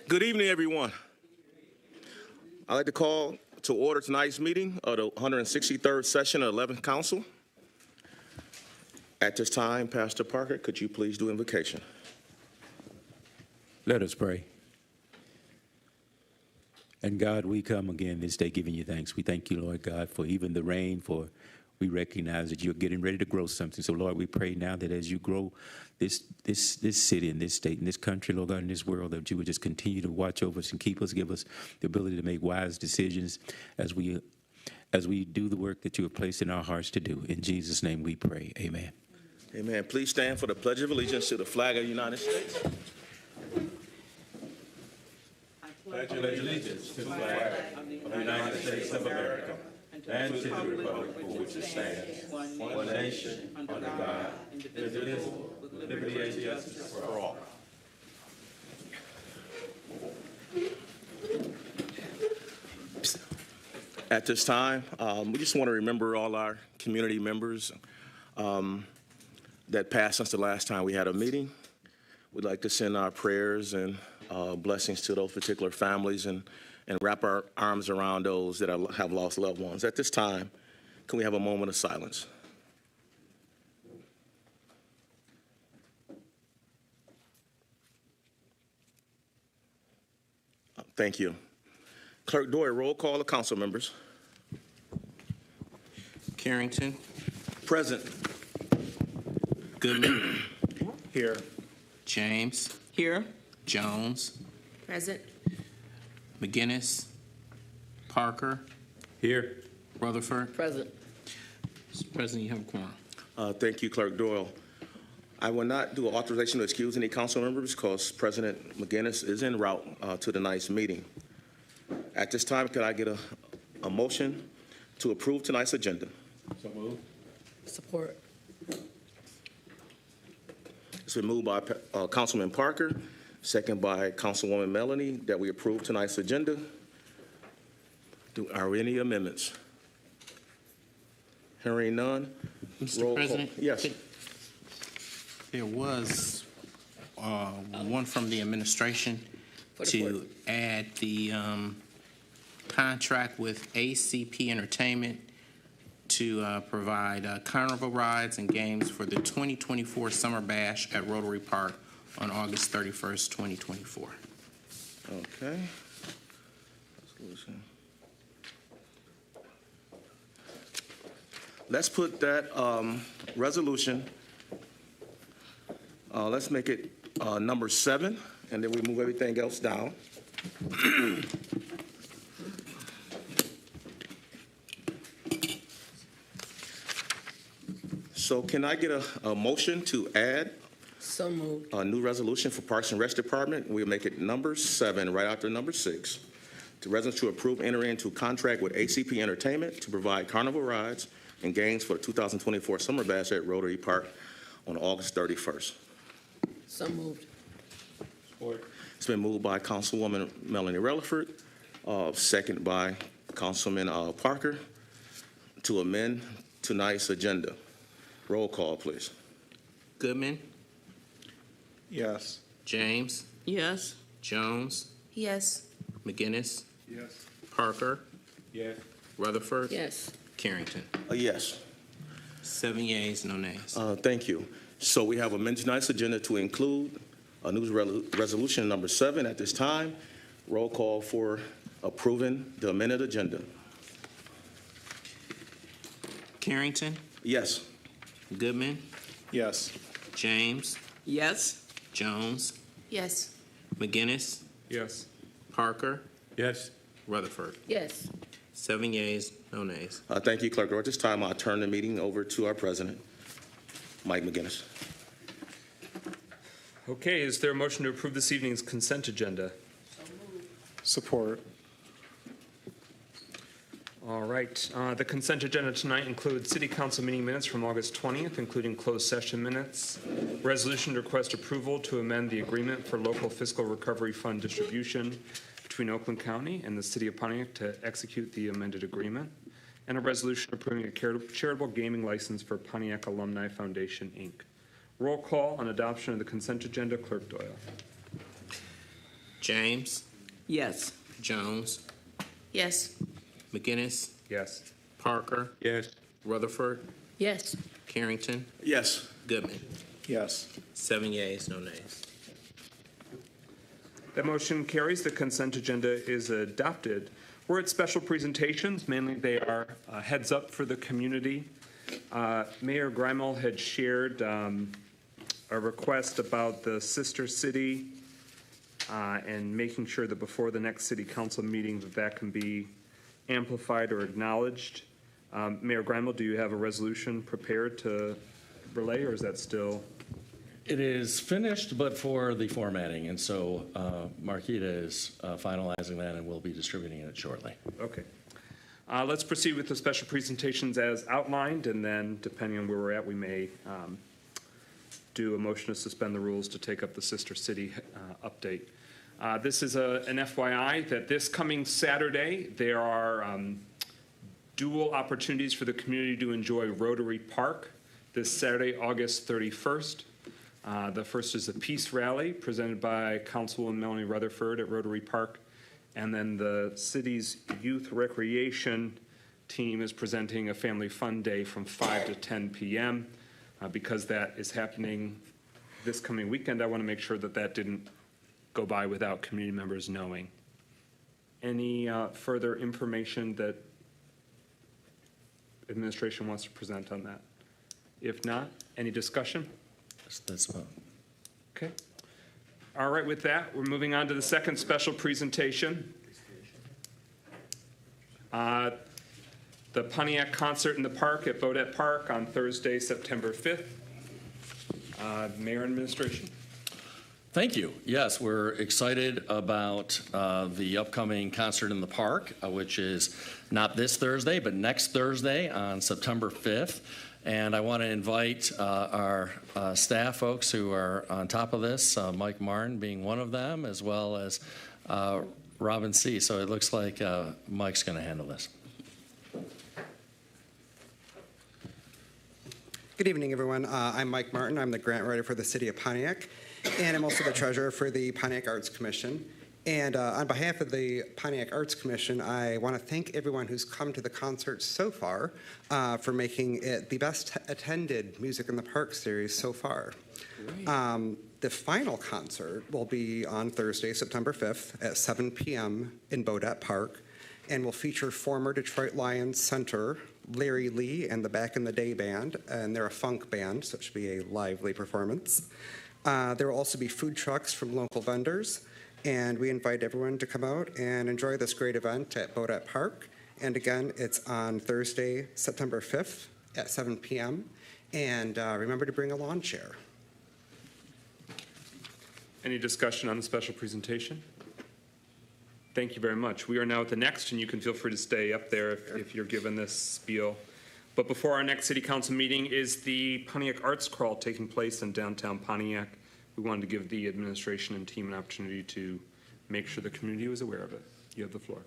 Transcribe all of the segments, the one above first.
Good evening, everyone. I'd like to call to order tonight's meeting of the 163rd session of 11th Council. At this time, Pastor Parker, could you please do invocation? Let us pray. And God, we come again this day giving you thanks. We thank you, Lord God, for even the rain, for we recognize that you're getting ready to grow something. So, Lord, we pray now that as you grow this city and this state and this country, Lord God, in this world, that you would just continue to watch over us and keep us, give us the ability to make wise decisions as we do the work that you have placed in our hearts to do. In Jesus' name we pray. Amen. Amen. Please stand for the Pledge of Allegiance to the flag of the United States. Pledge allegiance to the flag of the United States of America and to the republic for which it stands, one nation, under God, indivisible, with liberty and justice for all. At this time, we just want to remember all our community members that passed since the last time we had a meeting. We'd like to send our prayers and blessings to those particular families and wrap our arms around those that have lost loved ones. At this time, can we have a moment of silence? Thank you. Clerk Doyle, roll call the council members. Carrington. Present. Goodman. Here. James. Here. Jones. Present. McGinnis. Parker. Here. Rutherford. Present. Mr. President, you have a quorum. Thank you, Clerk Doyle. I will not do an authorization to excuse any council members because President McGinnis is en route to tonight's meeting. At this time, could I get a motion to approve tonight's agenda? So moved. Support. It's been moved by Councilman Parker, second by Councilwoman Melanie, that we approve tonight's agenda. Are there any amendments? Hearing none. Mr. Roll President? call. Yes. There was one from the administration to add the contract with ACP Entertainment to provide carnival rides and games for the 2024 Summer Bash at Rotary Park on August 31st, 2024. Okay. Let's put that resolution, let's make it number 7, and then we move everything else down. So can I get a motion to add So moved. a new resolution for Parks and Rec Department? We'll make it number 7 right after number 6. The resolution to approve entering into contract with ACP Entertainment to provide carnival rides and games for the 2024 Summer Bash at Rotary Park on August 31st. So moved. Support. It's been moved by Councilwoman Melanie Rutherford, second by Councilman Parker, to amend tonight's agenda. Roll call, please. Goodman. Yes. James. Yes. Jones. Yes. McGinnis. Yes. Parker. Yes. Rutherford. Yes. Carrington. Yes. 7 yeas, no nays. Thank you. So we have amended tonight's agenda to include a new resolution number 7 at this time. Roll call for approving the amended agenda. Carrington. Yes. Goodman. Yes. James. Yes. Jones. Yes. McGinnis. Yes. Parker. Yes. Rutherford. Yes. 7 yeas, no nays. Thank you, Clerk. At this time, I'll turn the meeting over to our president, Mike McGinnis. Okay, is there a motion to approve this evening's consent agenda? Support. All right. The consent agenda tonight includes City Council meeting minutes from August 20th, including closed session minutes, resolution to request approval to amend the agreement for local fiscal recovery fund distribution between Oakland County and the City of Pontiac to execute the amended agreement, and a resolution approving a charitable gaming license for Pontiac Alumni Foundation, Inc. Roll call on adoption of the consent agenda. Clerk Doyle. James, Yes. Jones, Yes. McGinnis, Yes. Parker, Yes. Rutherford, Yes. Carrington, Yes. Goodman. Yes. 7 yeas, no nays. That motion carries. The consent agenda is adopted. We're at special presentations. Mainly they are heads up for the community. Mayor Grimel had shared a request about the sister city and making sure that before the next city council meeting that can be amplified or acknowledged. Mayor Grimel, do you have a resolution prepared to relay, or is that still? It is finished, but for the formatting, and so Marquita is finalizing that, and we'll be distributing it shortly. Okay. Let's proceed with the special presentations as outlined, and then, depending on where we're at, we may do a motion to suspend the rules to take up the Sister City update. This is an FYI that this coming Saturday, there are dual opportunities for the community to enjoy Rotary Park this Saturday, August 31st. The first is a peace rally presented by Councilwoman Melanie Rutherford at Rotary Park. And then the city's youth recreation team is presenting a family fun day from 5 to 10 p.m. Because that is happening this coming weekend, I want to make sure that that didn't go by without community members knowing. Any further information that administration wants to present on that? If not, any discussion? That's Okay. All right, with that, we're moving on to the second special presentation. The Pontiac concert in the park at Bodett Park on Thursday, September 5th. Mayor and administration. Thank you. Yes, we're excited about the upcoming concert in the park, which is not this Thursday, but next Thursday on September 5th. And I want to invite our staff folks who are on top of this, Mike Martin being one of them, as well as Robin C. So it looks like Mike's going to handle this. Good evening, everyone. I'm Mike Martin. I'm the grant writer for the City of Pontiac, and I'm also the treasurer for the Pontiac Arts Commission. And on behalf of the Pontiac Arts Commission, I want to thank everyone who's come to the concert so far for making it the best attended Music in the Park series so far. The final concert will be on Thursday, September 5th at 7 p.m. in Bodett Park, and will feature former Detroit Lions center Larry Lee and the Back in the Day Band, and they're a funk band, so it should be a lively performance. There will also be food trucks from local vendors, and we invite everyone to come out and enjoy this great event at Bodett Park. And again, it's on Thursday, September 5th at 7 p.m. And remember to bring a lawn chair. Any discussion on the special presentation? Thank you very much. We are now at the next, and you can feel free to stay up there if you're given this spiel. But before our next city council meeting is the Pontiac Arts Crawl taking place in downtown Pontiac. We wanted to give the administration and team an opportunity to make sure the community was aware of it. You have the floor.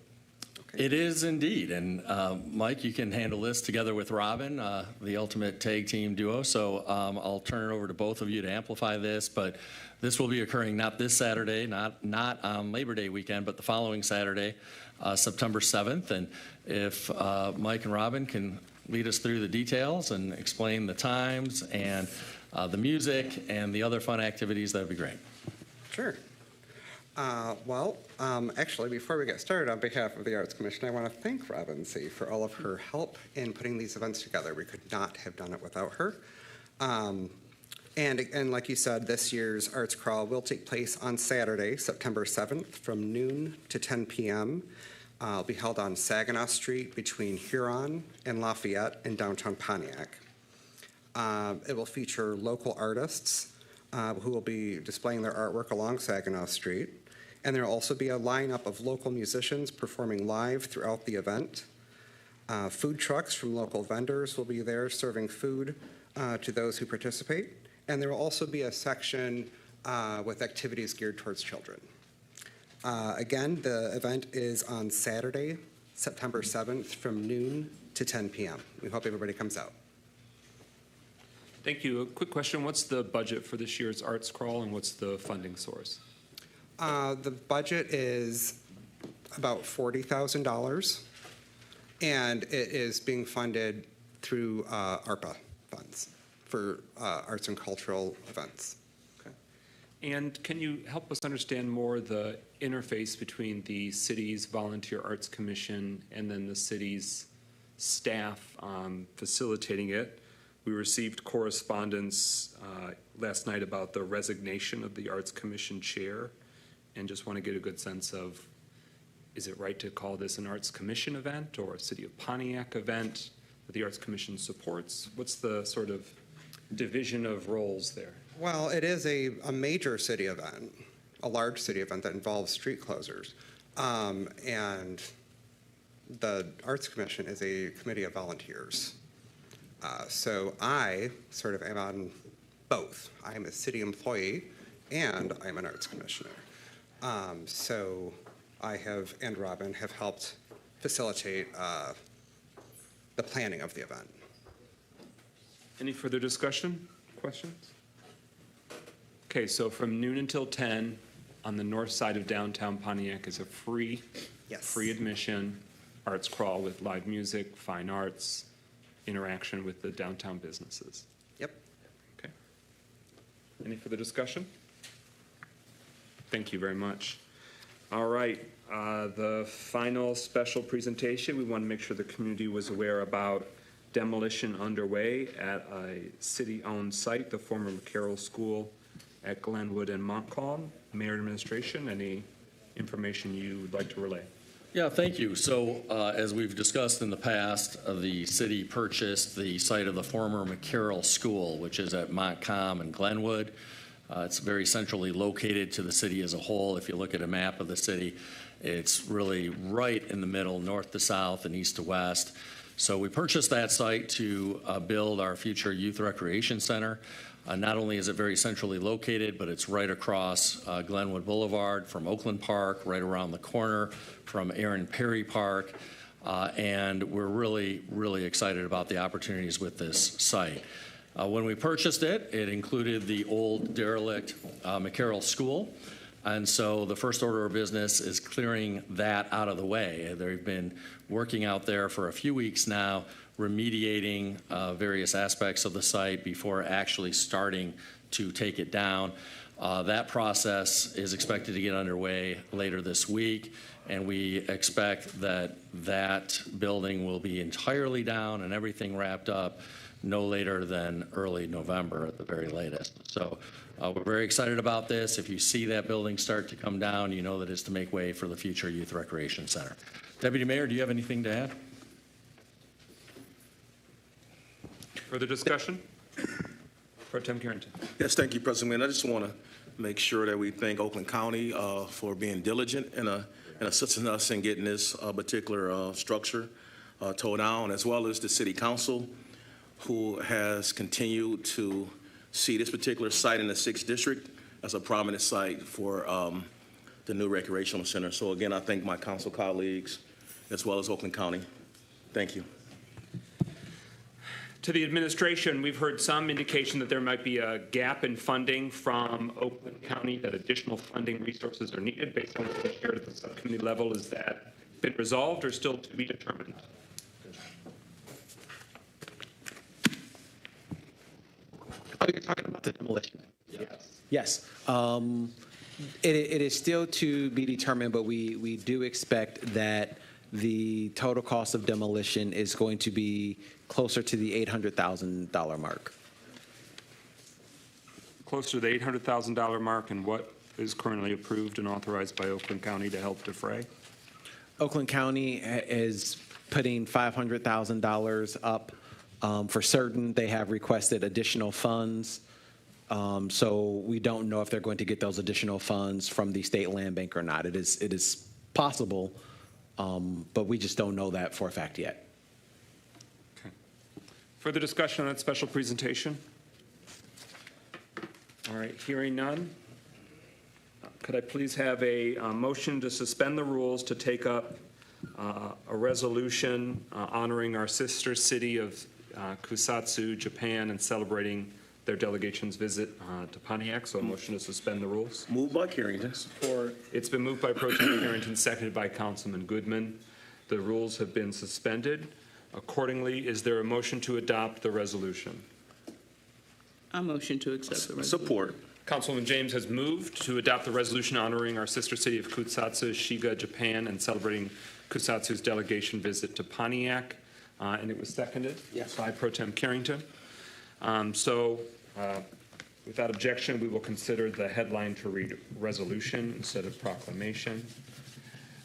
It is indeed. And Mike, you can handle this together with Robin, the ultimate tag team duo. So I'll turn it over to both of you to amplify this. But this will be occurring not this Saturday, not on Labor Day weekend, but the following Saturday, September 7th. And if Mike and Robin can lead us through the details and explain the times and the music and the other fun activities, that would be great. Sure. Actually, before we get started, on behalf of the Arts Commission, I want to thank Robin C. for all of her help in putting these events together. We could not have done it without her. And like you said, this year's Arts Crawl will take place on Saturday, September 7th from noon to 10 p.m. It'll be held on Saginaw Street between Huron and Lafayette in downtown Pontiac. It will feature local artists who will be displaying their artwork along Saginaw Street. And there will also be a lineup of local musicians performing live throughout the event. Food trucks from local vendors will be there serving food to those who participate. And there will also be a section with activities geared towards children. Again, the event is on Saturday, September 7th from noon to 10 p.m. We hope everybody comes out. Thank you. A quick question. What's the budget for this year's Arts Crawl, and what's the funding source? The budget is about $40,000, and it is being funded through ARPA funds for arts and cultural events. Okay. And can you help us understand more the interface between the city's Volunteer Arts Commission and then the city's staff facilitating it? We received correspondence last night about the resignation of the Arts Commission chair, and just want to get a good sense of, is it right to call this an Arts Commission event or a City of Pontiac event that the Arts Commission supports? What's the sort of division of roles there? Well, it is a major city event, a large city event that involves street closers. And the Arts Commission is a committee of volunteers. So I sort of am on both. I'm a city employee and I'm an arts commissioner. So I have, and Robin, have helped facilitate the planning of the event. Any further discussion, questions? Okay, so from noon until 10 on the north side of downtown Pontiac is a free admission arts crawl with live music, fine arts, interaction with the downtown businesses. Yep. Okay. Any further discussion? Thank you very much. All right, the final special presentation, we want to make sure the community was aware about demolition underway at a city-owned site, the former McCarroll School at Glenwood and Montcalm. Mayor and Administration, any information you would like to relay? Yeah, thank you. So as we've discussed in the past, the city purchased the site of the former McCarroll School, which is at Montcalm and Glenwood. It's very centrally located to the city as a whole. If you look at a map of the city, it's really right in the middle, north to south and east to west. So we purchased that site to build our future youth recreation center. Not only is it very centrally located, but it's right across Glenwood Boulevard from Oakland Park, right around the corner from Aaron Perry Park. And we're really, really excited about the opportunities with this site. When we purchased it, it included the old derelict McCarroll School. And so the first order of business is clearing that out of the way. They've been working out there for a few weeks now, remediating various aspects of the site before actually starting to take it down. That process is expected to get underway later this week, and we expect that that building will be entirely down and everything wrapped up no later than early November at the very latest. So we're very excited about this. If you see that building start to come down, you know that it's to make way for the future Youth Recreation Center. Deputy Mayor, do you have anything to add? Further discussion? Pro Tem Carrington. Yes, thank you, President. I just want to make sure that we thank Oakland County for being diligent in assisting us in getting this particular structure towed down, as well as the City Council, who has continued to see this particular site in the 6th District as a prominent site for the new recreational center. So again, I thank my council colleagues as well as Oakland County. Thank you. To the administration, we've heard some indication that there might be a gap in funding from Oakland County, that additional funding resources are needed. Based on what we shared at the subcommittee level, is that been resolved or still to be determined? Oh, you're talking about the demolition? Yes. It is still to be determined, but we do expect that the total cost of demolition is going to be closer to the $800,000 mark. Closer to the $800,000 mark, and what is currently approved and authorized by Oakland County to help defray? Oakland County is putting $500,000 up. For certain, they have requested additional funds. So we don't know if they're going to get those additional funds from the state land bank or not. It is possible, but we just don't know that for a fact yet. Okay. Further discussion on that special presentation? All right, hearing none. Could I please have a motion to suspend the rules to take up a resolution honoring our sister city of Kusatsu, Japan, and celebrating their delegation's visit to Pontiac, so a motion to suspend the rules. Moved by Carrington. Support. It's been moved by Pro Tem Carrington, seconded by Councilman Goodman. The rules have been suspended. Accordingly, is there a motion to adopt the resolution? I motion to accept the resolution. Support. Councilwoman James has moved to adopt the resolution honoring our sister city of Kusatsu, Shiga, Japan, and celebrating Kusatsu's delegation visit to Pontiac. And it was seconded by Pro Tem Carrington. Without objection, we will consider the headline to read resolution instead of proclamation.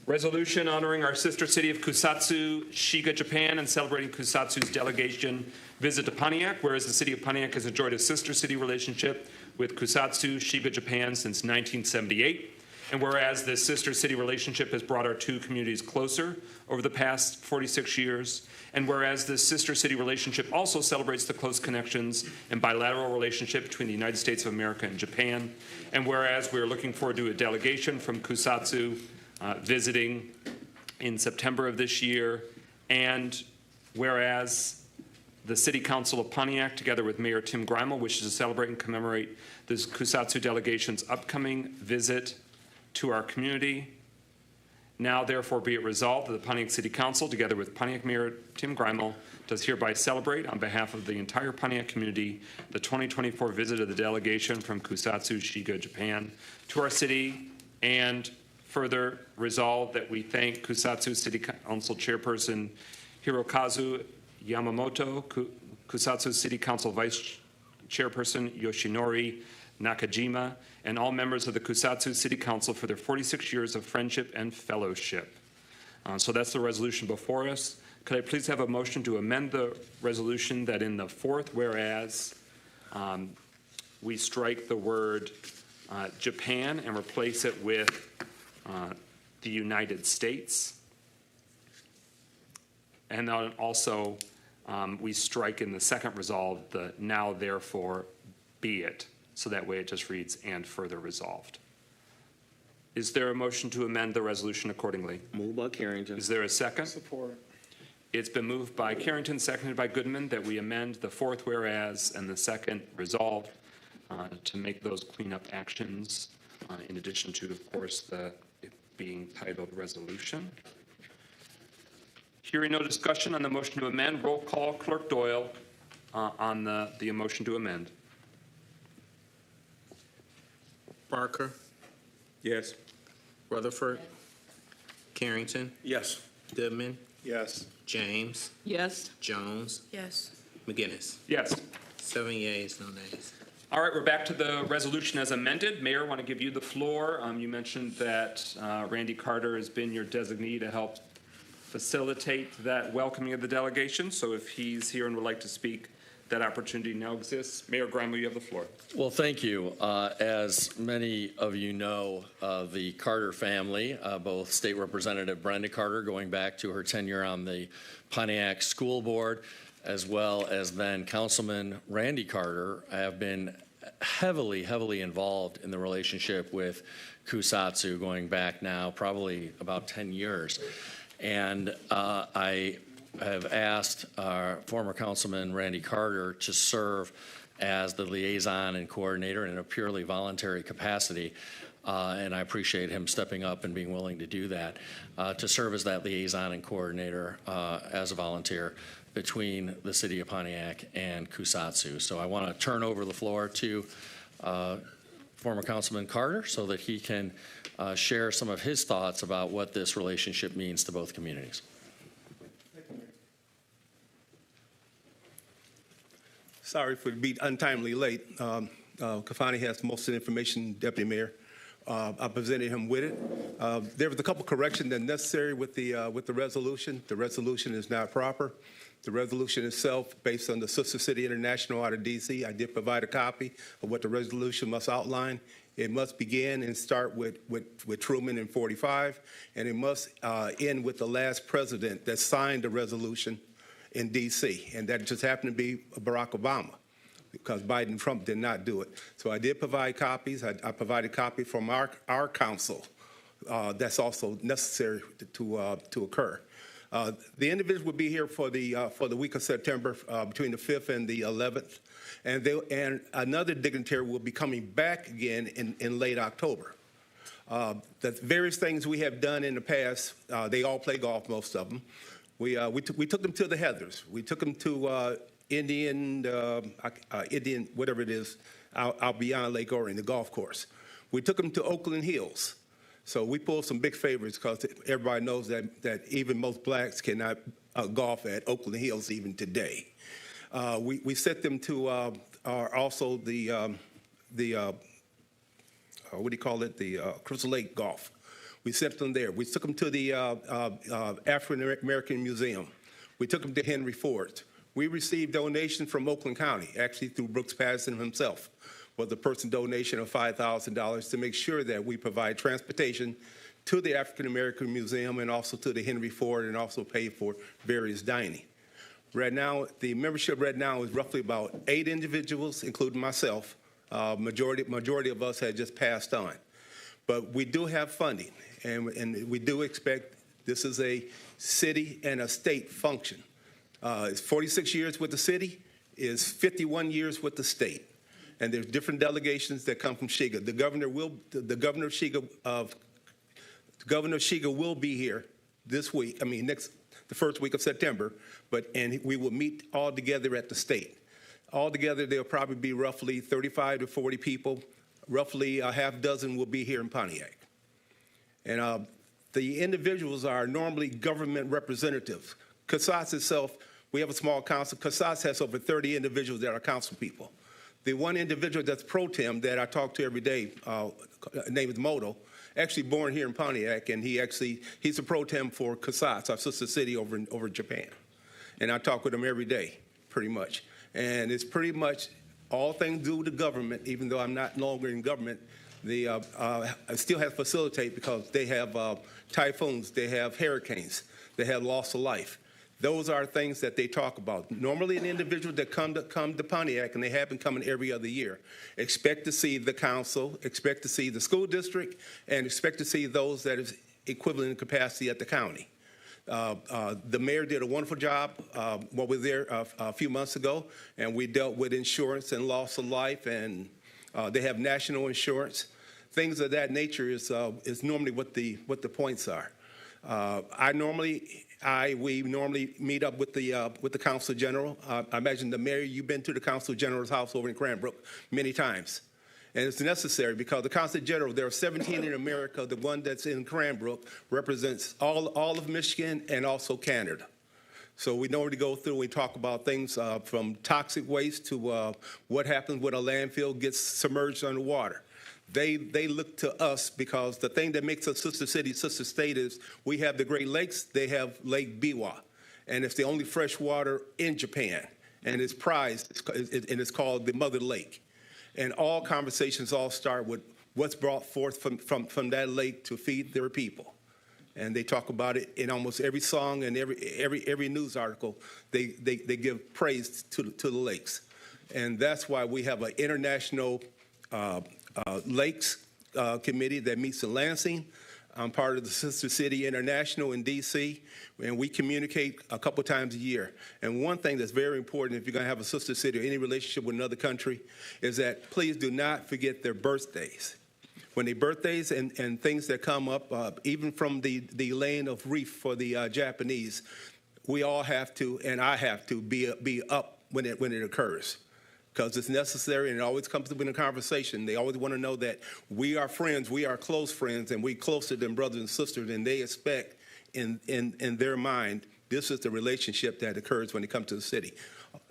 Resolution honoring our sister city of Kusatsu, Shiga, Japan, and celebrating Kusatsu's delegation visit to Pontiac, whereas the city of Pontiac has enjoyed a sister city relationship with Kusatsu, Shiga, Japan since 1978. And whereas this sister city relationship has brought our two communities closer over the past 46 years, and whereas this sister city relationship also celebrates the close connections and bilateral relationship between the United States of America and Japan, and whereas we are looking forward to a delegation from Kusatsu visiting in September of this year, and whereas the City Council of Pontiac, together with Mayor Tim Greimel, wishes to celebrate and commemorate the Kusatsu delegation's upcoming visit to our community. Now, therefore, be it resolved that the Pontiac City Council, together with Pontiac Mayor Tim Greimel, does hereby celebrate, on behalf of the entire Pontiac community, the 2024 visit of the delegation from Kusatsu, Shiga, Japan, to our city, and further resolve that we thank Kusatsu City Council Chairperson Hirokazu Yamamoto, Kusatsu City Council Vice Chairperson Yoshinori Nakajima, and all members of the Kusatsu City Council for their 46 years of friendship and fellowship. So that's the resolution before us. Could I please have a motion to amend the resolution that in the fourth whereas we strike the word Japan and replace it with the United States? And then also we strike in the second resolve the now therefore be it. So that way it just reads, and further resolved. Is there a motion to amend the resolution accordingly? Moved by Carrington. Is there a second? Support. It's been moved by Carrington, seconded by Goodman, that we amend the fourth whereas and the second resolved to make those cleanup actions, in addition to, of course, it being titled resolution. Hearing no discussion on the motion to amend, roll call, Clerk Doyle, on the motion to amend. Barker, Yes. Rutherford, Carrington, Yes. Goodman, Yes. James, Yes. Jones, Yes. McGinnis. Yes. 7 yeas, no nays. All right, we're back to the resolution as amended. Mayor, I want to give you the floor. You mentioned that Randy Carter has been your designee to help facilitate that welcoming of the delegation. So if he's here and would like to speak, that opportunity now exists. Mayor Greimel, you have the floor. Well, thank you. As many of you know, the Carter family, both State Representative Brenda Carter, going back to her tenure on the Pontiac School Board, as well as then Councilman Randy Carter, have been heavily involved in the relationship with Kusatsu, going back now probably about 10 years. And I have asked our former Councilman Randy Carter to serve as the liaison and coordinator in a purely voluntary capacity, and I appreciate him stepping up and being willing to do that, to serve as that liaison and coordinator as a volunteer between the city of Pontiac and Kusatsu. So I want to turn over the floor to former Councilman Carter so that he can share some of his thoughts about what this relationship means to both communities. Sorry for being untimely late. Kafani has most of the information, Deputy Mayor. I presented him with it. There was a couple corrections that necessary with the resolution. The resolution is not proper. The resolution itself, based on the Sister City International out of D.C., I did provide a copy of what the resolution must outline. It must begin and start with Truman in 45, and it must end with the last president that signed the resolution in D.C., and that just happened to be Barack Obama, because Biden and Trump did not do it. So I did provide copies. I provided a copy from our council. That's also necessary to occur. The individuals will be here for the week of September between the 5th and the 11th, and another dignitary will be coming back again in late October. The various things we have done in the past, they all play golf, most of them. We took them to the Heathers. We took them to Indian, whatever it is, out beyond Lake Orion, the golf course. We took them to Oakland Hills. So we pulled some big favorites because everybody knows that even most blacks cannot golf at Oakland Hills even today. We sent them to also the what do you call it, the Crystal Lake Golf. We sent them there. We took them to the African American Museum. We took them to Henry Ford. We received donations from Oakland County, actually through Brooks Patterson himself, was a person donation of $5,000 to make sure that we provide transportation to the African American Museum and also to the Henry Ford, and also pay for various dining. Right now, the membership right now is roughly about 8 individuals, including myself. Majority of us had just passed on. But we do have funding, and we do expect this is a city and a state function. It's 46 years with the city, is 51 years with the state. And there's different delegations that come from Shiga. The governor of Shiga will be here this week, the first week of September, and we will meet all together at the state. Altogether, there'll probably be roughly 35 to 40 people. Roughly a half dozen will be here in Pontiac. And the individuals are normally government representatives. CASAS itself, we have a small council. CASAS has over 30 individuals that are council people. The one individual that's pro tem that I talk to every day, name is Moto, actually born here in Pontiac, and he's a pro tem for CASAS, our sister city over in Japan. And I talk with him every day, pretty much. And it's pretty much all things due to government, even though I'm not longer in government. I still have to facilitate because they have typhoons, they have hurricanes, they have loss of life. Those are things that they talk about. Normally, an individual that come to Pontiac, and they have been coming every other year, expect to see the council, expect to see the school district, and expect to see those that is equivalent in capacity at the county. The mayor did a wonderful job while we were there a few months ago, and we dealt with insurance and loss of life, and they have national insurance. Things of that nature is normally what the points are. We normally meet up with the Council General. I imagine the mayor, you've been to the Council General's house over in Cranbrook many times. And it's necessary because the Council General, there are 17 in America. The one that's in Cranbrook represents all of Michigan and also Canada. So we normally go through and we talk about things from toxic waste to what happens when a landfill gets submerged underwater. They look to us because the thing that makes us sister city, sister state is we have the Great Lakes, they have Lake Biwa. And it's the only fresh water in Japan. And it's prized, and it's called the Mother Lake. And all conversations all start with what's brought forth from that lake to feed their people. And they talk about it in almost every song and every news article. They give praise to the lakes. And that's why we have an international lakes committee that meets in Lansing. I'm part of the Sister City International in D.C., and we communicate a couple times a year. And one thing that's very important if you're going to have a sister city or any relationship with another country is that please do not forget their birthdays. When their birthdays and things that come up, even from the laying of wreath for the Japanese, we all have to, and I have to, be up when it occurs. Because it's necessary, and it always comes up in a conversation. They always want to know that we are friends, we are close friends, and we're closer than brothers and sisters, and they expect in their mind this is the relationship that occurs when it comes to the city.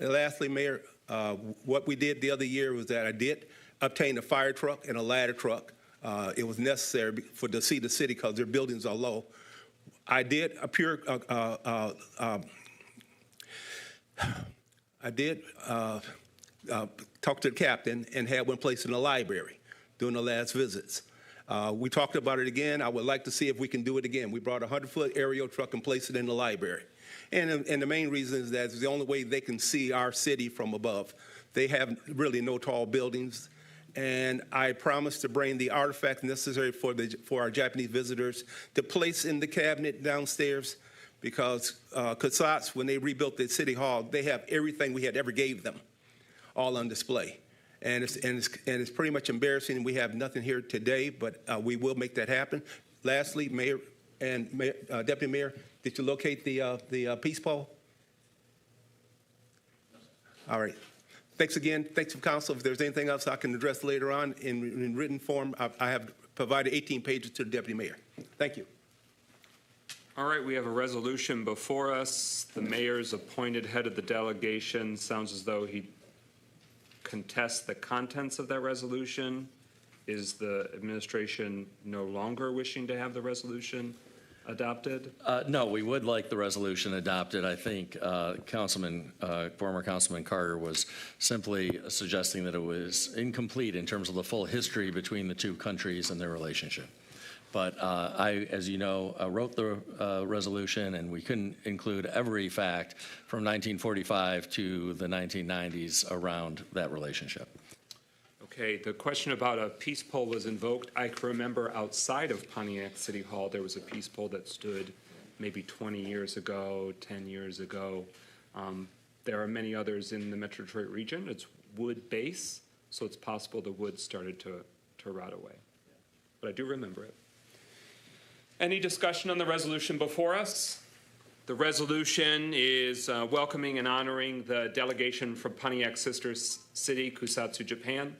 And lastly, Mayor, what we did the other year was that I did obtain a fire truck and a ladder truck. It was necessary to see the city because their buildings are low. I did talked to the captain and had one placed in the library during the last visits. We talked about it again. I would like to see if we can do it again. We brought a 100-foot aerial truck and placed it in the library. And the main reason is that it's the only way they can see our city from above. They have really no tall buildings. And I promised to bring the artifacts necessary for our Japanese visitors to place in the cabinet downstairs. because Casats, when they rebuilt the city hall, they have everything we had ever gave them, all on display. And it's pretty much embarrassing. We have nothing here today, but we will make that happen. Lastly, Mayor and Deputy Mayor, did you locate the peace pole? All right. Thanks again. Thanks for council. If there's anything else I can address later on in written form, I have provided 18 pages to the Deputy Mayor. Thank you. All right, we have a resolution before us. The mayor's appointed head of the delegation. Sounds as though he contests the contents of that resolution. Is the administration no longer wishing to have the resolution adopted? No, we would like the resolution adopted. I think former Councilman Carter was simply suggesting that it was incomplete in terms of the full history between the two countries and their relationship. But I, as you know, wrote the resolution, and we couldn't include every fact from 1945 to the 1990s around that relationship. Okay, the question about a peace pole was invoked. I can remember outside of Pontiac City Hall, there was a peace pole that stood maybe 20 years ago, 10 years ago. There are many others in the Metro Detroit region. It's wood base, so it's possible the wood started to rot away. But I do remember it. Any discussion on the resolution before us? The resolution is welcoming and honoring the delegation from Pontiac's sister city, Kusatsu, Japan.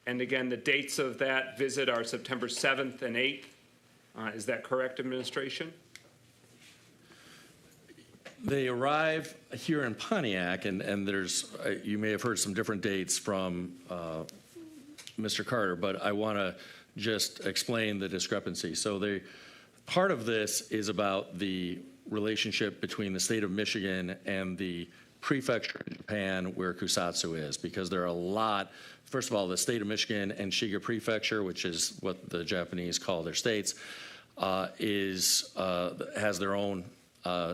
And again, the dates of that visit are September 7th and 8th. Is that correct, administration? They arrive here in Pontiac, and there's, you may have heard some different dates from Mr. Carter, but I want to just explain the discrepancy. So part of this is about the relationship between the state of Michigan and the prefecture in Japan where Kusatsu is, because there are a lot. First of all, the state of Michigan and Shiga Prefecture, which is what the Japanese call their states, has their own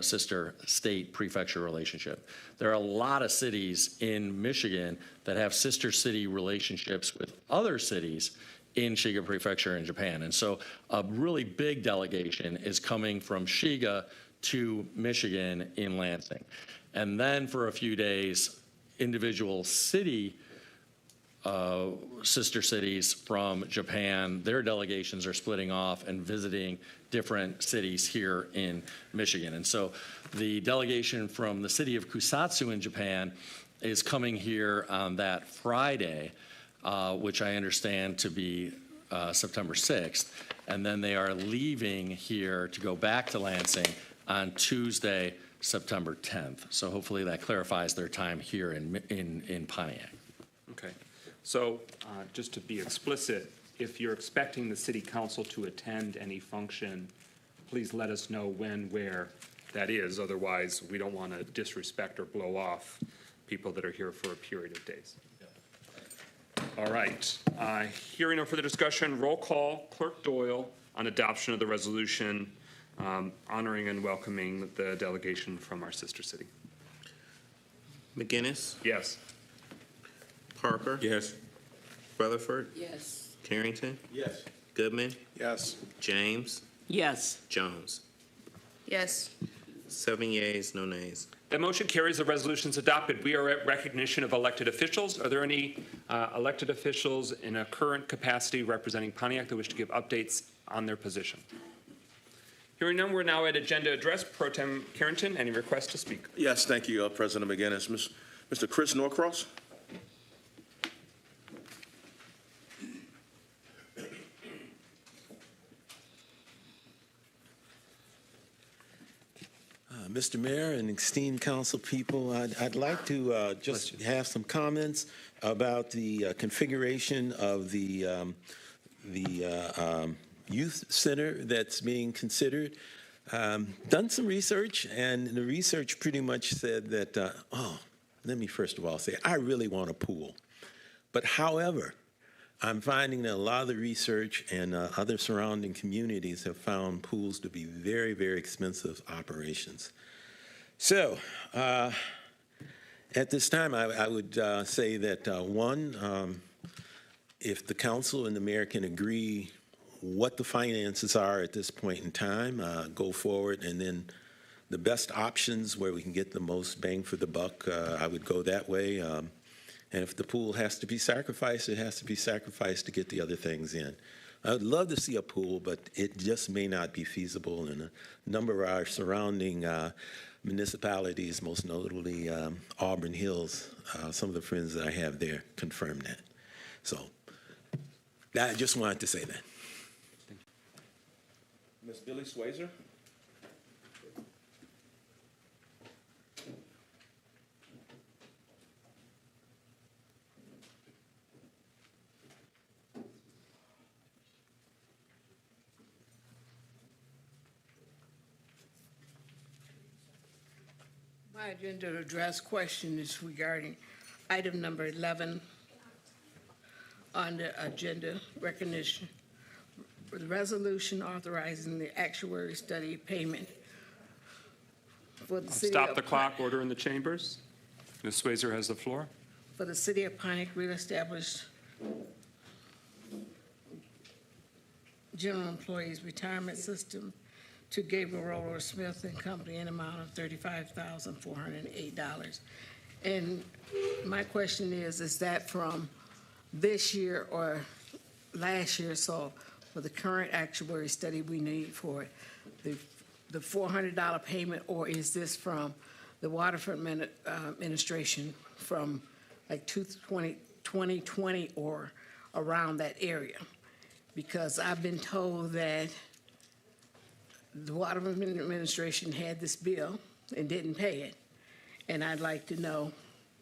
sister state prefecture relationship. There are a lot of cities in Michigan that have sister city relationships with other cities in Shiga Prefecture in Japan. And so a really big delegation is coming from Shiga to Michigan in Lansing. And then for a few days, individual city sister cities from Japan, their delegations are splitting off and visiting different cities here in Michigan. And so the delegation from the city of Kusatsu in Japan is coming here on that Friday, which I understand to be September 6th. And then they are leaving here to go back to Lansing on Tuesday, September 10th. So hopefully that clarifies their time here in Pontiac. Okay. So just to be explicit, if you're expecting the city council to attend any function, please let us know when, where that is. Otherwise, we don't want to disrespect or blow off people that are here for a period of days. All right. Hearing no further discussion, roll call. Clerk Doyle on adoption of the resolution honoring and welcoming the delegation from our sister city. McGinnis, Yes. Parker, Yes. Rutherford, Yes. Carrington, Yes. Goodman, Yes. James, Yes. Jones. Yes. 7 yeas, no nays. That motion carries. The resolution is adopted. We are at recognition of elected officials. Are there any elected officials in a current capacity representing Pontiac that wish to give updates on their position? Hearing none, we're now at agenda address. Pro Tem Carrington, any requests to speak? Yes, thank you, President McGinnis. Mr. Chris Norcross? Mr. Mayor and esteemed council people, I'd like to just have some comments about the configuration of the youth center that's being considered. Done some research, and the research pretty much said that, let me first of all say, I really want a pool. But however, I'm finding that a lot of the research and other surrounding communities have found pools to be very, very expensive operations. So at this time, I would say that, one, if the council and the mayor can agree what the finances are at this point in time, go forward, and then the best options where we can get the most bang for the buck, I would go that way. And if the pool has to be sacrificed, it has to be sacrificed to get the other things in. I would love to see a pool, but it just may not be feasible in a number of our surrounding municipalities, most notably Auburn Hills. Some of the friends that I have there confirm that. So I just wanted to say that. Ms. Billy Swazer? My agenda to address question is regarding item number 11 on the agenda, recognition. The resolution authorizing the actuary study payment for the city Stop of the clock, order in the chambers. Ms. Swazer has the floor. For the city of Pontiac reestablished general employees retirement system to Gabriel Roller Smith and Company in amount of $35,408. And my question is that from this year or last year? So for the current actuary study we need for the $400 payment, or is this from the Waterfront administration from like 2020 or around that area? Because I've been told that the Waterfront administration had this bill and didn't pay it. And I'd like to know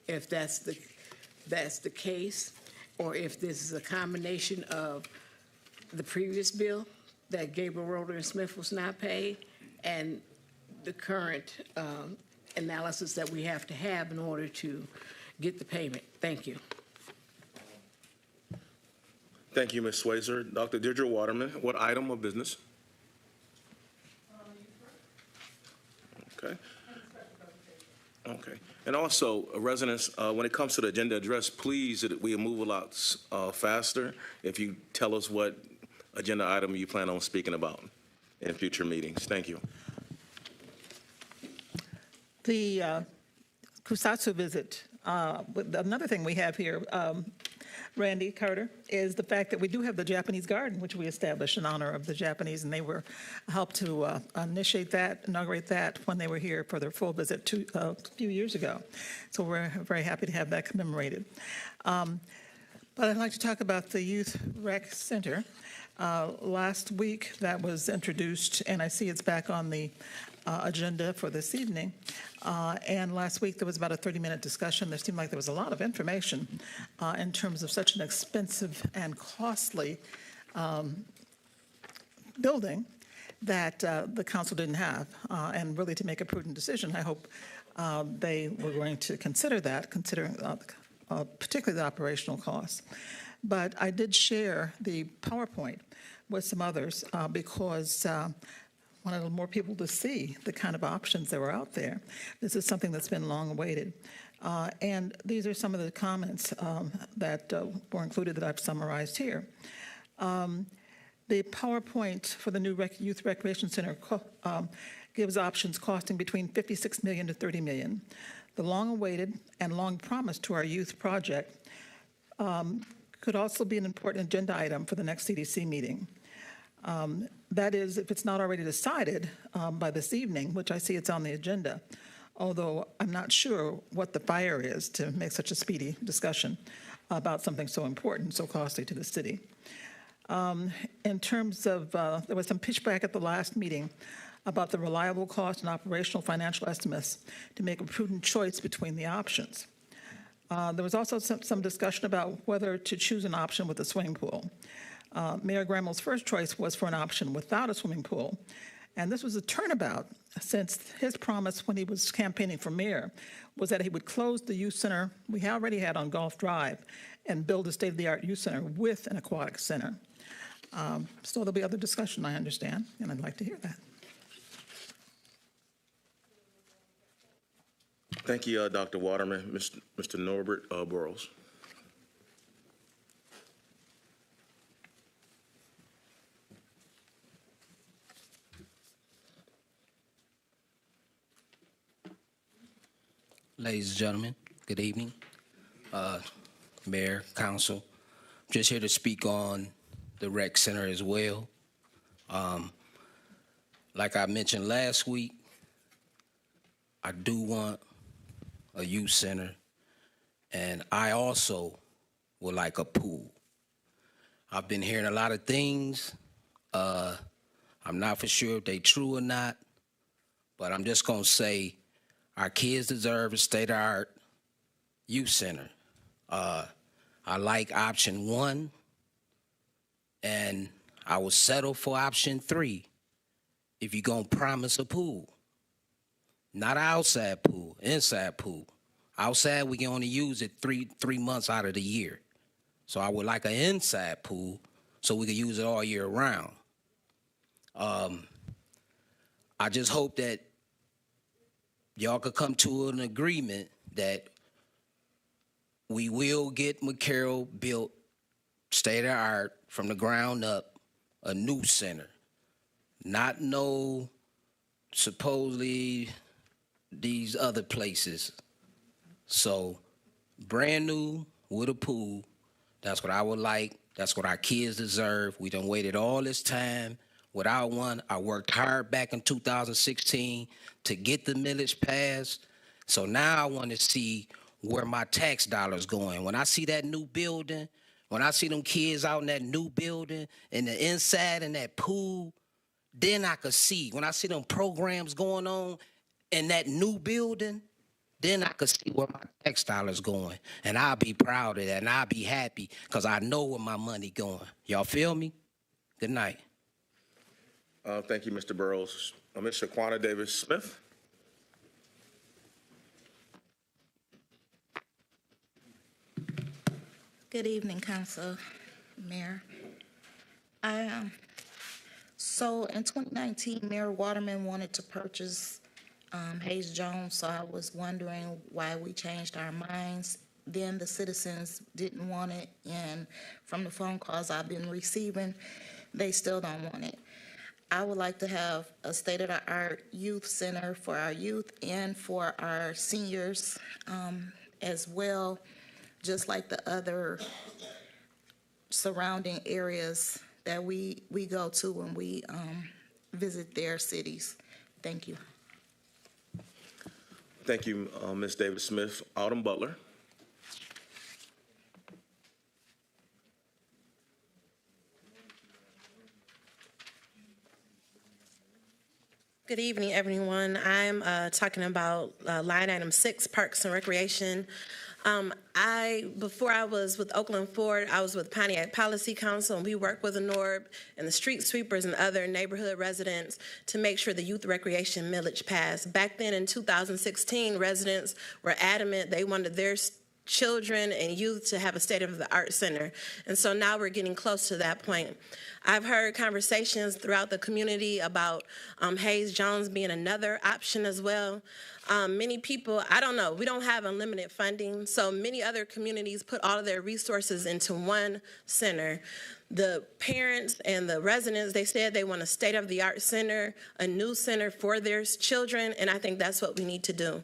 if that's the case, or if this is a combination of the previous bill that Gabriel Roller and Smith was not paid and the current analysis that we have to have in order to get the payment. Thank you. Thank you, Ms. Swazer. Dr. Deirdre Waterman, what item of business? Okay. Okay. And also, residents, when it comes to the agenda address, please, we move a lot faster if you tell us what agenda item you plan on speaking about in future meetings. Thank you. The Kusatsu visit, another thing we have here, Randy Carter, is the fact that we do have the Japanese garden, which we established in honor of the Japanese, and they were helped to inaugurate that when they were here for their full visit a few years ago. So we're very happy to have that commemorated. But I'd like to talk about the Youth Rec Center. Last week that was introduced, and I see it's back on the agenda for this evening. And last week there was about a 30-minute discussion. There seemed like there was a lot of information in terms of such an expensive and costly building that the council didn't have. And really, to make a prudent decision, I hope they were going to consider that, considering particularly the operational costs. But I did share the PowerPoint with some others because wanted more people to see the kind of options that were out there. This is something that's been long awaited. And these are some of the comments that were included that I've summarized here. The PowerPoint for the new Youth Recreation Center gives options costing between $56 million to $30 million. The long-awaited and long promised to our youth project could also be an important agenda item for the next CDC meeting. That is, if it's not already decided by this evening, which I see it's on the agenda, although I'm not sure what the fire is to make such a speedy discussion about something so important, so costly to the city. In terms of, there was some pushback at the last meeting about the reliable cost and operational financial estimates to make a prudent choice between the options. There was also some discussion about whether to choose an option with a swimming pool. Mayor Grammel's first choice was for an option without a swimming pool, and this was a turnabout since his promise when he was campaigning for mayor was that he would close the youth center we already had on Gulf Drive and build a state-of-the-art youth center with an aquatic center. So there'll be other discussion, I understand, and I'd like to hear that. Thank you, Dr. Waterman. Mr. Norbert Burrows. Ladies and gentlemen, good evening. Mayor, council, just here to speak on the rec center as well. Like I mentioned last week, I do want a youth center, and I also would like a pool. I've been hearing a lot of things. I'm not for sure if they true or not, but I'm just gonna say our kids deserve a state-of-the-art youth center. I like option 1, and I will settle for option 3 if you're gonna promise a pool. Not an outside pool, inside pool. Outside, we can only use it three months out of the year. So I would like an inside pool so we can use it all year round. I just hope that y'all could come to an agreement that we will get McCarroll built state-of-the-art from the ground up, a new center. Not no supposedly these other places. So brand new with a pool, that's what I would like. That's what our kids deserve. We done waited all this time without one. I worked hard back in 2016 to get the millage passed. So now I want to see where my tax dollars going. When I see that new building, when I see them kids out in that new building and the inside in that pool, then I could see. When I see them programs going on in that new building, then I could see where my tax dollars going. And I'll be proud of that, and I'll be happy because I know where my money going. Y'all feel me? Good night. Thank you, Mr. Burrows. Ms. Shaquana Davis-Smith. Good evening, Council, Mayor. So in 2019, Mayor Waterman wanted to purchase Hayes Jones, so I was wondering why we changed our minds. Then the citizens didn't want it, and from the phone calls I've been receiving, they still don't want it. I would like to have a state-of-the-art youth center for our youth and for our seniors as well, just like the other surrounding areas that we go to when we visit their cities. Thank you. Thank you, Ms. Davis-Smith. Autumn Butler. Good evening, everyone. I'm talking about line item 6, Parks and Recreation. Before I was with Oakland Ford, I was with Pontiac Policy Council, and we worked with the NORB and the street sweepers and other neighborhood residents to make sure the youth recreation millage passed. Back then in 2016, residents were adamant they wanted their children and youth to have a state-of-the-art center. And so now we're getting close to that point. I've heard conversations throughout the community about Hayes Jones being another option as well. Many people, I don't know, we don't have unlimited funding, so many other communities put all of their resources into one center. The parents and the residents, they said they want a state-of-the-art center, a new center for their children, and I think that's what we need to do.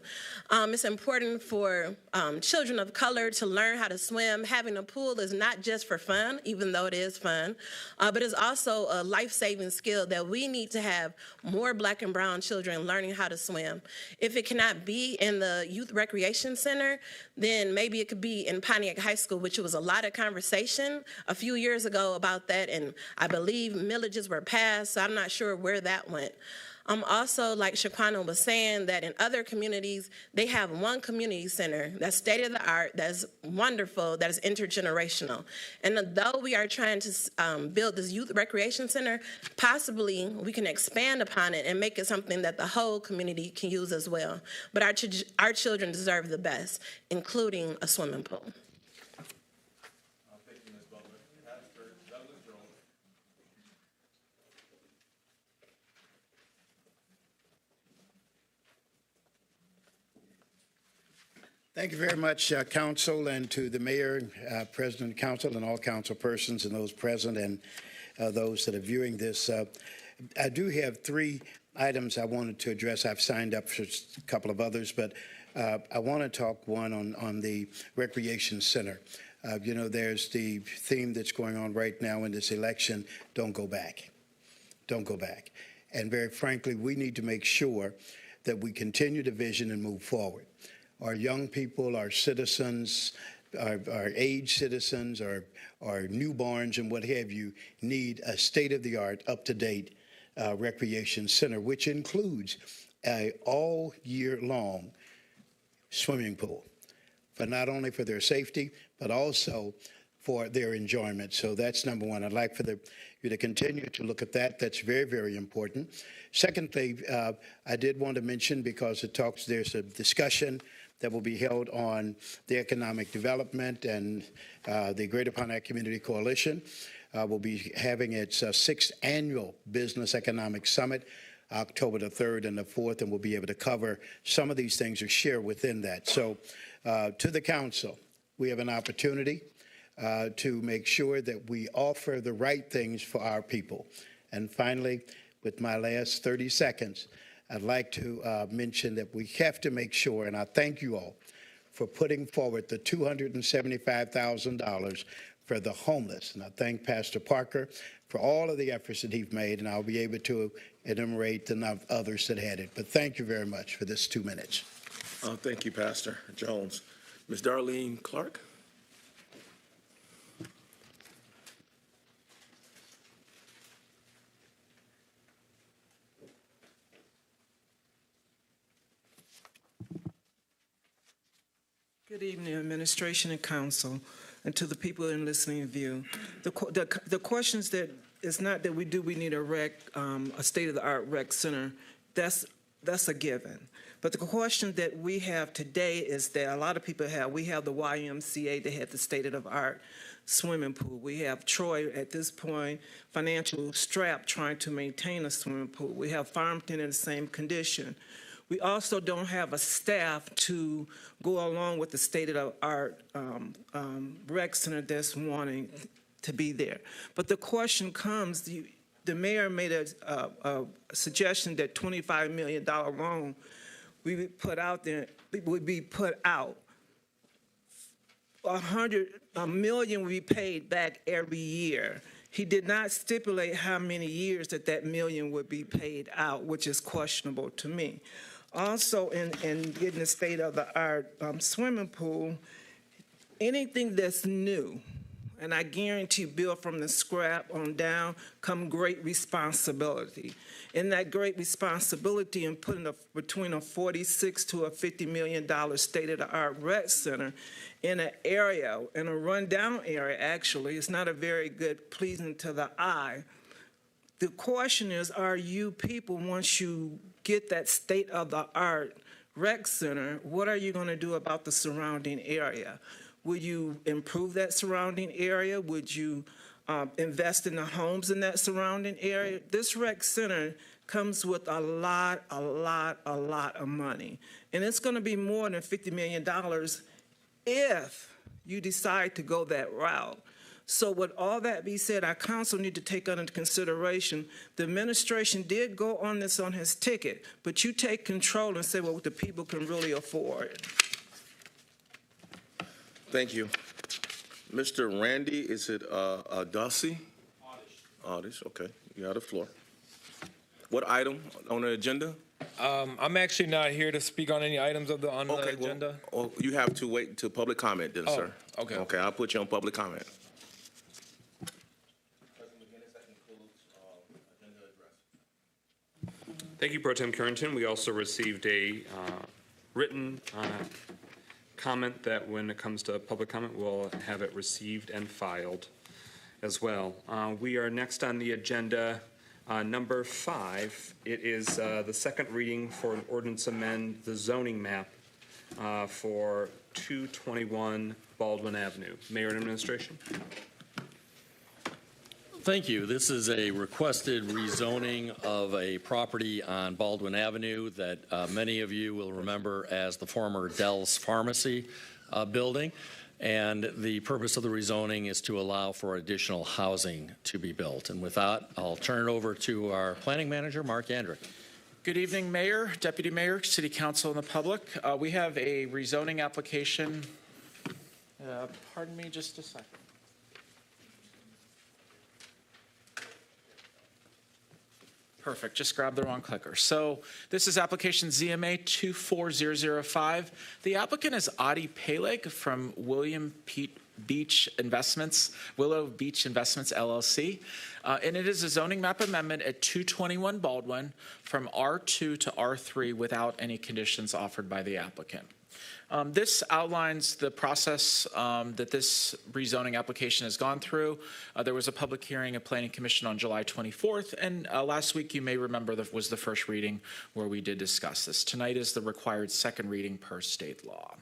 It's important for children of color to learn how to swim. Having a pool is not just for fun, even though it is fun, but it's also a life-saving skill that we need to have more Black and brown children learning how to swim. If it cannot be in the Youth Recreation Center, then maybe it could be in Pontiac High School, which was a lot of conversation a few years ago about that, and I believe millages were passed, so I'm not sure where that went. Also, like Shaquana was saying, that in other communities, they have one community center that's state-of-the-art, that's wonderful, that is intergenerational. And though we are trying to build this youth recreation center, possibly we can expand upon it and make it something that the whole community can use as well. But our children deserve the best, including a swimming pool. Thank you very much, Council, and to the Mayor, President of Council, and all council persons, and those present, and those that are viewing this. I do have 3 items I wanted to address. I've signed up for a couple of others, but I want to talk one on the Recreation Center. There's the theme that's going on right now in this election, don't go back. Don't go back. And very frankly, we need to make sure that we continue the vision and move forward. Our young people, our citizens, our aged citizens, our newborns and what have you, need a state-of-the-art, up-to-date recreation center, which includes a all-year-long swimming pool, but not only for their safety, but also for their enjoyment. So that's number one. I'd like for you to continue to look at that. That's very, very important. Secondly, I did want to mention, because there's a discussion that will be held on the economic development, and the Greater Pontiac Community Coalition will be having its 6th annual Business Economic Summit, October the 3rd and the 4th, and we'll be able to cover some of these things or share within that. So to the council, we have an opportunity to make sure that we offer the right things for our people. And finally, with my last 30 seconds, I'd like to mention that we have to make sure, and I thank you all for putting forward the $275,000 for the homeless. And I thank Pastor Parker for all of the efforts that he's made, and I'll be able to enumerate the others that had it. But thank you very much for this 2 minutes. Thank you, Pastor Jones. Ms. Darlene Clark. Good evening, administration and council, and to the people in listening view. The questions that it's not that we need a state-of-the-art rec center. That's a given. But the question that we have today is that a lot of people have. We have the YMCA that had the state-of-the-art swimming pool. We have Troy at this point, financial strap, trying to maintain a swimming pool. We have Farmington in the same condition. We also don't have a staff to go along with the state-of-the-art rec center that's wanting to be there. But the question comes, the mayor made a suggestion that $25 million loan we put out there would be put out. $100 million will be paid back every year. He did not stipulate how many years that million would be paid out, which is questionable to me. Also, in getting the state-of-the-art swimming pool, anything that's new, and I guarantee build from the scrap on down, come great responsibility. In that great responsibility in putting between a $46 to a $50 million state-of-the-art rec center in an area, in a rundown area actually, it's not a very good pleasing to the eye. The question is, are you people, once you get that state-of-the-art rec center, what are you going to do about the surrounding area? Would you improve that surrounding area? Would you invest in the homes in that surrounding area? This rec center comes with a lot of money. And it's going to be more than $50 million if you decide to go that route. So with all that being said, our council need to take under consideration, the administration did go on this on his ticket, but you take control and say what the people can really afford. Thank you. Mr. Randy, is it Dussie? Oddish, okay. You have the floor. What item on the agenda? I'm actually not here to speak on any items on the agenda. Well, you have to wait until public comment then, sir. Okay. Okay, I'll put you on public comment. Thank you, Pro Tem Currington. We also received a written comment that when it comes to public comment, we'll have it received and filed as well. We are next on the agenda, number 5. It is the second reading for an ordinance amend the zoning map for 221 Baldwin Avenue. Mayor and Administration. Thank you. This is a requested rezoning of a property on Baldwin Avenue that many of you will remember as the former Dell's Pharmacy building. And the purpose of the rezoning is to allow for additional housing to be built. And with that, I'll turn it over to our planning manager, Mark Yandrick. Good evening, Mayor, Deputy Mayor, City Council, and the public. We have a rezoning application. Pardon me just a second. Perfect, just grab the wrong clicker. So this is application ZMA 24005. The applicant is Adi Peleg from Willow Beach Investments LLC. And it is a zoning map amendment at 221 Baldwin from R2 to R3 without any conditions offered by the applicant. This outlines the process that this rezoning application has gone through. There was a public hearing at Planning Commission on July 24th, and last week, you may remember, that was the first reading where we did discuss this. Tonight is the required second reading per state law.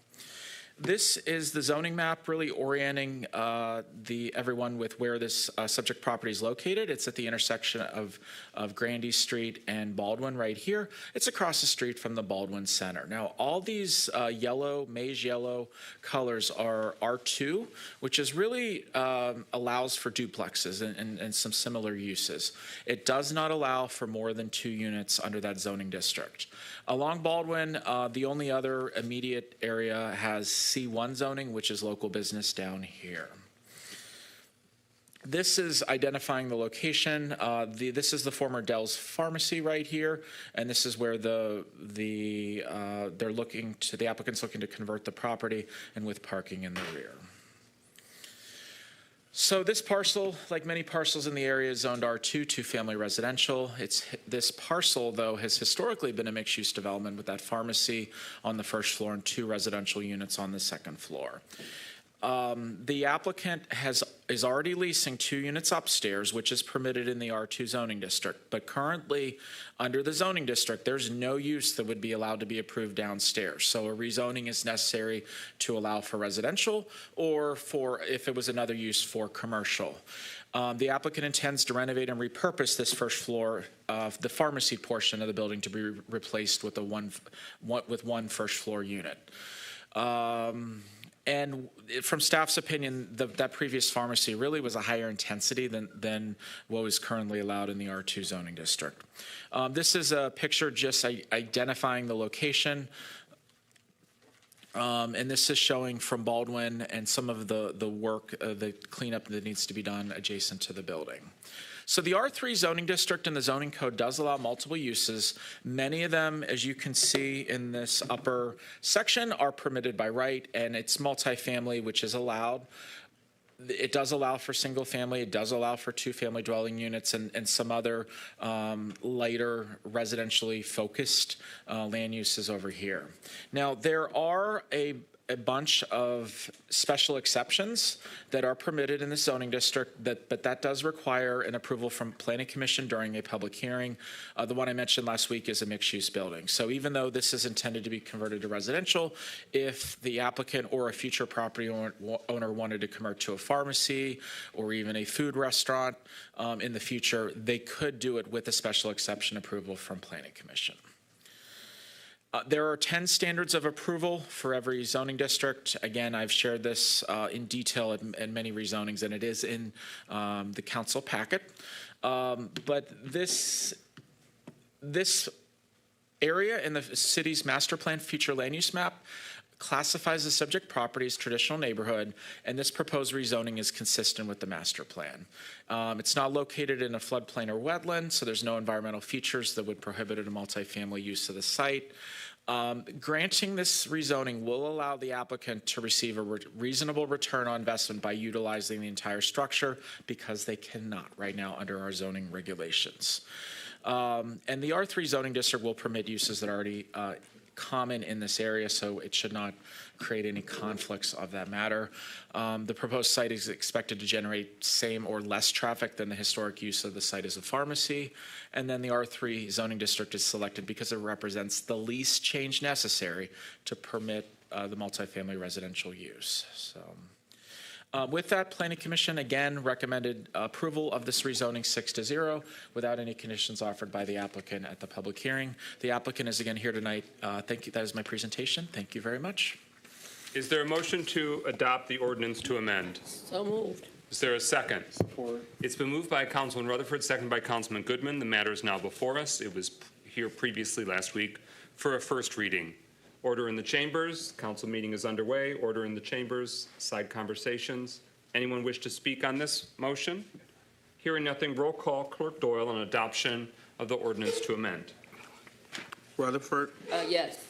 This is the zoning map really orienting everyone with where this subject property is located. It's at the intersection of Grandy Street and Baldwin right here. It's across the street from the Baldwin Center. Now, all these maize yellow colors are R2, which is really allows for duplexes and some similar uses. It does not allow for more than 2 units under that zoning district. Along Baldwin, the only other immediate area has C1 zoning, which is local business down here. This is identifying the location. This is the former Dell's Pharmacy right here, and this is where the applicant's looking to convert the property, and with parking in the rear. So this parcel, like many parcels in the area, is zoned R2, two-family residential. This parcel, though, has historically been a mixed-use development with that pharmacy on the first floor and 2 residential units on the second floor. The applicant is already leasing 2 units upstairs, which is permitted in the R2 zoning district. But currently, under the zoning district, there's no use that would be allowed to be approved downstairs. So a rezoning is necessary to allow for residential, or for, if it was another use, for commercial. The applicant intends to renovate and repurpose this first floor of the pharmacy portion of the building to be replaced with one first floor unit. And from staff's opinion, that previous pharmacy really was a higher intensity than what was currently allowed in the R2 zoning district. This is a picture just identifying the location. And this is showing from Baldwin and some of the work, the cleanup that needs to be done adjacent to the building. So the R3 zoning district in the zoning code does allow multiple uses. Many of them, as you can see in this upper section, are permitted by right, and it's multifamily, which is allowed. It does allow for single family. It does allow for 2-family dwelling units and some other lighter residentially focused land uses over here. Now, there are a bunch of special exceptions that are permitted in the zoning district, but that does require an approval from Planning Commission during a public hearing. The one I mentioned last week is a mixed-use building. So even though this is intended to be converted to residential, if the applicant or a future property owner wanted to convert to a pharmacy or even a food restaurant in the future, they could do it with a special exception approval from Planning Commission. There are 10 standards of approval for every zoning district. Again, I've shared this in detail in many rezonings, and it is in the council packet. But this area in the city's master plan future land use map classifies the subject property as traditional neighborhood, and this proposed rezoning is consistent with the master plan. It's not located in a floodplain or wetland, so there's no environmental features that would prohibit a multifamily use of the site. Granting this rezoning will allow the applicant to receive a reasonable return on investment by utilizing the entire structure, because they cannot right now under our zoning regulations. And the R3 zoning district will permit uses that are already common in this area, so it should not create any conflicts of that matter. The proposed site is expected to generate same or less traffic than the historic use of the site as a pharmacy. And then the R3 zoning district is selected because it represents the least change necessary to permit the multifamily residential use. So. With that, Planning Commission again recommended approval of this rezoning 6-0 without any conditions offered by the applicant at the public hearing. The applicant is again here tonight. Thank you. That is my presentation. Thank you very much. Is there a motion to adopt the ordinance to amend? So moved. Is there a second? Support. It's been moved by Councilman Rutherford, seconded by Councilman Goodman. The matter is now before us. It was here previously last week for a first reading. Order in the chambers. Council meeting is underway. Order in the chambers. Side conversations. Anyone wish to speak on this motion? Hearing nothing, roll call. Clerk Doyle on adoption of the ordinance to amend. Rutherford, Yes.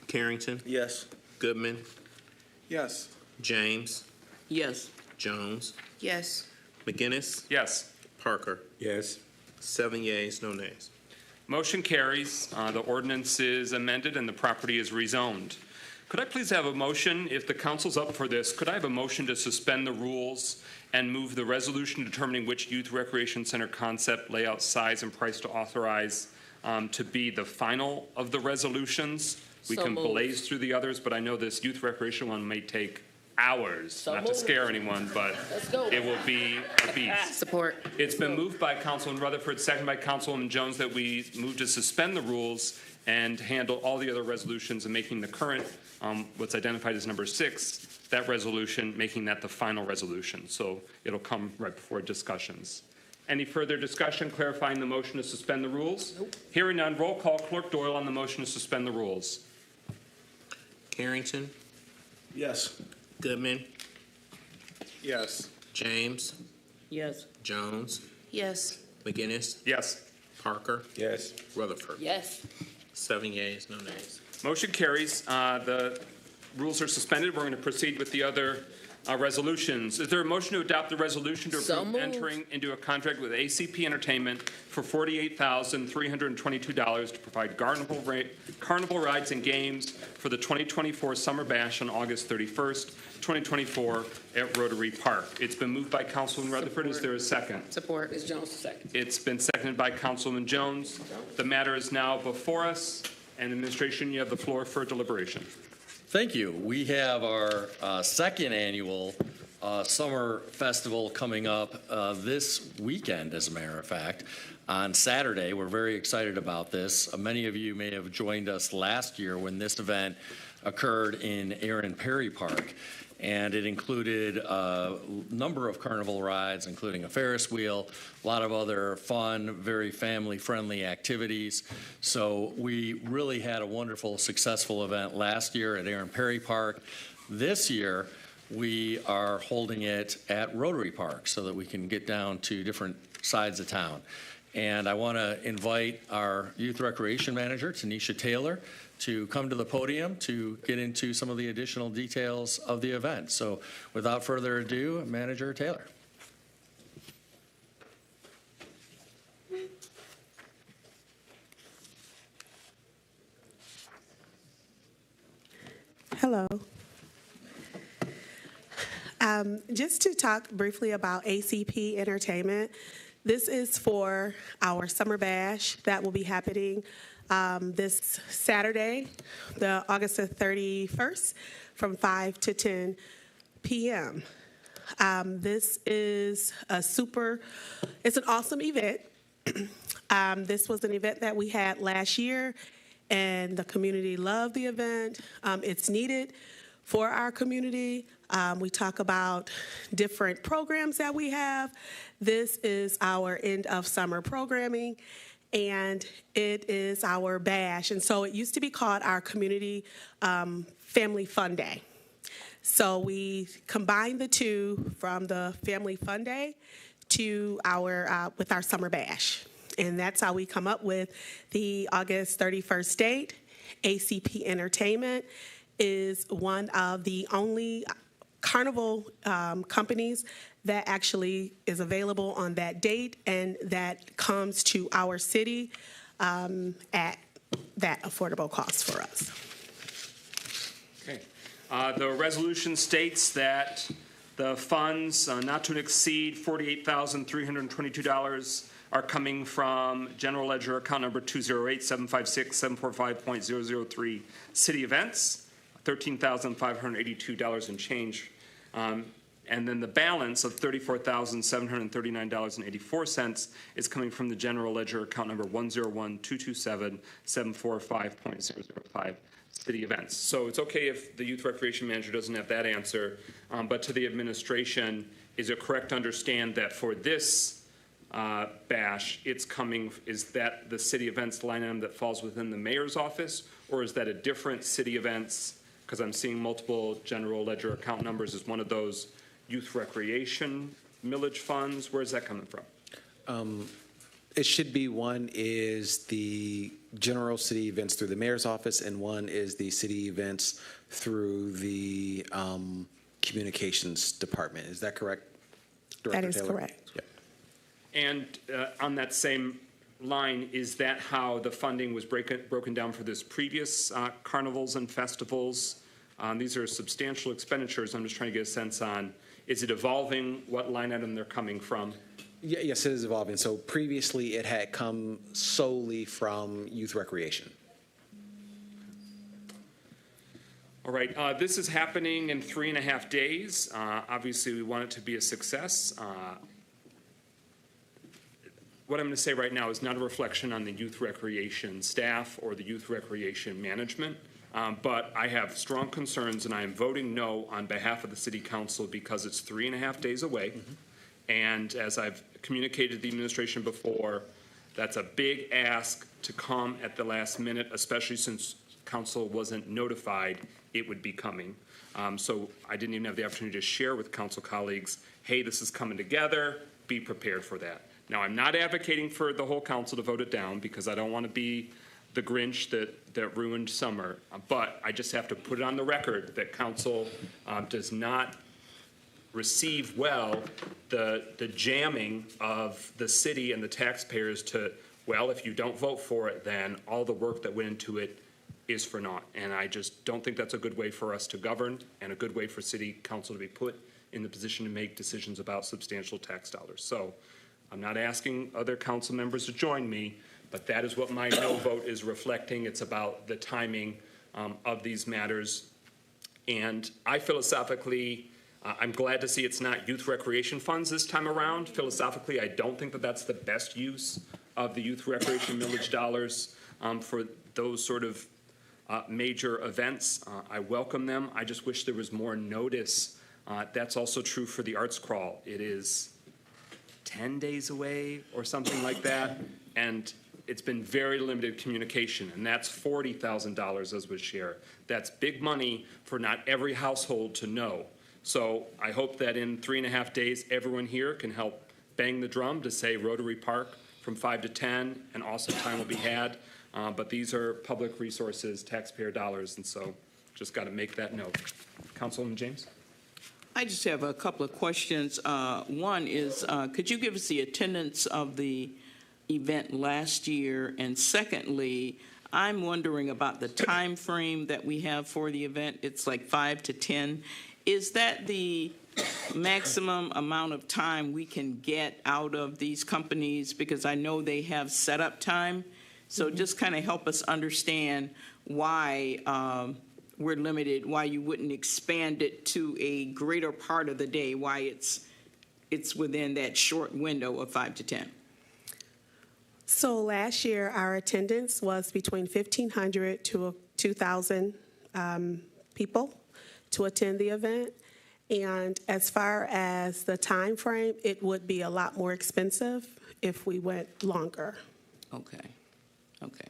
Carrington, Yes. Goodman, Yes. James, Yes. Jones, Yes. McGinnis, Yes. Parker. Yes. 7 yeas, no nays. Motion carries. The ordinance is amended and the property is rezoned. Could I please have a motion, if the council's up for this, could I have a motion to suspend the rules and move the resolution determining which youth recreation center concept, layout, size, and price to authorize to be the final of the resolutions? We So can moved. blaze through the others, but I know this youth recreation one may take hours, not to scare anyone, but Let's go. it will be a beast. Support. It's been moved by Councilman Rutherford, seconded by Councilwoman Jones, that we move to suspend the rules and handle all the other resolutions and making the current, what's identified as number 6, that resolution, making that the final resolution. So it'll come right before discussions. Any further discussion clarifying the motion to suspend the rules? Nope. Hearing none, roll call. Clerk Doyle on the motion to suspend the rules. Carrington, Yes. Goodman, Yes. James, Yes. Jones, Yes. McGinnis, Yes. Parker, Yes. Rutherford. Yes. 7 yeas, no nays. Motion carries. The rules are suspended. We're going to proceed with the other resolutions. Is there a motion to adopt the resolution to So approve moved. entering into a contract with ACP Entertainment for $48,322 to provide carnival rides and games for the 2024 Summer Bash on August 31st, 2024 at Rotary Park? It's been moved by Councilman Rutherford. Is there a second? Support. Ms. Jones, second. It's been seconded by Councilman Jones. The matter is now before us, and administration, you have the floor for deliberation. Thank you. We have our second annual summer festival coming up this weekend, as a matter of fact, on Saturday. We're very excited about this. Many of you may have joined us last year when this event occurred in Aaron Perry Park. And it included a number of carnival rides, including a Ferris wheel, a lot of other fun, very family-friendly activities. So we really had a wonderful, successful event last year at Aaron Perry Park. This year, we are holding it at Rotary Park so that we can get down to different sides of town. And I want to invite our youth recreation manager, Tanisha Taylor, to come to the podium to get into some of the additional details of the event. So without further ado, Manager Taylor. Hello. Just to talk briefly about ACP Entertainment, this is for our Summer Bash that will be happening this Saturday, the August the 31st, from 5 to 10 p.m. This is it's an awesome event. This was an event that we had last year, and the community loved the event. It's needed for our community. We talk about different programs that we have. This is our end of summer programming, and it is our bash. And so it used to be called our Community Family Fun Day. So we combined the two from the Family Fun Day to with our Summer Bash. And that's how we come up with the August 31st date. ACP Entertainment is one of the only carnival companies that actually is available on that date and that comes to our city at that affordable cost for us. Okay. The resolution states that the funds not to exceed $48,322 are coming from general ledger account number 208-756-745.003 city events, $13,582 and change. And then the balance of $34,739.84 is coming from the general ledger account number 101-227-745.005 city events. So it's okay if the youth recreation manager doesn't have that answer, but to the administration, is it correct to understand that for this bash, is that the city events line item that falls within the mayor's office, or is that a different city events? Because I'm seeing multiple general ledger account numbers. Is one of those youth recreation millage funds? Where's that coming from? It should be, one is the general city events through the mayor's office, and one is the city events through the communications department. Is that correct, Director That is Taylor? correct. Yep. And on that same line, is that how the funding was broken down for this previous carnivals and festivals? These are substantial expenditures. I'm just trying to get a sense on, is it evolving, what line item they're coming from? Yes, it is evolving. So previously, it had come solely from youth recreation. All right, this is happening in 3.5 days. Obviously, we want it to be a success. What I'm going to say right now is not a reflection on the youth recreation staff or the youth recreation management, but I have strong concerns, and I am voting no on behalf of the city council because it's 3.5 days away. And as I've communicated to the administration before, that's a big ask to come at the last minute, especially since council wasn't notified it would be coming. So I didn't even have the opportunity to share with council colleagues, hey, this is coming together, be prepared for that. Now, I'm not advocating for the whole council to vote it down because I don't want to be the Grinch that ruined summer, but I just have to put it on the record that council does not receive well the jamming of the city and the taxpayers to, well, if you don't vote for it, then all the work that went into it is for naught. And I just don't think that's a good way for us to govern and a good way for city council to be put in the position to make decisions about substantial tax dollars. So I'm not asking other council members to join me, but that is what my no vote is reflecting. It's about the timing of these matters. And I philosophically, I'm glad to see it's not youth recreation funds this time around. Philosophically, I don't think that that's the best use of the youth recreation millage dollars for those sort of major events. I welcome them. I just wish there was more notice. That's also true for the arts crawl. It is 10 days away or something like that, and it's been very limited communication, and that's $40,000 as was shared. That's big money for not every household to know. So I hope that in 3.5 days, everyone here can help bang the drum to say Rotary Park from 5 to 10, and also time will be had. But these are public resources, taxpayer dollars, and so just got to make that note. Councilman James? I just have a couple of questions. One is, could you give us the attendance of the event last year? And secondly, I'm wondering about the time frame that we have for the event. It's like 5 to 10. Is that the maximum amount of time we can get out of these companies? Because I know they have setup time. So just kind of help us understand why we're limited, why you wouldn't expand it to a greater part of the day, why it's within that short window of 5 to 10. So last year, our attendance was between 1,500 to 2,000 people to attend the event. And as far as the time frame, it would be a lot more expensive if we went longer. Okay. Okay.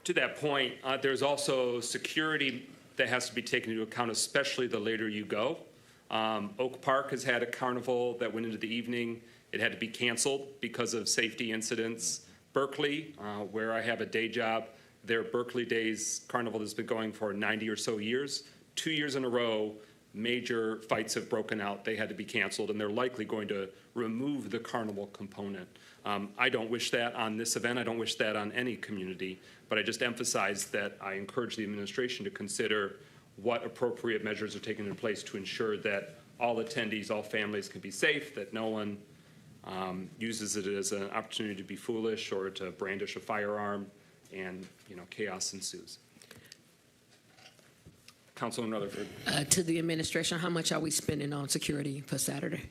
To that point, there's also security that has to be taken into account, especially the later you go. Oak Park has had a carnival that went into the evening. It had to be canceled because of safety incidents. Berkeley, where I have a day job, their Berkeley Days carnival has been going for 90 or so years. 2 years in a row, major fights have broken out. They had to be canceled, and they're likely going to remove the carnival component. I don't wish that on this event. I don't wish that on any community, but I just emphasize that I encourage the administration to consider what appropriate measures are taken in place to ensure that all attendees, all families can be safe, that no one uses it as an opportunity to be foolish or to brandish a firearm, and chaos ensues. Councilman Rutherford. To the administration, how much are we spending on security for Saturday?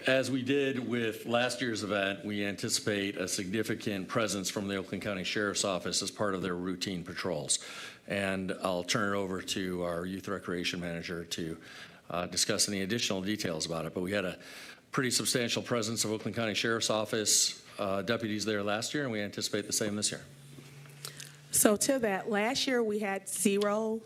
As we did with last year's event, we anticipate a significant presence from the Oakland County Sheriff's Office as part of their routine patrols. And I'll turn it over to our Youth Recreation Manager to discuss any additional details about it. But we had a pretty substantial presence of Oakland County Sheriff's Office deputies there last year, and we anticipate the same this year. So to that, last year we had 0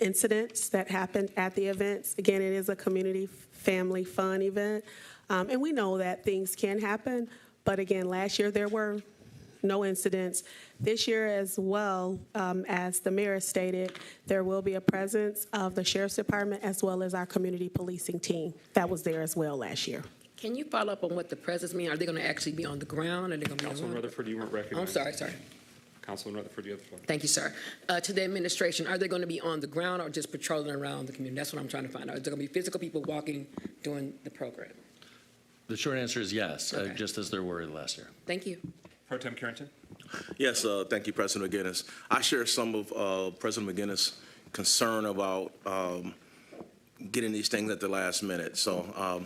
incidents that happened at the events. Again, it is a community family fun event, and we know that things can happen. But again, last year there were no incidents. This year as well, as the mayor stated, there will be a presence of the Sheriff's Department as well as our community policing team. That was there as well last year. Can you follow up on what the presence mean? Are they going to actually be on the ground? Are they going to be Councilman Rutherford, you weren't recognized. I'm sorry. Councilman Rutherford, you have the floor. Thank you, sir. To the administration, are they going to be on the ground or just patrolling around the community? That's what I'm trying to find out. Is there going to be physical people walking during the program? The short answer is yes, Okay. just as there were last year. Thank you. Pro Tem Carrington. Yes, thank you, President McGinnis. I share some of President McGinnis' concern about getting these things at the last minute. So,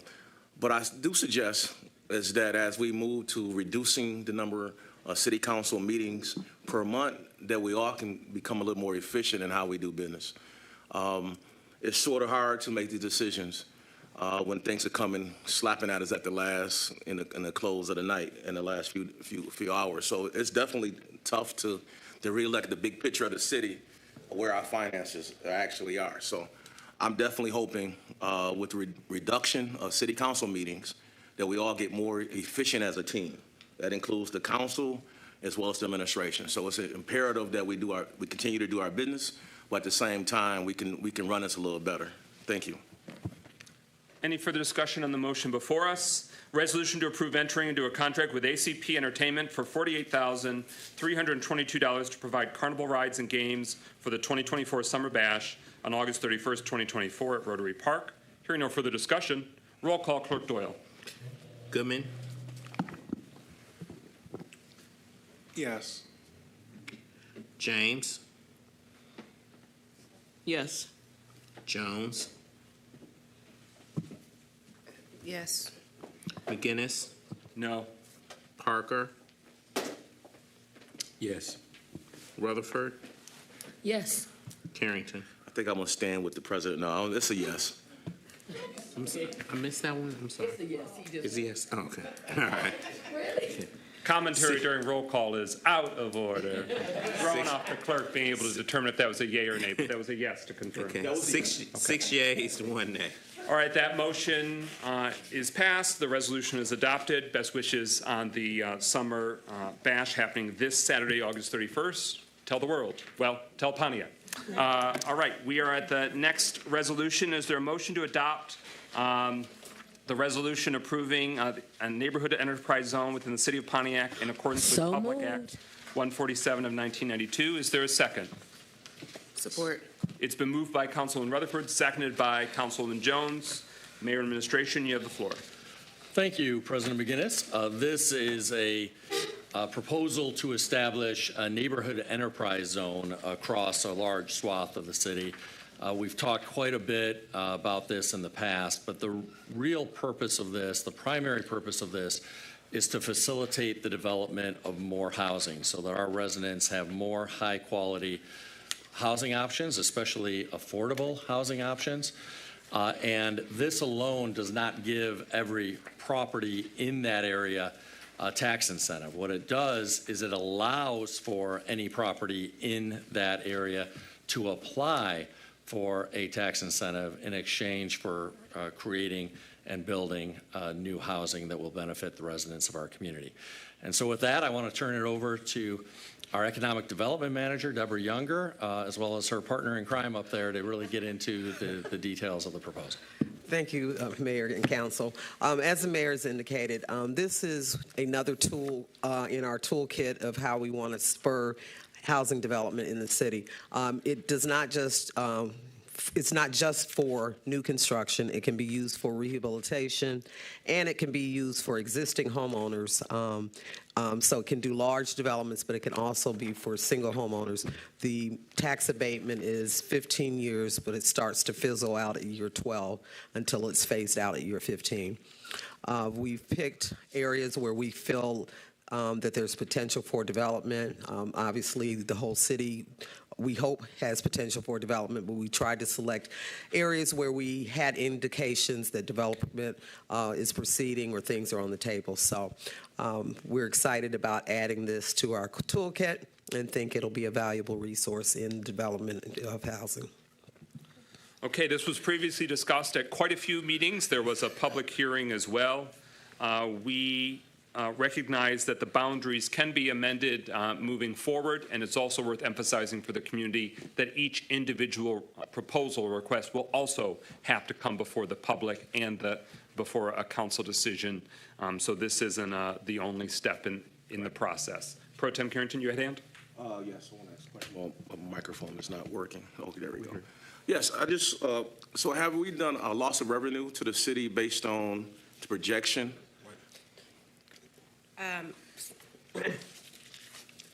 but I do suggest is that as we move to reducing the number of city council meetings per month, that we all can become a little more efficient in how we do business. It's sort of hard to make these decisions when things are coming, slapping at us at the last, in the close of the night, in the last few hours. So it's definitely tough to reelect the big picture of the city, where our finances actually are. So I'm definitely hoping with the reduction of city council meetings that we all get more efficient as a team. That includes the council as well as the administration. So it's imperative that we continue to do our business, but at the same time we can run this a little better. Thank you. Any further discussion on the motion before us? Resolution to approve entering into a contract with ACP Entertainment for $48,322 to provide carnival rides and games for the 2024 Summer Bash on August 31st, 2024 at Rotary Park. Hearing no further discussion, roll call, Clerk Doyle. Goodman? Yes. James? Yes. Jones? Yes. McGinnis? No. Parker? Yes. Rutherford? Yes. Carrington? I think I'm going to stand with the president. No, it's a yes. I missed that one. I'm sorry. It's a yes. It's a yes. Oh, okay. All right. Commentary during roll call is out of order. Throwing off the clerk being able to determine if that was a yay or nay, but that was a yes to confirm. Okay. Six yeas, 1 nay. All right, that motion is passed. The resolution is adopted. Best wishes on the summer bash happening this Saturday, August 31st. Tell the world. Well, tell Pontiac. All right, we are at the next resolution. Is there a motion to adopt the resolution approving a neighborhood enterprise zone within the city of Pontiac in accordance with Public Act 147 of 1992? Is there a second? Support. It's been moved by Councilman Rutherford, seconded by Councilman Jones. Mayor and Administration, you have the floor. Thank you, President McGinnis. This is a proposal to establish a neighborhood enterprise zone across a large swath of the city. We've talked quite a bit about this in the past, but the real purpose of this, the primary purpose of this, is to facilitate the development of more housing so that our residents have more high-quality housing options, especially affordable housing options. And this alone does not give every property in that area a tax incentive. What it does is it allows for any property in that area to apply for a tax incentive in exchange for creating and building new housing that will benefit the residents of our community. And so with that, I want to turn it over to our Economic Development Manager, Deborah Younger, as well as her partner in crime up there to really get into the details of the proposal. Thank you, Mayor and Council. As the Mayor has indicated, this is another tool in our toolkit of how we want to spur housing development in the city. It does not just it's not just for new construction. It can be used for rehabilitation, and it can be used for existing homeowners. So it can do large developments, but it can also be for single homeowners. The tax abatement is 15 years, but it starts to fizzle out at year 12 until it's phased out at year 15. We've picked areas where we feel that there's potential for development. Obviously, the whole city we hope has potential for development, but we tried to select areas where we had indications that development is proceeding or things are on the table. So we're excited about adding this to our toolkit and think it'll be a valuable resource in development of housing. Okay, this was previously discussed at quite a few meetings. There was a public hearing as well. We recognize that the boundaries can be amended moving forward, and it's also worth emphasizing for the community that each individual proposal request will also have to come before the public and before a council decision. So this isn't the only step in the process. Pro Tem Carrington, you had a hand? Yes, I want to ask a question. Well, a microphone is not working. Okay, there we go. Yes, I just, so have we done a loss of revenue to the city based on the projection?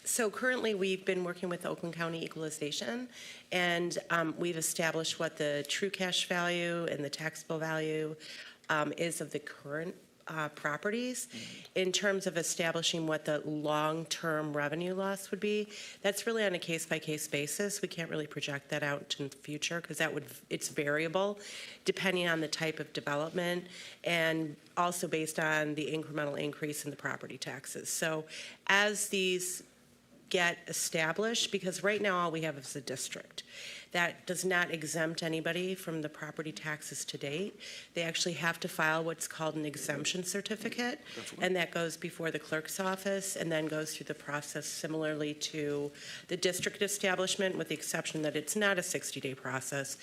So currently, we've been working with Oakland County Equalization, and we've established what the true cash value and the taxable value is of the current properties. In terms of establishing what the long-term revenue loss would be, that's really on a case-by-case basis. We can't really project that out in the future because it's variable depending on the type of development and also based on the incremental increase in the property taxes. So as these get established, because right now all we have is a district. That does not exempt anybody from the property taxes to date. They actually have to file what's called an exemption certificate, and that goes before the clerk's office and then goes through the process similarly to the district establishment, with the exception that it's not a 60-day process,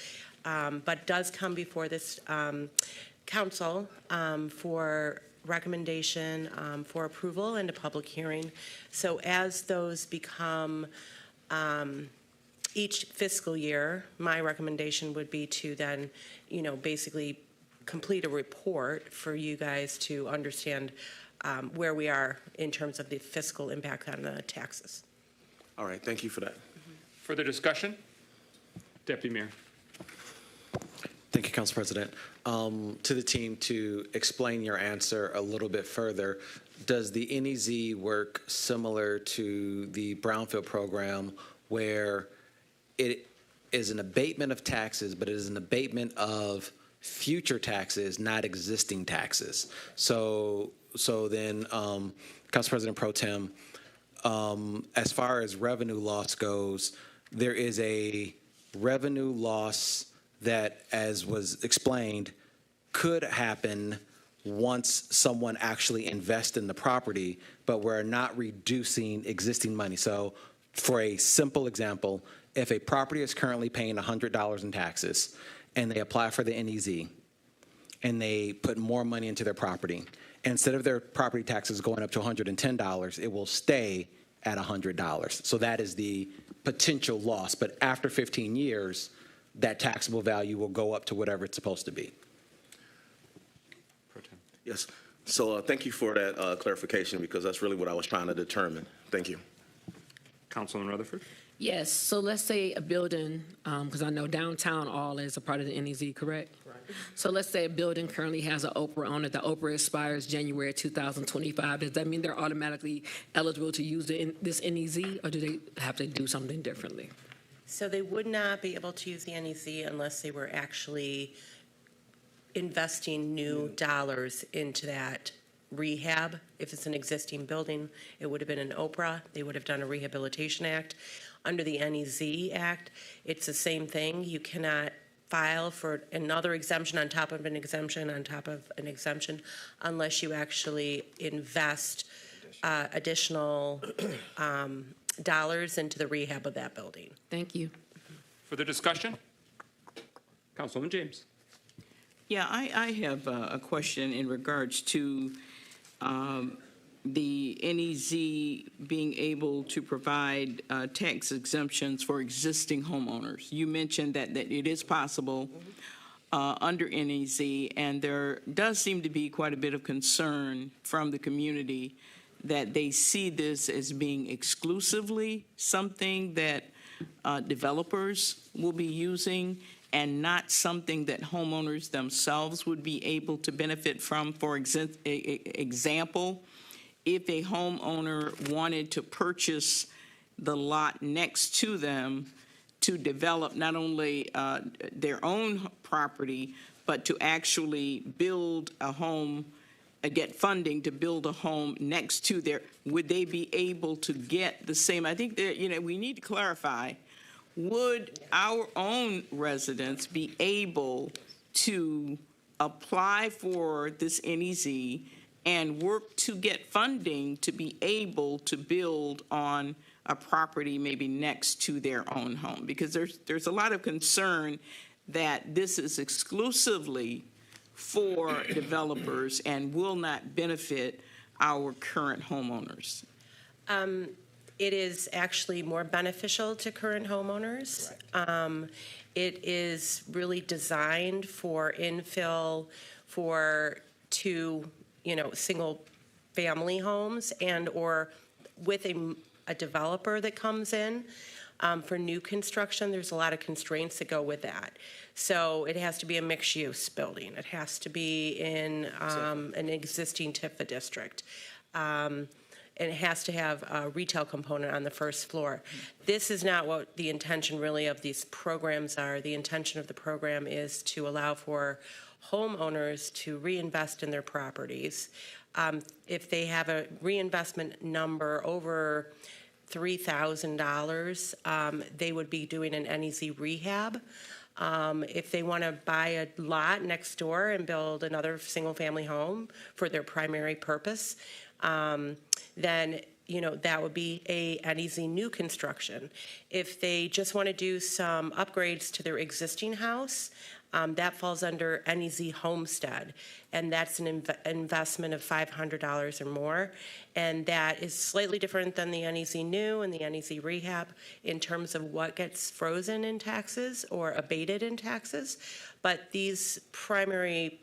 but does come before this council for recommendation for approval and a public hearing. So as those become each fiscal year, my recommendation would be to then, basically complete a report for you guys to understand where we are in terms of the fiscal impact on the taxes. All right, thank you for that. Further discussion? Deputy Mayor. Thank you, Council President. To the team, to explain your answer a little bit further, does the NEZ work similar to the Brownfield program where it is an abatement of taxes, but it is an abatement of future taxes, not existing taxes? So then, Council President Pro Tem, as far as revenue loss goes, there is a revenue loss that, as was explained, could happen once someone actually invests in the property, but we're not reducing existing money. So for a simple example, if a property is currently paying $100 in taxes and they apply for the NEZ and they put more money into their property, instead of their property taxes going up to $110, it will stay at $100. So that is the potential loss. But after 15 years, that taxable value will go up to whatever it's supposed to be. Yes, so thank you for that clarification, because that's really what I was trying to determine. Thank you. Councilman Rutherford? Yes, so let's say a building, because I know downtown all is a part of the NEZ, correct? Right. So let's say a building currently has an Oprah on it. The Oprah expires January 2025. Does that mean they're automatically eligible to use this NEZ, or do they have to do something differently? So they would not be able to use the NEZ unless they were actually investing new dollars into that rehab. If it's an existing building, it would have been an Oprah. They would have done a Rehabilitation Act. Under the NEZ Act, it's the same thing. You cannot file for another exemption on top of an exemption on top of an exemption unless you actually invest additional dollars into the rehab of that building. Thank you. Further discussion? Councilwoman James. Yeah, I have a question in regards to the NEZ being able to provide tax exemptions for existing homeowners. You mentioned that it is possible under NEZ, and there does seem to be quite a bit of concern from the community that they see this as being exclusively something that developers will be using and not something that homeowners themselves would be able to benefit from. For example, if a homeowner wanted to purchase the lot next to them, to develop not only their own property, but to actually build a home, get funding to build a home next to their, would they be able to get the same? I think that, we need to clarify, would our own residents be able to apply for this NEZ and work to get funding to be able to build on a property maybe next to their own home? Because there's a lot of concern that this is exclusively for developers and will not benefit our current homeowners. It is actually more beneficial to current homeowners. It is really designed for infill for two, single family homes and or with a developer that comes in. For new construction, there's a lot of constraints that go with that. So it has to be a mixed-use building. It has to be in an existing TIFA district. And it has to have a retail component on the first floor. This is not what the intention really of these programs are. The intention of the program is to allow for homeowners to reinvest in their properties. If they have a reinvestment number over $3,000, they would be doing an NEZ rehab. If they want to buy a lot next door and build another single-family home for their primary purpose, then that would be a NEZ new construction. If they just want to do some upgrades to their existing house, that falls under NEZ Homestead, and that's an investment of $500 or more, and that is slightly different than the NEZ New and the NEZ Rehab in terms of what gets frozen in taxes or abated in taxes, but the primary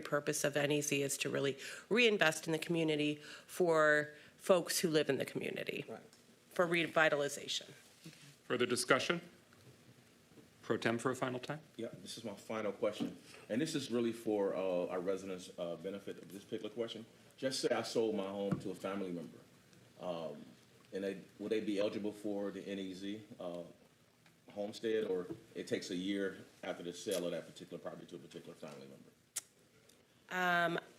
purpose of NEZ is to really reinvest in the community for folks who live in the community, for revitalization. Further discussion? Pro Tem for a final time? Yeah, this is my final question. And this is really for our residents' benefit of this particular question. Just say I sold my home to a family member. And would they be eligible for the NEZ homestead, or it takes a year after the sale of that particular property to a particular family member?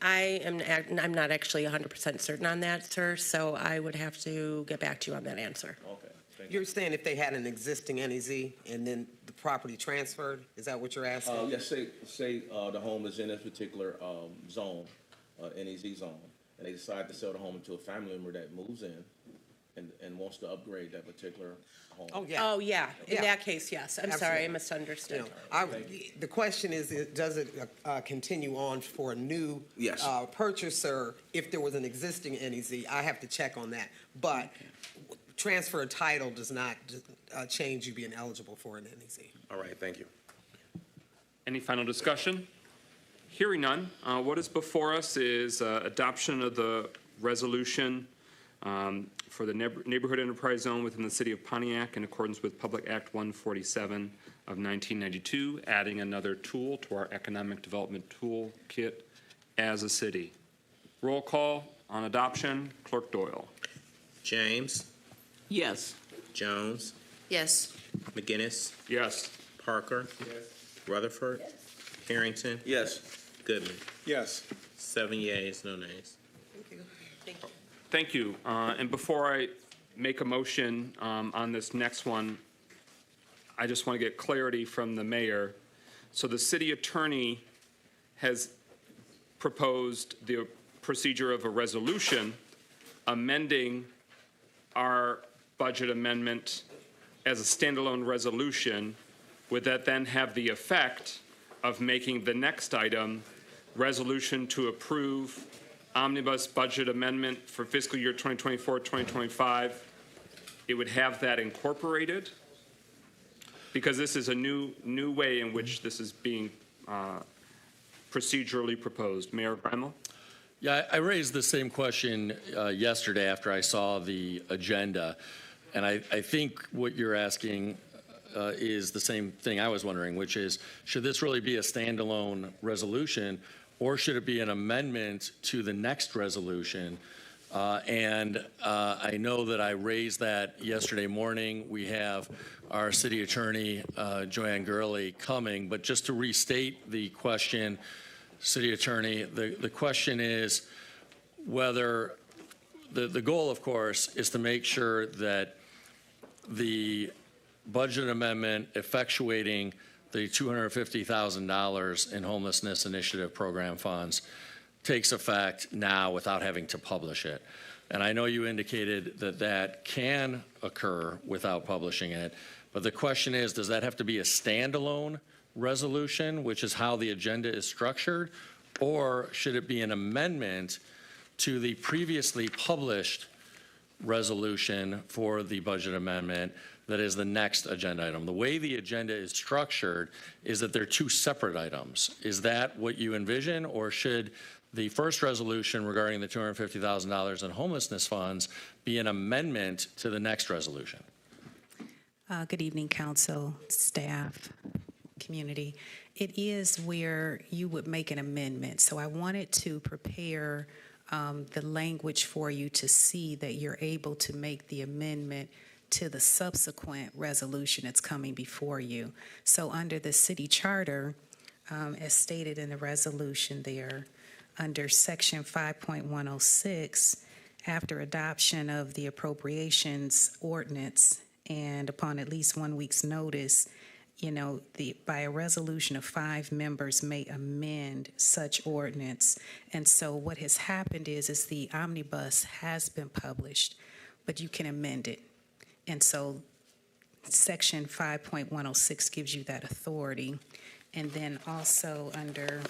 I'm not actually 100% certain on that, sir, so I would have to get back to you on that answer. Okay. You're saying if they had an existing NEZ and then the property transferred, is that what you're asking? Yes, say the home is in a particular zone, NEZ zone, and they decide to sell the home to a family member that moves in and wants to upgrade that particular home. Oh, yeah. Oh, yeah. In that case, yes. I'm sorry, I misunderstood. The question is, does it continue on for a new purchaser if there was an existing NEZ? I have to check on that. But transfer of title does not change you being eligible for an NEZ. All right, thank you. Any final discussion? Hearing none, what is before us is adoption of the resolution for the neighborhood enterprise zone within the city of Pontiac in accordance with Public Act 147 of 1992, adding another tool to our economic development toolkit as a city. Roll call on adoption. Clerk Doyle. James. Yes. Jones. Yes. McGinnis. Yes. Parker. Yes. Rutherford. Harrington. Yes. Goodman. Yes. 7 yeas, no nays. Thank you. And before I make a motion on this next one, I just want to get clarity from the mayor. So the city attorney has proposed the procedure of a resolution amending our budget amendment as a standalone resolution. Would that then have the effect of making the next item resolution to approve omnibus budget amendment for fiscal year 2024-2025? It would have that incorporated, because this is a new way in which this is being procedurally proposed. Mayor Grimo? Yeah, I raised the same question yesterday after I saw the agenda, and I think what you're asking is the same thing I was wondering, which is, should this really be a standalone resolution, or should it be an amendment to the next resolution And I know that I raised that yesterday morning. We have our city attorney, Joanne Gurley, coming. But just to restate the question, city attorney, the question is whether the goal, of course, is to make sure that the budget amendment effectuating the $250,000 in homelessness initiative program funds takes effect now without having to publish it. And I know you indicated that that can occur without publishing it, but the question is, does that have to be a standalone resolution, which is how the agenda is structured, or should it be an amendment to the previously published resolution for the budget amendment that is the next agenda item? The way the agenda is structured is that they're two separate items. Is that what you envision, or should the first resolution regarding the $250,000 in homelessness funds be an amendment to the next resolution? Good evening, council, staff, community. It is where you would make an amendment. So I wanted to prepare the language for you to see that you're able to make the amendment to the subsequent resolution that's coming before you. So under the city charter, as stated in the resolution there, under section 5.106, after adoption of the appropriations ordinance and upon at least 1 week's notice, by a resolution of 5 members may amend such ordinance. And so what has happened is the omnibus has been published, but you can amend it. And so section 5.106 gives you that authority. And then also under,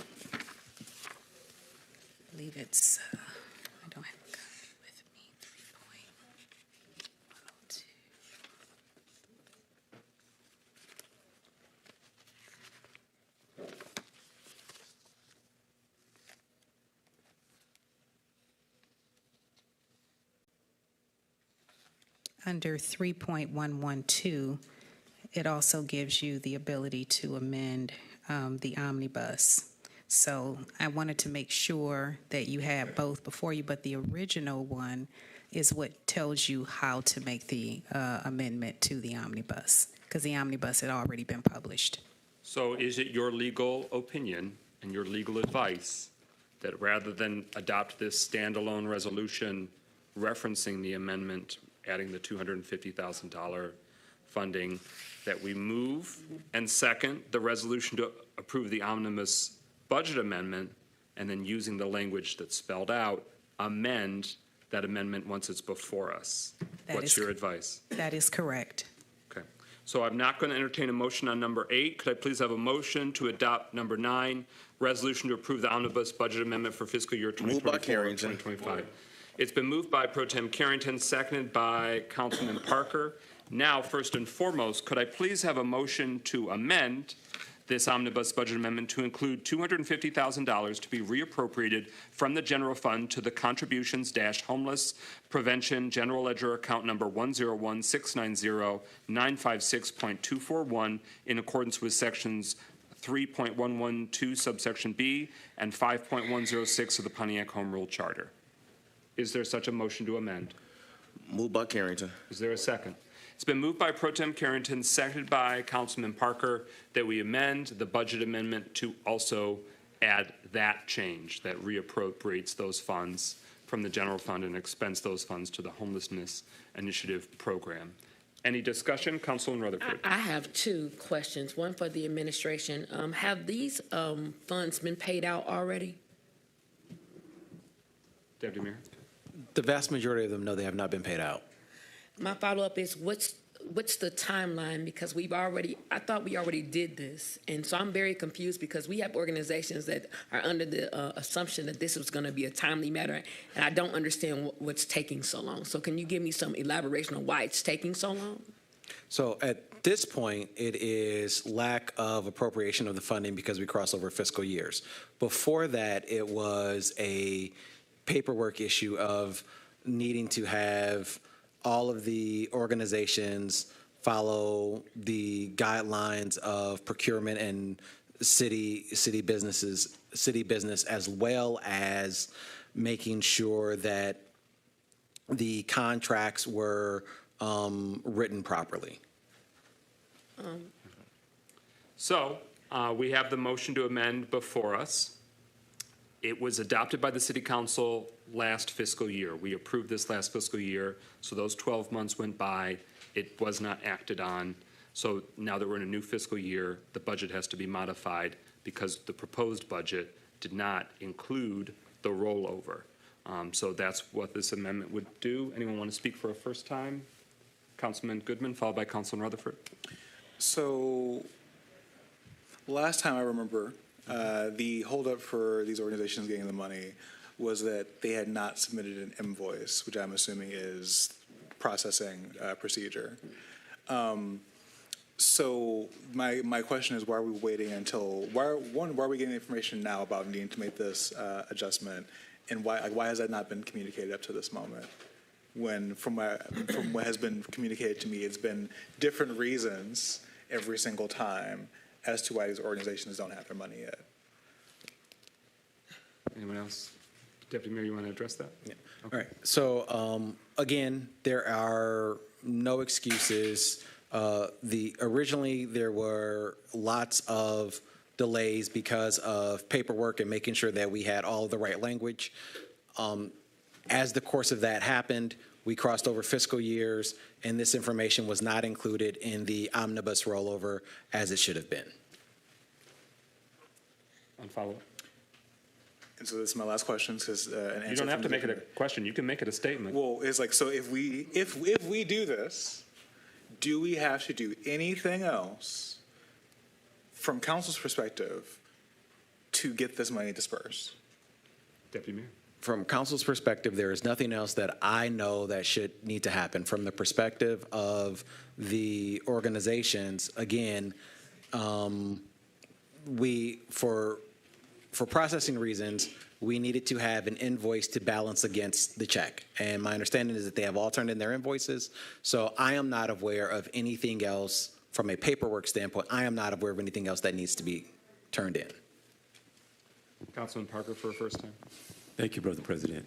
I believe it's, I don't have a copy with me, 3.102. Under 3.112, it also gives you the ability to amend the omnibus. So I wanted to make sure that you had both before you, but the original one is what tells you how to make the amendment to the omnibus, because the omnibus had already been published. So is it your legal opinion and your legal advice that rather than adopt this standalone resolution referencing the amendment, adding the $250,000 funding, that we move and second the resolution to approve the omnibus budget amendment, and then using the language that's spelled out, amend that amendment once it's before us? What's your advice? That is correct. Okay. So I'm not going to entertain a motion on number 8. Could I please have a motion to adopt number 9, resolution to approve the omnibus budget amendment for fiscal year 2024-2025? It's been moved by Pro Tem Carrington, seconded by Councilman Parker. Now, first and foremost, could I please have a motion to amend this omnibus budget amendment to include $250,000 to be reappropriated from the general fund to the contributions-homeless prevention general ledger account number 101690956.241 in accordance with sections 3.112 subsection B and 5.106 of the Pontiac Home Rule Charter? Is there such a motion to amend? Moved by Carrington. Is there a second? It's been moved by Pro Tem Carrington, seconded by Councilman Parker, that we amend the budget amendment to also add that change that reappropriates those funds from the general fund and expense those funds to the homelessness initiative program. Any discussion? Councilman Rutherford. I have 2 questions, one for the administration. Have these funds been paid out already? Deputy Mayor. The vast majority of them, no, they have not been paid out. My follow-up is what's the timeline? Because I thought we already did this. And so I'm very confused because we have organizations that are under the assumption that this was going to be a timely matter. And I don't understand what's taking so long. So can you give me some elaboration on why it's taking so long? So at this point, it is lack of appropriation of the funding because we cross over fiscal years. Before that, it was a paperwork issue of needing to have all of the organizations follow the guidelines of procurement and city business, as well as making sure that the contracts were written properly. So we have the motion to amend before us. It was adopted by the city council last fiscal year. We approved this last fiscal year, so those 12 months went by. It was not acted on. So now that we're in a new fiscal year, the budget has to be modified because the proposed budget did not include the rollover. So that's what this amendment would do. Anyone want to speak for a first time? Councilman Goodman, followed by Councilman Rutherford. So last time I remember, the holdup for these organizations getting the money was that they had not submitted an invoice, which I'm assuming is processing procedure. So my question is, why are we waiting until, why are we getting information now about needing to make this adjustment? And why has that not been communicated up to this moment? When from what has been communicated to me, it's been different reasons every single time as to why these organizations don't have their money yet. Anyone else? Deputy Mayor, you want to address that? Yeah. All right. So again, there are no excuses. Originally there were lots of delays because of paperwork and making sure that we had all of the right language. As the course of that happened, we crossed over fiscal years, and this information was not included in the omnibus rollover as it should have been. On follow-up. And so this is my last question, because an answer. You don't have to make it a question. You can make it a statement. Well, it's like, so if we do this, do we have to do anything else from council's perspective to get this money dispersed? Deputy Mayor. From council's perspective, there is nothing else that I know that should need to happen. From the perspective of the organizations, again, for processing reasons, we needed to have an invoice to balance against the check. And my understanding is that they have all turned in their invoices. So I am not aware of anything else from a paperwork standpoint. I am not aware of anything else that needs to be turned in. Councilman Parker for a first time. Thank you, Brother President.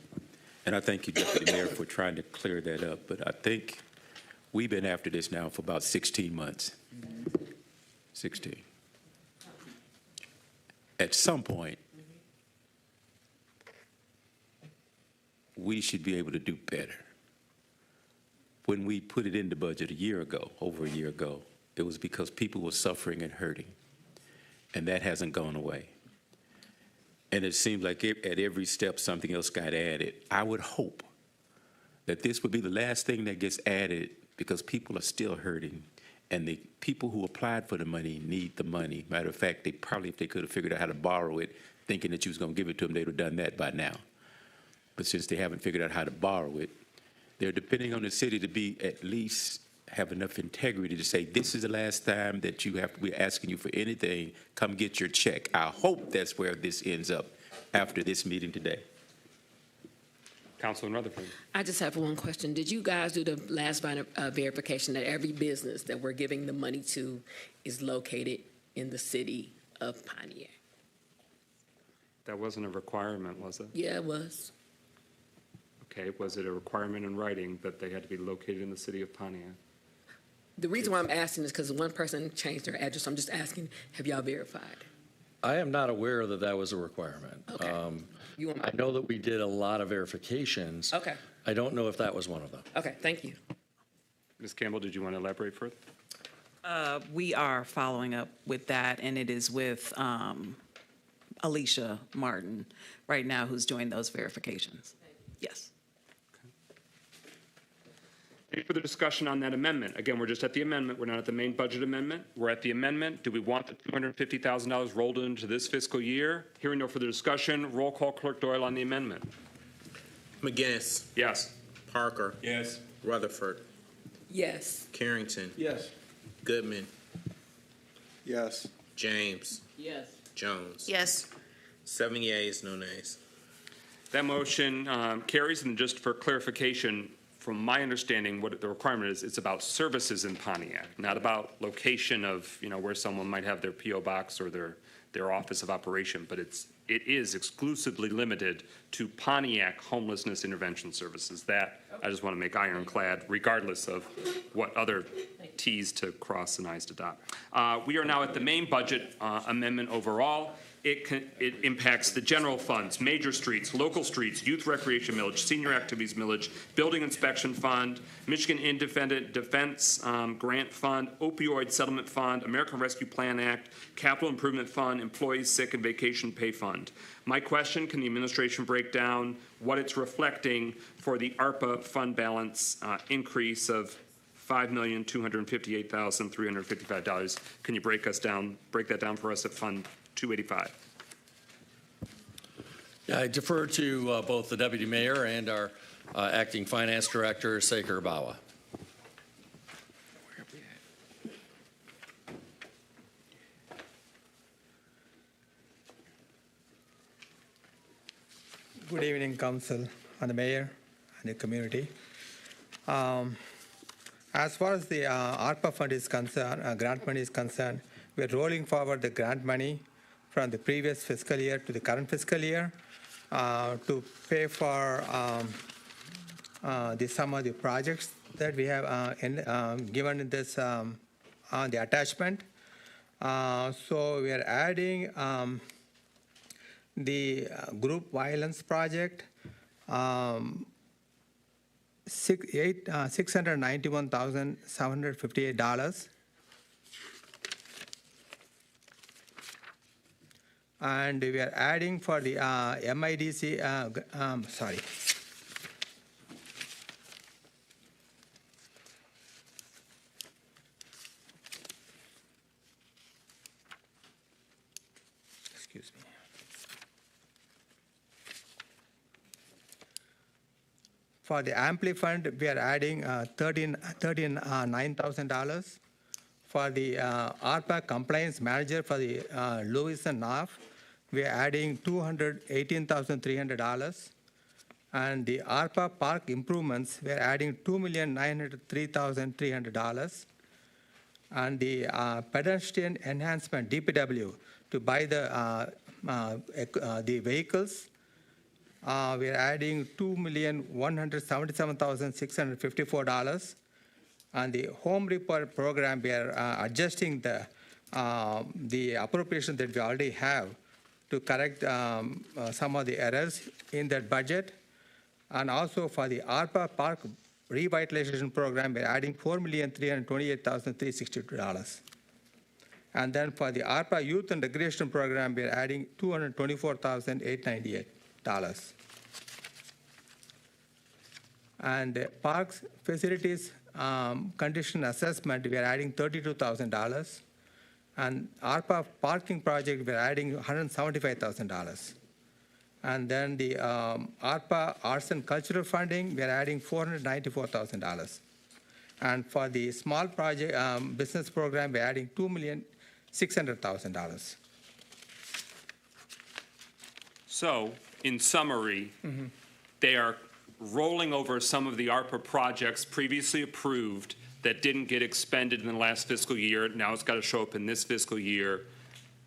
And I thank you, Deputy Mayor, for trying to clear that up. But I think we've been after this now for about 16 months. 16. At some point, we should be able to do better. When we put it in the budget a year ago, over a year ago, it was because people were suffering and hurting. And that hasn't gone away. And it seems like at every step something else got added. I would hope that this would be the last thing that gets added because people are still hurting. And the people who applied for the money need the money. Matter of fact, they probably, if they could have figured out how to borrow it, thinking that you was going to give it to them, they'd have done that by now. But since they haven't figured out how to borrow it, they're depending on the city to be at least have enough integrity to say, this is the last time that we're asking you for anything, come get your check. I hope that's where this ends up after this meeting today. Councilman Rutherford. I just have one question. Did you guys do the last verification that every business that we're giving the money to is located in the city of Pontiac? That wasn't a requirement, was it? Yeah, it was. Okay, was it a requirement in writing that they had to be located in the city of Pontiac? The reason why I'm asking is because one person changed their address. I'm just asking, have y'all verified? I am not aware that that was a requirement. Okay. I know that we did a lot of verifications. Okay. I don't know if that was one of them. Okay, thank you. Ms. Campbell, did you want to elaborate further? We are following up with that, and it is with Alicia Martin right now who's doing those verifications. Yes. Any further discussion on that amendment? Again, we're just at the amendment. We're not at the main budget amendment. We're at the amendment. Do we want the $250,000 rolled into this fiscal year? Hearing no further discussion, roll call Clerk Doyle on the amendment. McGinnis. Yes. Parker. Yes. Rutherford. Yes. Carrington. Yes. Goodman. Yes. James. Yes. Jones. Yes. 7 yeas, no nays. That motion carries, and just for clarification, from my understanding, what the requirement is, it's about services in Pontiac, not about location of, where someone might have their P.O. box or their office of operation, but it's it is exclusively limited to Pontiac homelessness intervention services. That, I just want to make ironclad, regardless of what other T's to cross and I's to dot. We are now at the main budget amendment overall. It impacts the general funds, major streets, local streets, youth recreation millage, senior activities millage, building inspection fund, Michigan Independent Defense Grant Fund, opioid settlement fund, American Rescue Plan Act, capital improvement fund, employees sick and vacation pay fund. My question, can the administration break down what it's reflecting for the ARPA fund balance increase of $5,258,355? Can you break that down for us at Fund 285? Yeah, I defer to both the Deputy Mayor and our Acting Finance Director, Sekar Bawa. Good evening, Council and the Mayor and the community. As far as the ARPA fund is concerned, grant money is concerned, we're rolling forward the grant money from the previous fiscal year to the current fiscal year to pay for some of the projects that we have given in this on the attachment. So we are adding the group violence project, $691,758. And we are adding for the MIDC, sorry. Excuse me. For the Ampli Fund, we are adding $9,000. For the ARPA Compliance Manager for the Lewis and Knopf, we are adding $218,300. And the ARPA Park Improvements, we are adding $2,903,300. And the Pedestrian Enhancement, DPW, to buy the vehicles, we are adding $2,177,654. And the home repair program, we are adjusting the appropriation that we already have to correct some of the errors in that budget. And also for the ARPA Park Revitalization Program, we're adding $4,328,362. And then for the ARPA Youth and Recreation Program, we're adding $224,898. And parks facilities condition assessment, we are adding $32,000. And ARPA parking project, we're adding $175,000. And then the ARPA Arts and Cultural Funding, we're adding $494,000. And for the small project business program, we're adding $2,600,000. So, in summary, they are rolling over some of the ARPA projects previously approved that didn't get expended in the last fiscal year. Now it's got to show up in this fiscal year,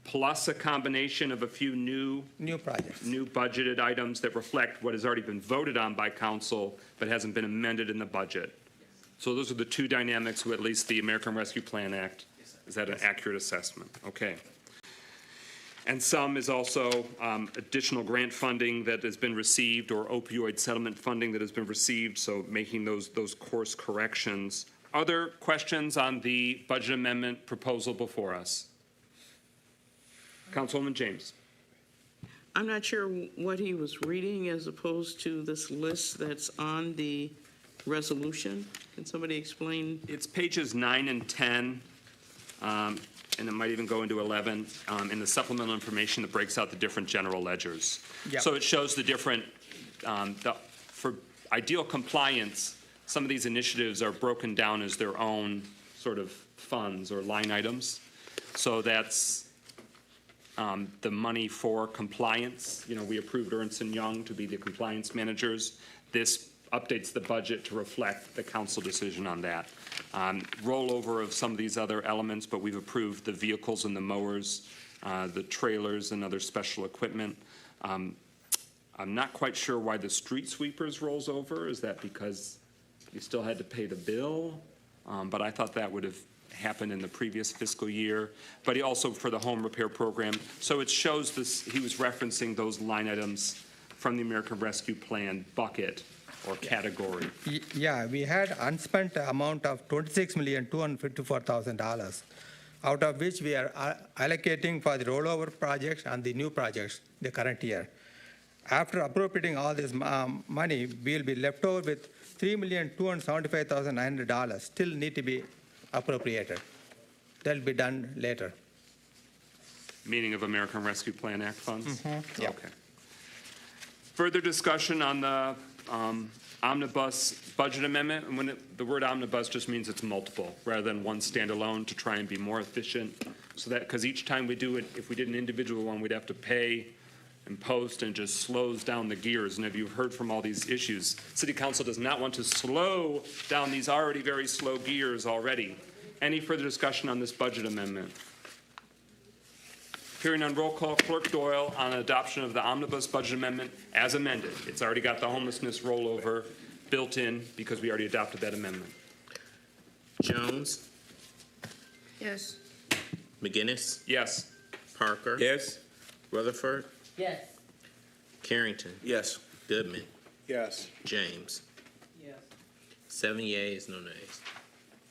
plus a combination of a few new projects, new budgeted items that reflect what has already been voted on by council but hasn't been amended in the budget. So those are the two dynamics with at least the American Rescue Plan Act. Is that an accurate assessment? Okay. And some is also additional grant funding that has been received or opioid settlement funding that has been received, so making those course corrections. Other questions on the budget amendment proposal before us? Councilwoman James. I'm not sure what he was reading as opposed to this list that's on the resolution. Can somebody explain? It's pages 9 and 10. And it might even go into 11 in the supplemental information that breaks out the different general ledgers. Yep. So it shows the different, for ideal compliance, some of these initiatives are broken down as their own sort of funds or line items. So that's the money for compliance. You know, we approved Ernst & Young to be the compliance managers. This updates the budget to reflect the council decision on that. Rollover of some of these other elements, but we've approved the vehicles and the mowers, the trailers and other special equipment. I'm not quite sure why the street sweepers rolls over. Is that because you still had to pay the bill? But I thought that would have happened in the previous fiscal year. But he also for the home repair program. So it shows this, he was referencing those line items from the American Rescue Plan bucket or category. Yeah, we had unspent amount of $26,254,000, out of which we are allocating for the rollover projects and the new projects the current year. After appropriating all this money, we'll be left over with $3,275,900 still need to be appropriated. That'll be done later. Meaning of American Rescue Plan Act funds? Yeah. Okay. Further discussion on the omnibus budget amendment? And when the word omnibus just means it's multiple, rather than one standalone, to try and be more efficient. So that, because each time we do it, if we did an individual one, we'd have to pay and post, and just slows down the gears. And if you've heard from all these issues, City Council does not want to slow down these already very slow gears already. Any further discussion on this budget amendment? Hearing on roll call, Clerk Doyle on adoption of the omnibus budget amendment as amended. It's already got the homelessness rollover built in because we already adopted that amendment. Jones, Yes. McGinnis, Yes. Parker. Yes. Rutherford, Yes. Carrington, Yes. Goodman, Yes. James. Yes. 7 yeas, no nays.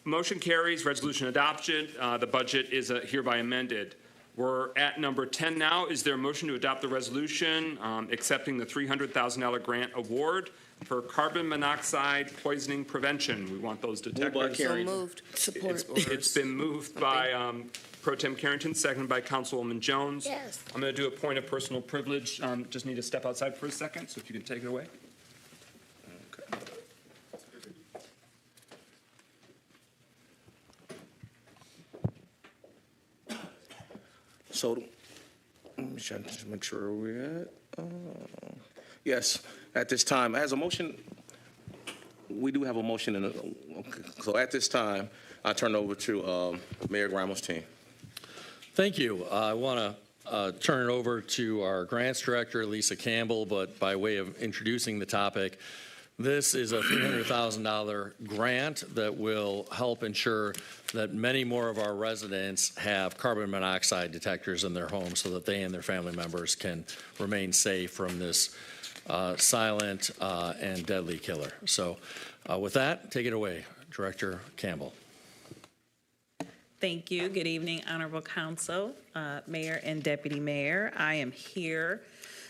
Motion carries, resolution adopted. The budget is hereby amended. We're at number 10 now. Is there a motion to adopt the resolution accepting the $300,000 grant award for carbon monoxide poisoning prevention? We want those detectors. Carrington. Moved. Support. It's been moved by Pro Tem Carrington, seconded by Councilwoman Jones. Yes. I'm going to do a point of personal privilege. Just need to step outside for a second, so if you can take it away. Okay. So, let me check, just make sure we're at. Yes, at this time, as a motion, we do have a motion. So at this time, I turn over to Mayor Grimal's team. Thank you. I want to turn it over to our grants director, Lisa Campbell, but by way of introducing the topic, this is a $300,000 grant that will help ensure that many more of our residents have carbon monoxide detectors in their homes so that they and their family members can remain safe from this silent and deadly killer. So with that, take it away, Director Campbell. Thank you. Good evening, Honorable Council, Mayor and Deputy Mayor. I am here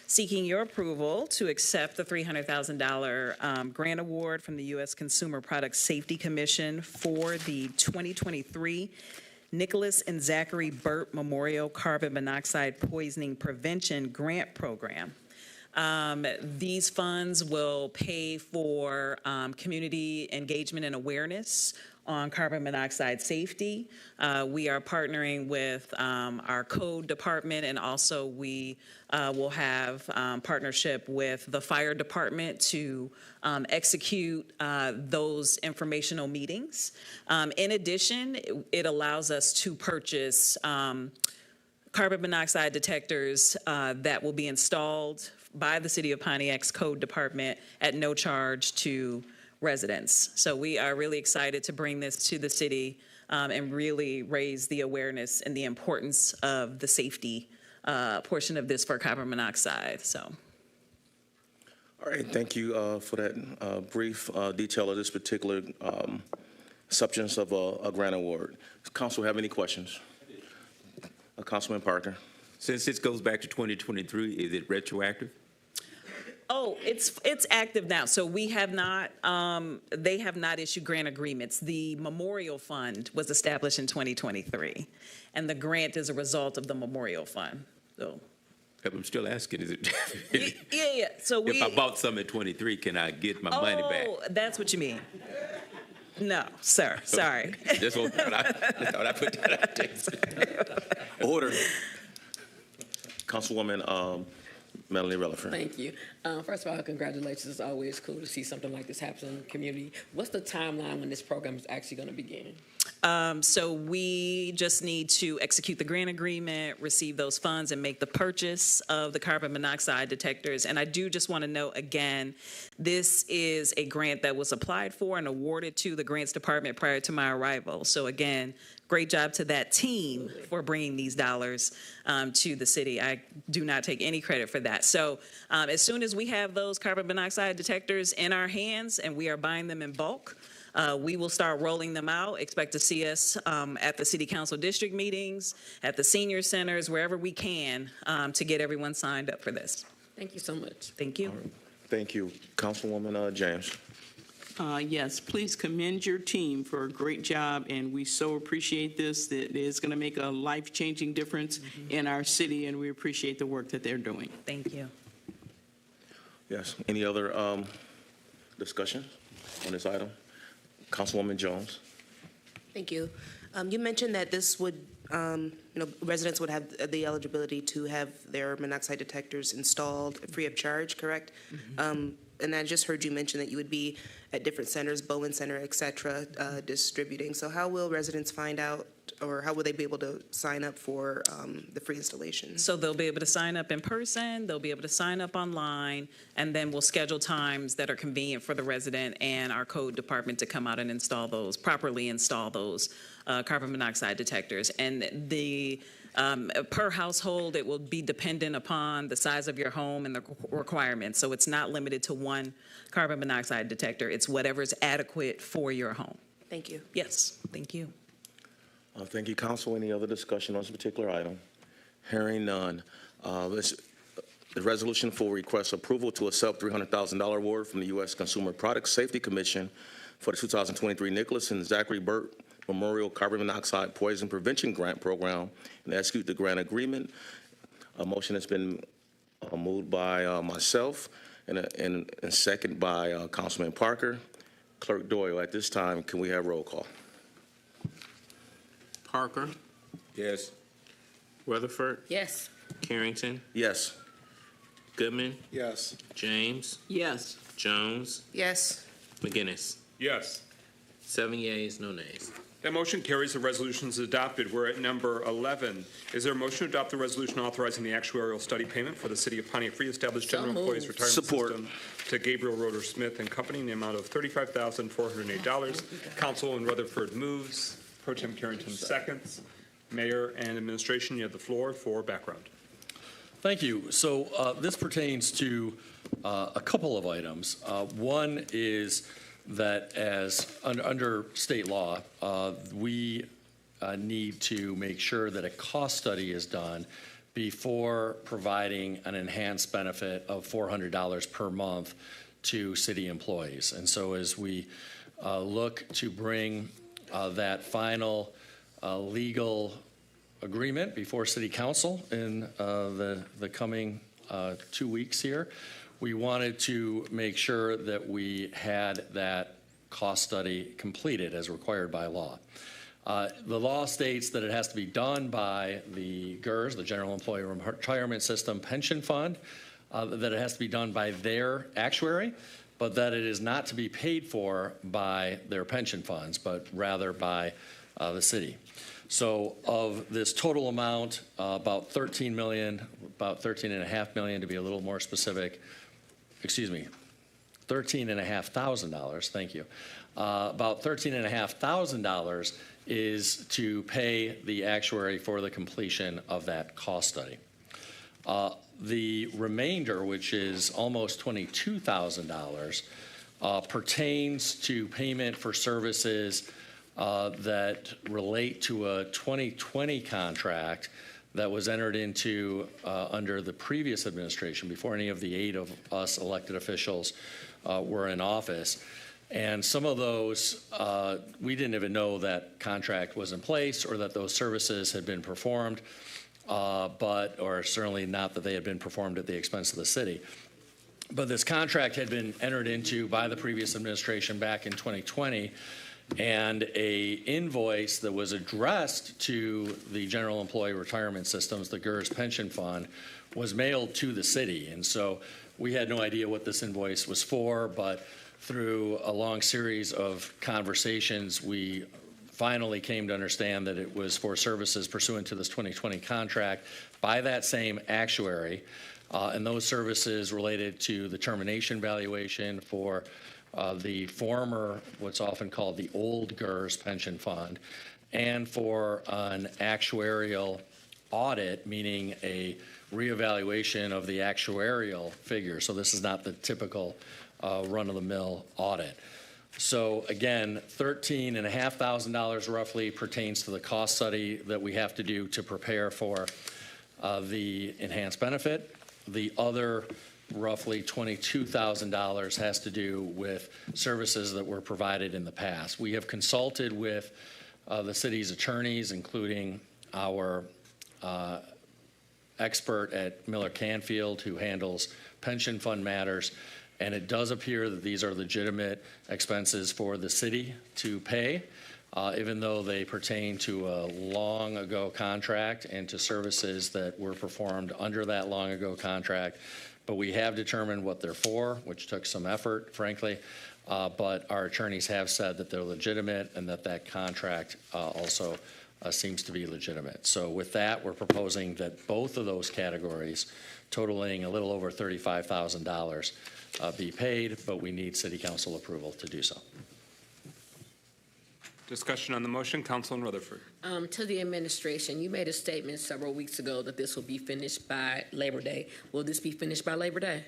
seeking your approval to accept the $300,000 grant award from the U.S. Consumer Product Safety Commission for the 2023 Nicholas and Zachary Burt Memorial Carbon Monoxide Poisoning Prevention Grant Program. These funds will pay for community engagement and awareness on carbon monoxide safety. We are partnering with our code department, and also we will have partnership with the fire department to execute those informational meetings. In addition, it allows us to purchase carbon monoxide detectors that will be installed by the City of Pontiac's code department at no charge to residents. So we are really excited to bring this to the city and really raise the awareness and the importance of the safety portion of this for carbon monoxide. So. All right, thank you for that brief detail of this particular substance of a grant award. Does council have any questions? Councilman Parker. Since this goes back to 2023, is it retroactive? Oh, it's active now. So we have not, they have not issued grant agreements. The Memorial Fund was established in 2023, and the grant is a result of the Memorial Fund. So. I'm still asking, is it? Yeah. So if I bought some at 23, can I get my money back? Oh, that's what you mean. No, sir, sorry. That's what I thought I put that out there. Order. Councilwoman Melanie Rutherford. Thank you. First of all, congratulations. It's always cool to see something like this happen in the community. What's the timeline when this program is actually going to begin? So we just need to execute the grant agreement, receive those funds, and make the purchase of the carbon monoxide detectors. And I do just want to note again, this is a grant that was applied for and awarded to the grants department prior to my arrival. So again, great job to that team for bringing these dollars to the city. I do not take any credit for that. So as soon as we have those carbon monoxide detectors in our hands and we are buying them in bulk, we will start rolling them out. Expect to see us at the city council district meetings, at the senior centers, wherever we can to get everyone signed up for this. Thank you so much. Thank you. Thank you. Councilwoman James. Yes, please commend your team for a great job, and we so appreciate this. That it's going to make a life-changing difference in our city, and we appreciate the work that they're doing. Thank you. Yes. Any other discussion on this item? Councilwoman Jones. Thank you. You mentioned that this would, residents would have the eligibility to have their monoxide detectors installed free of charge, correct? And I just heard you mention that you would be at different centers, Bowen Center, et cetera, distributing. So how will residents find out, or how will they be able to sign up for the free installation? So they'll be able to sign up in person, they'll be able to sign up online, and then we'll schedule times that are convenient for the resident and our code department to come out and properly install those carbon monoxide detectors. And the per household, it will be dependent upon the size of your home and the requirements. So it's not limited to one carbon monoxide detector. It's whatever's adequate for your home. Thank you. Yes, thank you. Thank you, Council. Any other discussion on this particular item? Hearing none. The resolution for request approval to accept $300,000 award from the U.S. Consumer Product Safety Commission for the 2023 Nicholas and Zachary Burt Memorial Carbon Monoxide Poison Prevention Grant Program and execute the grant agreement. A motion has been moved by myself and second by Councilman Parker. Clerk Doyle, at this time, can we have roll call? Parker, Yes. Rutherford, Yes. Carrington, Yes. Goodman, Yes. James, Yes. Jones, Yes. McGinnis. Yes. 7 yeas, no nays. That motion carries. The resolution is adopted. We're at number 11. Is there a motion to adopt the resolution authorizing the actuarial study payment for the City of Pontiac Free Established So General Employees moved. Retirement Support. System to Gabriel Roeder Smith and Company in the amount of $35,408? Councilwoman Rutherford moves. Pro Tem Carrington seconds. Mayor and administration, you have the floor for background. Thank you. So this pertains to a couple of items. One is that as under state law, we need to make sure that a cost study is done before providing an enhanced benefit of $400 per month to city employees. And so as we look to bring that final legal agreement before City Council in the coming 2 weeks here, we wanted to make sure that we had that cost study completed as required by law. The law states that it has to be done by the GERS, the General Employee Retirement System Pension Fund, that it has to be done by their actuary, but that it is not to be paid for by their pension funds, but rather by the city. So of this total amount, about $13 million, about $13.5 million to be a little more specific, $13,500, thank you. About $13,500 is to pay the actuary for the completion of that cost study. The remainder, which is almost $22,000, pertains to payment for services that relate to a 2020 contract that was entered into under the previous administration before any of the 8 of us elected officials were in office. And some of those, we didn't even know that contract was in place or that those services had been performed, or certainly not that they had been performed at the expense of the city. But this contract had been entered into by the previous administration back in 2020, and a invoice that was addressed to the General Employee Retirement Systems, the GERS Pension Fund, was mailed to the city. And so we had no idea what this invoice was for, but through a long series of conversations, we finally came to understand that it was for services pursuant to this 2020 contract by that same actuary. And those services related to the termination valuation for the former, what's often called the old GERS pension fund, and for an actuarial audit, meaning a reevaluation of the actuarial figure. So this is not the typical run-of-the-mill audit. So again, $13,500 roughly pertains to the cost study that we have to do to prepare for the enhanced benefit. The other roughly $22,000 has to do with services that were provided in the past. We have consulted with the city's attorneys, including our expert at Miller Canfield, who handles pension fund matters, and it does appear that these are legitimate expenses for the city to pay, even though they pertain to a long ago contract and to services that were performed under that long ago contract. But we have determined what they're for, which took some effort, frankly, but our attorneys have said that they're legitimate and that that contract also seems to be legitimate. So with that, we're proposing that both of those categories, totaling a little over $35,000, be paid, but we need City Council approval to do so. Discussion on the motion, Councilman Rutherford. To the administration, you made a statement several weeks ago that this will be finished by Labor Day. Will this be finished by Labor Day?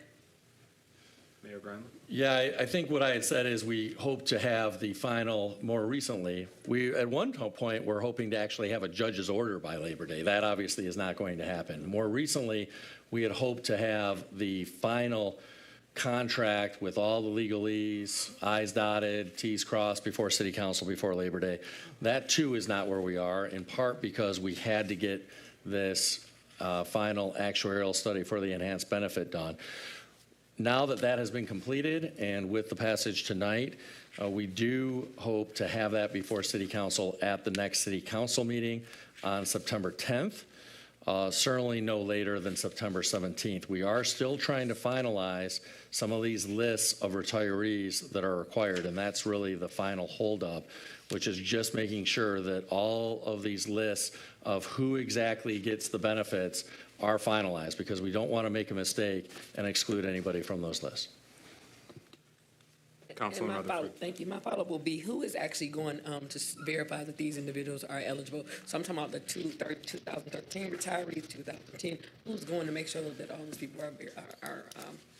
Mayor Granlund? Yeah, I think what I had said is we hope to have the final more recently. We, at one point, were hoping to actually have a judge's order by Labor Day. That obviously is not going to happen. More recently, we had hoped to have the final contract with all the legalese, I's dotted, T's crossed before City Council, before Labor Day. That too is not where we are, in part because we had to get this final actuarial study for the enhanced benefit done. Now that that has been completed, and with the passage tonight, we do hope to have that before City Council at the next City Council meeting on September 10th. Certainly no later than September 17th. We are still trying to finalize some of these lists of retirees that are required, and that's really the final holdup, which is just making sure that all of these lists of who exactly gets the benefits are finalized, because we don't want to make a mistake and exclude anybody from those lists. Councilman Rutherford. Thank you. My follow-up will be, who is actually going to verify that these individuals are eligible? So I'm talking about the 2013 retirees, 2010. Who's going to make sure that all these people are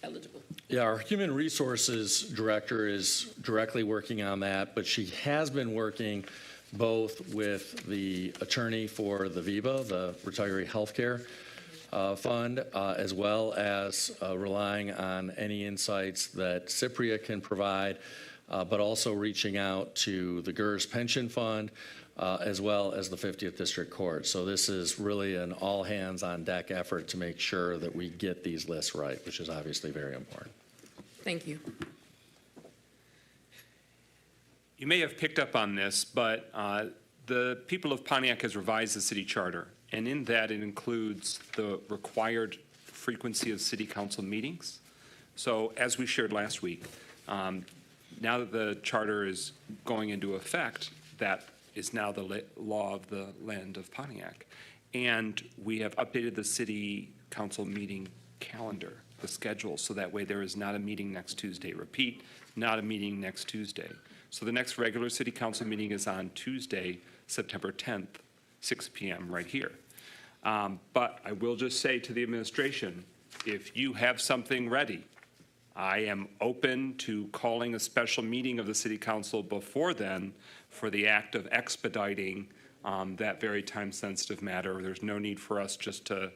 eligible? Yeah, our Human Resources Director is directly working on that, but she has been working both with the attorney for the VIVA, the Retiree Healthcare Fund, as well as relying on any insights that CIPRIA can provide, but also reaching out to the GERS Pension Fund, as well as the 50th District Court. So this is really an all-hands-on-deck effort to make sure that we get these lists right, which is obviously very important. Thank you. You may have picked up on this, but the people of Pontiac has revised the city charter, and in that it includes the required frequency of city council meetings. So as we shared last week, now that the charter is going into effect, that is now the law of the land of Pontiac. And we have updated the city council meeting calendar, the schedule, so that way there is not a meeting next Tuesday. Repeat, not a meeting next Tuesday. So the next regular city council meeting is on Tuesday, September 10th, 6 p.m. right here. But I will just say to the administration, if you have something ready, I am open to calling a special meeting of the city council before then for the act of expediting that very time-sensitive matter. There's no need for us just to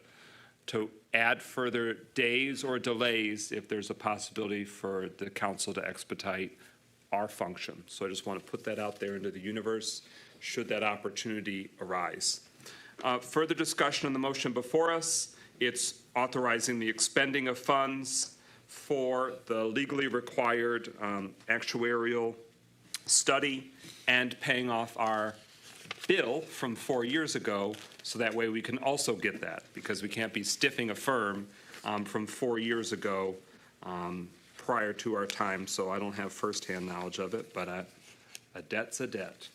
add further days or delays if there's a possibility for the council to expedite our function. So I just want to put that out there into the universe should that opportunity arise. Further discussion on the motion before us. It's authorizing the expending of funds for the legally required actuarial study and paying off our bill from 4 years ago, so that way we can also get that, because we can't be stiffing a firm from 4 years ago prior to our time, so I don't have firsthand knowledge of it, but a debt's a debt.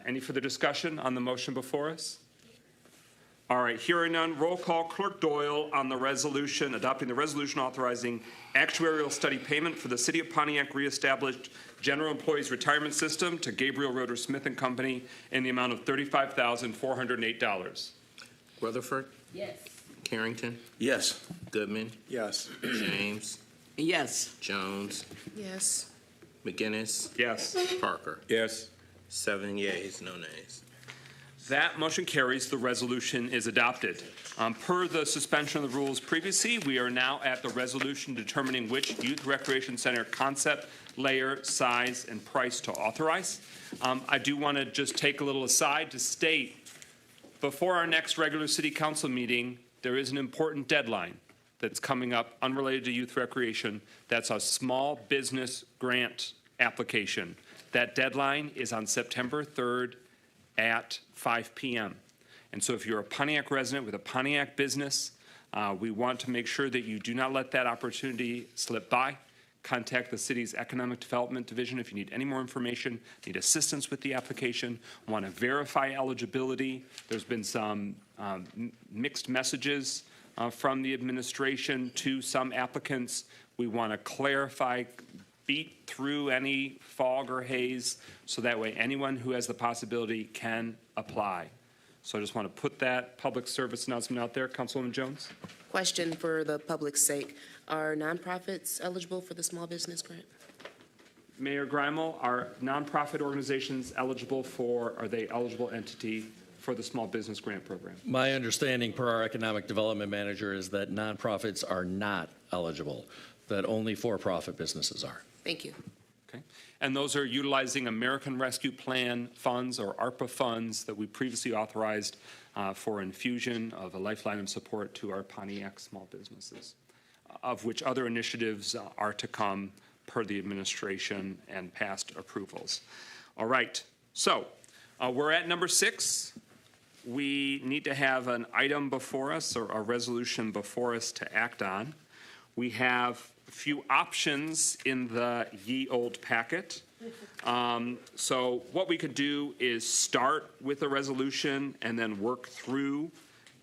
Any further discussion on the motion before us? All right, hearing none, roll call. Clerk Doyle on the resolution, adopting the resolution authorizing actuarial study payment for the City of Pontiac reestablished general employees retirement system to Gabriel Roeder Smith and Company in the amount of $35,408. Rutherford, Yes. Carrington, Yes. Goodman, Yes. James, Yes. Jones, Yes. McGinnis, Yes. Parker. Yes. 7 yeas, no nays. That motion carries. The resolution is adopted. Per the suspension of the rules previously, we are now at the resolution determining which youth recreation center concept, layer, size, and price to authorize. I do want to just take a little aside to state, before our next regular city council meeting, there is an important deadline that's coming up unrelated to youth recreation. That's a small business grant application. That deadline is on September 3rd at 5 p.m. And so if you're a Pontiac resident with a Pontiac business, we want to make sure that you do not let that opportunity slip by. Contact the city's Economic Development Division if you need any more information, need assistance with the application, want to verify eligibility. There's been some mixed messages from the administration to some applicants. We want to clarify, beat through any fog or haze, so that way anyone who has the possibility can apply. So I just want to put that public service announcement out there. Councilwoman Jones? Question for the public's sake. Are nonprofits eligible for the small business grant? Mayor Greimel, are nonprofit organizations eligible for, are they eligible entity for the small business grant program? My understanding per our economic development manager is that nonprofits are not eligible, that only for-profit businesses are. Thank you. Okay. And those are utilizing American Rescue Plan funds or ARPA funds that we previously authorized for infusion of a lifeline of support to our Pontiac small businesses, of which other initiatives are to come per the administration and past approvals. All right, so we're at number 6. We need to have an item before us or a resolution before us to act on. We have a few options in the ye old packet. So what we could do is start with a resolution and then work through,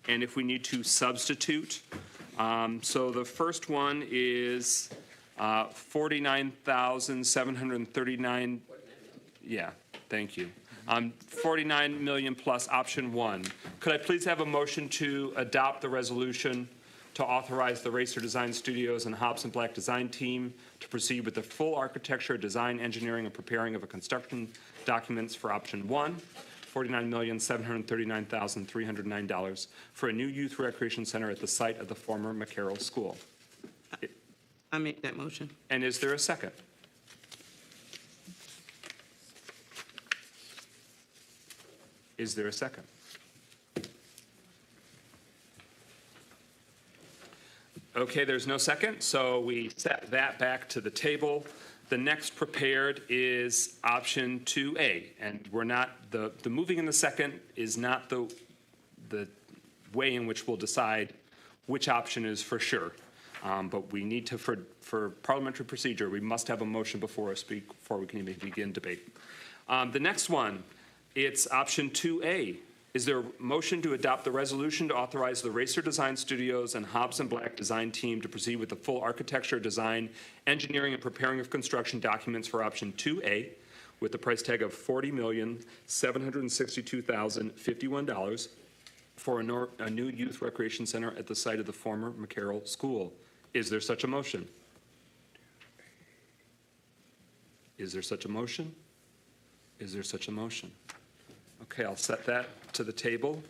and if we need to substitute. So the first one is $49,739. Yeah, thank you. 49 million plus option 1. Could I please have a motion to adopt the resolution to authorize the Racer Design Studios and Hobbs & Black Design Team to proceed with the full architecture, design, engineering, and preparing of a construction documents for option 1, $49,739,309 for a new youth recreation center at the site of the former McCarroll School. I make that motion. And is there a second? Is there a second? Okay, there's no second, so we set that back to the table. The next prepared is option 2A, and we're not, the moving in the second is not the way in which we'll decide which option is for sure. But we need to, for parliamentary procedure, we must have a motion before us before we can even begin debate. The next one, it's option 2A. Is there a motion to adopt the resolution to authorize the Racer Design Studios and Hobbs & Black Design Team to proceed with the full architecture, design, engineering, and preparing of construction documents for option 2A with the price tag of $40,762,051 for a new youth recreation center at the site of the former McCarroll School? Is there such a motion? Is there such a motion? Is there such a motion? Okay, I'll set that to the table.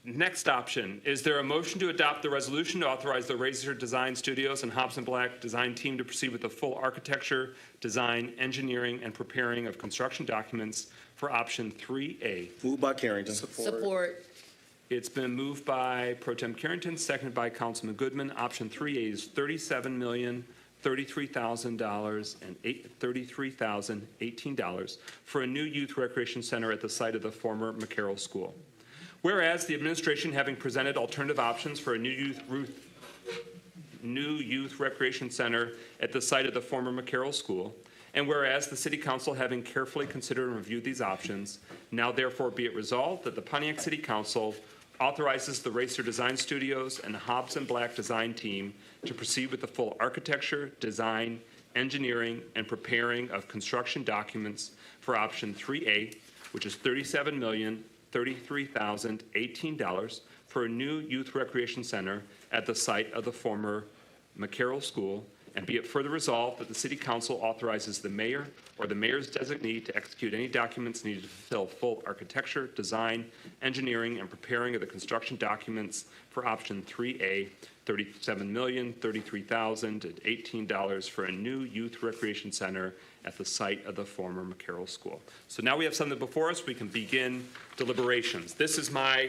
Next option, is there a motion to adopt the resolution to authorize the Racer Design Studios and Hobbs & Black Design Team to proceed with the full architecture, design, engineering, and preparing of construction documents for option 3A? Moved by Carrington. Support. It's been moved by Pro Tem Carrington, seconded by Councilman Goodman. Option 3A is $33,018 for a new youth recreation center at the site of the former McCarroll School. Whereas the administration, having presented alternative options for a new youth recreation center at the site of the former McCarroll School, and whereas the City Council, having carefully considered and reviewed these options, now therefore be it resolved that the Pontiac City Council authorizes the Racer Design Studios and the Hobbs & Black design team to proceed with the full architecture, design, engineering, and preparing of construction documents for option 3A, which is $37,033,018 for a new youth recreation center at the site of the former McCarroll School, and be it further resolved that the City Council authorizes the mayor or the mayor's designee to execute any documents needed to fulfill full architecture, design, engineering, and preparing of the construction documents for option 3A, $37,033,018 for a new youth recreation center at the site of the former McCarroll School. So now we have something before us. We can begin deliberations. This is my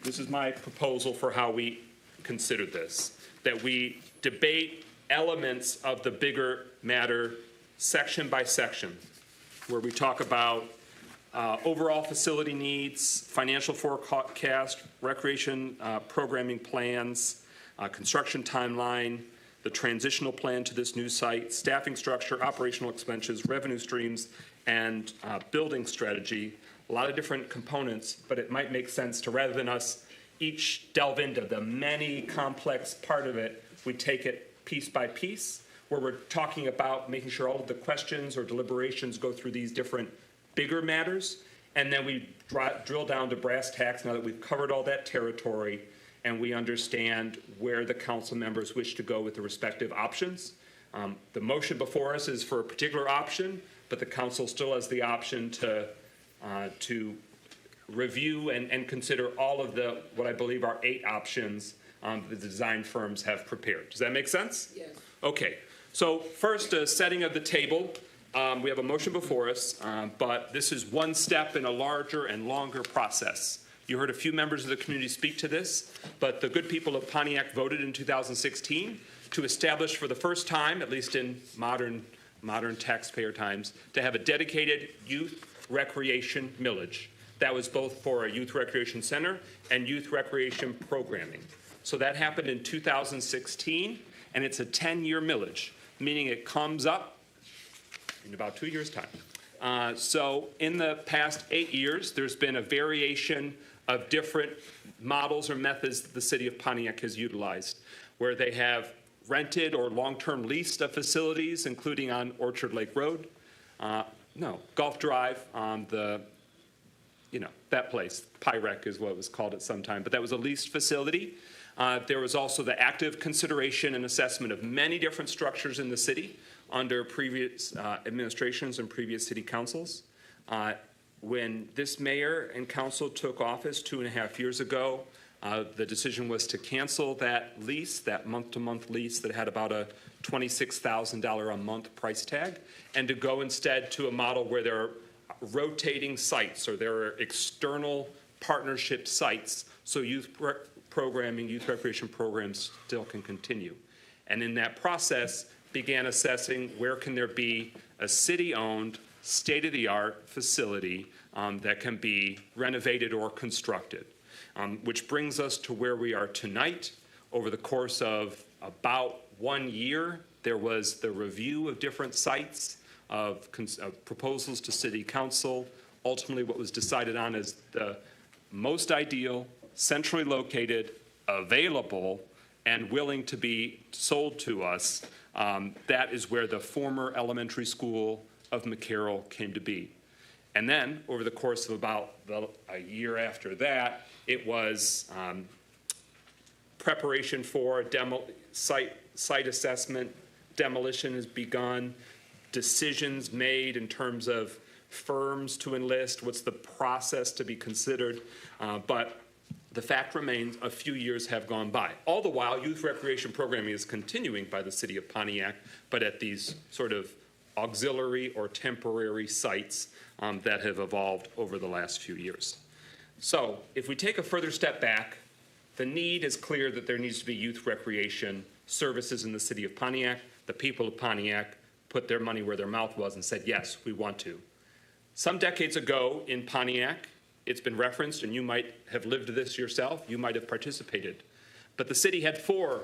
proposal for how we consider this, that we debate elements of the bigger matter section by section, where we talk about overall facility needs, financial forecast, recreation programming plans, construction timeline, the transitional plan to this new site, staffing structure, operational expenses, revenue streams, and building strategy. A lot of different components, but it might make sense to, rather than us each delve into the many complex part of it, we take it piece by piece, where we're talking about making sure all of the questions or deliberations go through these different bigger matters, and then we drill down to brass tacks now that we've covered all that territory and we understand where the council members wish to go with the respective options. The motion before us is for a particular option, but the council still has the option to review and consider all of the, what I believe are 8 options the design firms have prepared. Does that make sense? Yes. Okay. So first, setting of the table. We have a motion before us, but this is one step in a larger and longer process. You heard a few members of the community speak to this, but the good people of Pontiac voted in 2016 to establish for the first time, at least in modern taxpayer times, to have a dedicated youth recreation millage. That was both for a youth recreation center and youth recreation programming. So that happened in 2016, and it's a 10-year millage, meaning it comes up in about 2 years' time. So in the past 8 years, there's been a variation of different models or methods that the city of Pontiac has utilized, where they have rented or long-term leased facilities, including on Orchard Lake Road, Gulf Drive, that place, Pyrec is what it was called at some time, but that was a leased facility. There was also the active consideration and assessment of many different structures in the city under previous administrations and previous city councils. When this mayor and council took office 2.5 years ago, the decision was to cancel that lease, that month-to-month lease that had about a $26,000 a month price tag, and to go instead to a model where there are rotating sites, or there are external partnership sites, so youth programming, youth recreation programs still can continue. And in that process, began assessing where can there be a city-owned, state-of-the-art facility that can be renovated or constructed, which brings us to where we are tonight. Over the course of about 1 year, there was the review of different sites, of proposals to city council. Ultimately, what was decided on is the most ideal, centrally located, available, and willing to be sold to us. That is where the former elementary school of McCarroll came to be. And then, over the course of about a year after that, it was preparation for site assessment, demolition has begun, decisions made in terms of firms to enlist, what's the process to be considered, but the fact remains a few years have gone by. All the while, youth recreation programming is continuing by the city of Pontiac, but at these sort of auxiliary or temporary sites that have evolved over the last few years. So if we take a further step back, the need is clear that there needs to be youth recreation services in the city of Pontiac. the people of Pontiac put their money where their mouth was and said, yes, we want to. Some decades ago in Pontiac, it's been referenced, and you might have lived this yourself, you might have participated, but the city had 4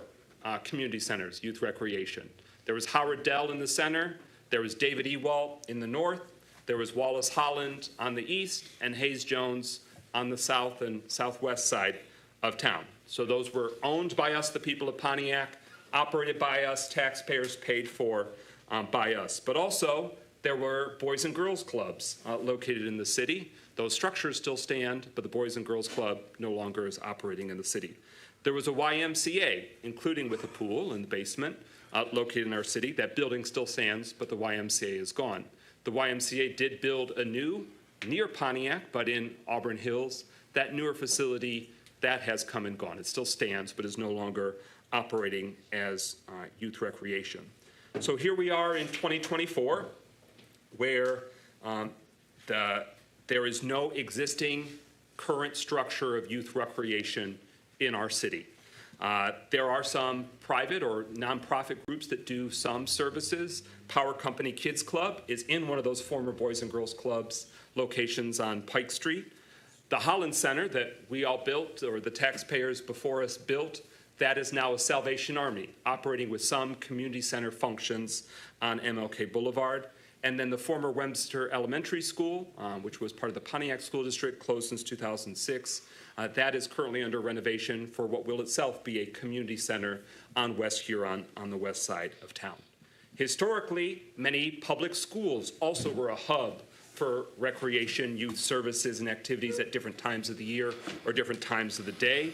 community centers, youth recreation. There was Howard Dell in the center, there was David Ewalt in the north, there was Wallace Holland on the east, and Hayes Jones on the south and southwest side of town. So those were owned by us, the people of Pontiac, operated by us, taxpayers paid for by us. But also, there were Boys and Girls Clubs located in the city. Those structures still stand, but the Boys and Girls Club no longer is operating in the city. There was a YMCA, including with a pool in the basement, located in our city. That building still stands, but the YMCA is gone. The YMCA did build a new, near Pontiac, but in Auburn Hills. That newer facility, that has come and gone. It still stands, but is no longer operating as youth recreation. So here we are in 2024, where there is no existing current structure of youth recreation in our city. There are some private or nonprofit groups that do some services. Power Company Kids Club is in one of those former Boys and Girls Clubs locations on Pike Street. The Holland Center that we all built, or the taxpayers before us built, that is now a Salvation Army, operating with some community center functions on MLK Boulevard. And then the former Webster Elementary School, which was part of the Pontiac School District, closed since 2006. That is currently under renovation for what will itself be a community center on West Huron on the west side of town. Historically, many public schools also were a hub for recreation, youth services, and activities at different times of the year or different times of the day.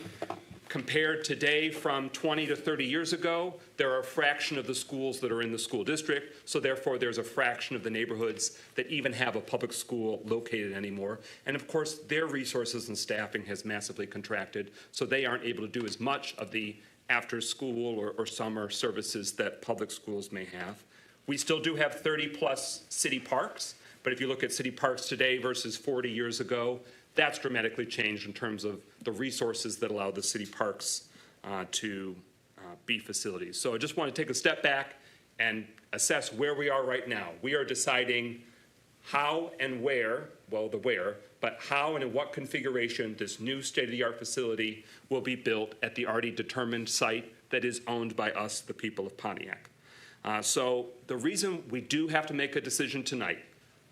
Compared today from 20 to 30 years ago, there are a fraction of the schools that are in the school district, so therefore there's a fraction of the neighborhoods that even have a public school located anymore. And of course, their resources and staffing has massively contracted, so they aren't able to do as much of the after-school or summer services that public schools may have. We still do have 30-plus city parks, but if you look at city parks today versus 40 years ago, that's dramatically changed in terms of the resources that allow the city parks to be facilities. So I just want to take a step back and assess where we are right now. We are deciding how and where, well, the where, but how and in what configuration this new state-of-the-art facility will be built at the already determined site that is owned by us, the people of Pontiac. So the reason we do have to make a decision tonight,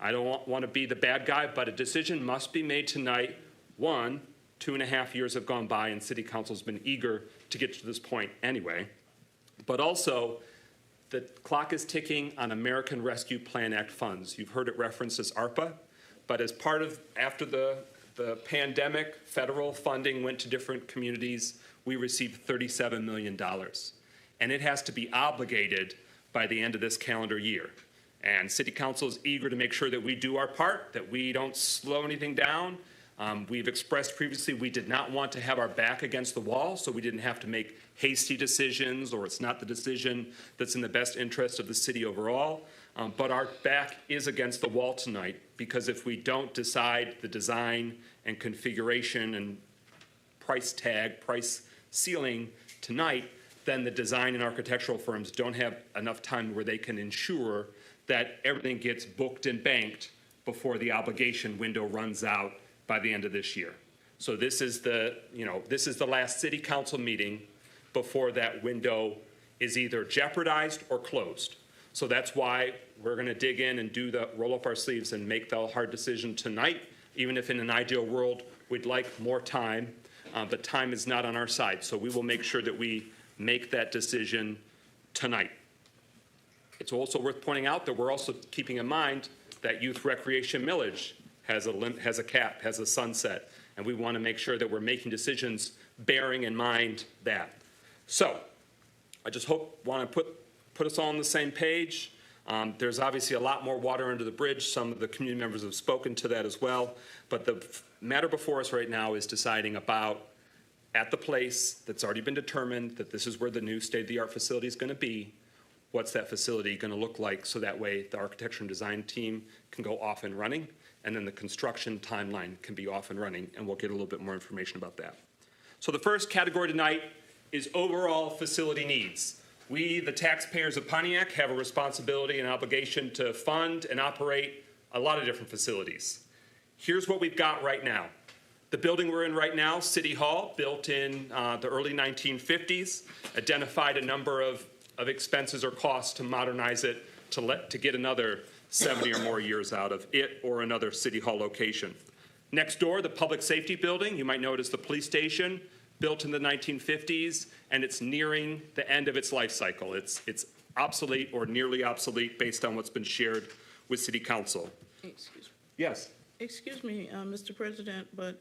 I don't want to be the bad guy, but a decision must be made tonight. 1, 2.5 years have gone by, and City Council's been eager to get to this point anyway. But also, the clock is ticking on American Rescue Plan Act funds. You've heard it referenced as ARPA, but as part of, after the pandemic, federal funding went to different communities. We received $37 million, and it has to be obligated by the end of this calendar year. And City Council is eager to make sure that we do our part, that we don't slow anything down. We've expressed previously we did not want to have our back against the wall, so we didn't have to make hasty decisions, or it's not the decision that's in the best interest of the city overall. But our back is against the wall tonight, because if we don't decide the design and configuration and price tag, price ceiling tonight, then the design and architectural firms don't have enough time where they can ensure that everything gets booked and banked before the obligation window runs out by the end of this year. So this is the last City Council meeting before that window is either jeopardized or closed. So that's why we're going to dig in and roll up our sleeves and make the hard decision tonight, even if in an ideal world we'd like more time, but time is not on our side. So we will make sure that we make that decision tonight. It's also worth pointing out that we're also keeping in mind that youth recreation millage has a cap, has a sunset, and we want to make sure that we're making decisions bearing in mind that. So I just want to put us all on the same page. There's obviously a lot more water under the bridge. Some of the community members have spoken to that as well. But the matter before us right now is deciding about, at the place that's already been determined that this is where the new state-of-the-art facility is going to be, what's that facility going to look like, so that way the architecture and design team can go off and running, and then the construction timeline can be off and running, and we'll get a little bit more information about that. So the first category tonight is overall facility needs. We, the taxpayers of Pontiac, have a responsibility and obligation to fund and operate a lot of different facilities. Here's what we've got right now. The building we're in right now, City Hall, built in the early 1950s, identified a number of expenses or costs to modernize it to get another 70 or more years out of it or another City Hall location. Next door, the public safety building, you might know it as the police station, built in the 1950s, and it's nearing the end of its life cycle. It's obsolete or nearly obsolete based on what's been shared with City Council. Excuse me. Yes. Excuse me, Mr. President, but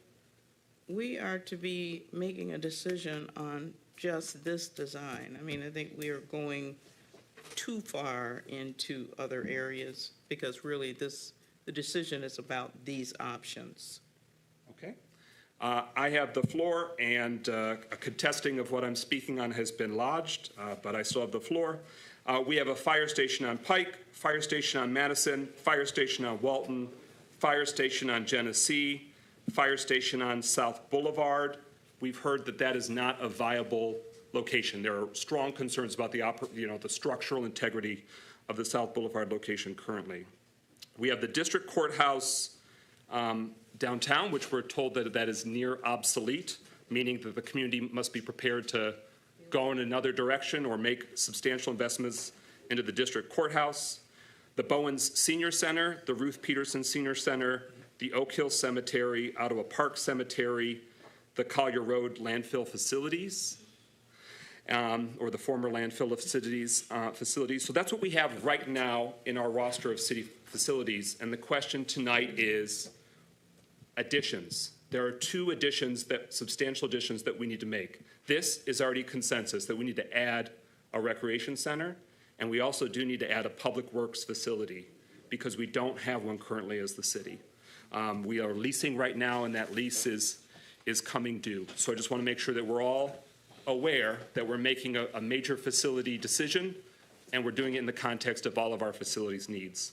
we are to be making a decision on just this design. I mean, I think we are going too far into other areas because really the decision is about these options. Okay. I have the floor, and a contesting of what I'm speaking on has been lodged, but I still have the floor. We have a fire station on Pike, fire station on Madison, fire station on Walton, fire station on Genesee, fire station on South Boulevard. We've heard that that is not a viable location. There are strong concerns about the structural integrity of the South Boulevard location currently. We have the district courthouse downtown, which we're told that is near obsolete, meaning that the community must be prepared to go in another direction or make substantial investments into the district courthouse. The Bowens Senior Center, the Ruth Peterson Senior Center, the Oak Hill Cemetery, Ottawa Park Cemetery, the Collier Road landfill facilities, or the former landfill facilities. So that's what we have right now in our roster of city facilities. And the question tonight is additions. There are two substantial additions that we need to make. This is already consensus that we need to add a recreation center, and we also do need to add a public works facility because we don't have one currently as the city. We are leasing right now, and that lease is coming due. So I just want to make sure that we're all aware that we're making a major facility decision, and we're doing it in the context of all of our facilities needs.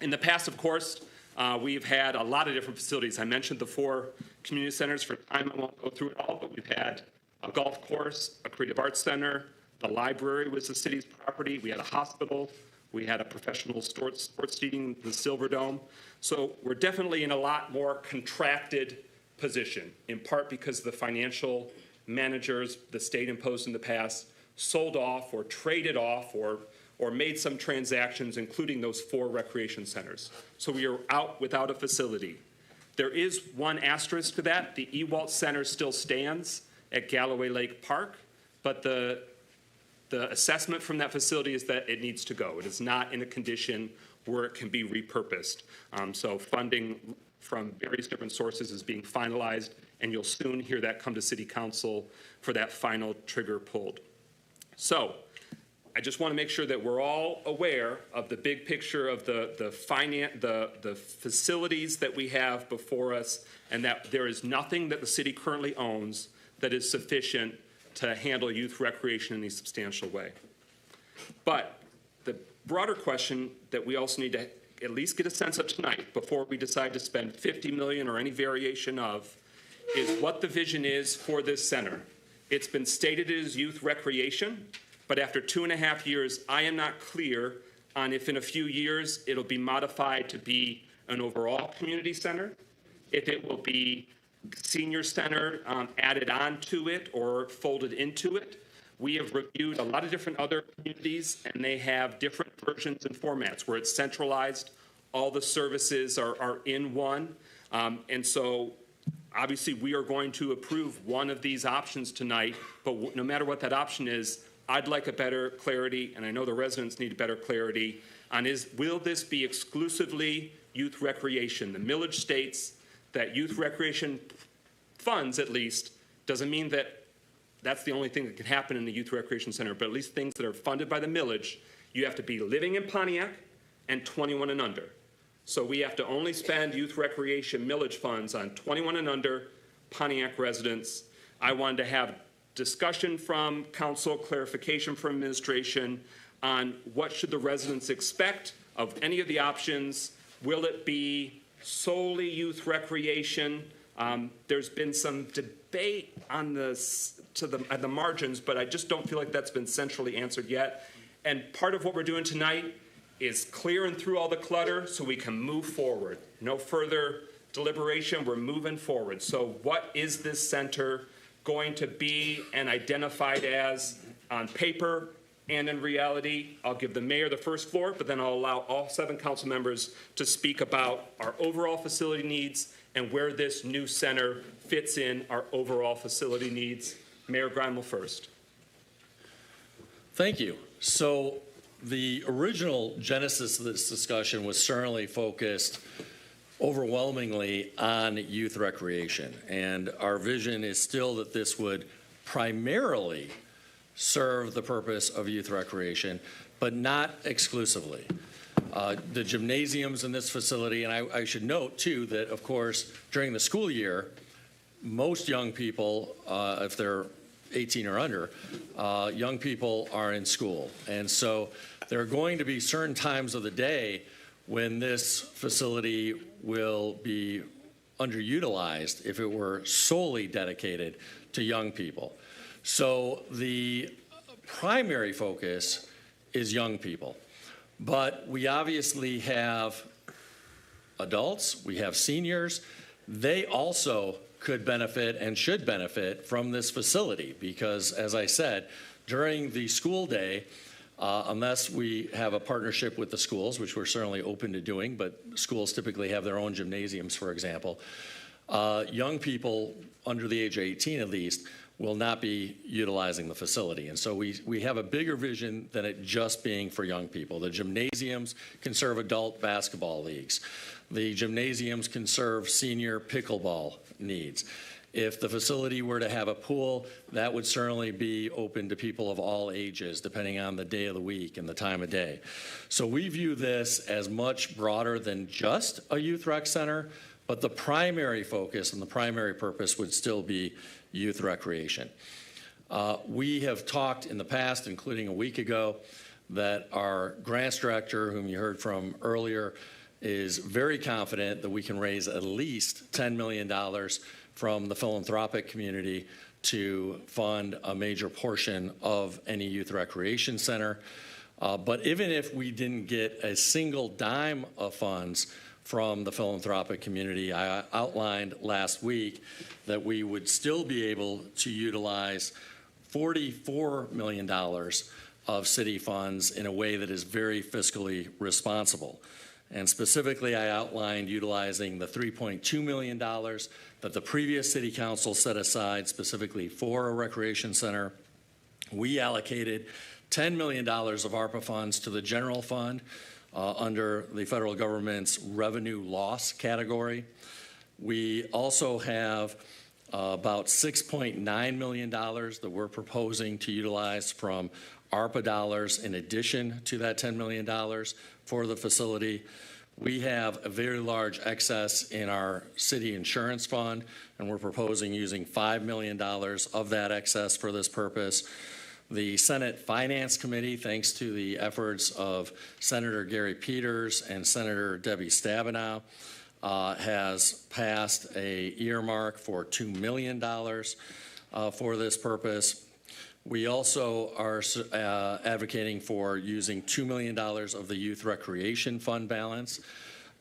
In the past, of course, we've had a lot of different facilities. I mentioned the 4 community centers. For time, I won't go through it all, but we've had a golf course, a creative arts center, the library was the city's property, we had a hospital, we had a professional sports seating, the Silver Dome. So we're definitely in a lot more contracted position, in part because the financial managers the state imposed in the past sold off or traded off or made some transactions, including those 4 recreation centers. So we are out without a facility. There is one asterisk to that. The Ewalt Center still stands at Galloway Lake Park, but the assessment from that facility is that it needs to go. It is not in a condition where it can be repurposed. So funding from various different sources is being finalized, and you'll soon hear that come to City Council for that final trigger pulled. So I just want to make sure that we're all aware of the big picture of the facilities that we have before us, and that there is nothing that the city currently owns that is sufficient to handle youth recreation in a substantial way. But the broader question that we also need to at least get a sense of tonight before we decide to spend $50 million or any variation of is what the vision is for this center. It's been stated as youth recreation, but after 2.5 years, I am not clear on if in a few years it'll be modified to be an overall community center, if it will be senior center added on to it or folded into it. We have reviewed a lot of different other communities, and they have different versions and formats where it's centralized. All the services are in one. And so obviously we are going to approve one of these options tonight, but no matter what that option is, I'd like a better clarity, and I know the residents need better clarity, on will this be exclusively youth recreation? The millage states that youth recreation funds, at least, doesn't mean that that's the only thing that can happen in the youth recreation center, but at least things that are funded by the millage, you have to be living in Pontiac and 21 and under. So we have to only spend youth recreation millage funds on 21 and under Pontiac residents. I wanted to have discussion from council, clarification from administration on what should the residents expect of any of the options. Will it be solely youth recreation There's been some debate on this at the margins, but I just don't feel like that's been centrally answered yet. And part of what we're doing tonight is clearing through all the clutter so we can move forward. No further deliberation, we're moving forward. So what is this center going to be and identified as on paper and in reality? I'll give the mayor the first floor, but then I'll allow all 7 council members to speak about our overall facility needs and where this new center fits in our overall facility needs. Mayor Grimel first. Thank you. So the original genesis of this discussion was certainly focused overwhelmingly on youth recreation. And our vision is still that this would primarily serve the purpose of youth recreation, but not exclusively. The gymnasiums in this facility, and I should note too that, of course, during the school year, most young people, if they're 18 or under, young people are in school. And so there are going to be certain times of the day when this facility will be underutilized if it were solely dedicated to young people. So the primary focus is young people. But we obviously have adults, we have seniors. They also could benefit and should benefit from this facility because, as I said, during the school day, unless we have a partnership with the schools, which we're certainly open to doing, but schools typically have their own gymnasiums, for example, young people under the age of 18 at least will not be utilizing the facility. And so we have a bigger vision than it just being for young people. The gymnasiums can serve adult basketball leagues. The gymnasiums can serve senior pickleball needs. If the facility were to have a pool, that would certainly be open to people of all ages, depending on the day of the week and the time of day. So we view this as much broader than just a youth rec center, but the primary focus and the primary purpose would still be youth recreation. We have talked in the past, including a week ago, that our grants director, whom you heard from earlier, is very confident that we can raise at least $10 million from the philanthropic community to fund a major portion of any youth recreation center. But even if we didn't get a single dime of funds from the philanthropic community, I outlined last week that we would still be able to utilize $44 million of city funds in a way that is very fiscally responsible. And specifically, I outlined utilizing the $3.2 million that the previous city council set aside specifically for a recreation center. We allocated $10 million of ARPA funds to the general fund under the federal government's revenue loss category. We also have about $6.9 million that we're proposing to utilize from ARPA dollars in addition to that $10 million for the facility. We have a very large excess in our city insurance fund, and we're proposing using $5 million of that excess for this purpose. The Senate Finance Committee, thanks to the efforts of Senator Gary Peters and Senator Debbie Stabenow, has passed a earmark for $2 million for this purpose. We also are advocating for using $2 million of the Youth Recreation Fund balance.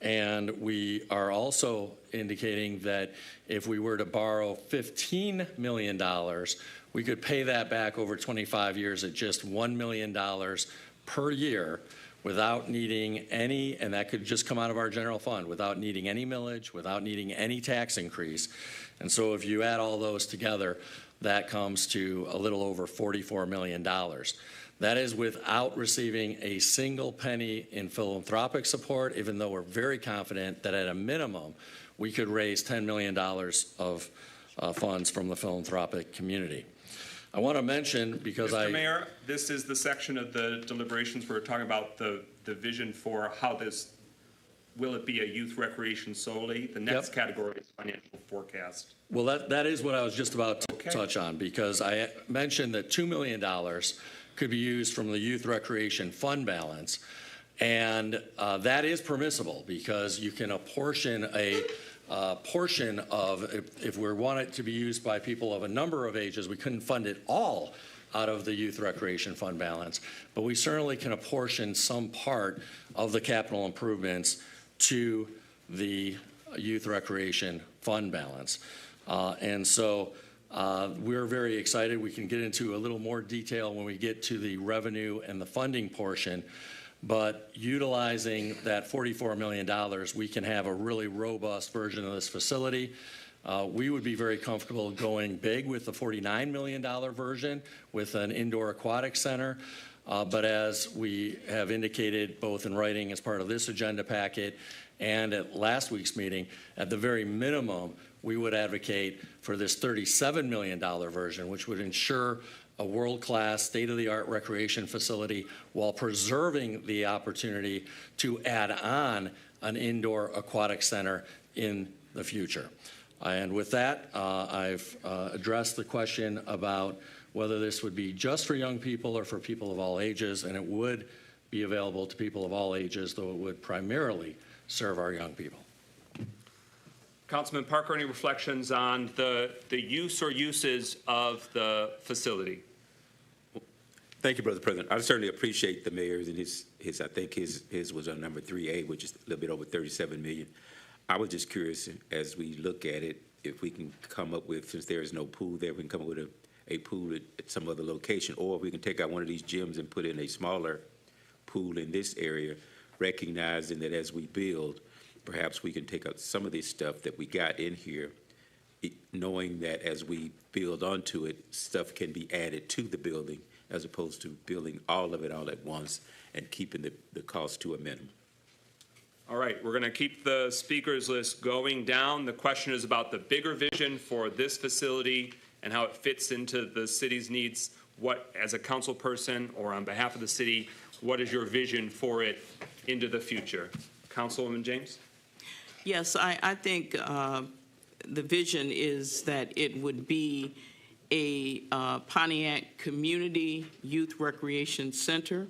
And we are also indicating that if we were to borrow $15 million, we could pay that back over 25 years at just $1 million per year without needing any, and that could just come out of our general fund, without needing any millage, without needing any tax increase. And so if you add all those together, that comes to a little over $44 million. That is without receiving a single penny in philanthropic support, even though we're very confident that at a minimum, we could raise $10 million of funds from the philanthropic community. I want to mention, because Mr. Mayor, this is the section of the deliberations where we're talking about the vision for how this, will it be a youth recreation solely? The next category is financial forecast. Well, that is what I was just about to touch on, because I mentioned that $2 million could be used from the Youth Recreation Fund balance, and that is permissible because you can apportion a portion of, if we want it to be used by people of a number of ages, we couldn't fund it all out of the Youth Recreation Fund balance, but we certainly can apportion some part of the capital improvements to the Youth Recreation Fund balance. And so we're very excited. We can get into a little more detail when we get to the revenue and the funding portion. But utilizing that $44 million, we can have a really robust version of this facility. We would be very comfortable going big with the $49 million version with an indoor aquatic center. But as we have indicated both in writing as part of this agenda packet and at last week's meeting, at the very minimum, we would advocate for this $37 million version, which would ensure a world-class, state-of-the-art recreation facility while preserving the opportunity to add on an indoor aquatic center in the future. And with that, I've addressed the question about whether this would be just for young people or for people of all ages, and it would be available to people of all ages, though it would primarily serve our young people. Councilman Parker, any reflections on the use or uses of the facility? Thank you, Brother President. I certainly appreciate the mayor's and his I think his was on number 3A, which is a little bit over 37 million. I was just curious, as we look at it, if we can come up with, since there is no pool there, we can come up with a pool at some other location, or if we can take out one of these gyms and put in a smaller pool in this area, recognizing that as we build, perhaps we can take out some of this stuff that we got in here, knowing that as we build onto it, stuff can be added to the building as opposed to building all of it all at once and keeping the cost to a minimum. All right, we're going to keep the speakers list going down. The question is about the bigger vision for this facility and how it fits into the city's needs. What, as a council person or on behalf of the city, what is your vision for it into the future? Councilwoman James? Yes, I think the vision is that it would be a Pontiac Community Youth Recreation Center.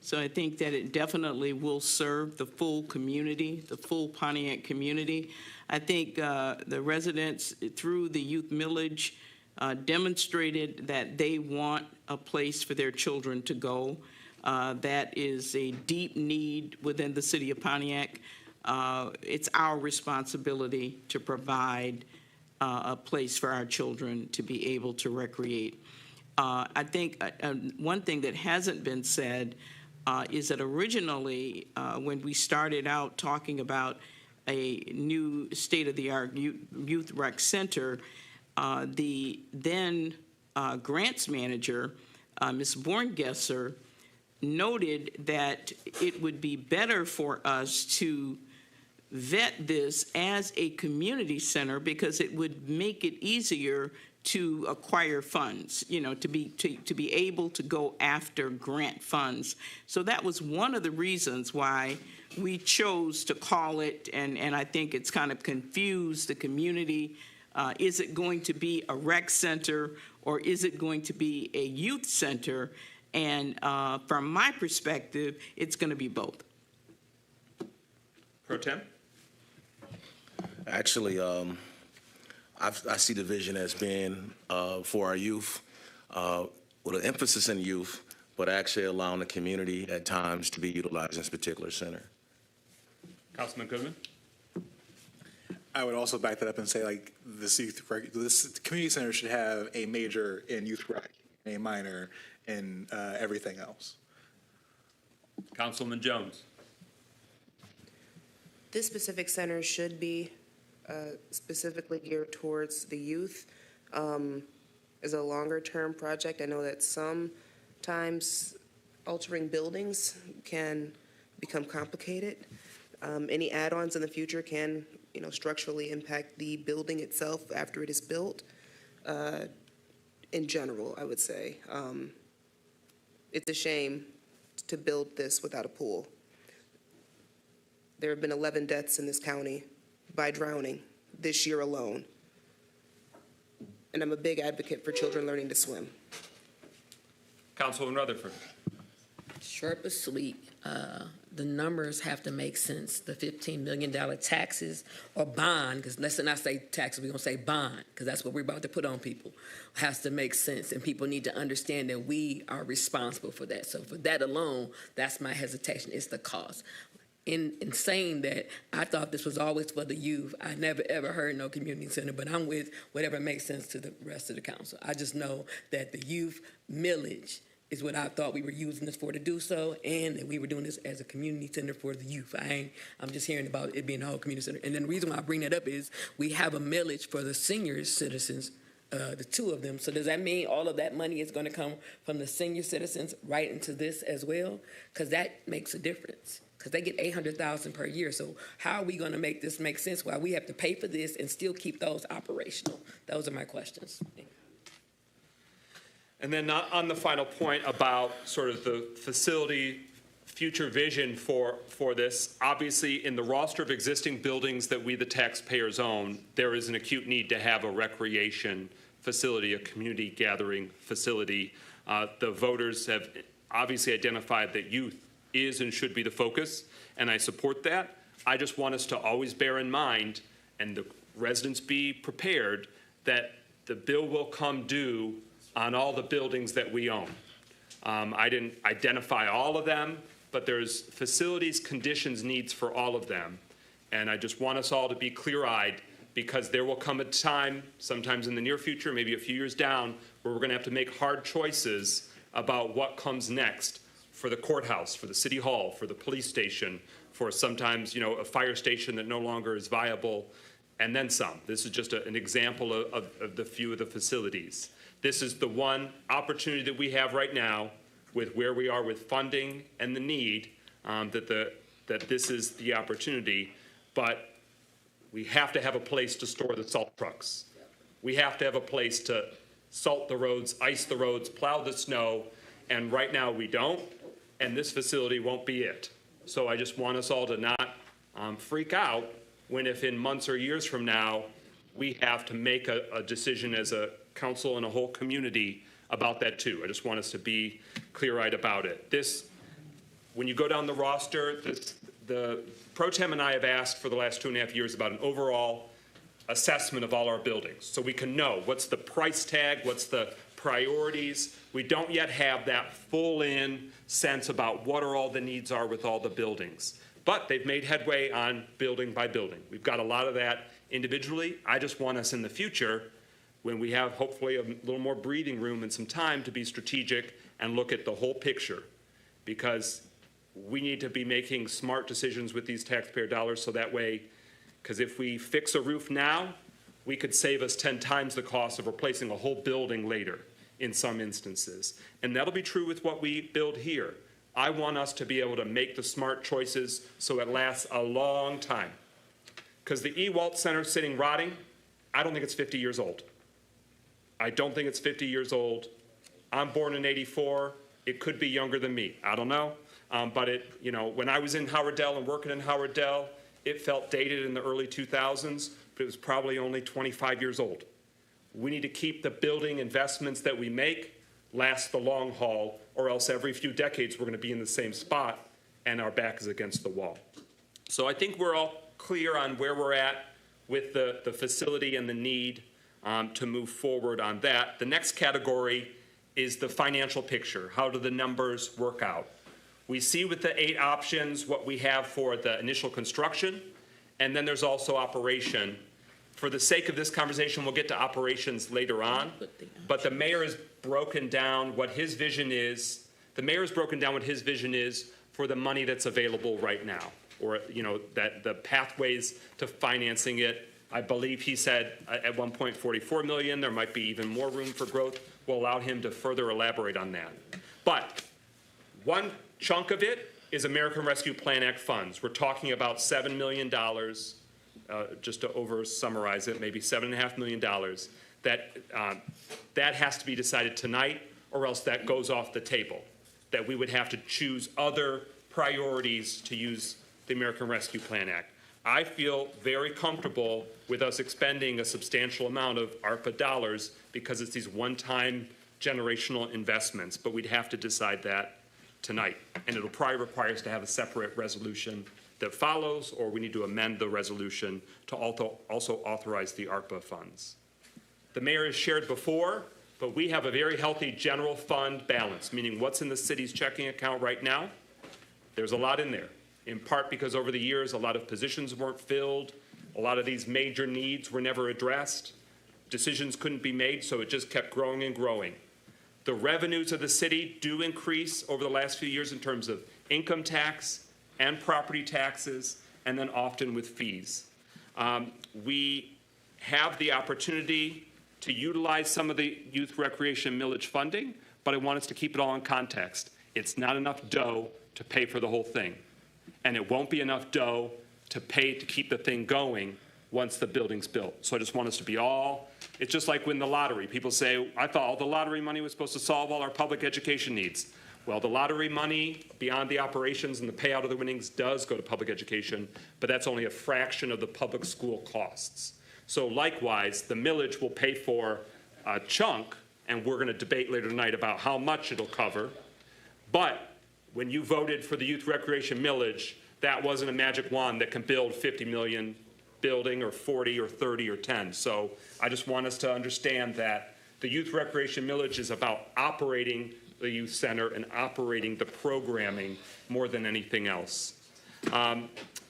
So I think that it definitely will serve the full community, the full Pontiac community. I think the residents through the Youth Millage demonstrated that they want a place for their children to go. That is a deep need within the city of Pontiac. It's our responsibility to provide a place for our children to be able to recreate. I think one thing that hasn't been said is that originally, when we started out talking about a new state-of-the-art youth rec center, the then grants manager, Ms. Borngesser, noted that it would be better for us to vet this as a community center because it would make it easier to acquire funds, you know, to be able to go after grant funds. So that was one of the reasons why we chose to call it, and I think it's kind of confused the community. Is it going to be a rec center or is it going to be a youth center? And from my perspective, it's going to be both. Pro Tem? Actually, I see the vision as being for our youth, with an emphasis in youth, but actually allowing the community at times to be utilized in this particular center. Councilman Goodman? I would also back that up and say, like, this community center should have a major in youth rec, a minor in everything else. Councilman Jones? This specific center should be specifically geared towards the youth. As a longer-term project, I know that sometimes altering buildings can become complicated. Any add-ons in the future can, structurally impact the building itself after it is built. In general, I would say. It's a shame to build this without a pool. There have been 11 deaths in this county by drowning this year alone. And I'm a big advocate for children learning to swim. Councilwoman Rutherford? Short but sweet. the numbers have to make sense. The $15 million taxes or bond, because let's not say taxes, we're going to say bond, because that's what we're about to put on people, has to make sense. And people need to understand that we are responsible for that. So for that alone, that's my hesitation. It's the cost. In saying that, I thought this was always for the youth. I never, ever heard no community center, but I'm with whatever makes sense to the rest of the council. I just know that the youth millage is what I thought we were using this for to do so, and that we were doing this as a community center for the youth. I'm just hearing about it being a whole community center. And then the reason why I bring that up is we have a millage for the senior citizens, the two of them. So does that mean all of that money is going to come from the senior citizens right into this as well? Because that makes a difference. Because they get $800,000 per year. So how are we going to make this make sense while we have to pay for this and still keep those operational? Those are my questions. And then on the final point about sort of the facility future vision for this, obviously in the roster of existing buildings that we, the taxpayers, own, there is an acute need to have a recreation facility, a community gathering facility. The voters have obviously identified that youth is and should be the focus, and I support that. I just want us to always bear in mind, and the residents be prepared, that the bill will come due on all the buildings that we own. I didn't identify all of them, but there's facilities, conditions, needs for all of them. And I just want us all to be clear-eyed, because there will come a time, sometimes in the near future, maybe a few years down, where we're gonna have to make hard choices about what comes next for the courthouse, for the city hall, for the police station, for sometimes, a fire station that no longer is viable, and then some. This is just an example of the few of the facilities. This is the one opportunity that we have right now with where we are with funding and the need, that this is the opportunity, but we have to have a place to store the salt trucks. We have to have a place to salt the roads, ice the roads, plow the snow, and right now we don't. And this facility won't be it. So I just want us all to not freak out when, if in months or years from now, we have to make a decision as a council and a whole community about that too. I just want us to be clear-eyed about it. When you go down the roster, the Pro Tem and I have asked for the last 2.5 years about an overall assessment of all our buildings, so we can know what's the price tag, what's the priorities. We don't yet have that full-in sense about what all the needs are with all the buildings. But they've made headway on building by building. We've got a lot of that individually. I just want us in the future, when we have hopefully a little more breathing room and some time, to be strategic and look at the whole picture, because we need to be making smart decisions with these taxpayer dollars, so that way, because if we fix a roof now, we could save us 10 times the cost of replacing a whole building later in some instances. And that'll be true with what we build here. I want us to be able to make the smart choices so it lasts a long time. Because the E-Walt Center sitting rotting, I don't think it's 50 years old. I don't think it's 50 years old. I'm born in '84. It could be younger than me. I don't know. But when I was in Howard-Dell and working in Howard-Dell, it felt dated in the early 2000s. But it was probably only 25 years old. We need to keep the building investments that we make last the long haul, or else every few decades we're going to be in the same spot and our back is against the wall. So I think we're all clear on where we're at with the facility and the need to move forward on that. The next category is the financial picture. How do the numbers work out? We see with the 8 options what we have for the initial construction, and then there's also operation. For the sake of this conversation, we'll get to operations later on, but the mayor has broken down what his vision is. The mayor has broken down what his vision is for the money that's available right now, or that the pathways to financing it. I believe he said at one point 44 million. There might be even more room for growth. We'll allow him to further elaborate on that. But one chunk of it is American Rescue Plan Act funds. We're talking about $7 million, just to over-summarize it, maybe $7.5 million. That has to be decided tonight, or else that goes off the table, that we would have to choose other priorities to use the American Rescue Plan Act. I feel very comfortable with us expending a substantial amount of ARPA dollars because it's these one-time generational investments, but we'd have to decide that tonight. And it'll probably require us to have a separate resolution that follows, or we need to amend the resolution to also authorize the ARPA funds. The mayor has shared before, but we have a very healthy general fund balance, meaning what's in the city's checking account right now. There's a lot in there, in part because over the years, a lot of positions weren't filled. A lot of these major needs were never addressed. Decisions couldn't be made, so it just kept growing and growing. The revenues of the city do increase over the last few years in terms of income tax and property taxes, and then often with fees. We have the opportunity to utilize some of the youth recreation millage funding, but I want us to keep it all in context. It's not enough dough to pay for the whole thing, and it won't be enough dough to pay to keep the thing going once the building's built. So I just want us to be it's just like when the lottery, people say, I thought all the lottery money was supposed to solve all our public education needs. Well, the lottery money, beyond the operations and the payout of the winnings, does go to public education, but that's only a fraction of the public school costs. So likewise, the millage will pay for a chunk, and we're going to debate later tonight about how much it'll cover. But when you voted for the youth recreation millage, that wasn't a magic wand that can build 50 million building or 40 or 30 or 10. So I just want us to understand that the youth recreation millage is about operating the youth center and operating the programming more than anything else.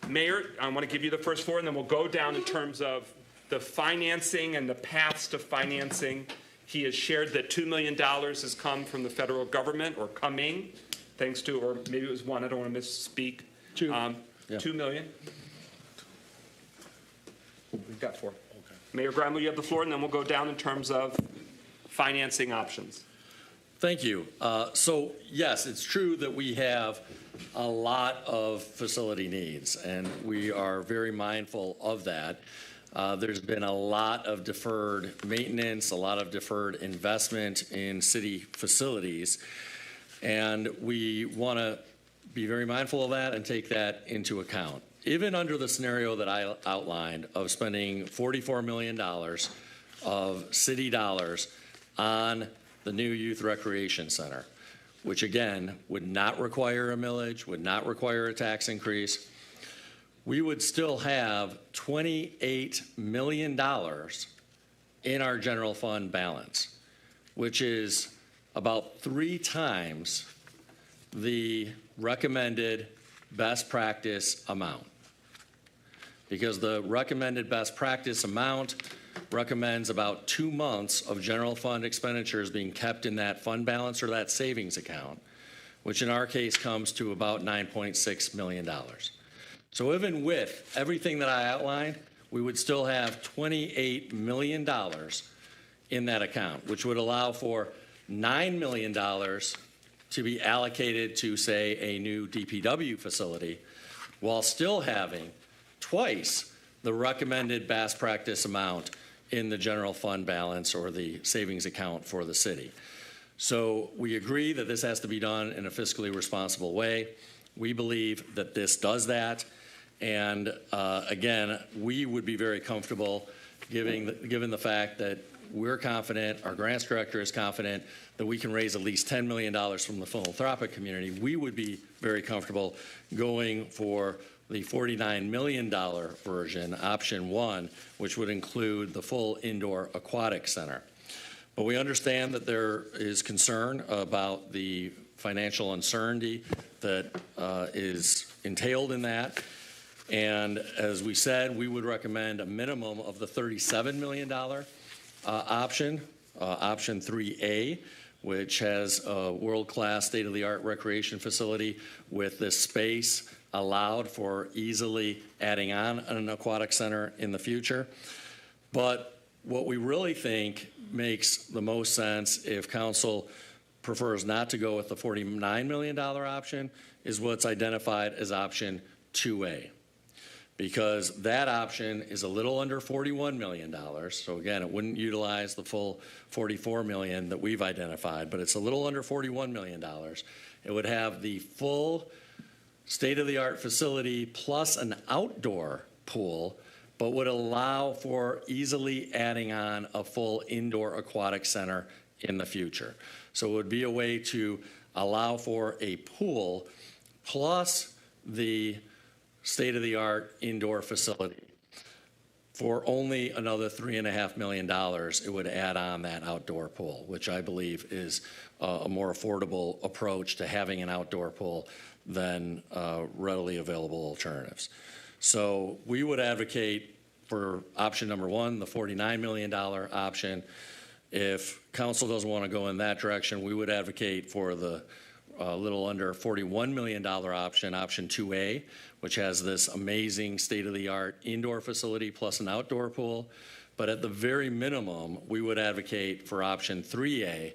Mayor, I want to give you the first floor, and then we'll go down in terms of the financing and the paths to financing. He has shared that $2 million has come from the federal government, or coming, thanks to, or maybe it was one, I don't want to misspeak. $2 million. We've got 4. Okay. Mayor Grimel, you have the floor, and then we'll go down in terms of financing options. Thank you. So yes, it's true that we have a lot of facility needs, and we are very mindful of that. There's been a lot of deferred maintenance, a lot of deferred investment in city facilities, and we want to be very mindful of that and take that into account. Even under the scenario that I outlined of spending $44 million of city dollars on the new youth recreation center, which again would not require a millage, would not require a tax increase, we would still have $28 million in our general fund balance, which is about 3 times the recommended best practice amount. Because the recommended best practice amount recommends about 2 months of general fund expenditures being kept in that fund balance or that savings account, which in our case comes to about $9.6 million. So even with everything that I outlined, we would still have $28 million in that account, which would allow for $9 million to be allocated to, say, a new DPW facility, while still having twice the recommended best practice amount in the general fund balance or the savings account for the city. So we agree that this has to be done in a fiscally responsible way. We believe that this does that. And again, we would be very comfortable given the fact that we're confident, our grants director is confident, that we can raise at least $10 million from the philanthropic community. We would be very comfortable going for the $49 million version, option 1, which would include the full indoor aquatic center. But we understand that there is concern about the financial uncertainty that is entailed in that. And as we said, we would recommend a minimum of the $37 million option, option 3A, which has a world-class state-of-the-art recreation facility with this space allowed for easily adding on an aquatic center in the future. But what we really think makes the most sense, if council prefers not to go with the $49 million option, is what's identified as option 2A. Because that option is a little under $41 million. So again, it wouldn't utilize the full $44 million that we've identified, but it's a little under $41 million. It would have the full state-of-the-art facility plus an outdoor pool, but would allow for easily adding on a full indoor aquatic center in the future. So it would be a way to allow for a pool plus the state-of-the-art indoor facility for only another $3.5 million. It would add on that outdoor pool, which I believe is a more affordable approach to having an outdoor pool than readily available alternatives. So we would advocate for option number one, the $49 million option. If council doesn't want to go in that direction, we would advocate for the little under $41 million option, option 2A, which has this amazing state-of-the-art indoor facility plus an outdoor pool. But at the very minimum, we would advocate for option 3A,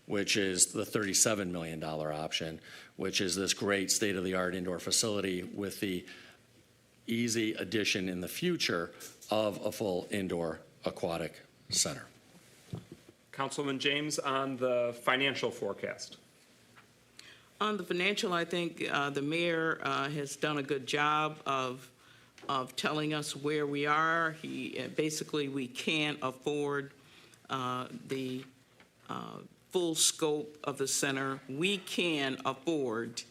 which is the $37 million option, which is this great state-of-the-art indoor facility with the easy addition in the future of a full indoor aquatic center. Councilman James, on the financial forecast. On the financial, I think the mayor has done a good job of telling us where we are. Basically, we can't afford the full scope of the center. We can afford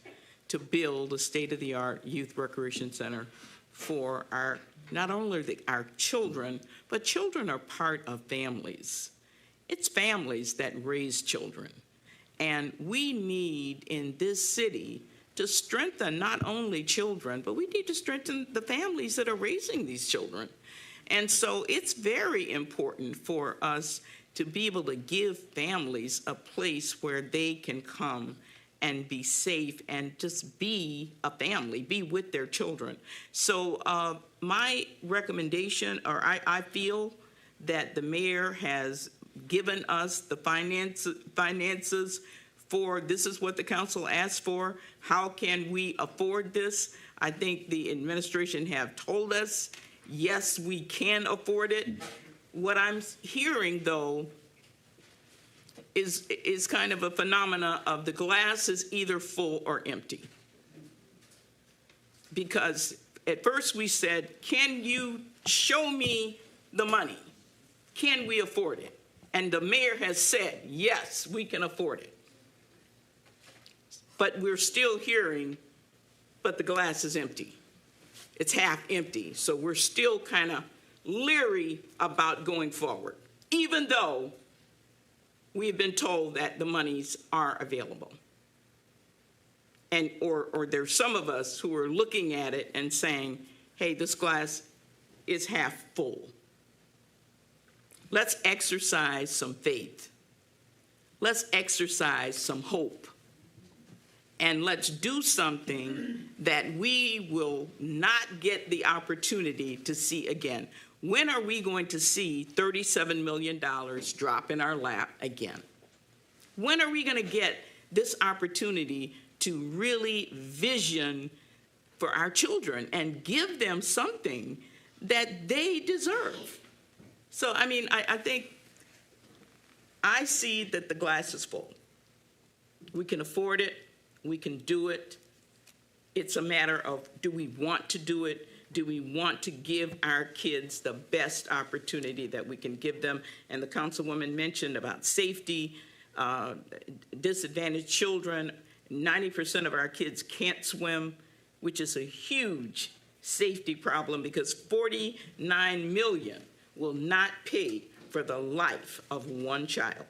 to build a state-of-the-art youth recreation center for our, not only our children, but children are part of families. It's families that raise children. And we need in this city to strengthen not only children, but we need to strengthen the families that are raising these children. And so it's very important for us to be able to give families a place where they can come and be safe and just be a family, be with their children. So my recommendation, or I feel that the mayor has given us the finances for, this is what the council asked for. How can we afford this? I think the administration have told us, yes, we can afford it. What I'm hearing, though, is kind of a phenomena of the glass is either full or empty. Because at first we said, can you show me the money? Can we afford it? And the mayor has said, yes, we can afford it. But we're still hearing, but the glass is empty. It's half empty. So we're still kind of leery about going forward, even though we've been told that the monies are available. And or there's some of us who are looking at it and saying, hey, this glass is half full. Let's exercise some faith. Let's exercise some hope. And let's do something that we will not get the opportunity to see again. When are we going to see $37 million drop in our lap again? When are we going to get this opportunity to really vision for our children and give them something that they deserve? So, I mean, I think I see that the glass is full. We can afford it. We can do it. It's a matter of, do we want to do it? Do we want to give our kids the best opportunity that we can give them? And the councilwoman mentioned about safety, disadvantaged children. 90% of our kids can't swim, which is a huge safety problem because 49 million will not pay for the life of one child.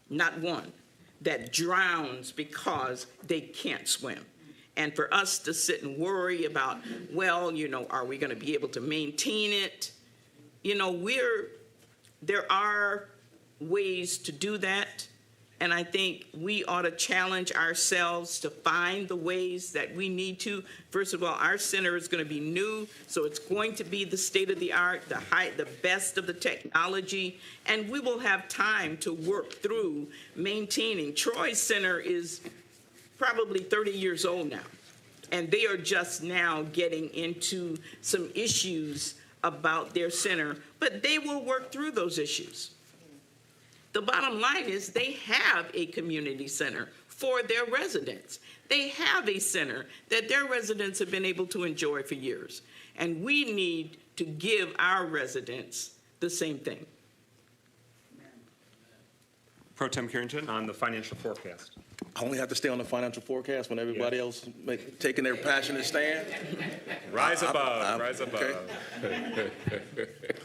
Not one that drowns because they can't swim. And for us to sit and worry about, well, you know, are we going to be able to maintain it? You know, there are ways to do that. And I think we ought to challenge ourselves to find the ways that we need to. First of all, our center is going to be new, so it's going to be the state of the art, the best of the technology, and we will have time to work through maintaining. Troy's center is probably 30 years old now, and they are just now getting into some issues about their center, but they will work through those issues. The bottom line is they have a community center for their residents. They have a center that their residents have been able to enjoy for years. And we need to give our residents the same thing. Pro Tem Carrington on the financial forecast. I only have to stay on the financial forecast when everybody else taking their passionate stand. Rise above, rise okay. above.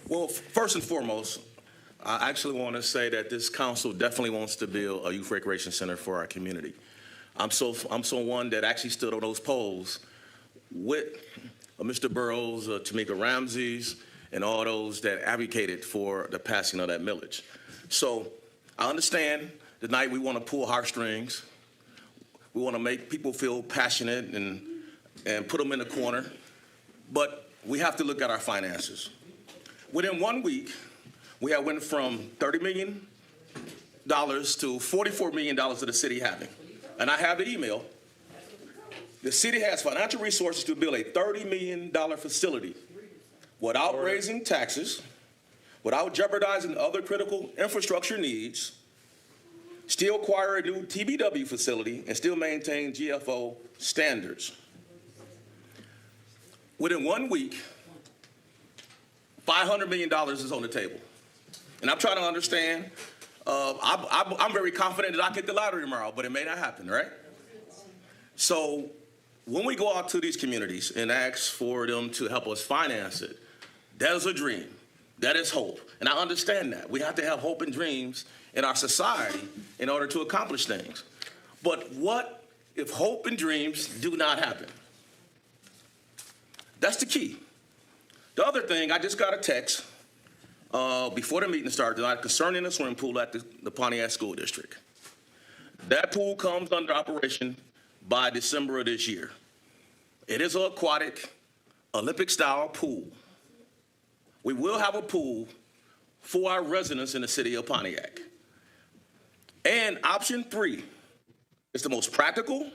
Well, first and foremost, I actually want to say that this council definitely wants to build a youth recreation center for our community. I'm so one that actually stood on those polls with Mr. Burrows, Tamika Ramsey's, and all those that advocated for the passing of that millage. So I understand tonight we want to pull heartstrings. We want to make people feel passionate and put them in the corner. But we have to look at our finances. Within 1 week, we have went from $30 million to $44 million of the city having. And I have the email. The city has financial resources to build a $30 million facility without raising taxes, without jeopardizing other critical infrastructure needs, still acquire a new TBW facility, and still maintain GFO standards. Within 1 week, $500 million is on the table. And I'm trying to understand, I'm very confident that I get the lottery tomorrow, but it may not happen, right? So when we go out to these communities and ask for them to help us finance it, that is a dream. That is hope. And I understand that. We have to have hope and dreams in our society in order to accomplish things. But what if hope and dreams do not happen? That's the key. The other thing, I just got a text before the meeting started tonight concerning the swimming pool at the Pontiac School District. That pool comes under operation by December of this year. It is an aquatic, Olympic-style pool. We will have a pool for our residents in the city of Pontiac. And option 3 is the most practical,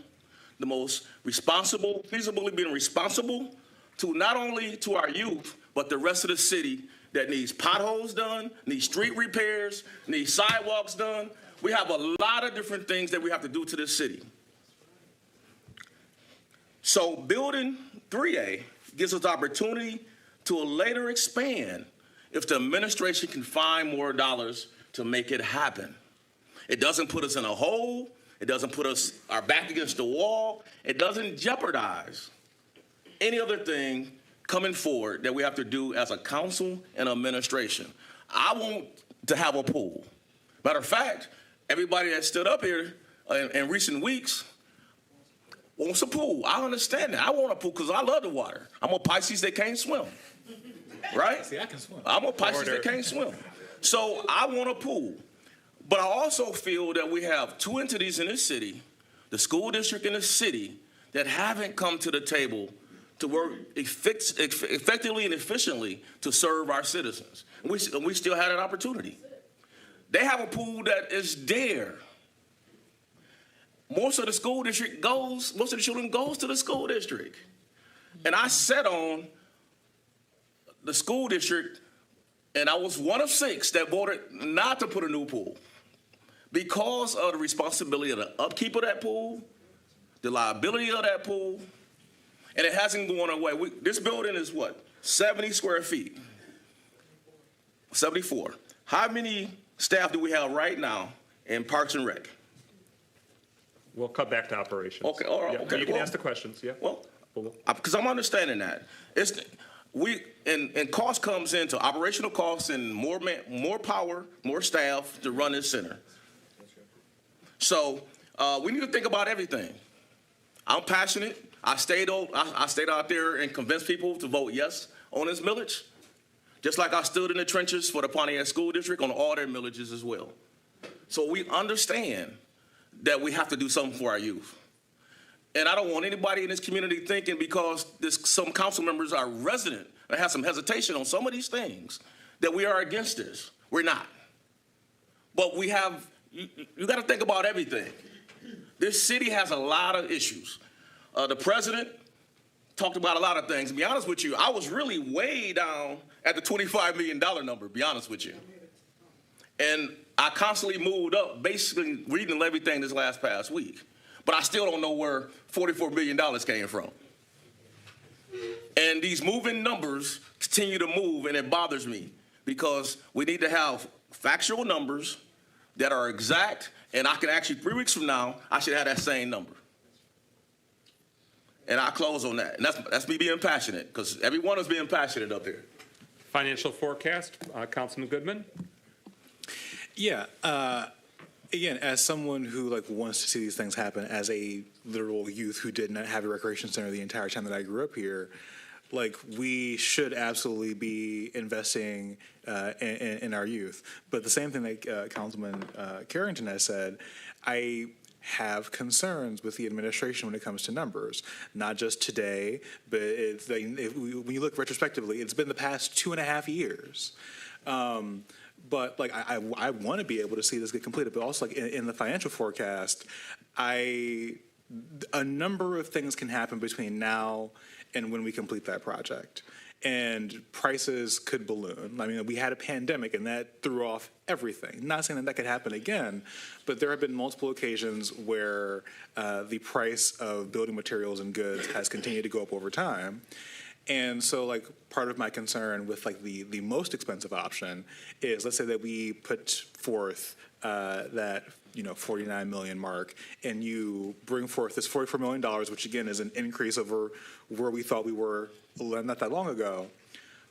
the most responsible, feasibly being responsible to not only to our youth, but the rest of the city that needs potholes done, needs street repairs, needs sidewalks done. We have a lot of different things that we have to do to this city. So building 3A gives us the opportunity to later expand if the administration can find more dollars to make it happen. It doesn't put us in a hole. It doesn't put us our back against the wall. It doesn't jeopardize any other thing coming forward that we have to do as a council and administration. I want to have a pool. Matter of fact, everybody that stood up here in recent weeks wants a pool. I understand that. I want a pool because I love the water. I'm a Pisces that can't swim. Right? See, I can swim. I'm a Pisces that can't swim. So I want a pool. But I also feel that we have 2 entities in this city, the school district and the city, that haven't come to the table to work effectively and efficiently to serve our citizens. And we still had an opportunity. They have a pool that is there. Most of the children goes to the school district. And I sat on the school district, and I was one of 6 that voted not to put a new pool because of the responsibility of the upkeep of that pool, the liability of that pool, and it hasn't gone away. This building is what, 70 square feet? 74. How many staff do we have right now in Parks and Rec? We'll cut back to operations. Okay, all right. Yeah, Okay, you can ask the questions, yeah. Well, because I'm understanding that. And cost comes into operational costs and more power, more staff to run this center. So we need to think about everything. I'm passionate. I stayed out there and convinced people to vote yes on this millage, just like I stood in the trenches for the Pontiac School District on all their millages as well. So we understand that we have to do something for our youth. And I don't want anybody in this community thinking because some council members are resident and have some hesitation on some of these things that we are against this. We're not. But we have, you got to think about everything. This city has a lot of issues. The president talked about a lot of things. To be honest with you, I was really way down at the $25 million number, to be honest with you. And I constantly moved up, basically reading everything this past week. But I still don't know where $44 million came from. And these moving numbers continue to move, and it bothers me because we need to have factual numbers that are exact, and I can actually, 3 weeks from now, I should have that same number. And I close on that. And that's me being passionate, because everyone is being passionate up here. Financial forecast, Councilman Goodman. Yeah. Again, as someone who wants to see these things happen, as a literal youth who did not have a recreation center the entire time that I grew up here, we should absolutely be investing in our youth. But the same thing that Councilman Carrington has said, I have concerns with the administration when it comes to numbers. Not just today, but when you look retrospectively, it's been the past 2.5 years. But I want to be able to see this get completed. But also in the financial forecast, a number of things can happen between now and when we complete that project. And prices could balloon. I mean, we had a pandemic, and that threw off everything. Not saying that could happen again, but there have been multiple occasions where the price of building materials and goods has continued to go up over time. And so, part of my concern with, the most expensive option is, let's say that we put forth that, $49 million mark, and you bring forth this $44 million, which, again, is an increase over where we thought we were not that long ago.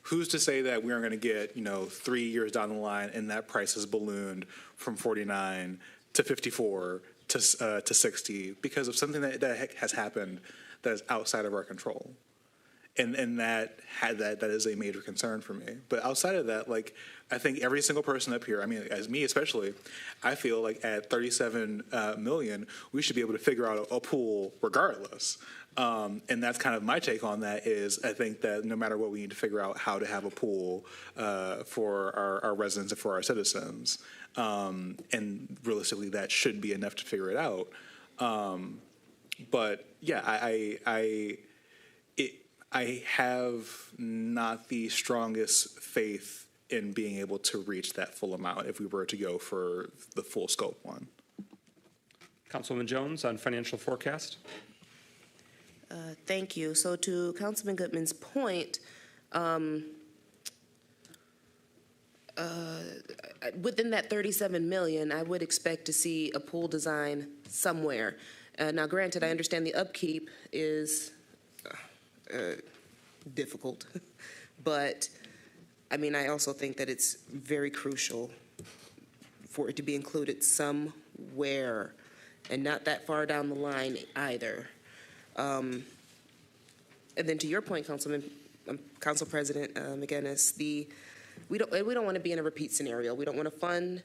Who's to say that we aren't going to get, 3 years down the line, and that price has ballooned from 49 to 54 to 60 because of something that has happened that is outside of our control? And that is a major concern for me. But outside of that, I think every single person up here, I mean, as me especially, I feel like at $37 million, we should be able to figure out a pool regardless. And that's kind of my take on that is I think that no matter what, we need to figure out how to have a pool for our residents and for our citizens. And realistically, that should be enough to figure it out. But yeah, I have not the strongest faith in being able to reach that full amount if we were to go for the full scope one. Councilwoman Jones on financial forecast. Thank you. So to Councilman Goodman's point, within that $37 million, I would expect to see a pool design somewhere. Now, granted, I understand the upkeep is difficult, but I mean, I also think that it's very crucial for it to be included somewhere and not that far down the line either. And then to your point, Council President McGinnis, we don't want to be in a repeat scenario. We don't want to fund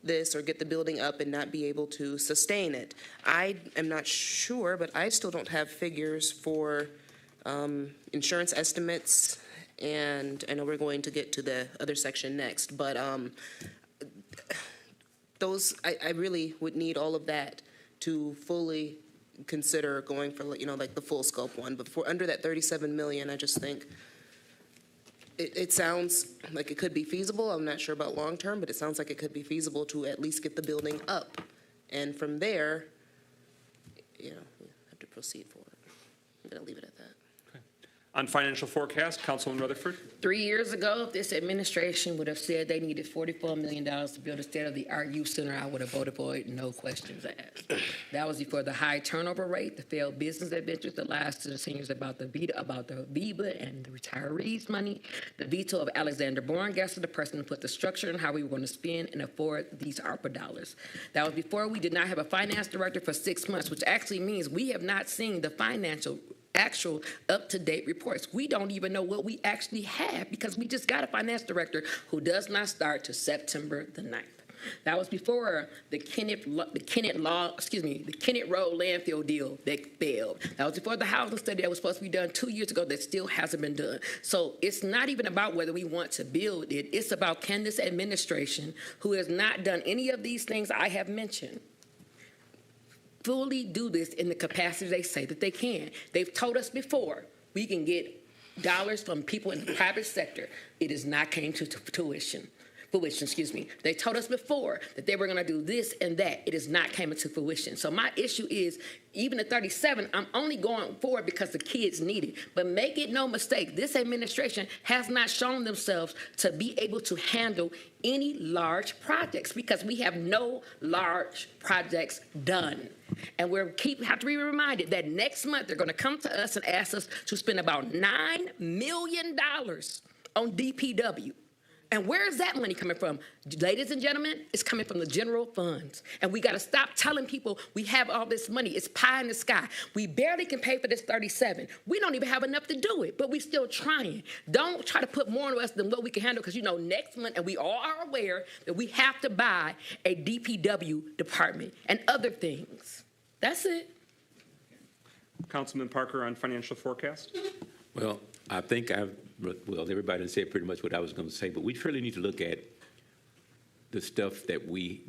this or get the building up and not be able to sustain it. I am not sure, but I still don't have figures for insurance estimates, and I know we're going to get to the other section next, but I really would need all of that to fully consider going for, the full scope one. But for under that $37 million, I just think it sounds like it could be feasible. I'm not sure about long term, but it sounds like it could be feasible to at least get the building up. And from there, we have to proceed forward. I'm going to leave it at that. On financial forecast, Councilwoman Rutherford. 3 years ago, if this administration would have said they needed $44 million to build a state-of-the-art youth center, I would have voted for it, no questions asked. That was before the high turnover rate, the failed business adventures, the lies to the seniors about the VIBA and the retirees' money, the veto of Alexander Borngasser, the person who put the structure and how we were going to spend and afford these ARPA dollars. That was before we did not have a finance director for 6 months, which actually means we have not seen the actual up-to-date reports. We don't even know what we actually have because we just got a finance director who does not start to September the 9th. That was before the Kennett Road landfill deal that failed. That was before the housing study that was supposed to be done 2 years ago that still hasn't been done. So it's not even about whether we want to build it. It's about can this administration, who has not done any of these things I have mentioned, fully do this in the capacity they say that they can. They've told us before we can get dollars from people in the private sector. It has not came to fruition. fruition, excuse me. They told us before that they were going to do this and that. It has not came into fruition. So my issue is, even at 37, I'm only going forward because the kids need it. But make it no mistake, this administration has not shown themselves to be able to handle any large projects because we have no large projects done. And we have to be reminded that next month they're going to come to us and ask us to spend about $9 million on DPW. And where is that money coming from? Ladies and gentlemen, it's coming from the general funds. And we got to stop telling people we have all this money. It's pie in the sky. We barely can pay for this 37. We don't even have enough to do it, but we're still trying. Don't try to put more on us than what we can handle, because next month, and we all are aware that we have to buy a DPW department and other things. That's it. Councilman Parker on financial forecast. Well, I think everybody said pretty much what I was going to say, but we really need to look at the stuff that we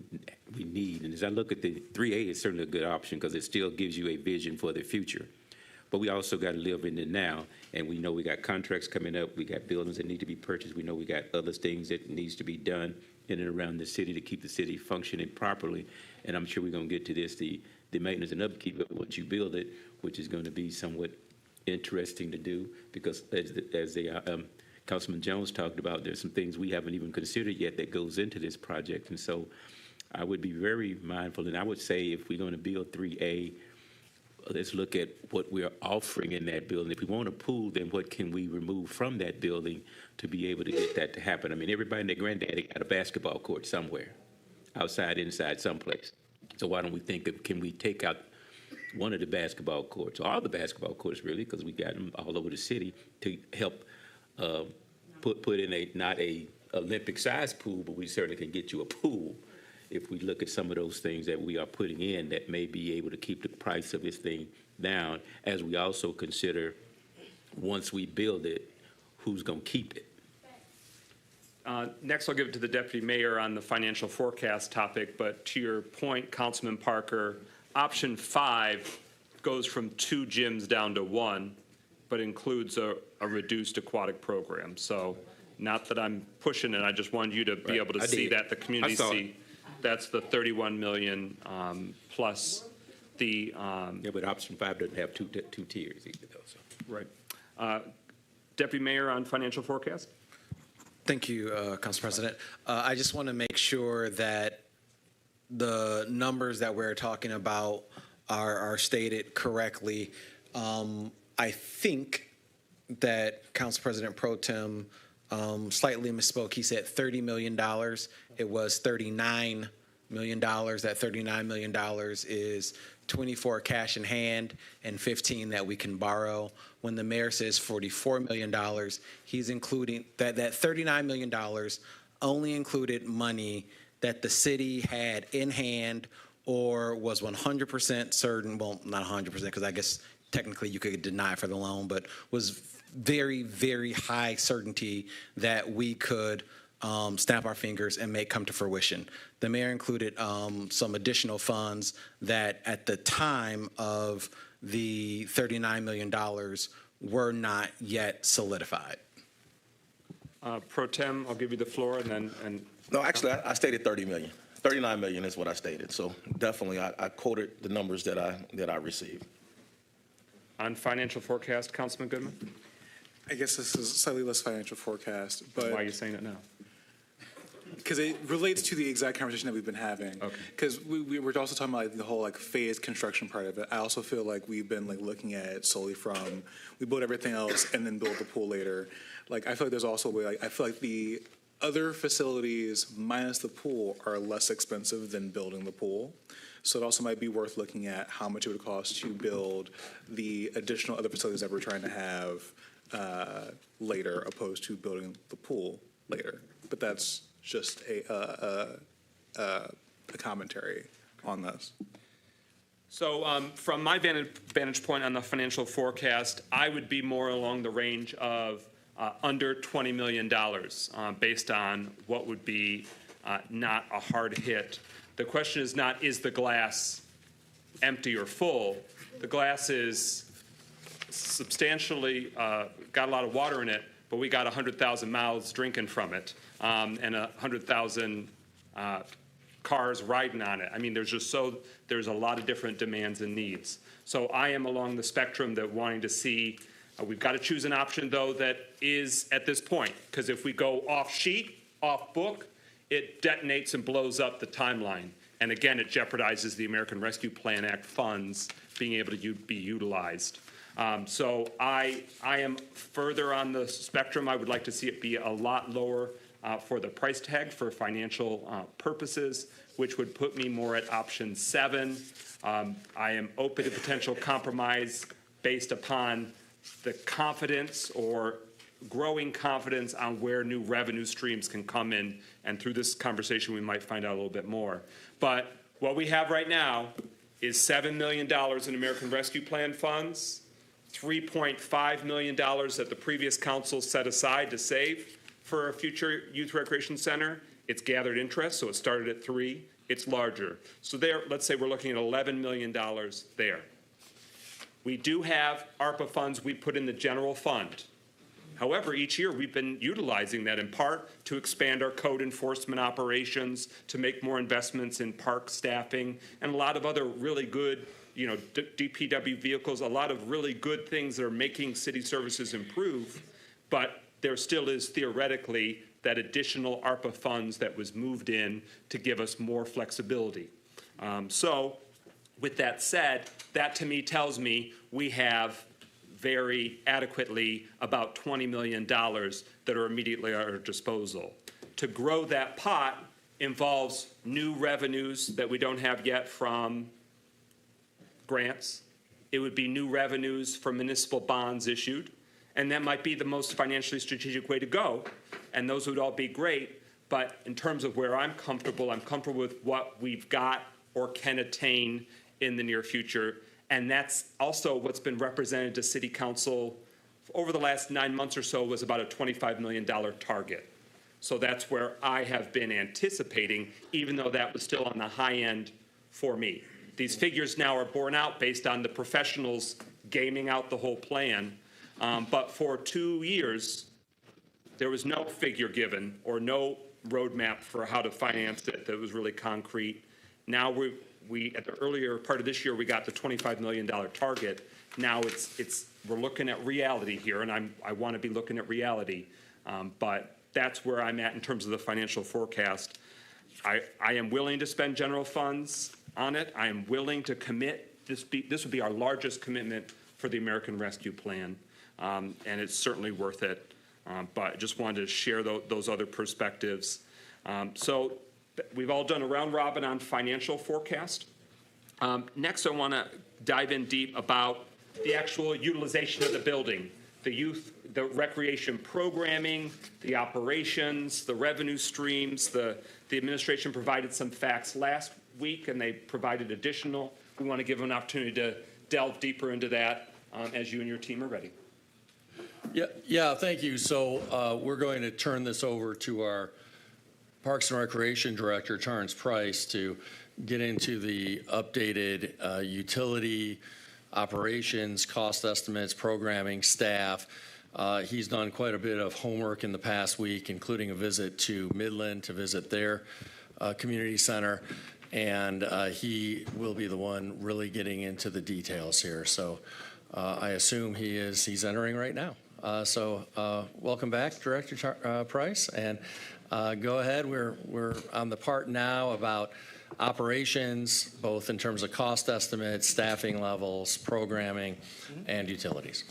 need. And as I look at the 3A, it's certainly a good option because it still gives you a vision for the future. But we also got to live in the now, and we know we got contracts coming up. We got buildings that need to be purchased. We know we got other things that needs to be done in and around the city to keep the city functioning properly. And I'm sure we're going to get to this, the maintenance and upkeep of once you build it, which is going to be somewhat interesting to do because as Councilman Jones talked about, there's some things we haven't even considered yet that goes into this project. And so I would be very mindful, and I would say if we're going to build 3A, let's look at what we're offering in that building. If we want a pool, then what can we remove from that building to be able to get that to happen? I mean, everybody and their granddaddy got a basketball court somewhere, outside, inside, someplace. So why don't we think of, can we take out one of the basketball courts, or all the basketball courts really, because we got them all over the city, to help put in not a Olympic size pool, but we certainly can get you a pool if we look at some of those things that we are putting in that may be able to keep the price of this thing down, as we also consider once we build it, who's going to keep it. Next, I'll give it to the deputy mayor on the financial forecast topic, but to your point, Councilman Parker, option 5 goes from 2 gyms down to 1, but includes a reduced aquatic program. So not that I'm pushing it, I just wanted you to be able to see that, the community see. That's the 31 million plus the. Yeah, but option 5 doesn't have two tiers either, though. So. Right. Deputy Mayor on financial forecast. Thank you, Council President. I just want to make sure that the numbers that we're talking about are stated correctly. I think that Council President Pro Tem slightly misspoke. He said $30 million. It was $39 million. That $39 million is 24 cash in hand and 15 that we can borrow. When the mayor says $44 million, he's including that $39 million only included money that the city had in hand or was 100% certain, well, not 100% because I guess technically you could deny for the loan, but was very, very high certainty that we could snap our fingers and make come to fruition. The mayor included some additional funds that at the time of the $39 million were not yet solidified. Pro Tem, I'll give you the floor and then. No, actually, I stated 30 million. 39 million is what I stated. So definitely, I quoted the numbers that I received. On financial forecast, Councilman Goodman? I guess this is slightly less financial forecast, but. Why are you saying it now? Because it relates to the exact conversation that we've been having. Okay. Because we were also talking about the whole phased construction part of it. I also feel like we've been looking at it solely from we build everything else and then build the pool later. I feel like there's also a way. I feel like the other facilities minus the pool are less expensive than building the pool. So it also might be worth looking at how much it would cost to build the additional other facilities that we're trying to have later, opposed to building the pool later. But that's just a commentary on this. So from my vantage point on the financial forecast, I would be more along the range of under $20 million based on what would be not a hard hit. The question is not, is the glass empty or full? The glass is substantially got a lot of water in it, but we got 100,000 mouths drinking from it. and 100,000 cars riding on it. I mean, there's a lot of different demands and needs. So I am along the spectrum that wanting to see, we've got to choose an option, though, that is at this point, because if we go off sheet, off book, it detonates and blows up the timeline. And again, it jeopardizes the American Rescue Plan Act funds being able to be utilized. So I am further on the spectrum. I would like to see it be a lot lower for the price tag for financial purposes, which would put me more at option 7. I am open to potential compromise based upon the confidence or growing confidence on where new revenue streams can come in. And through this conversation, we might find out a little bit more. But what we have right now is $7 million in American Rescue Plan funds, $3.5 million that the previous council set aside to save for a future youth recreation center. It's gathered interest, so it started at 3. It's larger. So there, let's say we're looking at $11 million there. We do have ARPA funds we put in the general fund. However, each year we've been utilizing that in part to expand our code enforcement operations, to make more investments in park staffing, and a lot of other really good, DPW vehicles, a lot of really good things that are making city services improve. But there still is theoretically that additional ARPA funds that was moved in to give us more flexibility. So with that said, that to me tells me we have very adequately about $20 million that are immediately at our disposal. To grow that pot involves new revenues that we don't have yet from grants. It would be new revenues from municipal bonds issued, and that might be the most financially strategic way to go, and those would all be great. But in terms of where I'm comfortable with what we've got or can attain in the near future. And that's also what's been represented to City Council over the last 9 months or so was about a $25 million target. So that's where I have been anticipating, even though that was still on the high end for me. These figures now are borne out based on the professionals gaming out the whole plan. But for 2 years, there was no figure given or no roadmap for how to finance it that was really concrete. Now we at the earlier part of this year, we got the $25 million target. Now we're looking at reality here, and I want to be looking at reality. But that's where I'm at in terms of the financial forecast. I am willing to spend general funds on it. I am willing to commit. This would be our largest commitment for the American Rescue Plan, and it's certainly worth it. But I just wanted to share those other perspectives. So we've all done a round robin on financial forecast. Next, I want to dive in deep about the actual utilization of the building, the youth, the recreation programming, the operations, the revenue streams. The administration provided some facts last week, and they provided additional. We want to give them an opportunity to delve deeper into that as you and your team are ready. Yeah, thank you. So we're going to turn this over to our Parks and Recreation Director, Terrence Price, to get into the updated utility, operations, cost estimates, programming, staff. He's done quite a bit of homework in the past week, including a visit to Midland to visit their community center, and he will be the one really getting into the details here. So I assume he's entering right now. So welcome back, Director Price, and go ahead. We're on the part now about operations, both in terms of cost estimates, staffing levels, programming, and utilities.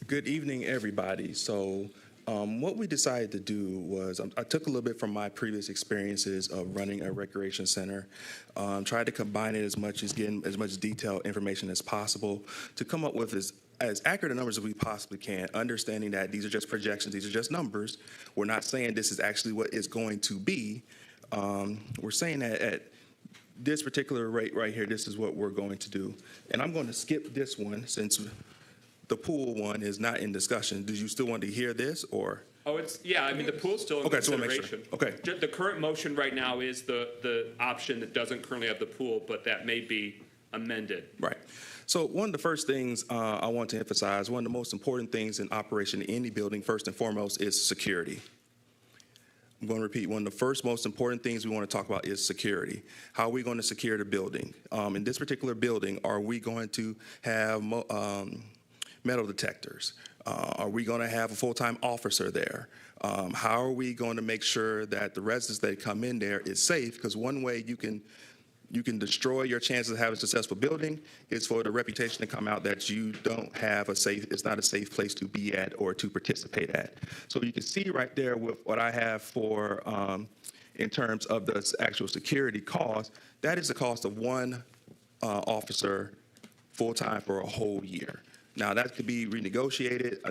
Good evening, everybody. So what we decided to do was I took a little bit from my previous experiences of running a recreation center, tried to combine it as much as getting as much detailed information as possible to come up with as accurate a numbers as we possibly can, understanding that these are just projections, these are just numbers. We're not saying this is actually what it's going to be. We're saying that at this particular rate right here, this is what we're going to do. And I'm going to skip this one since the pool one is not in discussion. Do you still want to hear this, or? Oh, I mean, the pool's still in consideration. So okay. The current motion right now is the option that doesn't currently have the pool, but that may be amended. Right. So one of the first things I want to emphasize, one of the most important things in operation in any building, first and foremost, is security. I'm going to repeat, one of the first most important things we want to talk about is security. How are we going to secure the building? In this particular building, are we going to have metal detectors? Are we going to have a full-time officer there? How are we going to make sure that the residents that come in there is safe? Because one way you can destroy your chances of having a successful building is for the reputation to come out that you don't have it's not a safe place to be at or to participate at. So you can see right there with what I have for, in terms of the actual security cost, that is the cost of one officer full-time for a whole year. Now, that could be renegotiated.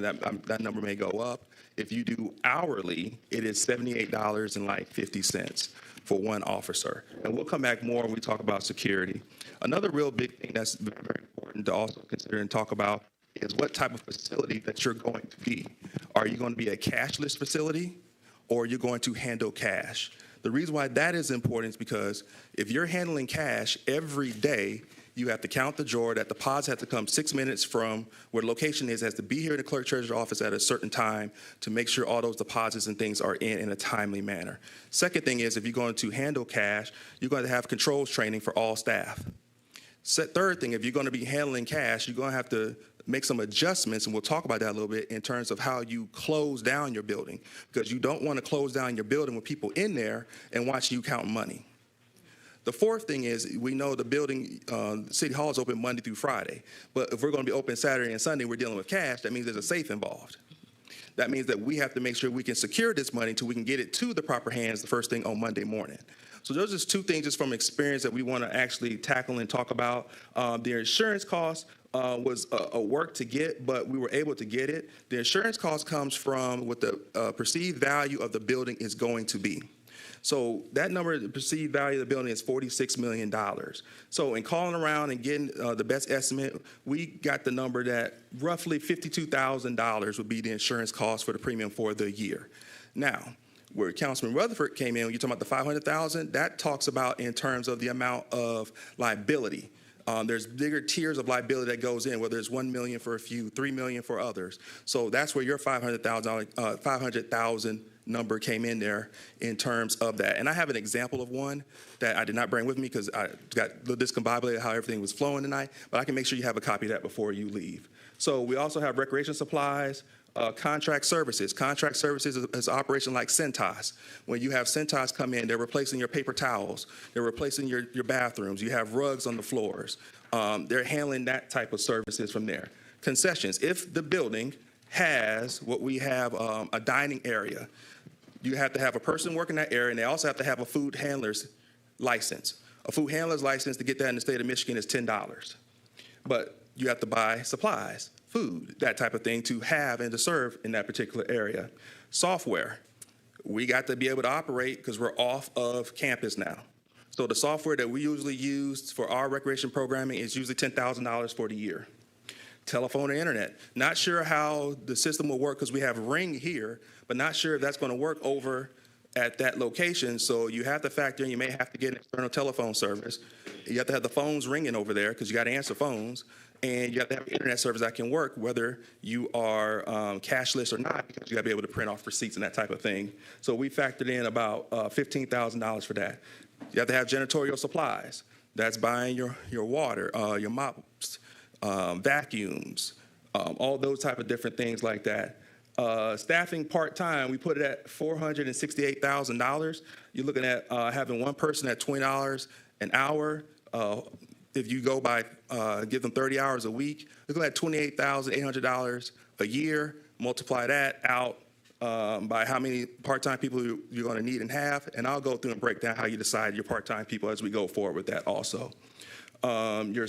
That number may go up. If you do hourly, it is $78.50 for one officer. And we'll come back more when we talk about security. Another real big thing that's very, very important to also consider and talk about is what type of facility that you're going to be. Are you going to be a cashless facility, or are you going to handle cash? The reason why that is important is because if you're handling cash every day, you have to count the drawer. That deposit has to come 6 minutes from where the location is, has to be here in the clerk treasurer's office at a certain time to make sure all those deposits and things are in a timely manner. Second thing is, if you're going to handle cash, you're going to have controls training for all staff. Third thing, if you're going to be handling cash, you're going to have to make some adjustments, and we'll talk about that a little bit in terms of how you close down your building, because you don't want to close down your building with people in there and watch you count money. The fourth thing is, we know the building, City Hall is open Monday through Friday, but if we're going to be open Saturday and Sunday, we're dealing with cash, that means there's a safe involved. That means that we have to make sure we can secure this money until we can get it to the proper hands the first thing on Monday morning. So those are just two things just from experience that we want to actually tackle and talk about. The insurance cost was a work to get, but we were able to get it. The insurance cost comes from what the perceived value of the building is going to be. So that number, the perceived value of the building is $46 million. So in calling around and getting the best estimate, we got the number that roughly $52,000 would be the insurance cost for the premium for the year. Now, where Councilman Rutherford came in, when you're talking about the $500,000, that talks about in terms of the amount of liability. There's bigger tiers of liability that goes in, whether it's $1 million for a few, $3 million for others. So that's where your $500,000 number came in there in terms of that. And I have an example of one that I did not bring with me because I got a little discombobulated how everything was flowing tonight, but I can make sure you have a copy of that before you leave. So we also have recreation supplies, contract services. Contract services is an operation like Centos. When you have Centos come in, they're replacing your paper towels. They're replacing your bathrooms. You have rugs on the floors. They're handling that type of services from there. Concessions. If the building has what we have, a dining area, you have to have a person working that area, and they also have to have a food handler's license. A food handler's license, to get that in the state of Michigan, is $10. But you have to buy supplies, food, that type of thing, to have and to serve in that particular area. Software. We got to be able to operate because we're off of campus now. So the software that we usually use for our recreation programming is usually $10,000 for the year. Telephone and internet. Not sure how the system will work because we have Ring here, but not sure if that's going to work over at that location. So you have to factor in, you may have to get an external telephone service. You have to have the phones ringing over there because you got to answer phones. And you have to have internet service that can work whether you are cashless or not, because you got to be able to print off receipts and that type of thing. So we factored in about $15,000 for that. You have to have janitorial supplies. That's buying your water, your mops, vacuums, all those type of different things like that. Staffing part-time, we put it at $468,000. You're looking at having one person at $20 an hour. If you go by, give them 30 hours a week, you're looking at $28,800 a year. Multiply that out by how many part-time people you're going to need and have, and I'll go through and break down how you decide your part-time people as we go forward with that also. Your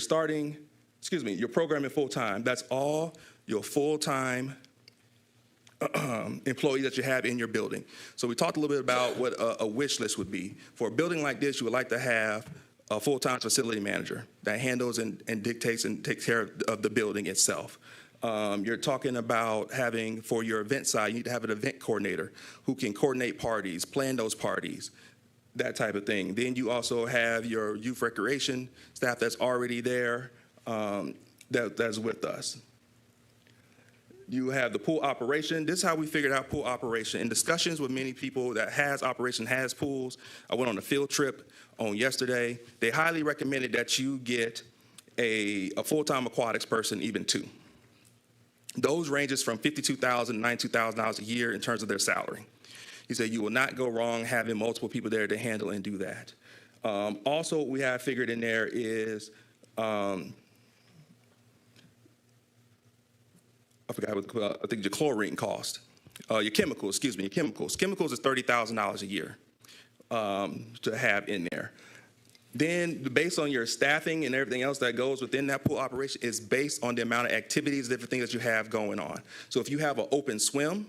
programming full-time, that's all your full-time employees that you have in your building. So we talked a little bit about what a wish list would be. For a building like this, you would like to have a full-time facility manager that handles and dictates and takes care of the building itself. You're talking about having, for your event side, you need to have an event coordinator who can coordinate parties, plan those parties, that type of thing. Then you also have your youth recreation staff that's already there, that's with us. you have the pool operation. This is how we figured out pool operation. In discussions with many people that has pools, I went on a field trip on yesterday. They highly recommended that you get a full-time aquatics person, even 2. Those ranges from $52,000 to $92,000 a year in terms of their salary. He said you will not go wrong having multiple people there to handle and do that. Also, what we have figured in there is, I forgot what, I think your chlorine cost. Your chemicals. Chemicals is $30,000 a year to have in there. Then, based on your staffing and everything else that goes within that pool operation, is based on the amount of activities, different things that you have going on. So if you have an open swim,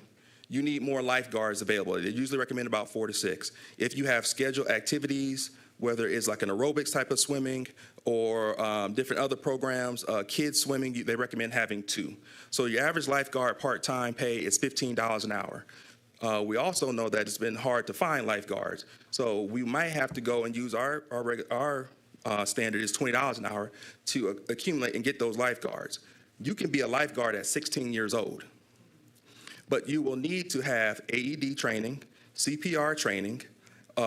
you need more lifeguards available. They usually recommend about 4 to 6. If you have scheduled activities, whether it's like an aerobics type of swimming or different other programs, kids swimming, they recommend having 2. So your average lifeguard part-time pay is $15 an hour. We also know that it's been hard to find lifeguards. So we might have to go and use our standard is $20 an hour to accumulate and get those lifeguards. You can be a lifeguard at 16 years old, but you will need to have AED training, CPR training,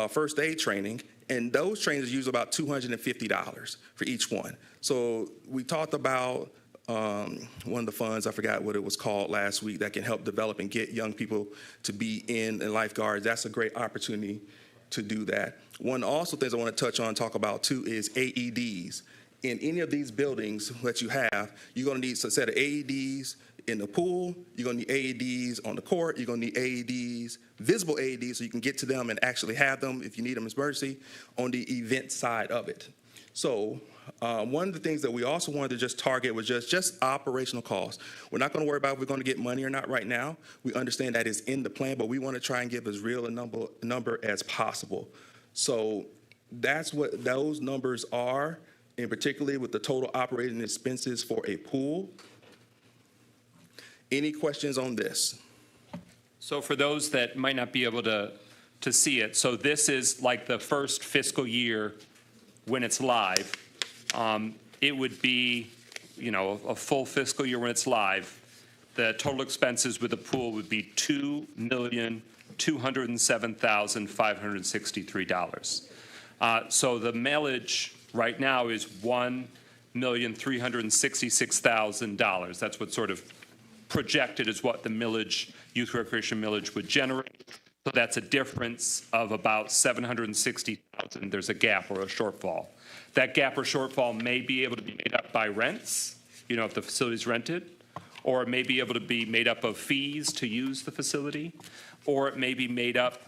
first aid training, and those trainings use about $250 for each one. So we talked about one of the funds, I forgot what it was called last week, that can help develop and get young people to be in lifeguards. That's a great opportunity to do that. One also things I want to touch on, talk about too, is AEDs. In any of these buildings that you have, you're going to need a set of AEDs in the pool, you're going to need AEDs on the court, you're going to need AEDs, visible AEDs, so you can get to them and actually have them if you need them as emergency on the event side of it. So one of the things that we also wanted to just target was just operational costs. We're not going to worry about if we're going to get money or not right now. We understand that is in the plan, but we want to try and give as real a number as possible. So that's what those numbers are, and particularly with the total operating expenses for a pool. Any questions on this? So for those that might not be able to see it, so this is like the first fiscal year when it's live. It would be, a full fiscal year when it's live. The total expenses with the pool would be $2,207,563. So the millage right now is $1,366,000. That's what sort of projected is what the millage, youth recreation millage would generate. So that's a difference of about $760,000. There's a gap or a shortfall. That gap or shortfall may be able to be made up by rents, if the facility's rented, or it may be able to be made up of fees to use the facility, or it may be made up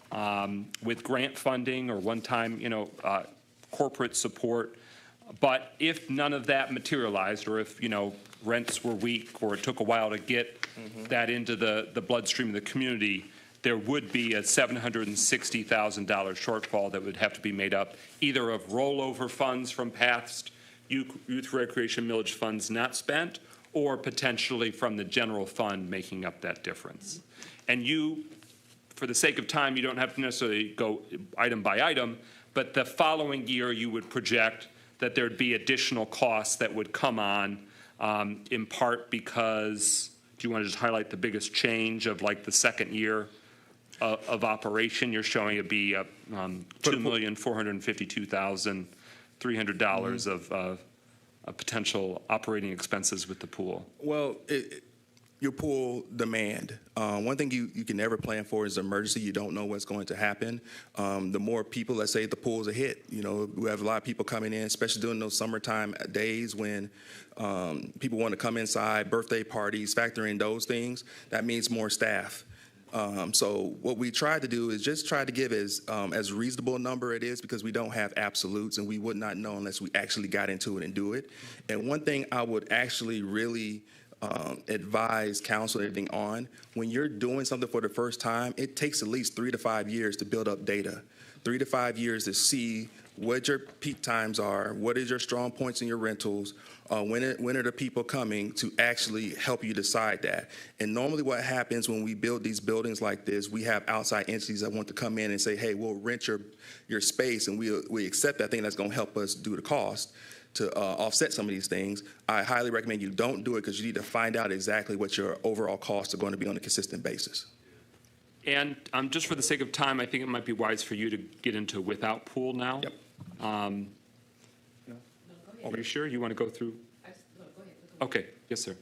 with grant funding or one-time, corporate support. But if none of that materialized, or if, rents were weak, or it took a while to get that into the bloodstream of the community, there would be a $760,000 shortfall that would have to be made up either of rollover funds from past youth recreation millage funds not spent, or potentially from the general fund making up that difference. And you, for the sake of time, you don't have to necessarily go item by item, but the following year you would project that there'd be additional costs that would come on, in part because, do you want to just highlight the biggest change of like the second year of operation? You're showing it'd be $2,452,300 of potential operating expenses with the pool. Well, your pool demand. One thing you can never plan for is emergency. You don't know what's going to happen. The more people, let's say the pool's a hit, we have a lot of people coming in, especially during those summertime days when people want to come inside, birthday parties, factor in those things. That means more staff. So what we tried to do is just try to give as reasonable a number it is, because we don't have absolutes and we would not know unless we actually got into it and do it. And one thing I would actually really advise council and everything on, when you're doing something for the first time, it takes at least 3 to 5 years to build up data, 3 to 5 years to see what your peak times are, what is your strong points in your rentals, when are the people coming to actually help you decide that. And normally what happens when we build these buildings like this, we have outside entities that want to come in and say, hey, we'll rent your space, and we accept that thing that's going to help us do the cost. to offset some of these things, I highly recommend you don't do it because you need to find out exactly what your overall costs are going to be on a consistent basis. And just for the sake of time, I think it might be wise for you to get into without pool now. Yep. Are you sure you want to go through? Okay, yes, sir.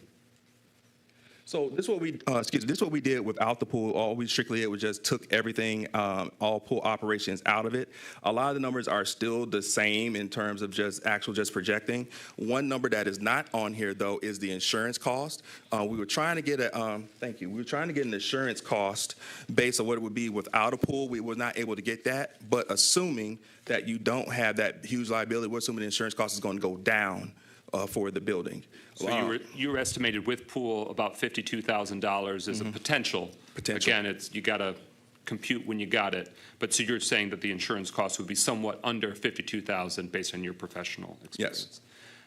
So this is what we, this is what we did without the pool. All we strictly did was just took everything, all pool operations out of it. A lot of the numbers are still the same in terms of just projecting. One number that is not on here though is the insurance cost. We were trying to get thank you. We were trying to get an insurance cost based on what it would be without a pool. We were not able to get that, but assuming that you don't have that huge liability, we're assuming the insurance cost is going to go down for the building. So you were estimated with pool about $52,000 as a potential. Again, you got to compute when you got it. But so you're saying that the insurance cost would be somewhat under $52,000 based on your professional experience.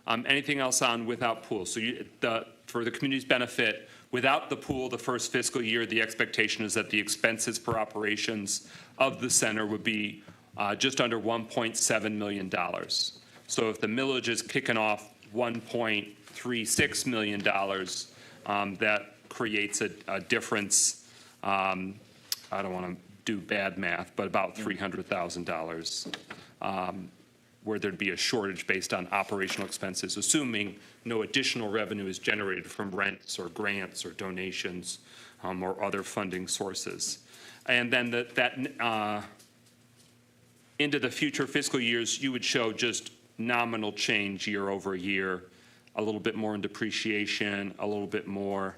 Yes. Anything else on without pool? So for the community's benefit, without the pool, the first fiscal year, the expectation is that the expenses per operations of the center would be just under $1.7 million. So if the millage is kicking off $1.36 million, that creates a difference. I don't want to do bad math, but about $300,000, where there'd be a shortage based on operational expenses, assuming no additional revenue is generated from rents or grants or donations or other funding sources. And then into the future fiscal years, you would show just nominal change year over year, a little bit more in depreciation, a little bit more.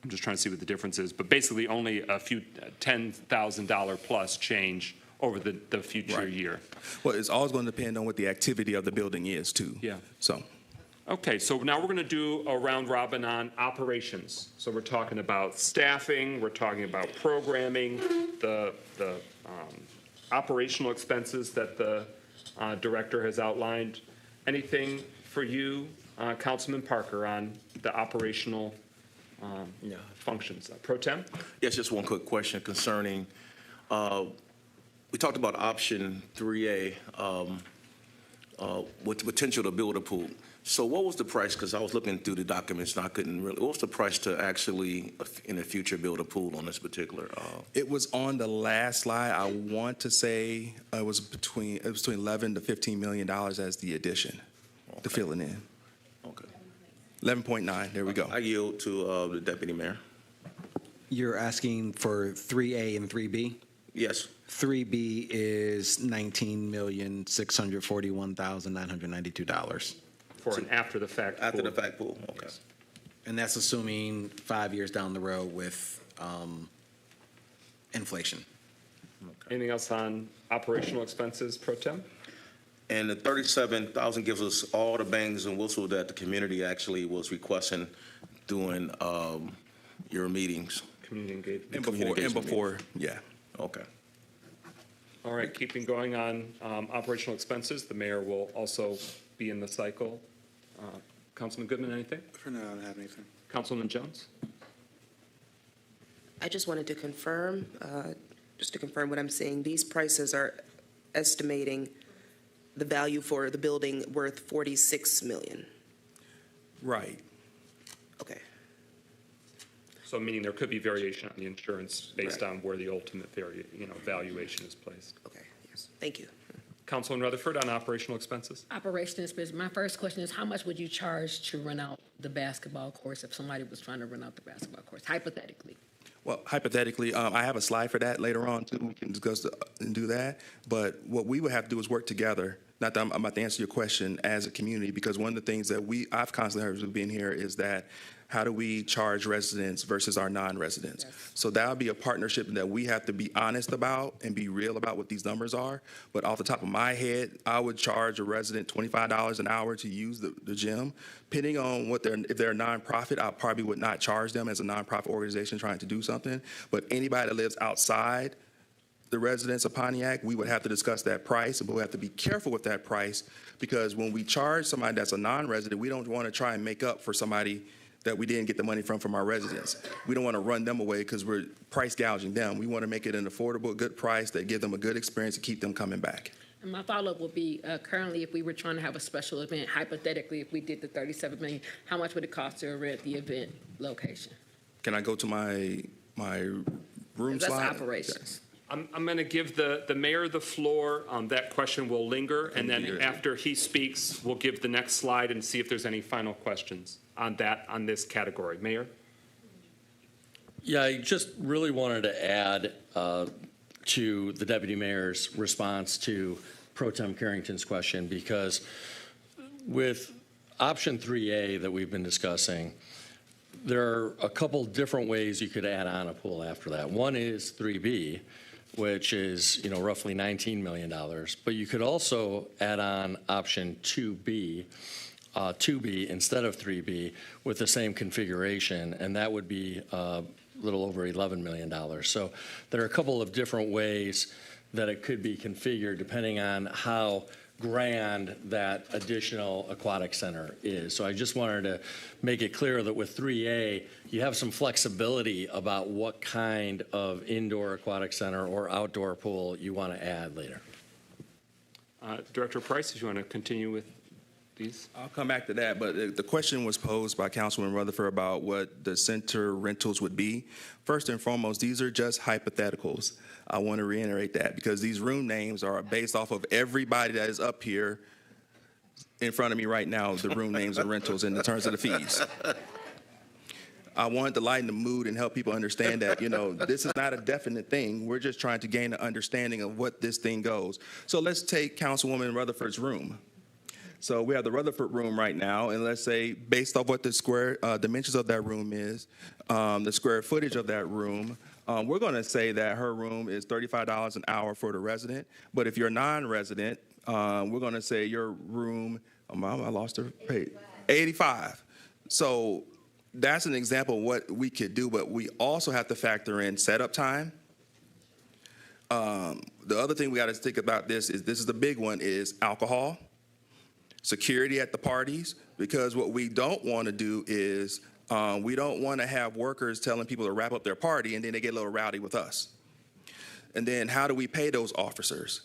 I'm just trying to see what the difference is, but basically only a few $10,000 plus change over the future year. Well, it's always going to depend on what the activity of the building is too. Yeah. So. Okay, so now we're going to do a round robin on operations. So we're talking about staffing, we're talking about programming, the operational expenses that the director has outlined. Anything for you, Councilman Parker, on the operational functions? Pro Tem? Yes, just one quick question concerning, we talked about option 3A, with the potential to build a pool. So what was the price? Because I was looking through the documents and I couldn't really, what was the price to actually, in the future, build a pool on this particular? It was on the last slide. I want to say it was between 11 to $15 million as the addition to fill it in. Okay. 11.9, there we go. I yield to the Deputy Mayor. You're asking for 3A and 3B? Yes. 3B is $19,641,992. For an after-the-fact pool. After-the-fact pool, okay. Yes. And that's assuming 5 years down the road with inflation. Anything else on operational expenses, Pro Tem? And the 37,000 gives us all the bangs and whistles that the community actually was requesting during your meetings. Community engagement. And before, yeah. Okay. All right, keeping going on operational expenses, the mayor will also be in the cycle. Councilman Goodman, anything? For now, I don't have anything. Councilman Jones? I just wanted to confirm, what I'm seeing. These prices are estimating the value for the building worth $46 million. Right. Okay. So meaning there could be variation on the insurance based on where the ultimate valuation is placed. Okay, yes, thank you. Councilman Rutherford on operational expenses? Operational expenses. My first question is, how much would you charge to rent out the basketball courts if somebody was trying to rent out the basketball courts, hypothetically? Well, hypothetically, I have a slide for that later on too. We can discuss and do that. But what we would have to do is work together. Not that I'm about to answer your question as a community, because one of the things that I've constantly heard being here is that how do we charge residents versus our non-residents? Yes. So that would be a partnership that we have to be honest about and be real about what these numbers are. But off the top of my head, I would charge a resident $25 an hour to use the gym. Depending on if they're a nonprofit, I probably would not charge them as a nonprofit organization trying to do something. But anybody that lives outside the residents of Pontiac, we would have to discuss that price, but we have to be careful with that price, because when we charge somebody that's a non-resident, we don't want to try and make up for somebody that we didn't get the money from our residents. We don't want to run them away because we're price gouging them. We want to make it an affordable, good price that give them a good experience to keep them coming back. And my follow-up would be, currently, if we were trying to have a special event, hypothetically, if we did the $37 million, how much would it cost to rent the event location? Can I go to my room That's slide? operations. I'm going to give the mayor the floor. That question will linger, and then Good. after he speaks, we'll give the next slide and see if there's any final questions on this category. Mayor? Yeah, I just really wanted to add to the deputy mayor's response to Pro Tem Carrington's question, because with option 3A that we've been discussing, there are a couple different ways you could add on a pool after that. One is 3B, which is, roughly $19 million. But you could also add on option 2B instead of 3B with the same configuration, and that would be a little over $11 million. So there are a couple of different ways that it could be configured depending on how grand that additional aquatic center is. So I just wanted to make it clear that with 3A, you have some flexibility about what kind of indoor aquatic center or outdoor pool you want to add later. Director Price, if you want to continue with these. I'll come back to that, but the question was posed by Councilman Rutherford about what the center rentals would be. First and foremost, these are just hypotheticals. I want to reiterate that because these room names are based off of everybody that is up here in front of me right now, the room names and rentals in terms of the fees. I wanted to lighten the mood and help people understand that, this is not a definite thing. We're just trying to gain an understanding of what this thing goes. So let's take Councilwoman Rutherford's room. So we have the Rutherford room right now, and let's say based off what the square dimensions of that room is, the square footage of that room, we're going to say that her room is $35 an hour for the resident. But if you're non-resident, we're going to say your room, I lost her page, 85. So that's an example of what we could do, but we also have to factor in setup time. The other thing we got to think about this is the big one, is alcohol, security at the parties, because what we don't want to do is we don't want to have workers telling people to wrap up their party and then they get a little rowdy with us. And then how do we pay those officers?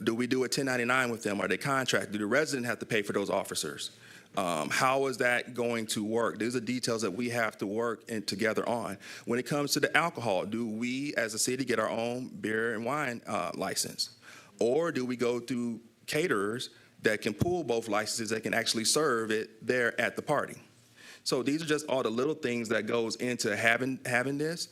Do we do a 1099 with them? Are they contracted? Do the resident have to pay for those officers? How is that going to work? These are details that we have to work together on. When it comes to the alcohol, do we as a city get our own beer and wine license? Or do we go through caterers that can pull both licenses, that can actually serve it there at the party? So these are just all the little things that goes into having this.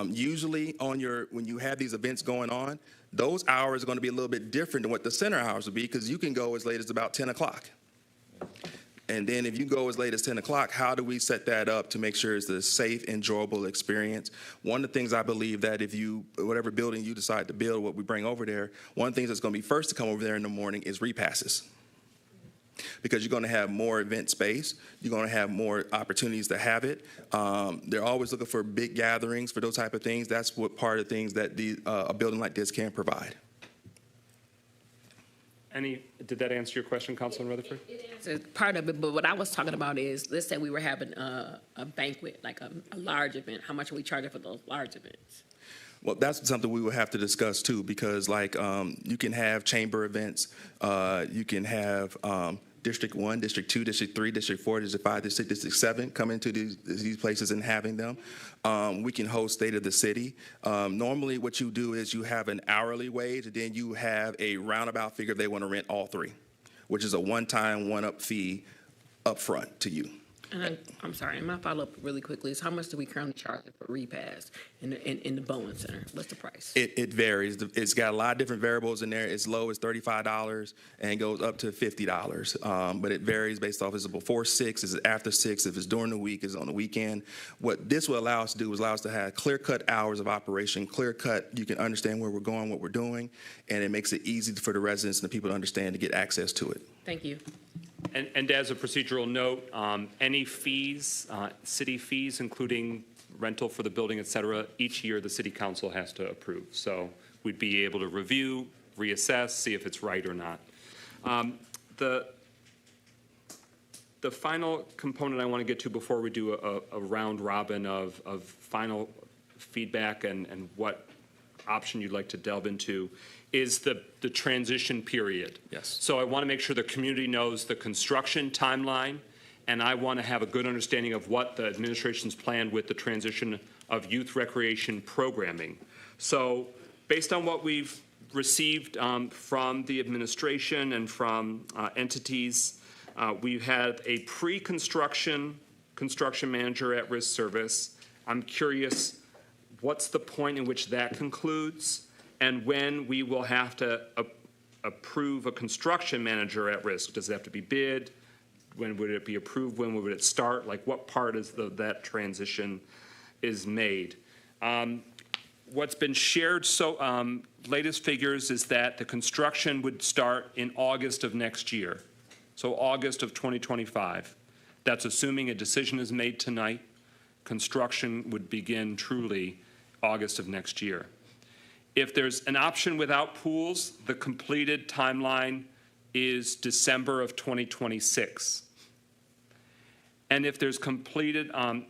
Usually when you have these events going on, those hours are going to be a little bit different than what the center hours would be, because you can go as late as about 10 o'clock. And then if you go as late as 10 o'clock, how do we set that up to make sure it's a safe, enjoyable experience? One of the things I believe that whatever building you decide to build, what we bring over there, one of the things that's going to be first to come over there in the morning is repasses. Because you're going to have more event space. You're going to have more opportunities to have it. They're always looking for big gatherings, for those type of things. That's what part of the things that a building like this can provide. Did that answer your question, Councilman Rutherford? It answers part of it, but what I was talking about is, let's say we were having a banquet, like a large event. How much are we charging for those large events? Well, that's something we will have to discuss too, because you can have chamber events, you can have District 1, District 2, District 3, District 4, District 5, District 7 come into these places and having them. We can host State of the City. Normally what you do is you have an hourly wage, and then you have a roundabout figure if they want to rent all three, which is a one-time, one-up fee up front to you. And I'm sorry, and my follow-up really quickly is, how much do we currently charge for repass in the Bowen Center? What's the price? It varies. It's got a lot of different variables in there. As low as $35 and goes up to $50. But it varies based off, is it before 6, is it after 6, if it's during the week, is it on the weekend. What this will allow us to do is allow us to have clear-cut hours of operation, clear-cut, you can understand where we're going, what we're doing, and it makes it easy for the residents and the people to understand to get access to it. Thank you. And as a procedural note, any fees, city fees, including rental for the building, et cetera, each year the city council has to approve. So we'd be able to review, reassess, see if it's right or not. The final component I want to get to before we do a round robin of final feedback and what option you'd like to delve into is the transition period. Yes. So I want to make sure the community knows the construction timeline, and I want to have a good understanding of what the administration's plan with the transition of youth recreation programming. So based on what we've received from the administration and from entities, we had a construction manager at risk service. I'm curious, what's the point in which that concludes, and when we will have to approve a construction manager at risk? Does it have to be bid? When would it be approved? When would it start? Like, what part is that transition is made? What's been shared, latest figures is that the construction would start in August of next year. So August of 2025. That's assuming a decision is made tonight. Construction would begin truly August of next year. If there's an option without pools, the completed timeline is December of 2026. And if there's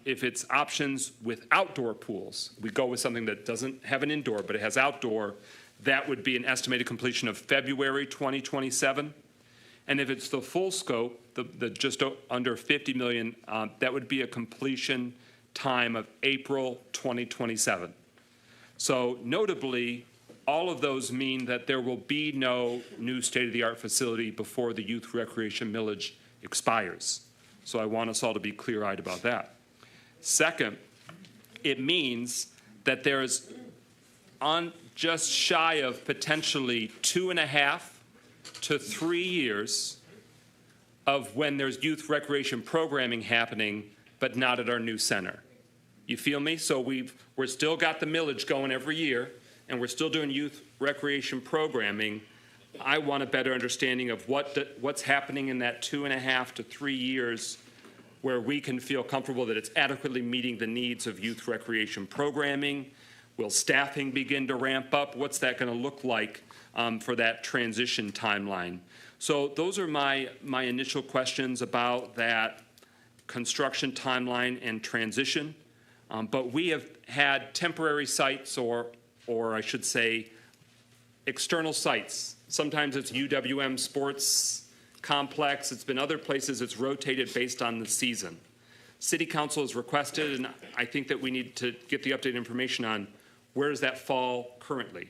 if it's options with outdoor pools, we go with something that doesn't have an indoor, but it has outdoor, that would be an estimated completion of February 2027. And if it's the full scope, the just under 50 million, that would be a completion time of April 2027. So notably, all of those mean that there will be no new state-of-the-art facility before the youth recreation millage expires. So I want us all to be clear-eyed about that. Second, it means that there's just shy of potentially 2.5 to 3 years of when there's youth recreation programming happening, but not at our new center. You feel me? So we're still got the millage going every year, and we're still doing youth recreation programming. I want a better understanding of what's happening in that 2.5 to 3 years where we can feel comfortable that it's adequately meeting the needs of youth recreation programming. Will staffing begin to ramp up? What's that going to look like for that transition timeline? So those are my initial questions about that construction timeline and transition. But we have had temporary sites, or I should say external sites. Sometimes it's UWM Sports Complex. It's been other places. It's rotated based on the season. City Council has requested, and I think that we need to get the updated information on where does that fall currently.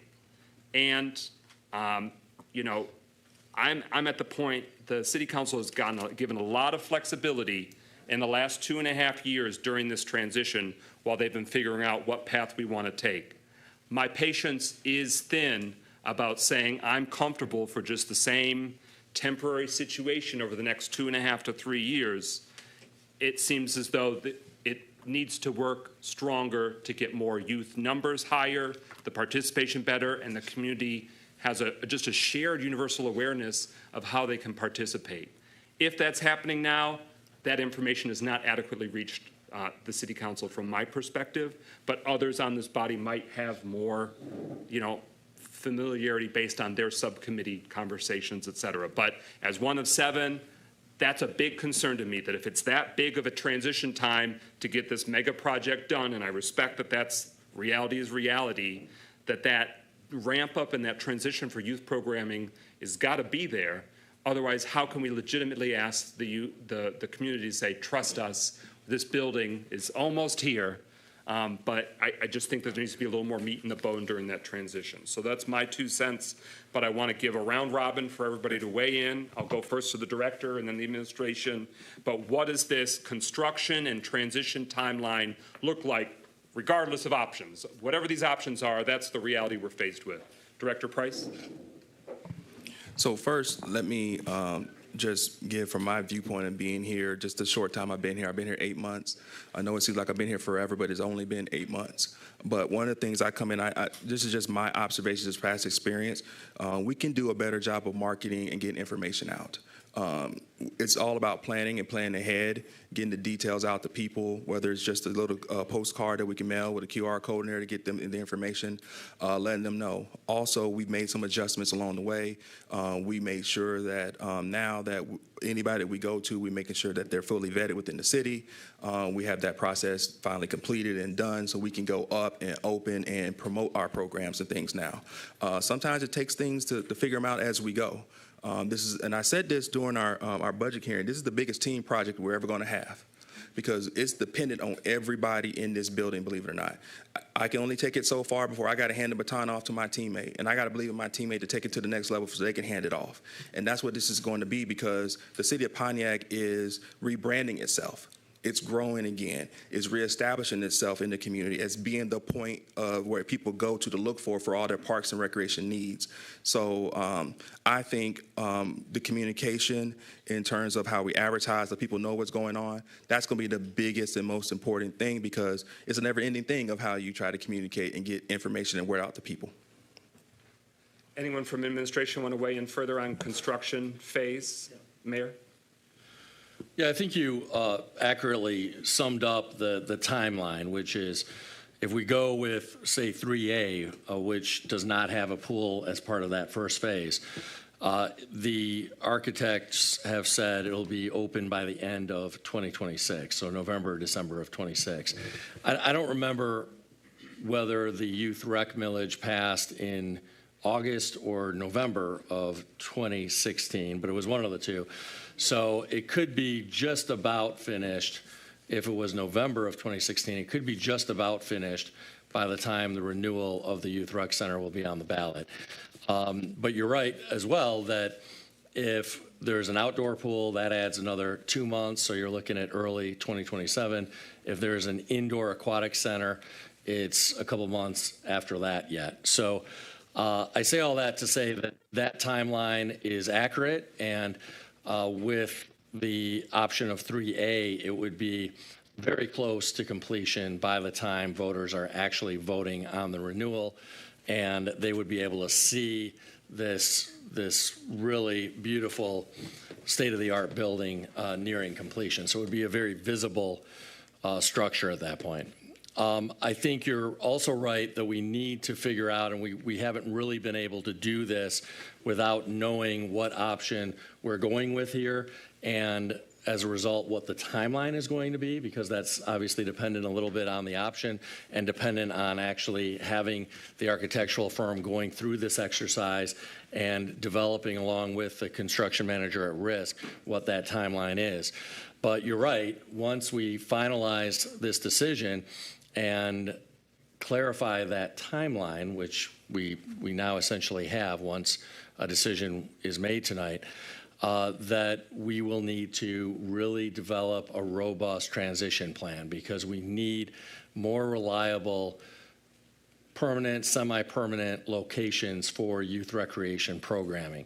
And, you know, I'm at the point, the City Council has given a lot of flexibility in the last 2.5 years during this transition while they've been figuring out what path we want to take. My patience is thin about saying I'm comfortable for just the same temporary situation over the next 2.5 to 3 years. It seems as though it needs to work stronger to get more youth numbers higher, the participation better, and the community has just a shared universal awareness of how they can participate. If that's happening now, that information has not adequately reached the City Council from my perspective, but others on this body might have more, you know, familiarity based on their subcommittee conversations, et cetera. But as one of 7, that's a big concern to me, that if it's that big of a transition time to get this mega project done, and I respect that that's reality is reality, that ramp up and that transition for youth programming is got to be there. Otherwise, how can we legitimately ask the community to say, trust us, this building is almost here, but I just think there needs to be a little more meat in the bone during that transition. So that's my 2 cents, but I want to give a round robin for everybody to weigh in. I'll go first to the director and then the administration. But what does this construction and transition timeline look like, regardless of options? Whatever these options are, that's the reality we're faced with. Director Price? So first, let me just give from my viewpoint of being here, just the short time I've been here. I've been here 8 months. I know it seems like I've been here forever, but it's only been 8 months. But one of the things I come in, this is just my observations, past experience. We can do a better job of marketing and getting information out. It's all about planning and planning ahead, getting the details out to people, whether it's just a little postcard that we can mail with a QR code in there to get them the information, letting them know. Also, we've made some adjustments along the way. We made sure that now that anybody that we go to, we're making sure that they're fully vetted within the city. We have that process finally completed and done so we can go up and open and promote our programs and things now. Sometimes it takes things to figure them out as we go. And I said this during our budget hearing, this is the biggest team project we're ever going to have because it's dependent on everybody in this building, believe it or not. I can only take it so far before I got to hand the baton off to my teammate, and I got to believe in my teammate to take it to the next level so they can hand it off. And that's what this is going to be because the city of Pontiac is rebranding itself. It's growing again. It's reestablishing itself in the community as being the point of where people go to look for all their parks and recreation needs. So I think the communication in terms of how we advertise, so people know what's going on, that's going to be the biggest and most important thing because it's a never-ending thing of how you try to communicate and get information and word out to people. Anyone from administration want to weigh in further on construction phase? Mayor? Yeah, I think you accurately summed up the timeline, which is if we go with, say, 3A, which does not have a pool as part of that first phase, the architects have said it'll be open by the end of 2026, so November, December of 26. I don't remember whether the youth rec millage passed in August or November of 2016, but it was one of the two. So it could be just about finished. If it was November of 2016, it could be just about finished by the time the renewal of the Youth Rec Center will be on the ballot. But you're right as well that if there's an outdoor pool, that adds another 2 months, so you're looking at early 2027. If there's an indoor aquatic center, it's a couple months after that yet. So I say all that to say that that timeline is accurate, and with the option of 3A, it would be very close to completion by the time voters are actually voting on the renewal, and they would be able to see this really beautiful state-of-the-art building nearing completion. So it would be a very visible structure at that point. I think you're also right that we need to figure out, and we haven't really been able to do this without knowing what option we're going with here, and as a result, what the timeline is going to be, because that's obviously dependent a little bit on the option and dependent on actually having the architectural firm going through this exercise and developing along with the construction manager at risk what that timeline is. But you're right, once we finalize this decision and clarify that timeline, which we now essentially have once a decision is made tonight, that we will need to really develop a robust transition plan because we need more reliable permanent, semi-permanent locations for youth recreation programming.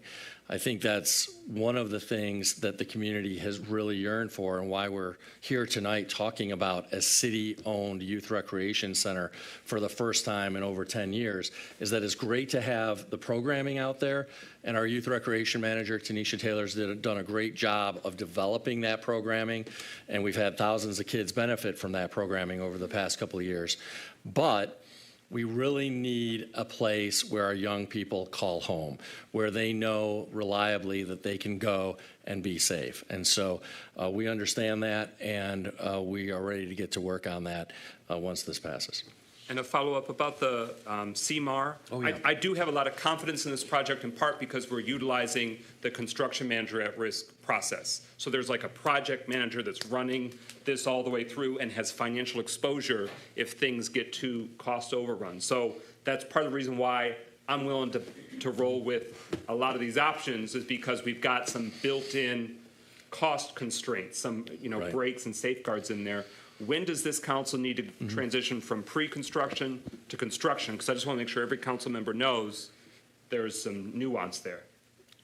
I think that's one of the things that the community has really yearned for and why we're here tonight talking about a city-owned youth recreation center for the first time in over 10 years, is that it's great to have the programming out there, and our youth recreation manager, Tanisha Taylor's done a great job of developing that programming, and we've had thousands of kids benefit from that programming over the past couple of years. But we really need a place where our young people call home, where they know reliably that they can go and be safe. And so we understand that, and we are ready to get to work on that once this passes. And a follow-up about the CMAR. Oh, yeah. I do have a lot of confidence in this project in part because we're utilizing the construction manager at risk process. So there's like a project manager that's running this all the way through and has financial exposure if things get to cost overrun. So that's part of the reason why I'm willing to roll with a lot of these options, is because we've got some built-in cost constraints, some Right. breaks and safeguards in there. When does this council need to transition from pre-construction to construction? Because I just want to make sure every council member knows there's some nuance there.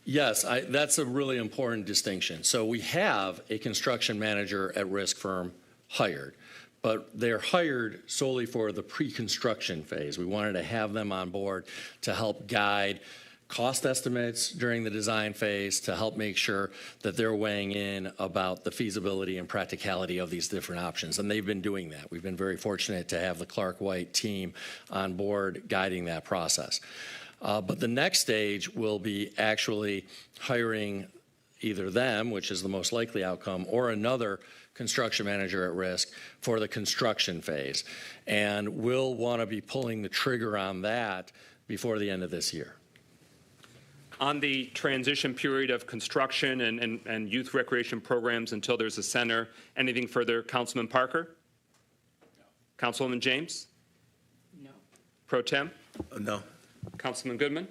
Yes, that's a really important distinction. So we have a construction manager at risk firm hired, but they're hired solely for the pre-construction phase. We wanted to have them on board to help guide cost estimates during the design phase to help make sure that they're weighing in about the feasibility and practicality of these different options. And they've been doing that. We've been very fortunate to have the Clark White team on board guiding that process. But the next stage will be actually hiring either them, which is the most likely outcome, or another construction manager at risk for the construction phase. And we'll want to be pulling the trigger on that before the end of this year. On the transition period of construction and youth recreation programs until there's a center, anything further, Councilman Parker? No. Councilwoman James? No. Pro Tem? No. Councilman Goodman?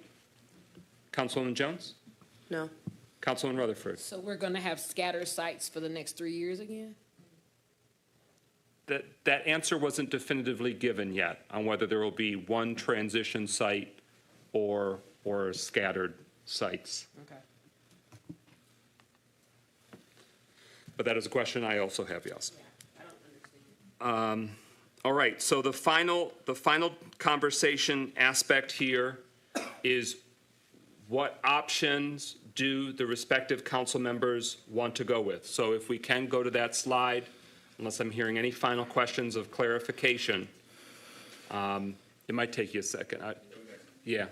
Councilwoman Jones? No. Councilman Rutherford? So we're going to have scattered sites for the next 3 years again? That answer wasn't definitively given yet on whether there will be one transition site or scattered sites. Okay. But that is a question I also have, yes. All right, so the final conversation aspect here is what options do the respective council members want to go with? So if we can go to that slide, unless I'm hearing any final questions of clarification, it might take you a second. Yeah.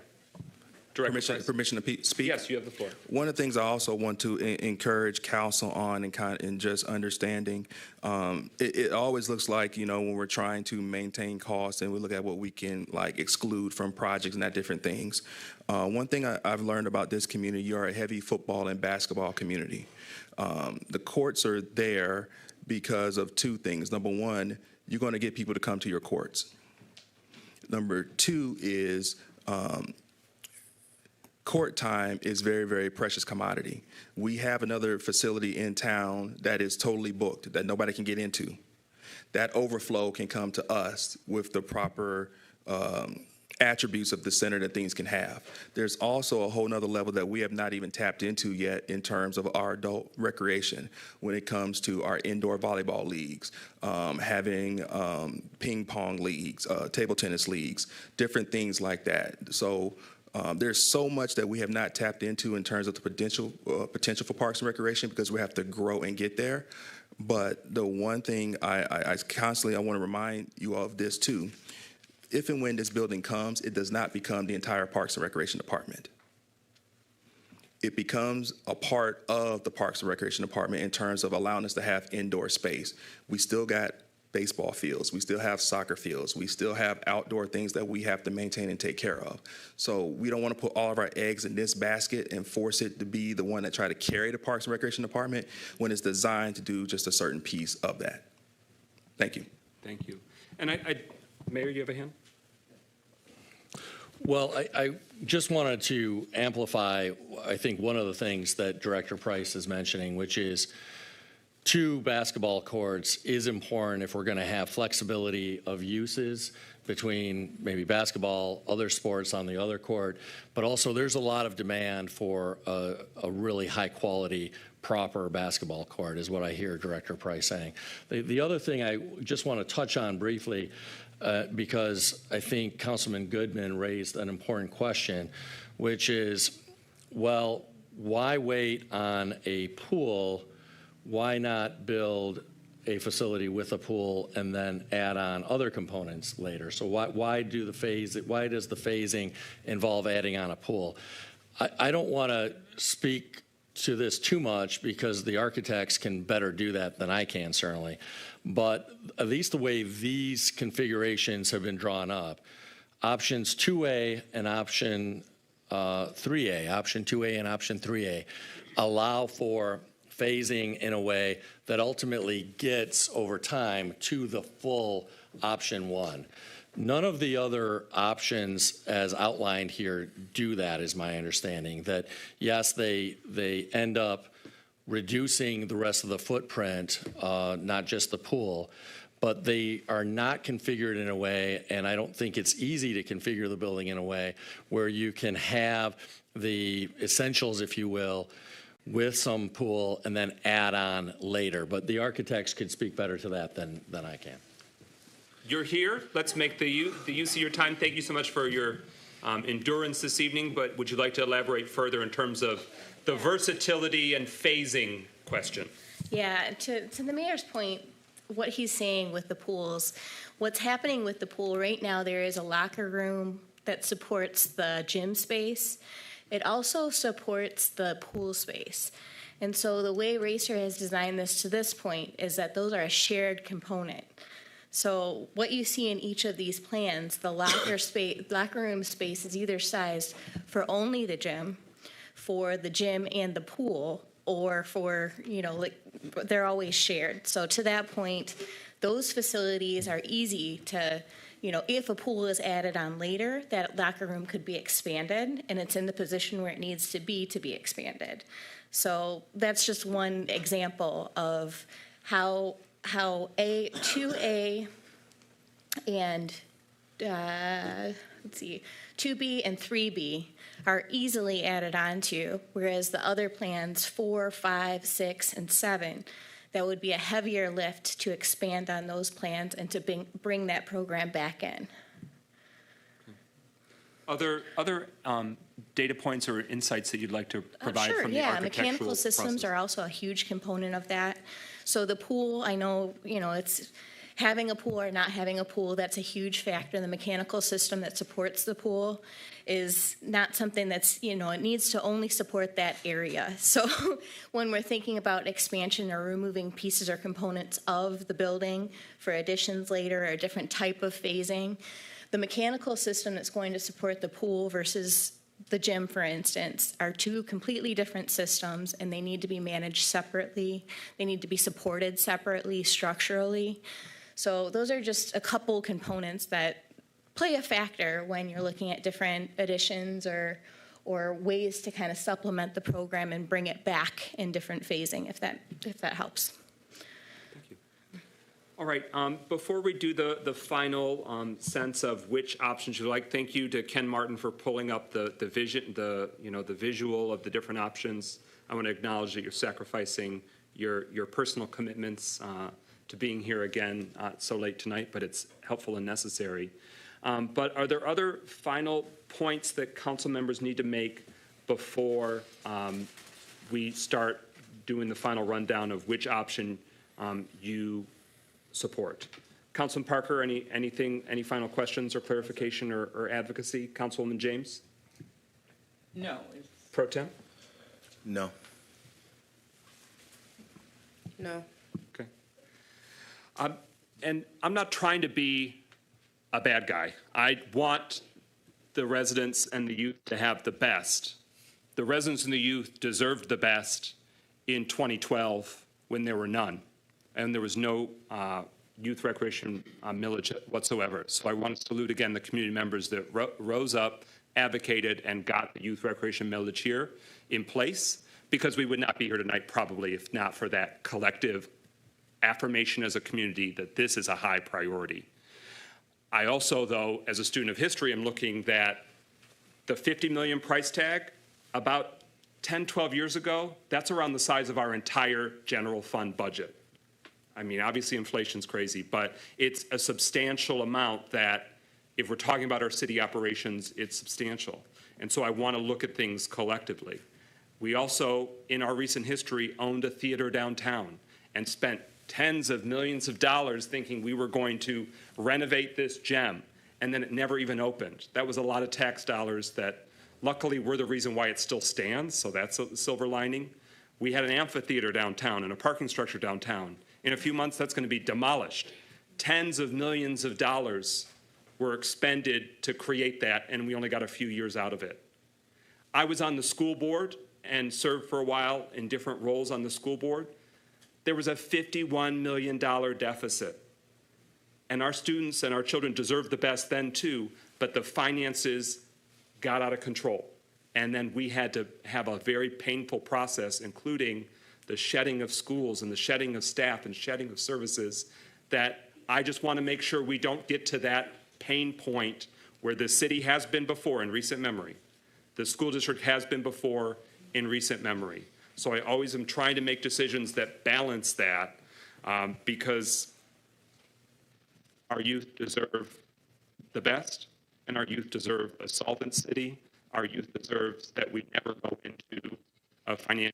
Permission to speak? Yes, you have the floor. One of the things I also want to encourage council on and just understanding, it always looks like, when we're trying to maintain costs and we look at what we can exclude from projects and that different things. One thing I've learned about this community, you are a heavy football and basketball community. The courts are there because of two things. Number one, you're going to get people to come to your courts. Number two is, court time is very, very precious commodity. We have another facility in town that is totally booked, that nobody can get into. That overflow can come to us with the proper attributes of the center that things can have. There's also a whole nother level that we have not even tapped into yet in terms of our adult recreation when it comes to our indoor volleyball leagues, having ping pong leagues, table tennis leagues, different things like that. So there's so much that we have not tapped into in terms of the potential for Parks and Recreation because we have to grow and get there. But the one thing I constantly want to remind you of this too. If and when this building comes, it does not become the entire Parks and Recreation Department. It becomes a part of the Parks and Recreation Department in terms of allowing us to have indoor space. We still got baseball fields. We still have soccer fields. We still have outdoor things that we have to maintain and take care of. So we don't want to put all of our eggs in this basket and force it to be the one that try to carry the Parks and Recreation Department when it's designed to do just a certain piece of that. Thank you. Thank you. And Mayor, you have a hand? Well, I just wanted to amplify, I think, one of the things that Director Price is mentioning, which is 2 basketball courts is important if we're going to have flexibility of uses between maybe basketball, other sports on the other court, but also there's a lot of demand for a really high-quality, proper basketball court is what I hear Director Price saying. The other thing I just want to touch on briefly, because I think Councilman Goodman raised an important question, which is, well, why wait on a pool? Why not build a facility with a pool and then add on other components later? So why does the phasing involve adding on a pool? I don't want to speak to this too much because the architects can better do that than I can, certainly. But at least the way these configurations have been drawn up, options 2A and option 3A, option 2A and option 3A, allow for phasing in a way that ultimately gets over time to the full option 1. None of the other options as outlined here do that, is my understanding. That yes, they end up reducing the rest of the footprint, not just the pool, but they are not configured in a way, and I don't think it's easy to configure the building in a way where you can have the essentials, if you will, with some pool and then add on later. But the architects could speak better to that than I can. You're here. Let's make the use of your time. Thank you so much for your endurance this evening, but would you like to elaborate further in terms of the versatility and phasing question? Yeah, to the mayor's point, what he's saying with the pools, what's happening with the pool right now, there is a locker room that supports the gym space. It also supports the pool space. And so the way Racer has designed this to this point is that those are a shared component. So what you see in each of these plans, the locker room space is either sized for only the gym, for the gym and the pool, or for, they're always shared. So to that point, those facilities are easy to, if a pool is added on later, that locker room could be expanded, and it's in the position where it needs to be expanded. So that's just one example of how 2A and 2B and 3B are easily added onto, whereas the other plans, 4, 5, 6, and 7, that would be a heavier lift to expand on those plans and to bring that program back in. Other data points or insights that you'd like to provide Sure, from the yeah. architectural Mechanical systems process? are also a huge component of that. So the pool, I know, it's having a pool or not having a pool, that's a huge factor. The mechanical system that supports the pool is not something that's, it needs to only support that area. So when we're thinking about expansion or removing pieces or components of the building for additions later or a different type of phasing, the mechanical system that's going to support the pool versus the gym, for instance, are two completely different systems, and they need to be managed separately. They need to be supported separately structurally. So those are just a couple components that play a factor when you're looking at different additions or ways to kind of supplement the program and bring it back in different phasing, if that helps. All right, before we do the final sense of which options you like, thank you to Ken Martin for pulling up the vision, the visual of the different options. I want to acknowledge that you're sacrificing your personal commitments to being here again so late tonight, but it's helpful and necessary. But are there other final points that council members need to make before we start doing the final rundown of which option you support? Councilman Parker, any final questions or clarification or advocacy? Councilwoman James? No. Pro Tem? No. No. Okay. And I'm not trying to be a bad guy. I want the residents and the youth to have the best. The residents and the youth deserved the best in 2012 when there were none, and there was no youth recreation millage whatsoever. So I want to salute again the community members that rose up, advocated, and got the youth recreation millage here in place, because we would not be here tonight probably if not for that collective affirmation as a community that this is a high priority. I also, though, as a student of history, am looking that the $50 million price tag, about 10, 12 years ago, that's around the size of our entire general fund budget. I mean, obviously inflation's crazy, but it's a substantial amount that, if we're talking about our city operations, it's substantial. And so I want to look at things collectively. We also, in our recent history, owned a theater downtown and spent tens of millions of dollars thinking we were going to renovate this gem, and then it never even opened. That was a lot of tax dollars that luckily were the reason why it still stands, so that's a silver lining. We had an amphitheater downtown and a parking structure downtown. In a few months, that's going to be demolished. Tens of millions of dollars were expended to create that, and we only got a few years out of it. I was on the school board and served for a while in different roles on the school board. There was a $51 million deficit. And our students and our children deserved the best then too, but the finances got out of control. And then we had to have a very painful process, including the shedding of schools and the shedding of staff and shedding of services, that I just want to make sure we don't get to that pain point where the city has been before in recent memory. The school district has been before in recent memory. So I always am trying to make decisions that balance that, because our youth deserve the best, and our youth deserve a solvent city. Our youth deserves that we never go into a financial.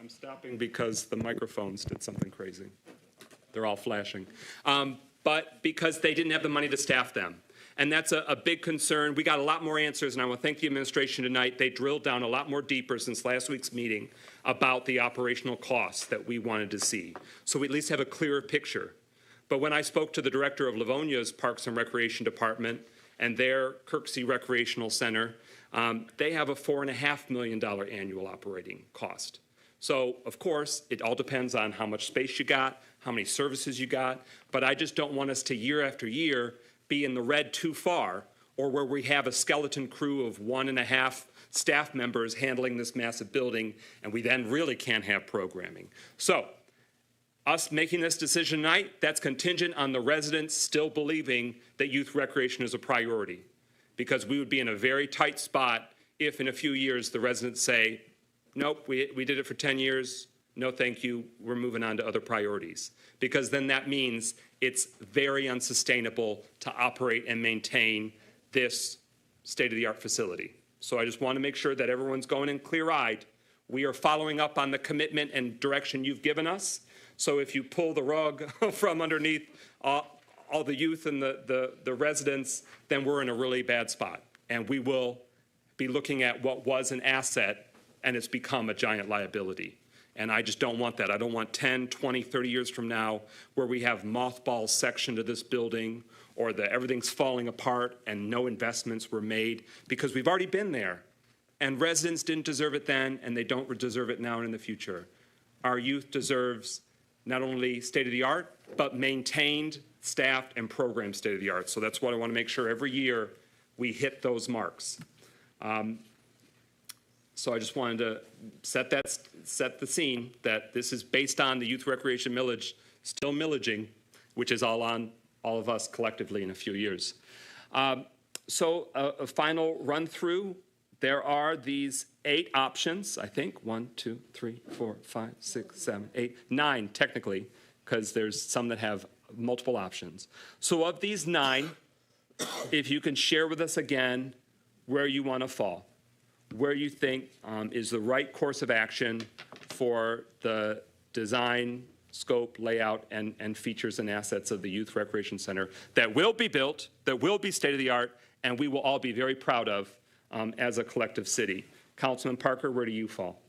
I'm stopping because the microphones did something crazy. They're all flashing. But because they didn't have the money to staff them. And that's a big concern. We got a lot more answers, and I want to thank the administration tonight. They drilled down a lot more deeper since last week's meeting about the operational costs that we wanted to see. So we at least have a clearer picture. But when I spoke to the director of Livonia's Parks and Recreation Department and their Kirksey Recreational Center, they have a $4.5 million annual operating cost. So, of course, it all depends on how much space you got, how many services you got, but I just don't want us to, year after year, be in the red too far, or where we have a skeleton crew of 1.5 staff members handling this massive building, and we then really can't have programming. So, us making this decision tonight, that's contingent on the residents still believing that youth recreation is a priority, because we would be in a very tight spot if in a few years the residents say, nope, we did it for 10 years. No, thank you. We're moving on to other priorities. Because then that means it's very unsustainable to operate and maintain this state-of-the-art facility. So I just want to make sure that everyone's going in clear-eyed. We are following up on the commitment and direction you've given us. So if you pull the rug from underneath all the youth and the residents, then we're in a really bad spot. And we will be looking at what was an asset and it's become a giant liability. And I just don't want that. I don't want 10, 20, 30 years from now where we have mothballs section to this building or that everything's falling apart and no investments were made, because we've already been there. And residents didn't deserve it then, and they don't deserve it now and in the future. Our youth deserves not only state-of-the-art, but maintained, staffed, and programmed state-of-the-art. So that's what I want to make sure every year we hit those marks. So I just wanted to set the scene that this is based on the youth recreation millage, still millaging, which is all on all of us collectively in a few years. So a final run through, there are these 8 options, I think, 1, 2, 3, 4, 5, 6, 7, 8, 9 technically, because there's some that have multiple options. So of these 9, if you can share with us again where you want to fall, where you think is the right course of action for the design, scope, layout, and features and assets of the Youth Recreation Center that will be built, that will be state-of-the-art, and we will all be very proud of as a collective city. Councilman Parker, where do you fall?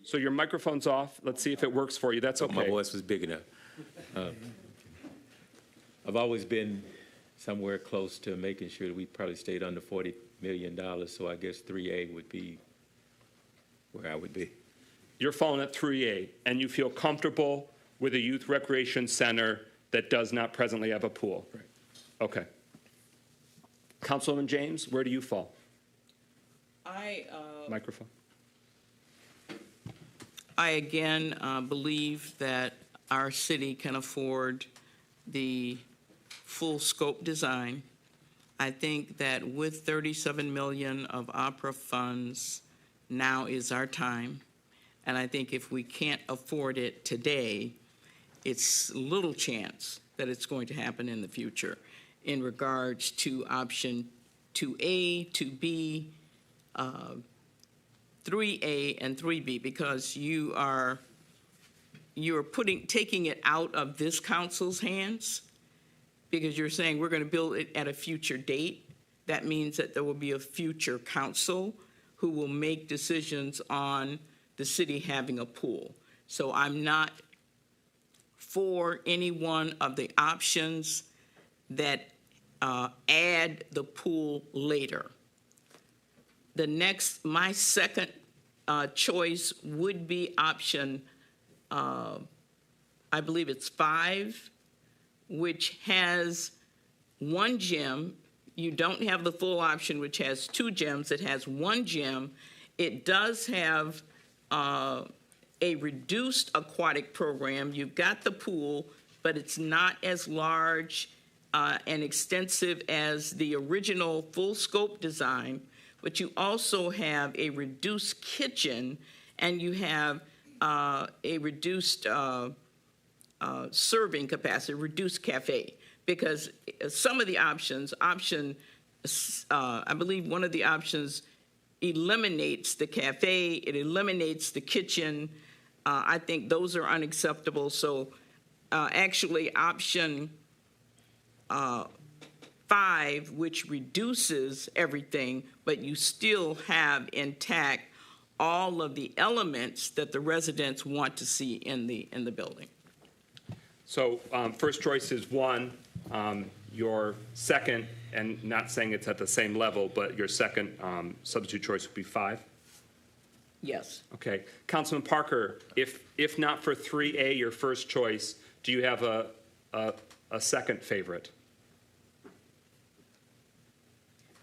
So your microphone's off. Let's see if it works for you. That's okay. My voice was big enough. I've always been somewhere close to making sure that we probably stayed under $40 million, so I guess 3A would be where I would be. You're falling at 3A, and you feel comfortable with a youth recreation center that does not presently have a pool? Right. Okay. Councilwoman James, where do you fall? Microphone. I again believe that our city can afford the full scope design. I think that with 37 million of opera funds, now is our time. And I think if we can't afford it today, it's little chance that it's going to happen in the future in regards to option 2A, 2B, 3A, and 3B, because you are taking it out of this council's hands, because you're saying we're going to build it at a future date. That means that there will be a future council who will make decisions on the city having a pool. So I'm not for any one of the options that add the pool later. My second choice would be option, I believe it's 5, which has 1 gym. You don't have the full option, which has 2 gyms. It has 1 gym. It does have a reduced aquatic program. You've got the pool, but it's not as large and extensive as the original full scope design. But you also have a reduced kitchen, and you have a reduced serving capacity, reduced cafe. Because some of the options, I believe one of the options eliminates the cafe, it eliminates the kitchen. I think those are unacceptable. So actually option 5, which reduces everything, but you still have intact all of the elements that the residents want to see in the building. So first choice is 1. Your second, and not saying it's at the same level, but your second substitute choice would be 5? Yes. Okay. Councilman Parker, if not for 3A, your first choice, do you have a second favorite?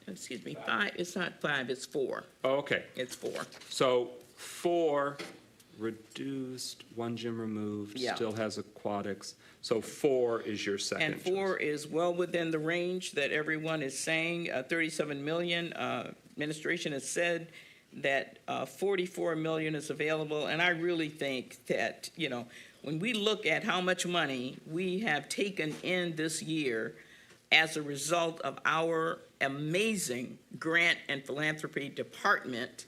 Excuse me, 5, it's not 5, it's 4. Oh, okay. It's 4. So 4, reduced, 1 gym removed, Yeah. still has aquatics. So 4 is your second And 4 is well within the range that everyone is saying, 37 million. Administration has said that 44 million is available, and I really think that, you know, when we look at how much money we have taken in this year as a result of our amazing grant and philanthropy department,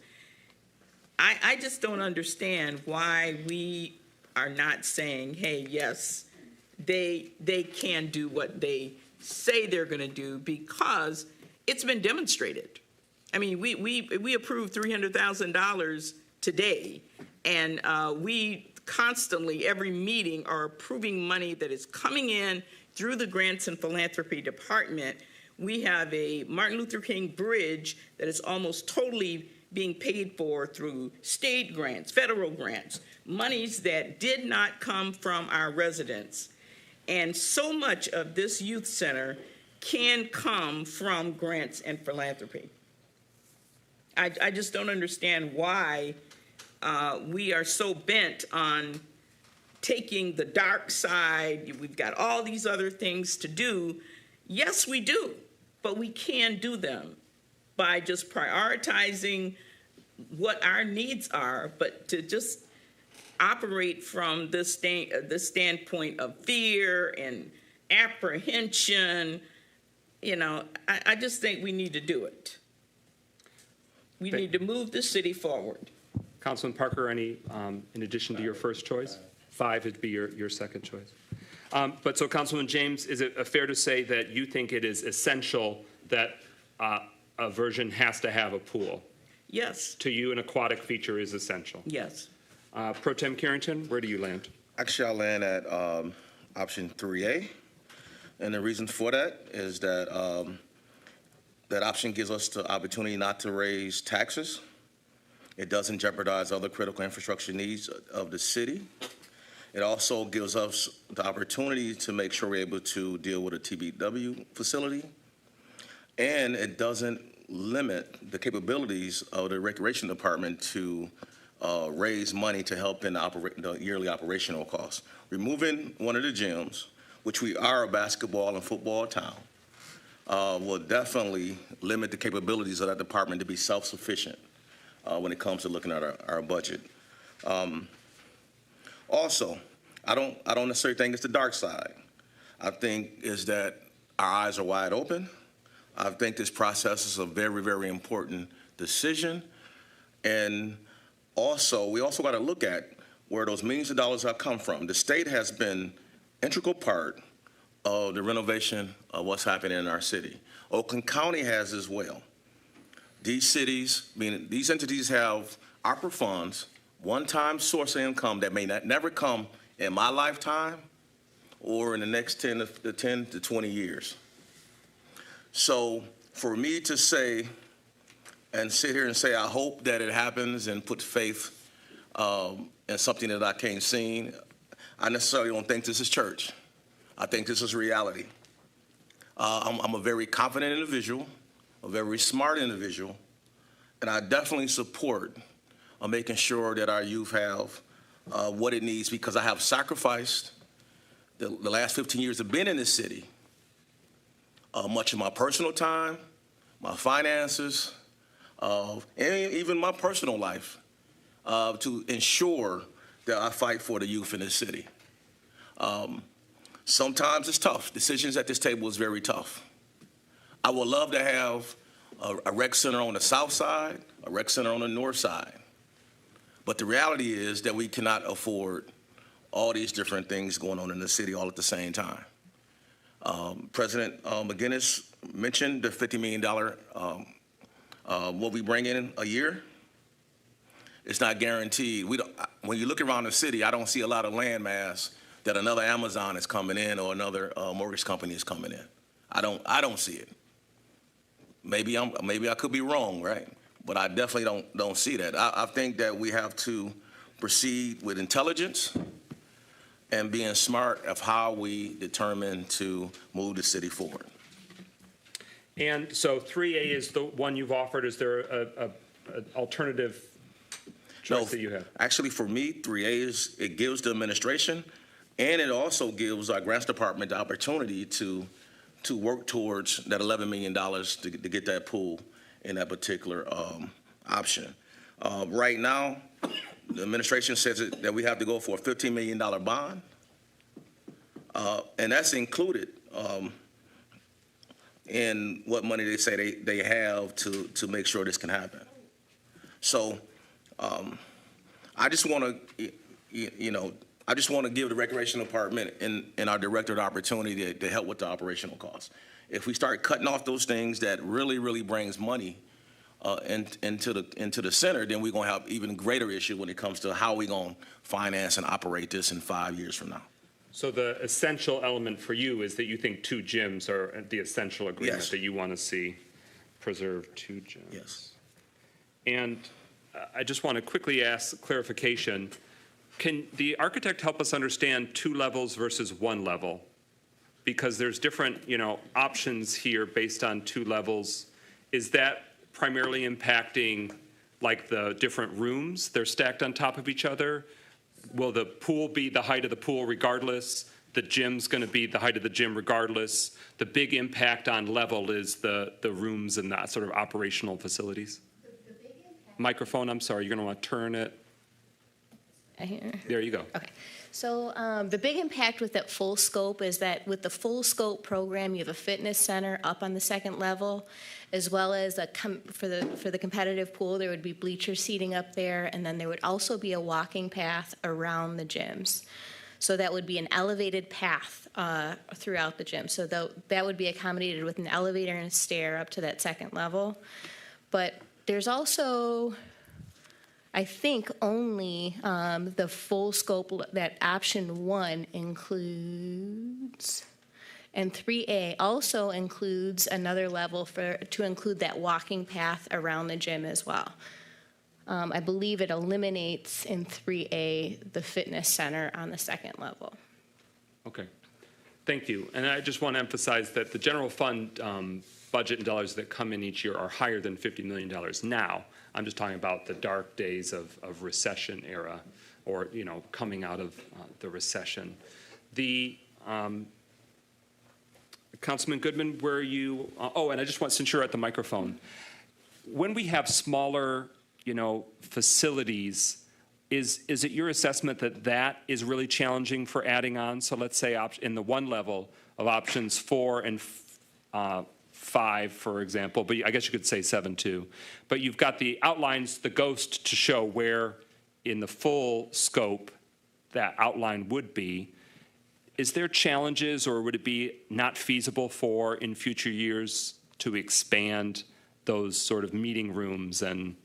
I just don't understand why we are not saying, hey, yes, they can do what they say they're going to do, because it's been demonstrated. I mean, we approved $300,000 today, and we constantly, every meeting, are approving money that is coming in through the Grants and Philanthropy Department. We have a Martin Luther King Bridge that is almost totally being paid for through state grants, federal grants, monies that did not come from our residents. And so much of this youth center can come from grants and philanthropy. I just don't understand why we are so bent on taking the dark side. We've got all these other things to do. Yes, we do, but we can do them by just prioritizing what our needs are, but to just operate from this standpoint of fear and apprehension, you know, I just think we need to do it. We need to move the city forward. Councilman Parker, any, in addition to your first choice? 5 would be your second choice. But so, Councilman James, is it fair to say that you think it is essential that a version has to have a pool? Yes. To you, an aquatic feature is essential? Yes. Pro Tem Carrington, where do you land? Actually, I land at option 3A. And the reason for that is that that option gives us the opportunity not to raise taxes. It doesn't jeopardize other critical infrastructure needs of the city. It also gives us the opportunity to make sure we're able to deal with a TBW facility. And it doesn't limit the capabilities of the Recreation Department to raise money to help in the yearly operational costs. Removing one of the gyms, which we are a basketball and football town, will definitely limit the capabilities of that department to be self-sufficient when it comes to looking at our budget. Also, I don't necessarily think it's the dark side. I think is that our eyes are wide open. I think this process is a very, very important decision. And also, we also got to look at where those millions of dollars have come from. The state has been integral part of the renovation of what's happening in our city. Oakland County has as well. These cities, meaning these entities, have ARPA funds, one-time source of income that may never come in my lifetime or in the next 10 to 20 years. So for me to say and sit here and say, I hope that it happens and put faith in something that I can't see, I necessarily don't think this is church. I think this is reality. I'm a very confident individual, a very smart individual, and I definitely support making sure that our youth have what it needs, because I have sacrificed the last 15 years of being in this city, much of my personal time, my finances, and even my personal life, to ensure that I fight for the youth in this city. Sometimes it's tough. Decisions at this table is very tough. I would love to have a rec center on the south side, a rec center on the north side. But the reality is that we cannot afford all these different things going on in the city all at the same time. President McGinnis mentioned the $50 million, what we bring in a year. It's not guaranteed. When you look around the city, I don't see a lot of land mass that another Amazon is coming in or another mortgage company is coming in. I don't see it. Maybe I could be wrong, right? But I definitely don't see that. I think that we have to proceed with intelligence and being smart of how we determine to move the city forward. And so 3A is the one you've offered. Is there an alternative choice that you have? Actually, for me, 3A it gives the administration, and it also gives our grants department the opportunity to work towards that $11 million to get that pool in that particular option. Right now, the administration says that we have to go for a $15 million bond, and that's included in what money they say they have to make sure this can happen. So I just want to, I just want to give the Recreation Department and our director the opportunity to help with the operational costs. If we start cutting off those things that really brings money into the center, then we're going to have even greater issue when it comes to how we're going to finance and operate this in 5 years from now. So the essential element for you is that you think 2 gyms are the essential agreement that you want to see preserve 2 gyms. Yes. And I just want to quickly ask clarification. Can the architect help us understand 2 levels versus 1 level? Because there's different, options here based on 2 levels. Is that primarily impacting like the different rooms? They're stacked on top of each other. Will the pool be the height of the pool regardless? The gym's going to be the height of the gym regardless? The big impact on level is the rooms and the sort of operational facilities? Microphone, I'm sorry, you're going to want to turn it. There you go. Okay. So the big impact with that full scope is that with the full scope program, you have a fitness center up on the 2nd level, as well as for the competitive pool, there would be bleacher seating up there, and then there would also be a walking path around the gyms. So that would be an elevated path throughout the gym. So that would be accommodated with an elevator and a stair up to that 2nd level. But there's also, I think, only the full scope that option 1 includes, and 3A also includes another level to include that walking path around the gym as well. I believe it eliminates in 3A the fitness center on the 2nd level. Okay. Thank you. And I just want to emphasize that the general fund budget and dollars that come in each year are higher than $50 million now. I'm just talking about the dark days of recession era, or coming out of the recession. The Councilman Goodman, where you? And I just want, since you're at the microphone, when we have smaller, facilities, is it your assessment that is really challenging for adding on? So let's say in the 1 level of options 4 and 5, for example, but I guess you could say 7 too. But you've got the outlines, the ghost, to show where in the full scope that outline would be. Is there challenges, or would it be not feasible for in future years to expand those sort of meeting rooms and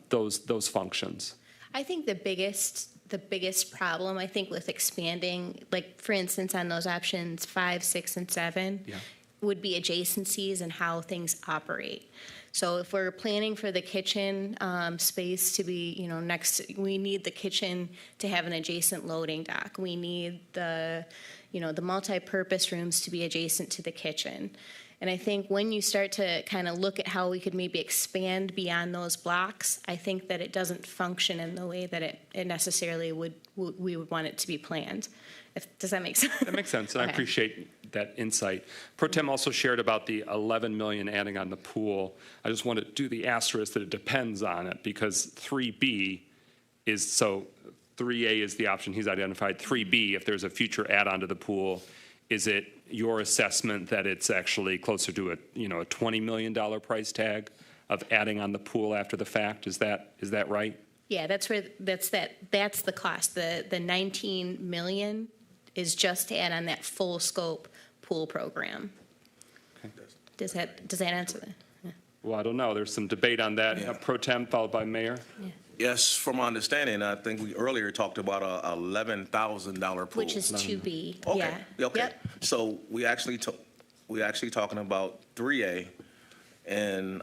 those functions? I think the biggest problem, I think, with expanding, like for instance on those options 5, 6, and 7, would be adjacencies and how things operate. So if we're planning for the kitchen space to be, next, we need the kitchen to have an adjacent loading dock. We need the multi-purpose rooms to be adjacent to the kitchen. And I think when you start to kind of look at how we could maybe expand beyond those blocks, I think that it doesn't function in the way that it necessarily we would want it to be planned. Does that make sense? That makes sense, and I Okay. appreciate that insight. Pro Tem also shared about the 11 million adding on the pool. I just want to do the asterisk that it depends on it, because 3B is, so 3A is the option he's identified. 3B, if there's a future add-on to the pool, is it your assessment that it's actually closer to a $20 million price tag of adding on the pool after the fact? Is that right? Yeah, that's the cost. The 19 million is just to add on that full scope pool program. Okay. Does that answer that? Yeah. Well, I don't know. There's some debate on that. Yeah. Pro Tem, followed by Mayor. Yes, from my understanding, I think we earlier talked about a $11,000 pool. Which is 2B. Okay. Yeah. Okay. Yep. So we actually talking about 3A, and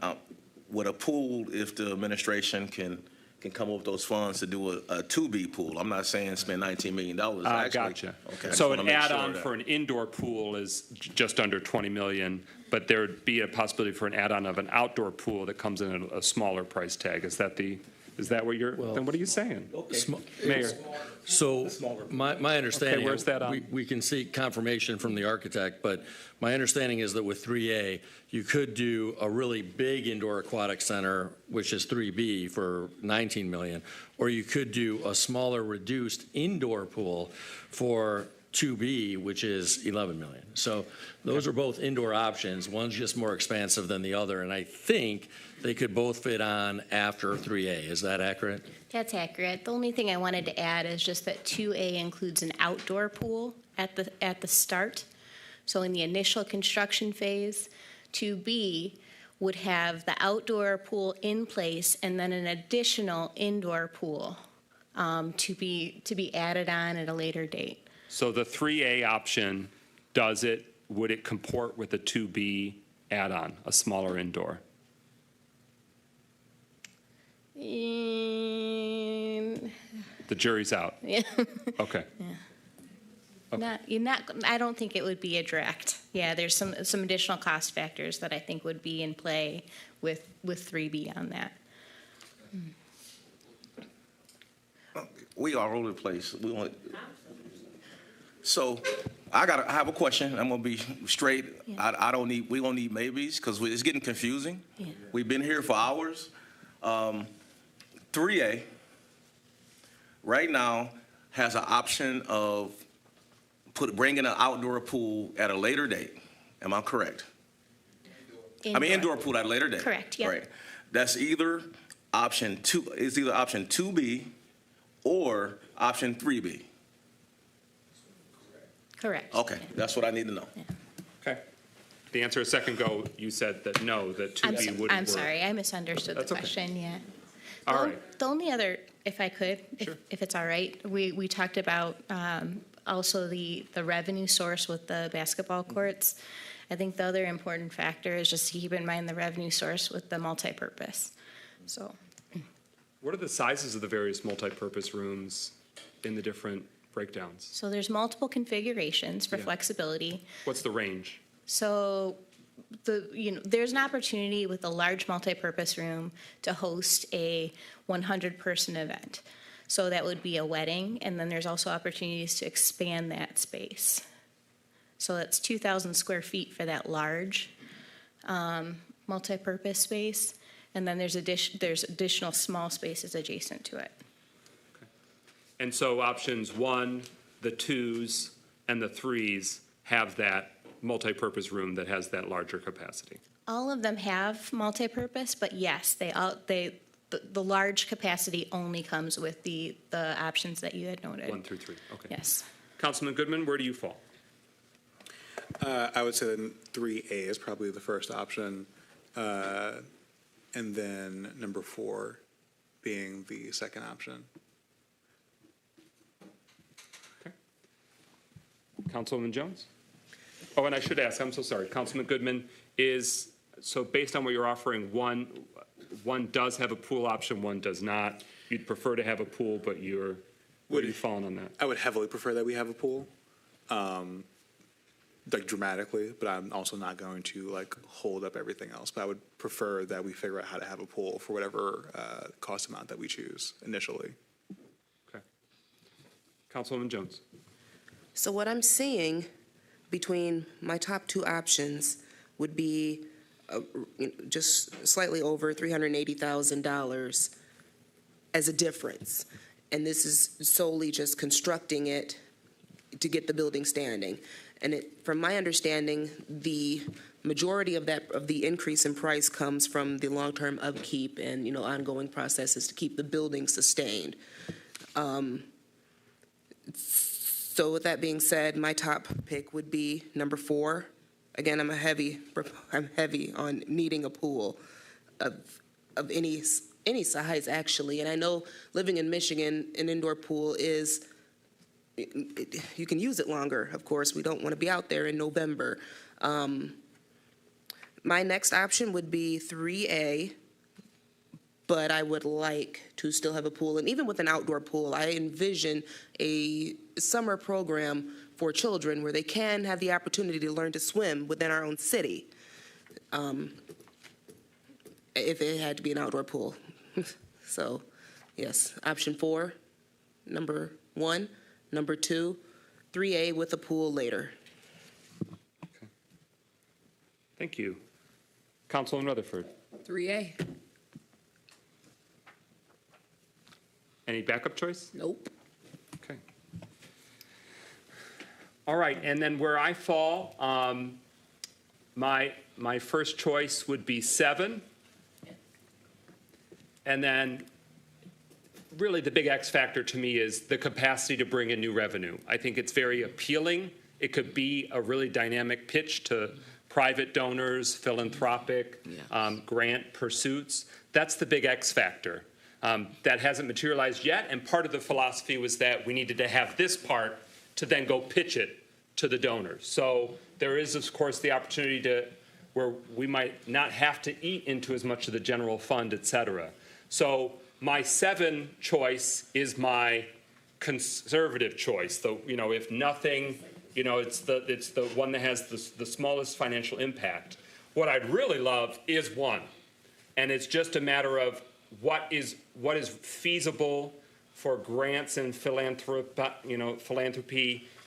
with a pool, if the administration can come up with those funds to do a 2B pool. I'm not saying spend $19 million. Gotcha. Okay. So I just wanna an make add-on sure for an indoor pool is just under 20 million, but there would be a possibility for an add-on of an outdoor pool that comes in at a smaller price tag. Is that what you're, then what are you saying? Mayor? So my understanding. Okay, where's that on? We can seek confirmation from the architect, but my understanding is that with 3A, you could do a really big indoor aquatic center, which is 3B for 19 million, or you could do a smaller reduced indoor pool for 2B, which is 11 million. So those are both indoor options. One's just more expansive than the other, and I think they could both fit on after 3A. Is that accurate? That's accurate. The only thing I wanted to add is just that 2A includes an outdoor pool at the start. So in the initial construction phase, 2B would have the outdoor pool in place and then an additional indoor pool to be added on at a later date. So the 3A option, would it comport with the 2B add-on, a smaller indoor? The jury's out. Yeah. Okay. I don't think it would be a direct. Yeah, there's some additional cost factors that I think would be in play with 3B on that. We are all over the place. So I have a question. I'm gonna be straight. Yeah. We don't need maybes because it's getting confusing. Yeah. We've been here for hours. 3A right now has an option of bringing an outdoor pool at a later date. Am I correct? Indoor pool at a later date. Correct. Yeah. Right. That's either option 2. It's either option 2B or option 3B. Correct. Okay, that's what I need to know. Yeah. Okay. The answer a second ago, you said that no, that 2B wouldn't work. I'm sorry, I misunderstood That's the okay. question. Yeah. All right. The only other, if I could, Sure. if it's all right, we talked about also the revenue source with the basketball courts. I think the other important factor is just to keep in mind the revenue source with the multipurpose. So. What are the sizes of the various multipurpose rooms in the different breakdowns? So there's multiple configurations for flexibility. What's the range? So there's an opportunity with a large multipurpose room to host a 100-person event. So that would be a wedding, and then there's also opportunities to expand that space. So that's 2,000 square feet for that large multipurpose space, and then there's additional small spaces adjacent to it. Okay. And so options 1, the 2s, and the 3s have that multipurpose room that has that larger capacity. All of them have multipurpose, but yes, the large capacity only comes with the options that you had noted. 1 through 3. Okay. Yes. Councilman Goodman, where do you fall? I would say that 3A is probably the first option, and then number 4 being the second option. Okay. Councilwoman Jones? Oh, and I should ask, I'm so sorry, Councilman Goodman, so based on what you're offering, one does have a pool option, one does not. You'd prefer to have a pool, but where are you falling on that? I would heavily prefer that we have a pool, like dramatically, but I'm also not going to like hold up everything else. But I would prefer that we figure out how to have a pool for whatever cost amount that we choose initially. Okay. Councilwoman Jones. So what I'm seeing between my top two options would be just slightly over $380,000 as a difference. And this is solely just constructing it to get the building standing. And from my understanding, the majority of the increase in price comes from the long-term upkeep and, ongoing processes to keep the building sustained. So with that being said, my top pick would be number 4. Again, I'm heavy on needing a pool of any size, actually. And I know living in Michigan, an indoor pool is, you can use it longer, of course. We don't want to be out there in November. My next option would be 3A, but I would like to still have a pool. And even with an outdoor pool, I envision a summer program for children where they can have the opportunity to learn to swim within our own city, if it had to be an outdoor pool. So, yes, option 4, number 1, number 2, 3A with a pool later. Okay. Thank you. Councilwoman Rutherford. 3A. Any backup choice? Nope. Okay. All right, and then where I fall, my first choice would be 7. And then really the big X factor to me is the capacity to bring in new revenue. I think it's very appealing. It could be a really dynamic pitch to private donors, philanthropic, grant pursuits. That's the big X factor. That hasn't materialized yet, and part of the philosophy was that we needed to have this part to then go pitch it to the donors. So there is, of course, the opportunity where we might not have to eat into as much of the general fund, et cetera. So my 7 choice is my conservative choice. If nothing, it's the one that has the smallest financial impact. What I'd really love is 1, and it's just a matter of what is feasible for grants and philanthropy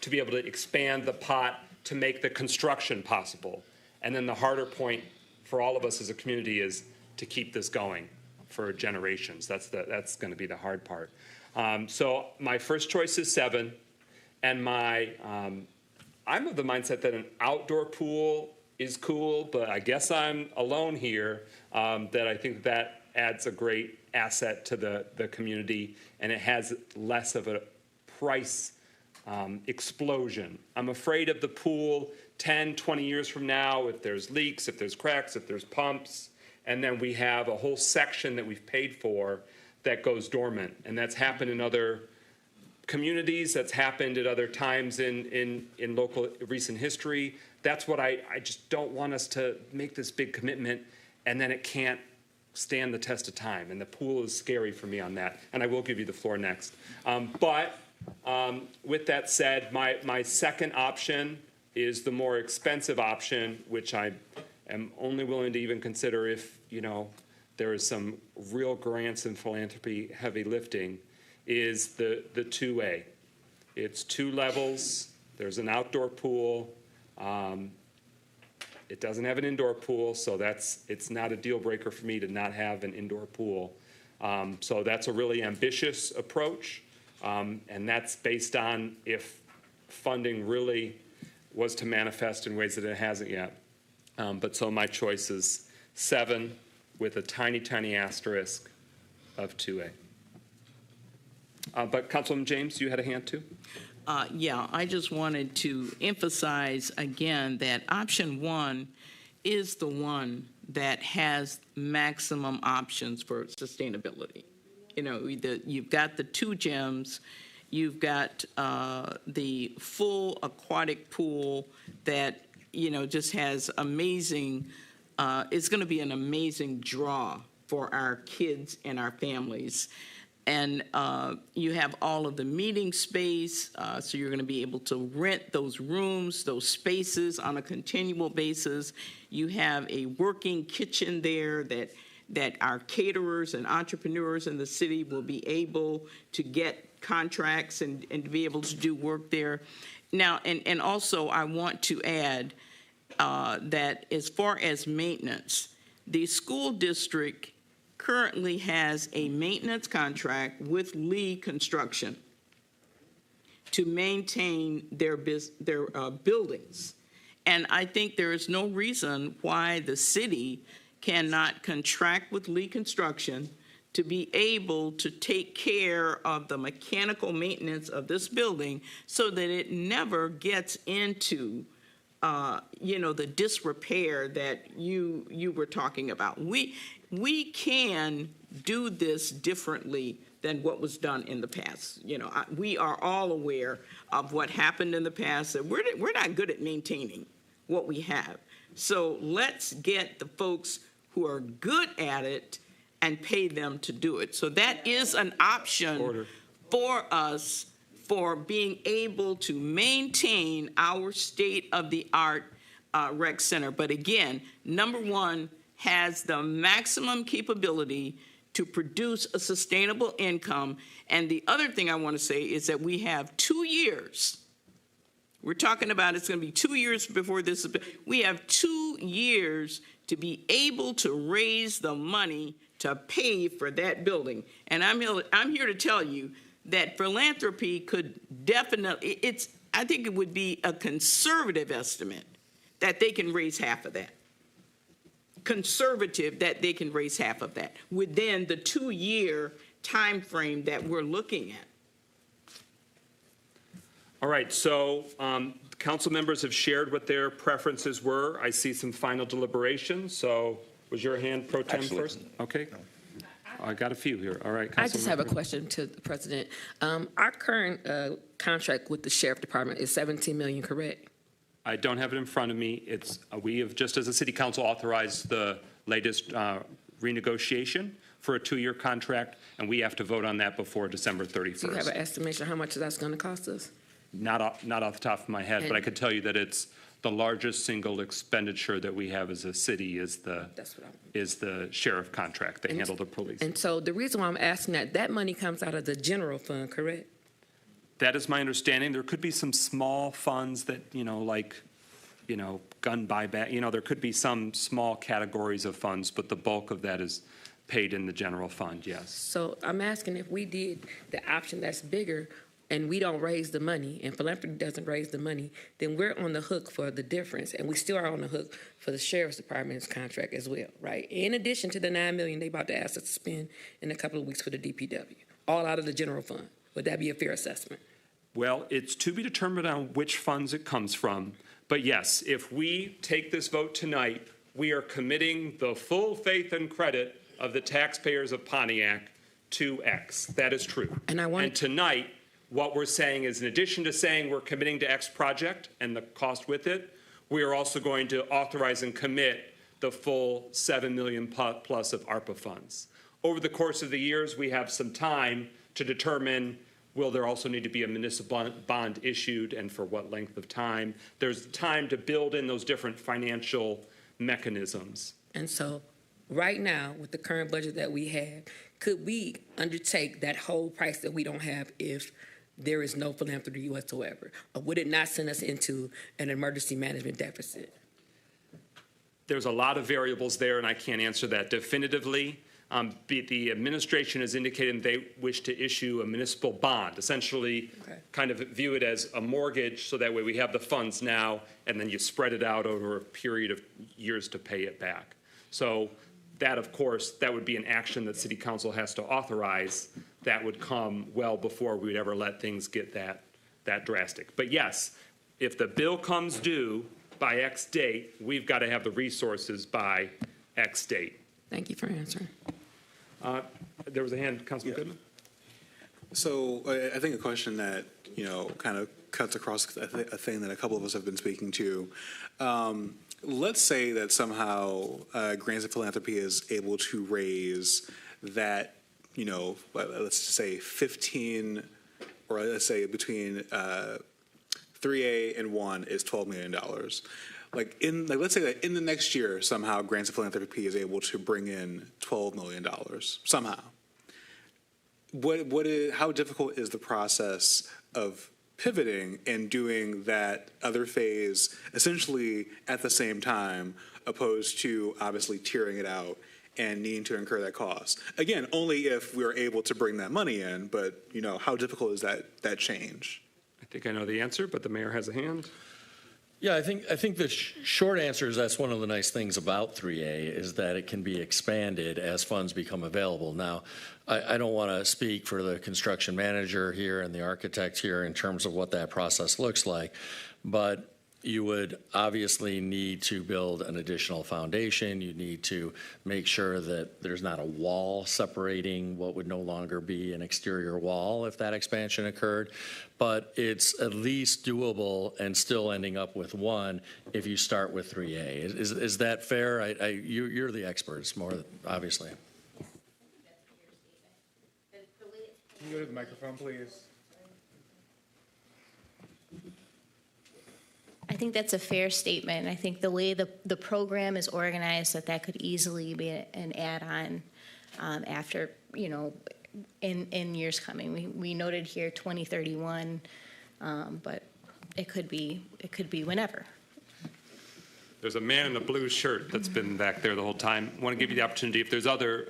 to be able to expand the pot to make the construction possible. And then the harder point for all of us as a community is to keep this going for generations. That's going to be the hard part. So my first choice is 7, and I'm of the mindset that an outdoor pool is cool, but I guess I'm alone here, that I think that adds a great asset to the community, and it has less of a price explosion. I'm afraid of the pool 10, 20 years from now, if there's leaks, if there's cracks, if there's pumps, and then we have a whole section that we've paid for that goes dormant. And that's happened in other communities, that's happened at other times in local recent history. That's what I just don't want us to make this big commitment, and then it can't stand the test of time. And the pool is scary for me on that. And I will give you the floor next. But with that said, my second option is the more expensive option, which I am only willing to even consider if, there is some real grants and philanthropy heavy lifting, is the 2A. It's 2 levels. There's an outdoor pool. It doesn't have an indoor pool, so it's not a deal breaker for me to not have an indoor pool. So that's a really ambitious approach, and that's based on if funding really was to manifest in ways that it hasn't yet. But so my choice is 7 with a tiny, tiny asterisk of 2A. But Councilwoman James, you had a hand too? Yeah, I just wanted to emphasize again that option 1 is the one that has maximum options for sustainability. You've got the 2 gyms, you've got the full aquatic pool that just has amazing, it's going to be an amazing draw for our kids and our families. And you have all of the meeting space, so you're going to be able to rent those rooms, those spaces on a continual basis. You have a working kitchen there that our caterers and entrepreneurs in the city will be able to get contracts and to be able to do work there. Now, and also I want to add that as far as maintenance, the school district currently has a maintenance contract with Lee Construction to maintain their buildings. And I think there is no reason why the city cannot contract with Lee Construction to be able to take care of the mechanical maintenance of this building so that it never gets into the disrepair that you were talking about. We can do this differently than what was done in the past. We are all aware of what happened in the past, and we're not good at maintaining what we have. So let's get the folks who are good at it and pay them to do it. So that is an option for us for being able to maintain our state-of-the-art rec center. But again, number one, has the maximum capability to produce a sustainable income. And the other thing I want to say is that we have 2 years. We're talking about it's going to be 2 years before this. We have 2 years to be able to raise the money to pay for that building. And I'm here to tell you that philanthropy could definitely, I think it would be a conservative estimate that they can raise half of that. Conservative that they can raise half of that within the 2-year time frame that we're looking at. All right, so council members have shared what their preferences were. I see some final deliberations. So was your hand pro tem first? Okay. I got a few here. All right. I just have a question to the president. Our current contract with the sheriff department is $17 million, correct? I don't have it in front of me. We have, just as a city council, authorized the latest renegotiation for a 2-year contract, and we have to vote on that before December 31st. Do you have an estimation of how much that's going to cost us? Not off the top of my head, but I could tell you that it's the largest single expenditure that we have as a city is the sheriff contract. They handle the police. And so the reason why I'm asking that money comes out of the general fund, correct? That is my understanding. There could be some small funds that, gun buyback, there could be some small categories of funds, but the bulk of that is paid in the general fund, yes. So I'm asking if we did the option that's bigger and we don't raise the money and philanthropy doesn't raise the money, then we're on the hook for the difference. And we still are on the hook for the sheriff's department's contract as well, right? In addition to the $9 million they about to ask us to spend in a couple of weeks for the DPW, all out of the general fund. Would that be a fair assessment? Well, it's to be determined on which funds it comes from. But yes, if we take this vote tonight, we are committing the full faith and credit of the taxpayers of Pontiac to X. That is true. And tonight, what we're saying is, in addition to saying we're committing to X project and the cost with it, we are also going to authorize and commit the full $7 million plus of ARPA funds. Over the course of the years, we have some time to determine, will there also need to be a municipal bond issued and for what length of time? There's time to build in those different financial mechanisms. And so right now, with the current budget that we have, could we undertake that whole price that we don't have if there is no philanthropy whatsoever? Or would it not send us into an emergency management deficit? There's a lot of variables there, and I can't answer that definitively. The administration has indicated they wish to issue a municipal bond, essentially kind of view it as a mortgage, so that way we have the funds now, and then you spread it out over a period of years to pay it back. So that, of course, that would be an action that City Council has to authorize. That would come well before we'd ever let things get that drastic. But yes, if the bill comes due by X date, we've got to have the resources by X date. Thank you for answering. There was a hand, Councilman Goodman. So I think a question that, kind of cuts across a thing that a couple of us have been speaking to. Let's say that somehow Grants of Philanthropy is able to raise that, let's just say 15, or let's say between 3A and 1 is $12 million. Let's say that in the next year, somehow Grants of Philanthropy is able to bring in $12 million, somehow. How difficult is the process of pivoting and doing that other phase essentially at the same time, opposed to obviously tearing it out and needing to incur that cost? Again, only if we're able to bring that money in, but how difficult is that change? I think I know the answer, but the mayor has a hand. Yeah, I think the short answer is that's one of the nice things about 3A is that it can be expanded as funds become available. Now, I don't want to speak for the construction manager here and the architect here in terms of what that process looks like, but you would obviously need to build an additional foundation. You need to make sure that there's not a wall separating what would no longer be an exterior wall if that expansion occurred. But it's at least doable and still ending up with 1 if you start with 3A. Is that fair? You're the experts, more obviously. Can you go to the microphone, please? I think that's a fair statement. I think the way the program is organized, that could easily be an add-on after, in years coming. We noted here 2031, but it could be whenever. There's a man in a blue shirt that's been back there the whole time. I want to give you the opportunity, if there's other,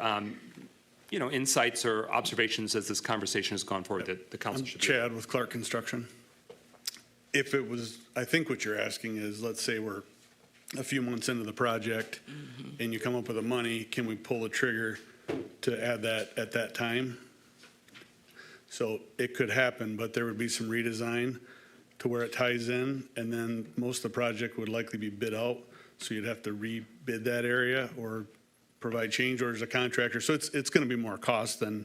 insights or observations as this conversation has gone forward that the council should be. Chad with Clark Construction. If it was, I think what you're asking is, let's say we're a few months into the project and you come up with the money, can we pull the trigger to add that at that time? So it could happen, but there would be some redesign to where it ties in, and then most of the project would likely be bid out. So you'd have to rebid that area or provide change orders to contractor. So it's going to be more cost than,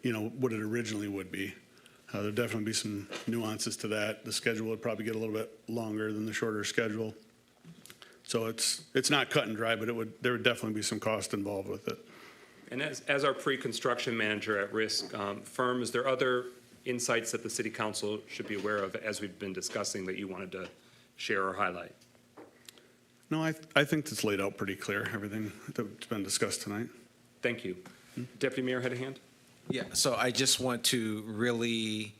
what it originally would be. There'd definitely be some nuances to that. The schedule would probably get a little bit longer than the shorter schedule. So it's not cut and dry, but there would definitely be some cost involved with it. And as our pre-construction manager at risk firm, is there other insights that the city council should be aware of as we've been discussing that you wanted to share or highlight? No, I think it's laid out pretty clear, everything that's been discussed tonight. Thank you. Deputy Mayor had a hand? Yeah, so I just want to really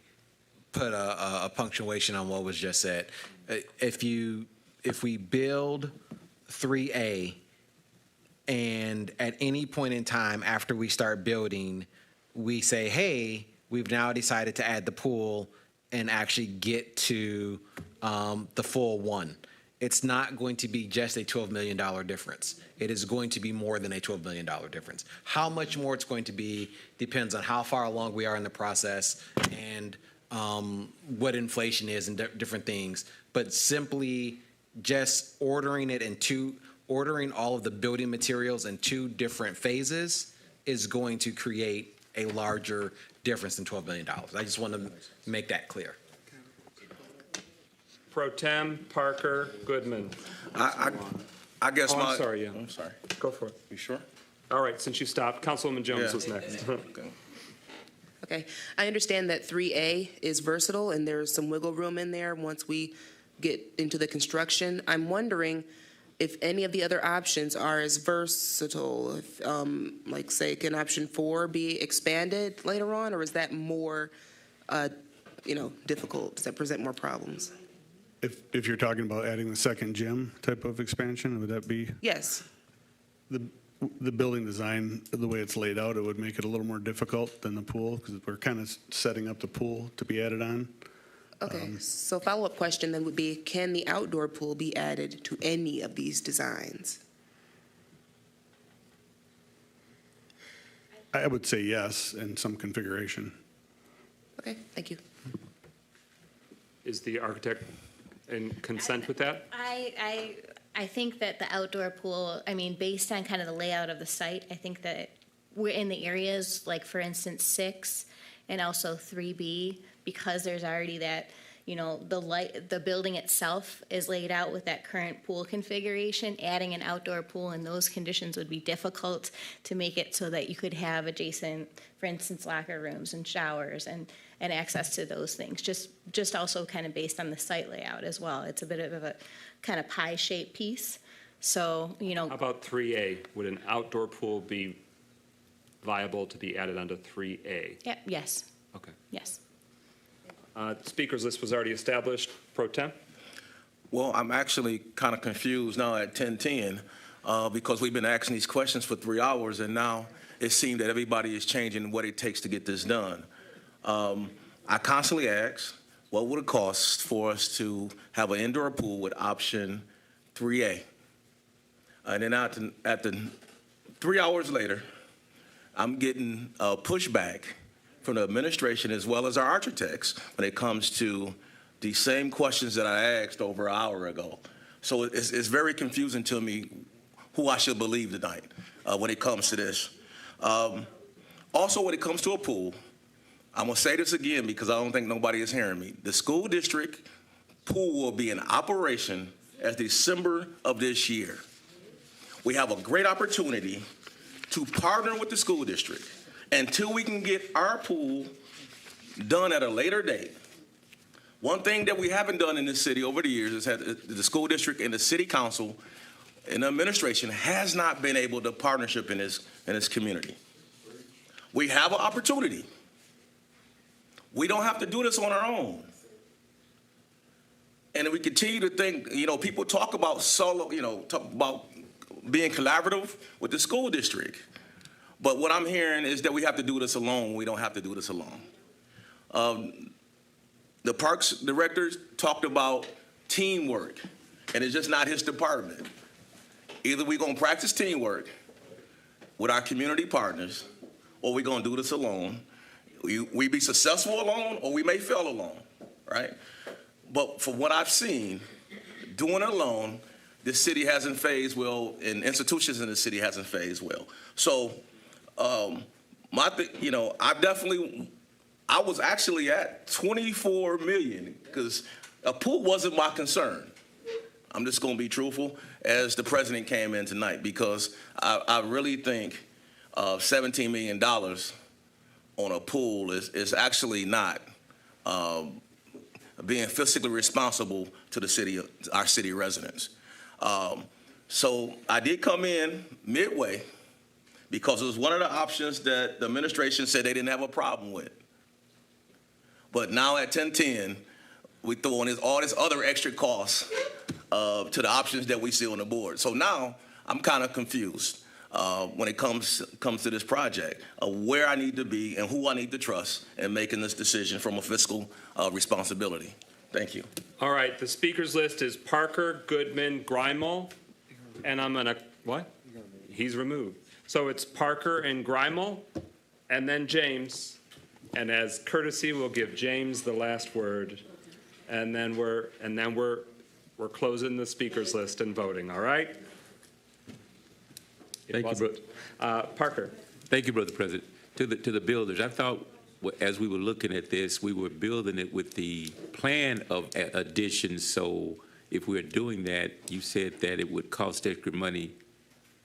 put a punctuation on what was just said. If we build 3A and at any point in time after we start building, we say, hey, we've now decided to add the pool and actually get to the full 1. It's not going to be just a $12 million difference. It is going to be more than a $12 million difference. How much more it's going to be depends on how far along we are in the process and what inflation is and different things. But simply just ordering it ordering all of the building materials in 2 different phases is going to create a larger difference than $12 million. I just want to make that clear. Pro Tem, Parker, Goodman. I guess I'm sorry, yeah. I'm sorry. Go for it. You sure? All right, since you stopped, Councilwoman Jones Yeah. was next. Okay, I understand that 3A is versatile and there's some wiggle room in there once we get into the construction. I'm wondering if any of the other options are as versatile, if, like say, can option 4 be expanded later on, or is that more, difficult? Does that present more problems? If you're talking about adding the second gym type of expansion, would that be? Yes. The building design, the way it's laid out, it would make it a little more difficult than the pool because we're kind of setting up the pool to be added on. Okay, so follow-up question then would be, can the outdoor pool be added to any of these designs? I would say yes in some configuration. Okay, thank you. Is the architect in consent with that? I think that the outdoor pool, based on kind of the layout of the site, I think that we're in the areas, like for instance, 6 and also 3B, because there's already that, the building itself is laid out with that current pool configuration. Adding an outdoor pool in those conditions would be difficult to make it so that you could have adjacent, for instance, locker rooms and showers and access to those things. Just also kind of based on the site layout as well. It's a bit of a kind of pie-shaped piece. So, How about 3A? Would an outdoor pool be viable to be added onto 3A? yeah, yes, Okay. yes. Speakers list was already established. Pro Tem? Well, I'm actually kind of confused now at 10:10 because we've been asking these questions for 3 hours, and now it seems that everybody is changing what it takes to get this done. I constantly ask, what would it cost for us to have an indoor pool with option 3A? And then at the 3 hours later, I'm getting pushback from the administration as well as our architects when it comes to the same questions that I asked over an hour ago. So it's very confusing to me who I should believe tonight when it comes to this. Also, when it comes to a pool, I'm going to say this again because I don't think nobody is hearing me. The school district pool will be in operation as December of this year. We have a great opportunity to partner with the school district until we can get our pool done at a later date. One thing that we haven't done in this city over the years is that the school district and the city council and the administration has not been able to partnership in this community. We have an opportunity. We don't have to do this on our own. And if we continue to think, people talk about talk about being collaborative with the school district. But what I'm hearing is that we have to do this alone. We don't have to do this alone. The parks director talked about teamwork, and it's just not his department. Either we're going to practice teamwork with our community partners, or we're going to do this alone. We be successful alone, or we may fail alone, right? But from what I've seen, doing it alone, this city hasn't phased well, and institutions in the city hasn't phased well. So, I was actually at 24 million because a pool wasn't my concern. I'm just going to be truthful as the president came in tonight because I really think $17 million on a pool is actually not being fiscally responsible to the city, our city residents. So I did come in midway because it was one of the options that the administration said they didn't have a problem with. But now at 10:10, we throw in all this other extra costs to the options that we see on the board. So now I'm kind of confused when it comes to this project of where I need to be and who I need to trust in making this decision from a fiscal responsibility. Thank you. All right, the speakers list is Parker, Goodman, Grimel, and I'm gonna, what? He's removed. So it's Parker and Grimel, and then James. And as courtesy, we'll give James the last word. And then we're closing the speakers list and voting, all right? Thank you, brother. Parker. Thank you, Brother President. To the builders, I thought as we were looking at this, we were building it with the plan of additions. So if we're doing that, you said that it would cost extra money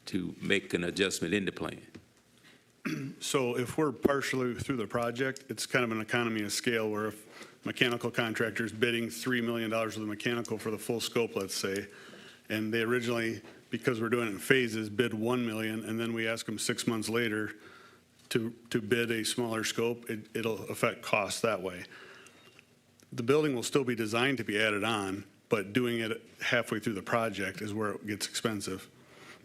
to make an adjustment in the plan. So if we're partially through the project, it's kind of an economy of scale where if mechanical contractor's bidding $3 million of the mechanical for the full scope, let's say, and they originally, because we're doing it in phases, bid $1 million, and then we ask them 6 months later to bid a smaller scope, it'll affect costs that way. The building will still be designed to be added on, but doing it halfway through the project is where it gets expensive.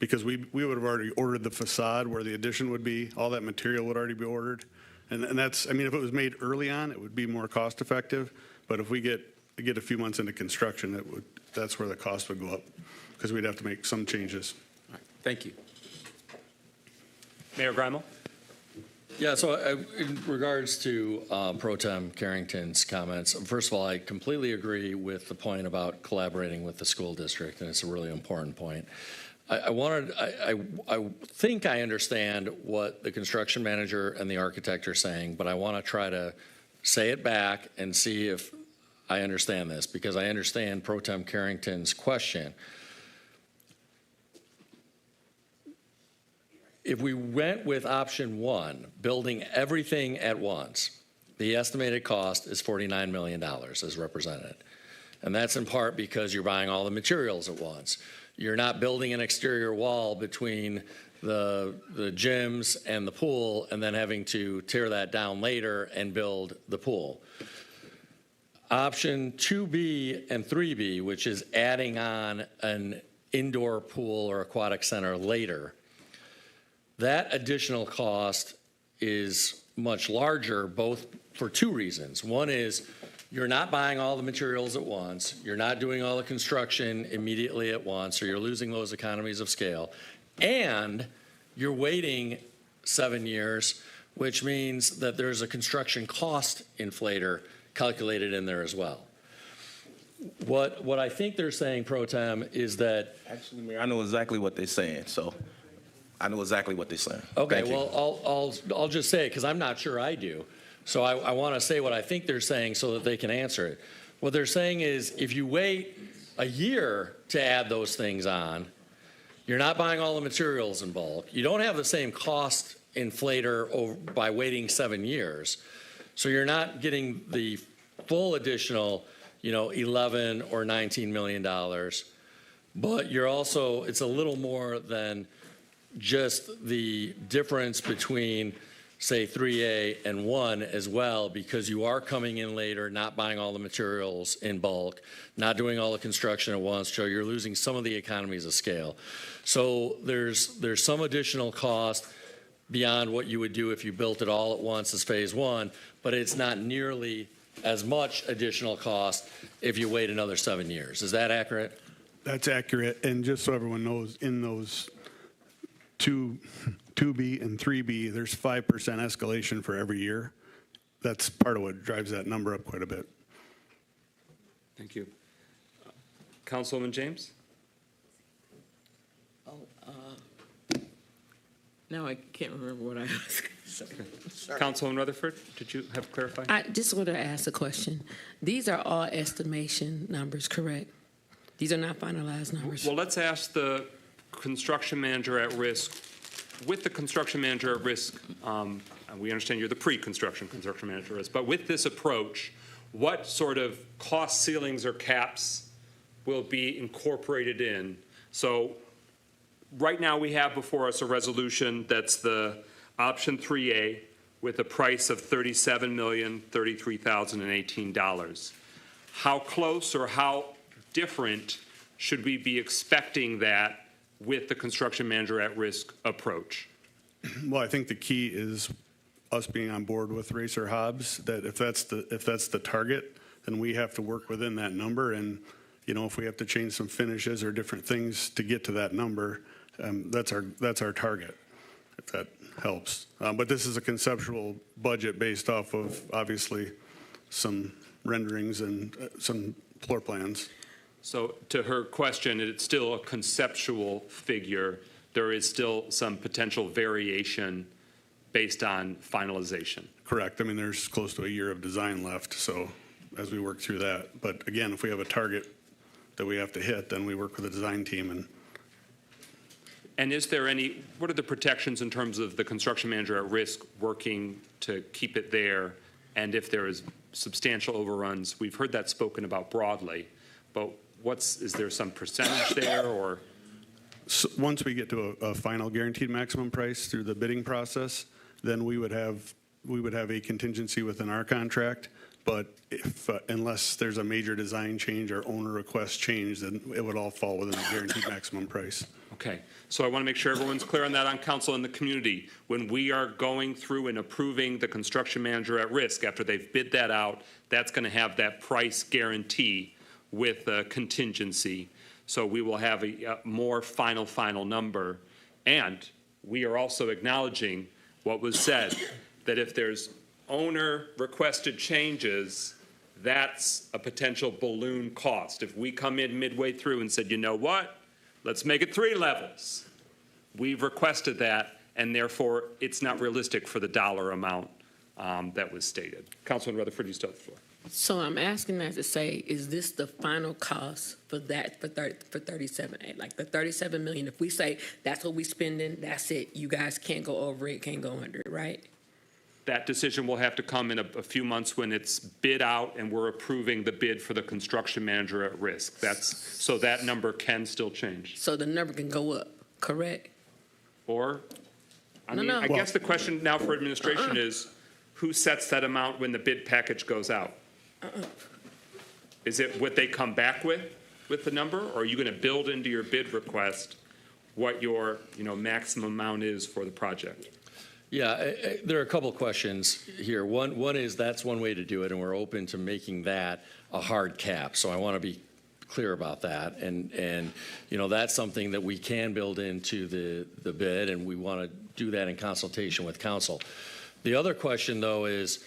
Because we would have already ordered the facade where the addition would be, all that material would already be ordered. And that's, if it was made early on, it would be more cost effective. But if we get a few months into construction, that's where the cost would go up because we'd have to make some changes. All right, thank you. Mayor Grimel. Yeah, so in regards to Pro Tem Carrington's comments, first of all, I completely agree with the point about collaborating with the school district, and it's a really important point. I think I understand what the construction manager and the architect are saying, but I want to try to say it back and see if I understand this, because I understand Pro Tem Carrington's question. If we went with option one, building everything at once, the estimated cost is $49 million as represented. And that's in part because you're buying all the materials at once. You're not building an exterior wall between the gyms and the pool and then having to tear that down later and build the pool. Option 2B and 3B, which is adding on an indoor pool or aquatic center later, that additional cost is much larger, both for two reasons. One is you're not buying all the materials at once, you're not doing all the construction immediately at once, or you're losing those economies of scale, and you're waiting 7 years, which means that there's a construction cost inflator calculated in there as well. What I think they're saying, Pro Tem, is that... Actually, Mayor, I know exactly what they're saying, so I know exactly what they're saying. Okay, Thank you. well, I'll just say it, because I'm not sure I do. So I want to say what I think they're saying so that they can answer it. What they're saying is if you wait a year to add those things on, you're not buying all the materials in bulk. You don't have the same cost inflator by waiting 7 years. So you're not getting the full additional, 11 or $19 million. But you're also, it's a little more than just the difference between, say, 3A and 1 as well, because you are coming in later, not buying all the materials in bulk, not doing all the construction at once, so you're losing some of the economies of scale. So there's some additional cost beyond what you would do if you built it all at once as phase 1, but it's not nearly as much additional cost if you wait another 7 years. Is that accurate? That's accurate. And just so everyone knows, in those 2B and 3B, there's 5% escalation for every year. That's part of what drives that number up quite a bit. Thank you. Councilwoman James? Now I can't remember what I asked. Councilwoman Rutherford, did you have clarifying? I just want to ask a question. These are all estimation numbers, correct? These are not finalized numbers. Well, let's ask the construction manager at risk. With the construction manager at risk, we understand you're the pre-construction construction manager at risk, but with this approach, what sort of cost ceilings or caps will be incorporated in? So right now we have before us a resolution that's the option 3A with a price of $37,033,018. How close or how different should we be expecting that with the construction manager at risk approach? Well, I think the key is us being on board with Racer Hobbs, that if that's the target, then we have to work within that number. And, if we have to change some finishes or different things to get to that number, that's our target, if that helps. But this is a conceptual budget based off of, obviously, some renderings and some floor plans. So to her question, it's still a conceptual figure. There is still some potential variation based on finalization. Correct. I mean, there's close to a year of design left, so as we work through that. But again, if we have a target that we have to hit, then we work with the design team. And is there what are the protections in terms of the construction manager at risk working to keep it there? And if there is substantial overruns, we've heard that spoken about broadly, but is there some percentage there, or? So once we get to a final guaranteed maximum price through the bidding process, then we would have a contingency within our contract. But if unless there's a major design change or owner request change, then it would all fall within the guaranteed maximum price. Okay, so I want to make sure everyone's clear on that on council and the community. When we are going through and approving the construction manager at risk, after they've bid that out, that's going to have that price guarantee with a contingency. So we will have a more final number. And we are also acknowledging what was said, that if there's owner requested changes, that's a potential balloon cost. If we come in midway through and said, you know what, let's make it 3 levels. We've requested that, and therefore it's not realistic for the dollar amount that was stated. Councilman Rutherford, you still have the floor. So I'm asking that to say, is this the final cost for that, for 37A? Like the 37 million, if we say that's what we spending, that's it. You guys can't go over it, can't go under it, right? That decision will have to come in a few months when it's bid out and we're approving the bid for the construction manager at risk. So that number can still change. So the number can go up, correct? Or, No. I guess the question now for administration is, who sets that amount when the bid package goes out? Is it what they come back with the number, or are you going to build into your bid request what your, maximum amount is for the project? Yeah, there are a couple of questions here. One is that's one way to do it, and we're open to making that a hard cap. So I want to be clear about that, and that's something that we can build into the bid, and we want to do that in consultation with council. The other question, though, is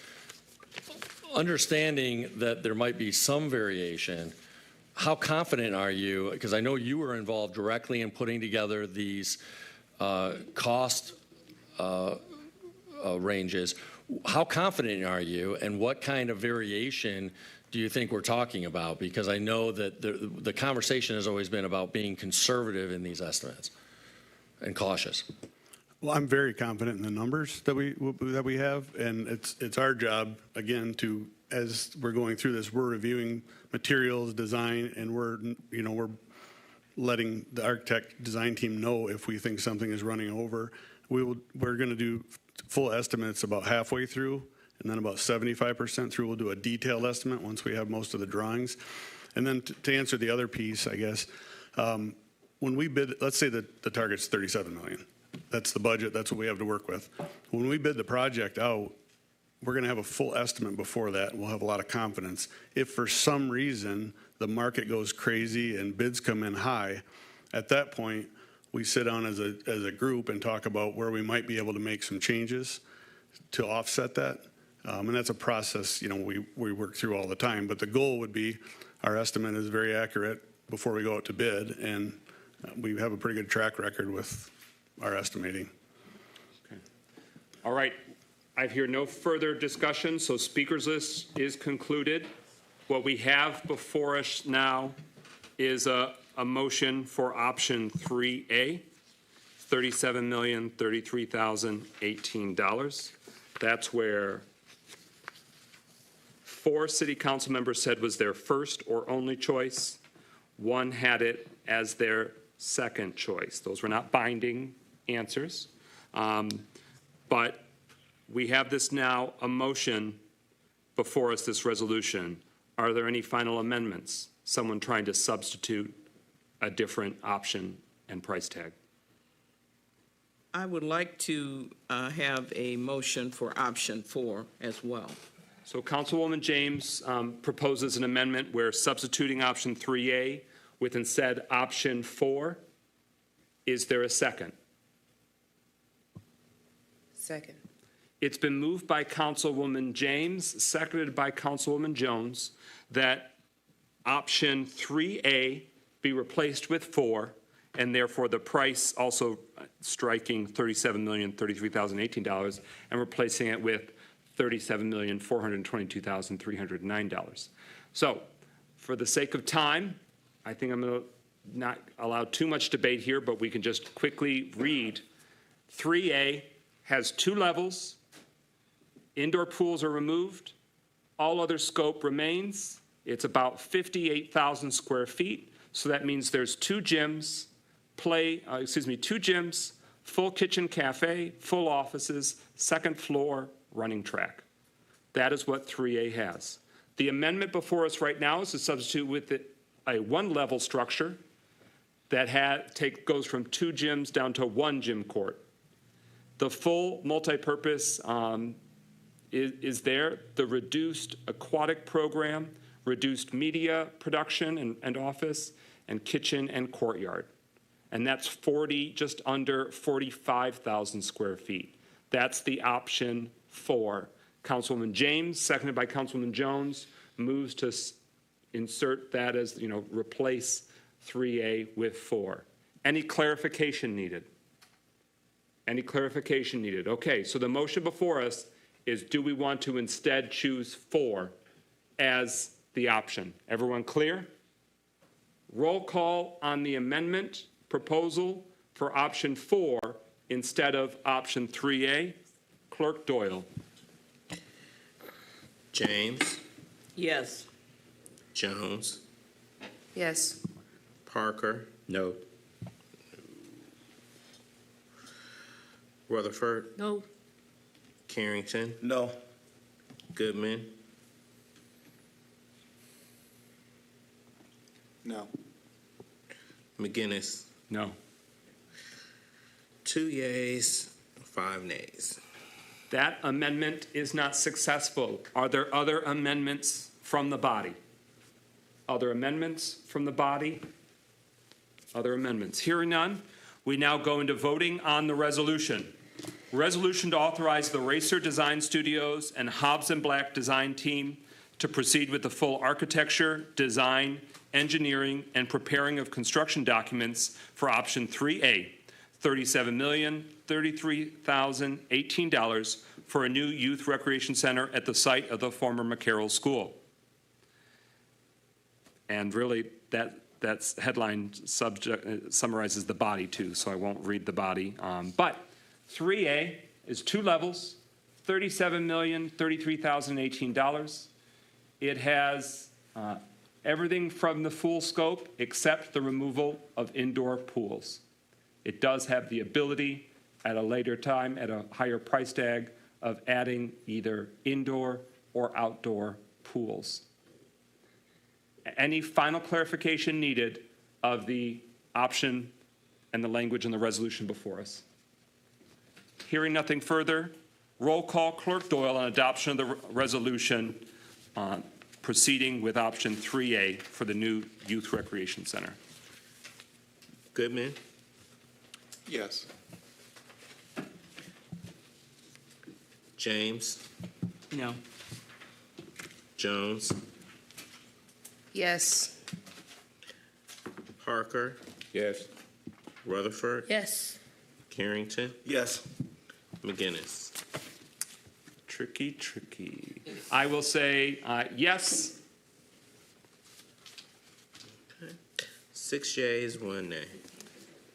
understanding that there might be some variation. How confident are you? Because I know you were involved directly in putting together these cost ranges. How confident are you, and what kind of variation do you think we're talking about? Because I know that the conversation has always been about being conservative in these estimates and cautious. Well, I'm very confident in the numbers that we have, and it's our job, again, to, as we're going through this, we're reviewing materials, design, and we're letting the architect design team know if we think something is running over. We're going to do full estimates about halfway through, and then about 75% through, we'll do a detailed estimate once we have most of the drawings. And then to answer the other piece, I guess, when we bid, let's say that the target's $37 million. That's the budget, that's what we have to work with. When we bid the project out, we're going to have a full estimate before that, and we'll have a lot of confidence. If for some reason the market goes crazy and bids come in high, at that point, we sit down as a group and talk about where we might be able to make some changes to offset that. And that's a process, we work through all the time. But the goal would be our estimate is very accurate before we go out to bid, and we have a pretty good track record with our estimating. Okay. All right. I hear no further discussion, so speakers list is concluded. What we have before us now is a motion for option 3A, $37,033,018. That's where 4 city council members said was their first or only choice. 1 had it as their second choice. Those were not binding answers. But we have this now, a motion before us, this resolution. Are there any final amendments? Someone trying to substitute a different option and price tag? I would like to have a motion for option 4 as well. So Councilwoman James proposes an amendment where substituting option 3A with instead option 4. Is there a second? Second. It's been moved by Councilwoman James, seconded by Councilwoman Jones, that option 3A be replaced with 4, and therefore the price also striking $37,033,018 and replacing it with $37,422,309. So, for the sake of time, I think I'm going to not allow too much debate here, but we can just quickly read. 3A has 2 levels. Indoor pools are removed. All other scope remains. It's about 58,000 square feet. So that means there's 2 gyms, 2 gyms, full kitchen cafe, full offices, 2nd floor, running track. That is what 3A has. The amendment before us right now is to substitute with it a 1-level structure that goes from 2 gyms down to 1 gym court. The full multi-purpose is there. The reduced aquatic program, reduced media production and office, and kitchen and courtyard. And that's just under 45,000 square feet. That's the option 4. Councilwoman James, seconded by Councilwoman Jones, moves to insert that as, replace 3A with 4. Any clarification needed? Any clarification needed? Okay, so the motion before us is, do we want to instead choose 4A as the option. Everyone clear? Roll call on the amendment proposal for option 4 instead of option 3A. Clerk Doyle. James, Yes. Jones, Yes. Parker, No. Rutherford, No. Carrington, No. Goodman, No. McGinnis. No. 2 yeas, 5 nays. That amendment is not successful. Are there other amendments from the body? Other amendments from the body? Other amendments? Hearing none, we now go into voting on the resolution. Resolution to authorize the Racer Design Studios and Hobbs & Black Design Team to proceed with the full architecture, design, engineering, and preparing of construction documents for option 3A, $37,033,018 for a new youth recreation center at the site of the former McCarroll School. And really, that's headline subject summarizes the body too, so I won't read the body. But 3A is 2 levels, $37,033,018. It has everything from the full scope except the removal of indoor pools. It does have the ability at a later time, at a higher price tag, of adding either indoor or outdoor pools. Any final clarification needed of the option and the language in the resolution before us? Hearing nothing further, roll call Clerk Doyle on adoption of the resolution proceeding with option 3A for the new Youth Recreation Center. Goodman, Yes. James, No. Jones, Yes. Parker, Yes. Rutherford, Yes. Carrington, Yes. McGinnis. Tricky, tricky. I will say yes. 6 yeas, 1 nay.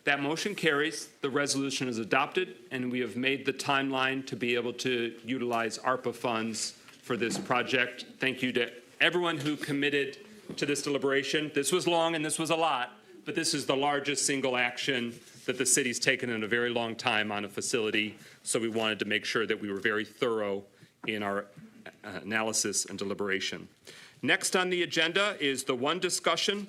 That motion carries. The resolution is adopted, and we have made the timeline to be able to utilize ARPA funds for this project. Thank you to everyone who committed to this deliberation. This was long and this was a lot, but this is the largest single action that the city's taken in a very long time on a facility, so we wanted to make sure that we were very thorough in our analysis and deliberation. Next on the agenda is the one discussion.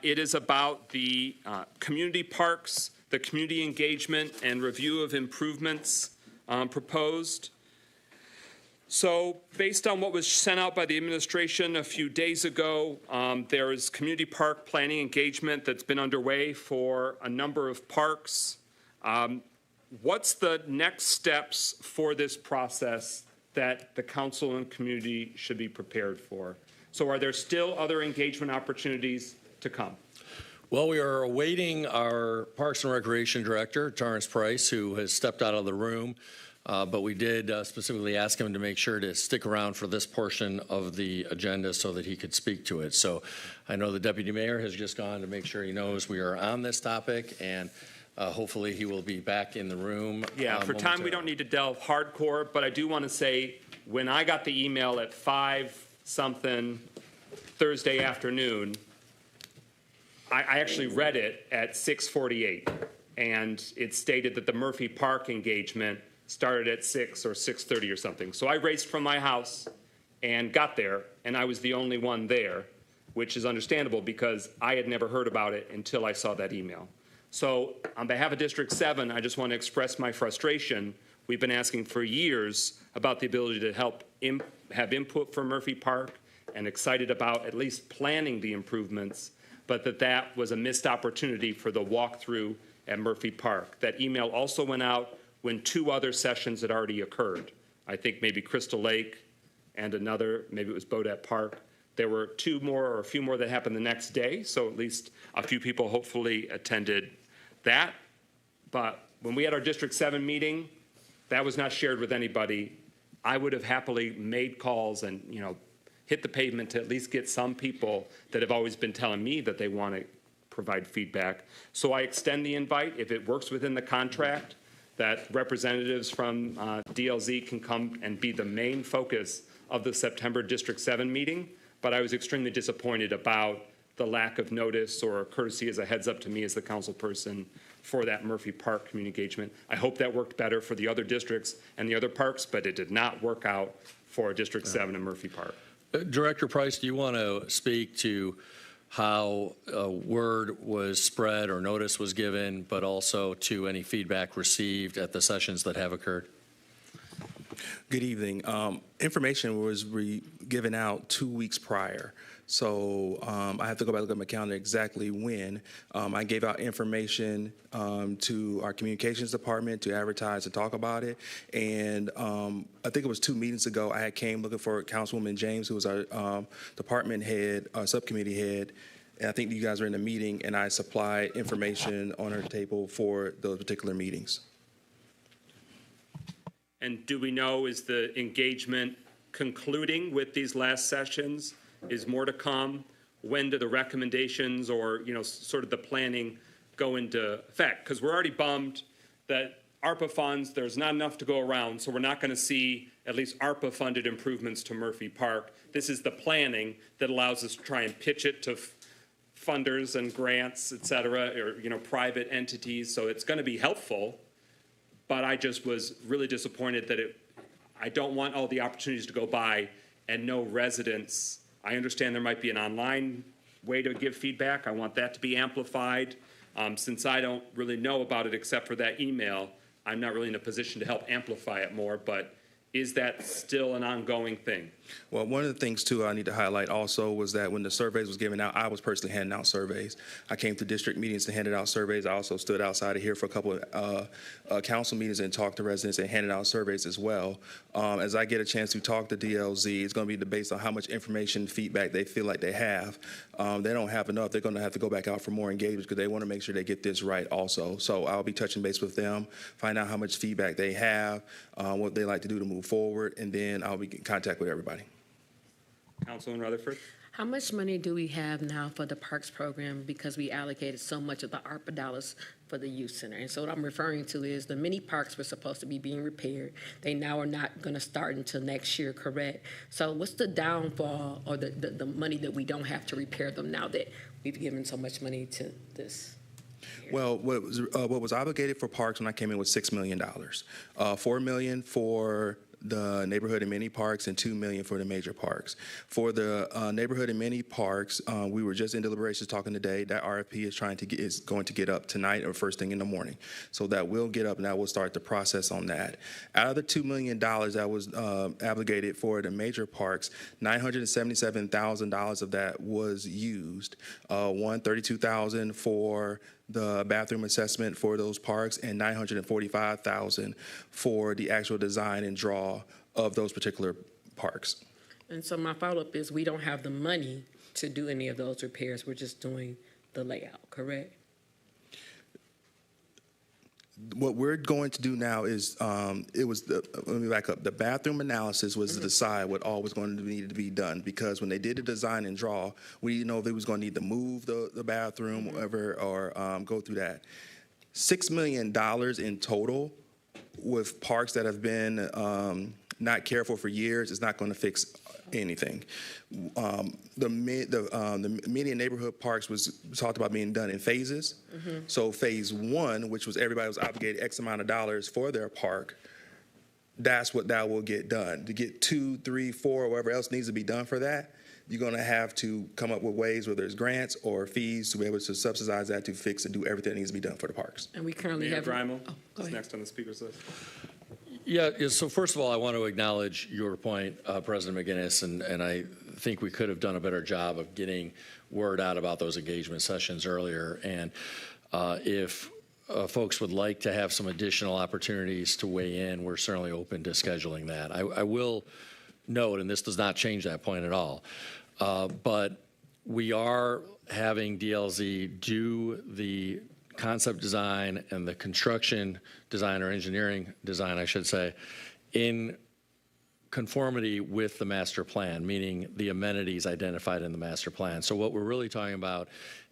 It is about the community parks, the community engagement and review of improvements proposed. So based on what was sent out by the administration a few days ago, there is community park planning engagement that's been underway for a number of parks. What's the next steps for this process that the council and community should be prepared for? So are there still other engagement opportunities to come? Well, we are awaiting our Parks and Recreation Director, Torrance Price, who has stepped out of the room. But we did specifically ask him to make sure to stick around for this portion of the agenda so that he could speak to it. So I know the Deputy Mayor has just gone to make sure he knows we are on this topic, and hopefully he will be back in the room. Yeah, for time we don't need to delve hardcore, but I do want to say when I got the email at 5-something Thursday afternoon, I actually read it at 6:48, and it stated that the Murphy Park engagement started at 6 or 6:30 or something. So I raced from my house and got there, and I was the only one there, which is understandable because I had never heard about it until I saw that email. So on behalf of District 7, I just want to express my frustration. We've been asking for years about the ability to help have input for Murphy Park and excited about at least planning the improvements, but that was a missed opportunity for the walkthrough at Murphy Park. That email also went out when 2 other sessions had already occurred. I think maybe Crystal Lake and another, maybe it was Bodette Park. There were 2 more or a few more that happened the next day, so at least a few people hopefully attended that. But when we had our District 7 meeting, that was not shared with anybody. I would have happily made calls and, hit the pavement to at least get some people that have always been telling me that they want to provide feedback. So I extend the invite, if it works within the contract, that representatives from DLZ can come and be the main focus of the September District 7 meeting. But I was extremely disappointed about the lack of notice or courtesy as a heads up to me as the council person for that Murphy Park community engagement. I hope that worked better for the other districts and the other parks, but it did not work out for District 7 and Murphy Park. Director Price, do you want to speak to how word was spread or notice was given, but also to any feedback received at the sessions that have occurred? Good evening. Information was given out 2 weeks prior. So I have to go back and look at my calendar exactly when. I gave out information to our communications department to advertise and talk about it. And I think it was 2 meetings ago, I had came looking for Councilwoman James, who was our department head, subcommittee head. And I think you guys were in the meeting, and I supplied information on her table for those particular meetings. And do we know, is the engagement concluding with these last sessions? Is more to come? When do the recommendations or, sort of the planning go into effect? Because we're already bummed that ARPA funds, there's not enough to go around, so we're not going to see at least ARPA-funded improvements to Murphy Park. This is the planning that allows us to try and pitch it to funders and grants, et cetera, or, private entities. So it's going to be helpful, but I just was really disappointed that I don't want all the opportunities to go by and no residents. I understand there might be an online way to give feedback. I want that to be amplified. Since I don't really know about it except for that email, I'm not really in a position to help amplify it more, but is that still an ongoing thing? Well, one of the things, too, I need to highlight also was that when the surveys was given out, I was personally handing out surveys. I came to district meetings and handed out surveys. I also stood outside of here for a couple of council meetings and talked to residents and handed out surveys as well. As I get a chance to talk to DLZ, it's going to be based on how much information, feedback they feel like they have. They don't have enough. They're going to have to go back out for more engagement because they want to make sure they get this right also. So I'll be touching base with them, find out how much feedback they have, what they like to do to move forward, and then I'll be in contact with everybody. Councilman Rutherford? How much money do we have now for the Parks program because we allocated so much of the ARPA dollars for the youth center? And so what I'm referring to is the mini parks were supposed to be being repaired. They now are not going to start until next year, correct? So what's the downfall or the money that we don't have to repair them now that we've given so much money to this? Well, what was obligated for parks when I came in was $6 million. $4 million for the neighborhood and mini parks and $2 million for the major parks. For the neighborhood and mini parks, we were just in deliberations talking today. That RFP is going to get up tonight or first thing in the morning. So that will get up and that will start the process on that. Out of the $2 million that was obligated for the major parks, $977,000 of that was used. $32,000 for the bathroom assessment for those parks and $945,000 for the actual design and draw of those particular parks. And so my follow-up is we don't have the money to do any of those repairs. We're just doing the layout, correct? What we're going to do now is, let me back up. The bathroom analysis was to decide what all was going to need to be done, because when they did the design and draw, we didn't know if they was going to need to move the bathroom or go through that. $6 million in total with parks that have been not cared for years is not going to fix anything. The mini neighborhood parks was talked about being done in phases. So phase one, which was everybody was obligated X amount of dollars for their park, that's what that will get done. To get 2, 3, 4, or whatever else needs to be done for that, you're going to have to come up with ways, whether it's grants or fees, to be able to subsidize that to fix and do everything that needs to be done for the parks. And we currently Mayor have. Brimel Go is ahead. next on the speaker's list. Yeah, so first of all, I want to acknowledge your point, President McGinnis, and I think we could have done a better job of getting word out about those engagement sessions earlier. And if folks would like to have some additional opportunities to weigh in, we're certainly open to scheduling that. I will note, and this does not change that point at all, but we are having DLZ do the concept design and the construction design, or engineering design, I should say, in conformity with the master plan, meaning the amenities identified in the master plan. So what we're really talking about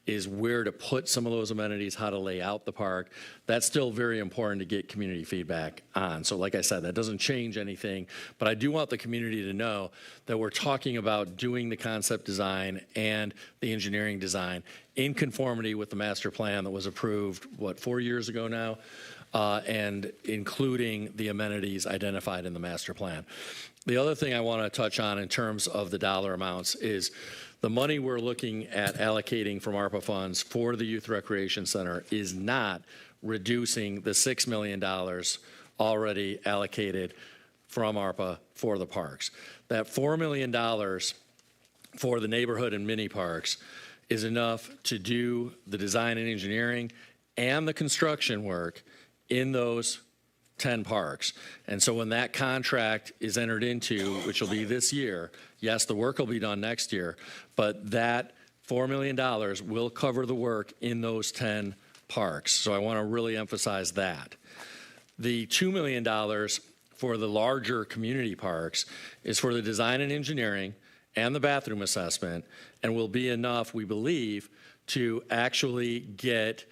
is where to put some of those amenities, how to lay out the park. That's still very important to get community feedback on. So like I said, that doesn't change anything, but I do want the community to know that we're talking about doing the concept design and the engineering design in conformity with the master plan that was approved, 4 years ago now? And including the amenities identified in the master plan. The other thing I want to touch on in terms of the dollar amounts is the money we're looking at allocating from ARPA funds for the Youth Recreation Center is not reducing the $6 million already allocated from ARPA for the parks. That $4 million for the neighborhood and mini parks is enough to do the design and engineering and the construction work in those 10 parks. And so when that contract is entered into, which will be this year, yes, the work will be done next year, but that $4 million will cover the work in those 10 parks. So I want to really emphasize that. The $2 million for the larger community parks is for the design and engineering and the bathroom assessment, and will be enough, we believe, to actually get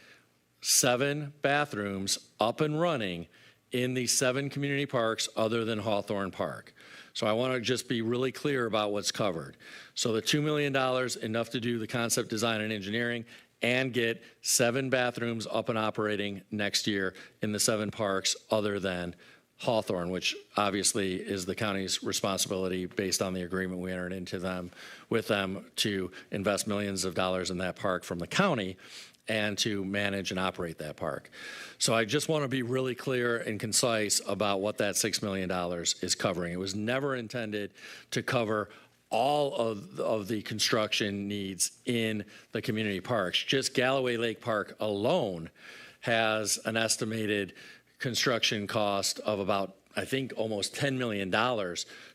7 bathrooms up and running in the 7 community parks other than Hawthorne Park. So I want to just be really clear about what's covered. So the $2 million, enough to do the concept design and engineering and get 7 bathrooms up and operating next year in the 7 parks other than Hawthorne, which obviously is the county's responsibility based on the agreement we entered into with them to invest millions of dollars in that park from the county and to manage and operate that park. So I just want to be really clear and concise about what that $6 million is covering. It was never intended to cover all of the construction needs in the community parks. Just Galloway Lake Park alone has an estimated construction cost of about, I think, almost $10 million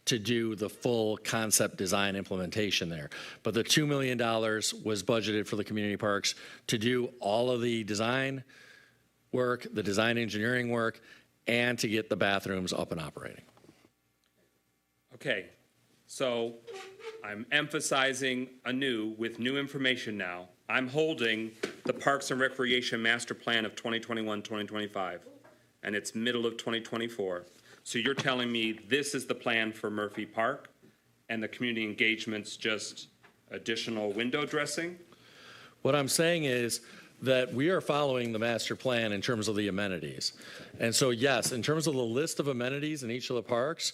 to do the full concept design implementation there. But the $2 million was budgeted for the community parks to do all of the design work, the design engineering work, and to get the bathrooms up and operating. Okay, so I'm emphasizing anew with new information now. I'm holding the Parks and Recreation Master Plan of 2021-2025, and it's middle of 2024. So you're telling me this is the plan for Murphy Park, and the community engagement's just additional window dressing? What I'm saying is that we are following the master plan in terms of the amenities. And so, yes, in terms of the list of amenities in each of the parks,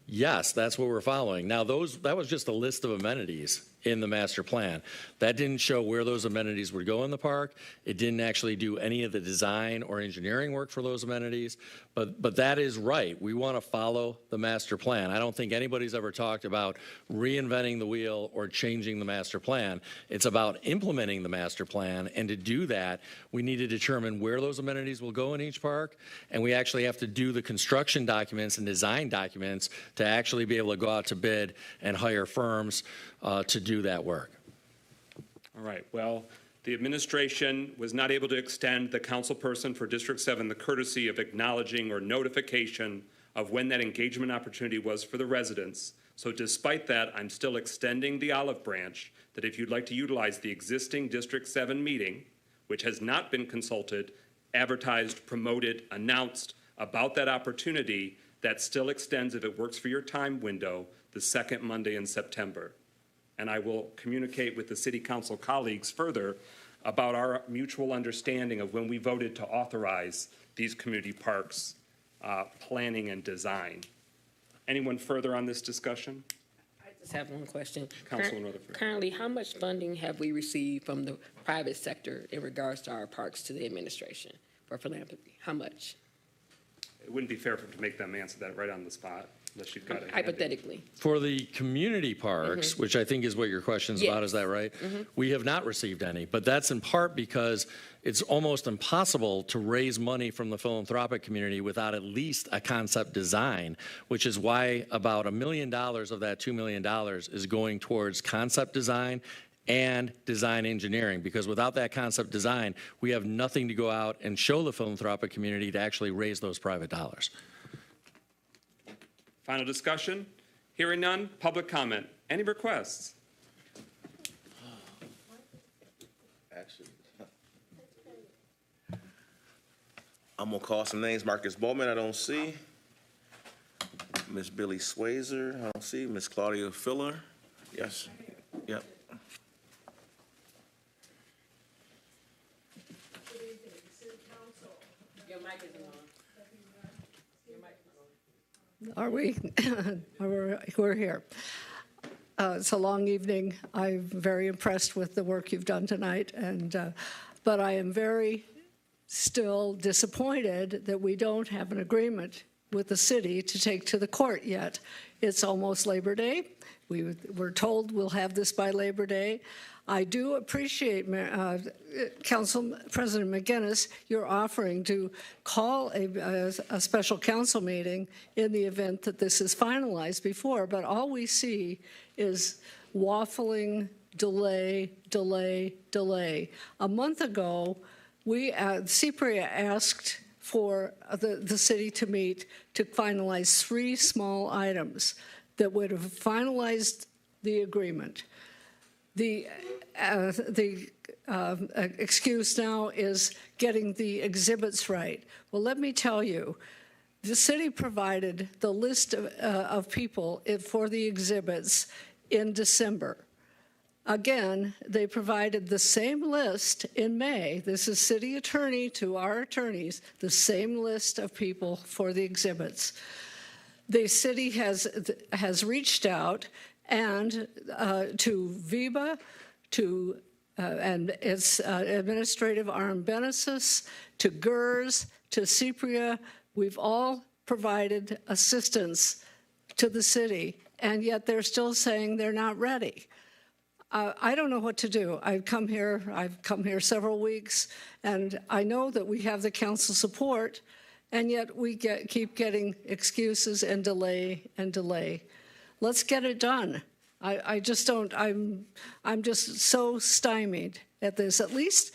yes, that's what we're following. Now, that was just a list of amenities in the master plan. That didn't show where those amenities would go in the park. It didn't actually do any of the design or engineering work for those amenities. But that is right. We want to follow the master plan. I don't think anybody's ever talked about reinventing the wheel or changing the master plan. It's about implementing the master plan. And to do that, we need to determine where those amenities will go in each park. And we actually have to do the construction documents and design documents to actually be able to go out to bid and hire firms to do that work. All right, well, the administration was not able to extend the councilperson for District 7 the courtesy of acknowledging or notification of when that engagement opportunity was for the residents. So despite that, I'm still extending the olive branch that if you'd like to utilize the existing District 7 meeting, which has not been consulted, advertised, promoted, announced about that opportunity, that still extends, if it works for your time window, the second Monday in September. And I will communicate with the city council colleagues further about our mutual understanding of when we voted to authorize these community parks planning and design. Anyone further on this discussion? I just have one question. Councilman Rutherford. Currently, how much funding have we received from the private sector in regards to our parks to the administration for philanthropy? How much? It wouldn't be fair to make them answer that right on the spot, unless you've got it. Hypothetically. For the community parks, which I think is what your question's about, is that right? We have not received any, but that's in part because it's almost impossible to raise money from the philanthropic community without at least a concept design, which is why about $1 million of that $2 million is going towards concept design and design engineering, because without that concept design, we have nothing to go out and show the philanthropic community to actually raise those private dollars. Final discussion? Hearing none, public comment. Any requests? Actually, I'm gonna call some names. Marcus Bowman, I don't see. Miss Billy Swazer, I don't see. Miss Claudia Filler, yes, yep. Are we? We're here. It's a long evening. I'm very impressed with the work you've done tonight, but I am very still disappointed that we don't have an agreement with the city to take to the court yet. It's almost Labor Day. We're told we'll have this by Labor Day. I do appreciate, Council President McGinnis, your offering to call a special council meeting in the event that this is finalized before, but all we see is waffling, delay, delay, delay. A month ago, CPRIA asked for the city to meet to finalize 3 small items that would have finalized the agreement. The excuse now is getting the exhibits right. Well, let me tell you, the city provided the list of people for the exhibits in December. Again, they provided the same list in May. This is city attorney to our attorneys, the same list of people for the exhibits. The city has reached out and to VIBA, and its administrative arm Benesis, to GERS, to CPRIA. We've all provided assistance to the city, and yet they're still saying they're not ready. I don't know what to do. I've come here several weeks, and I know that we have the council support, and yet we keep getting excuses and delay and delay. Let's get it done. I just don't, I'm just so stymied at this. At least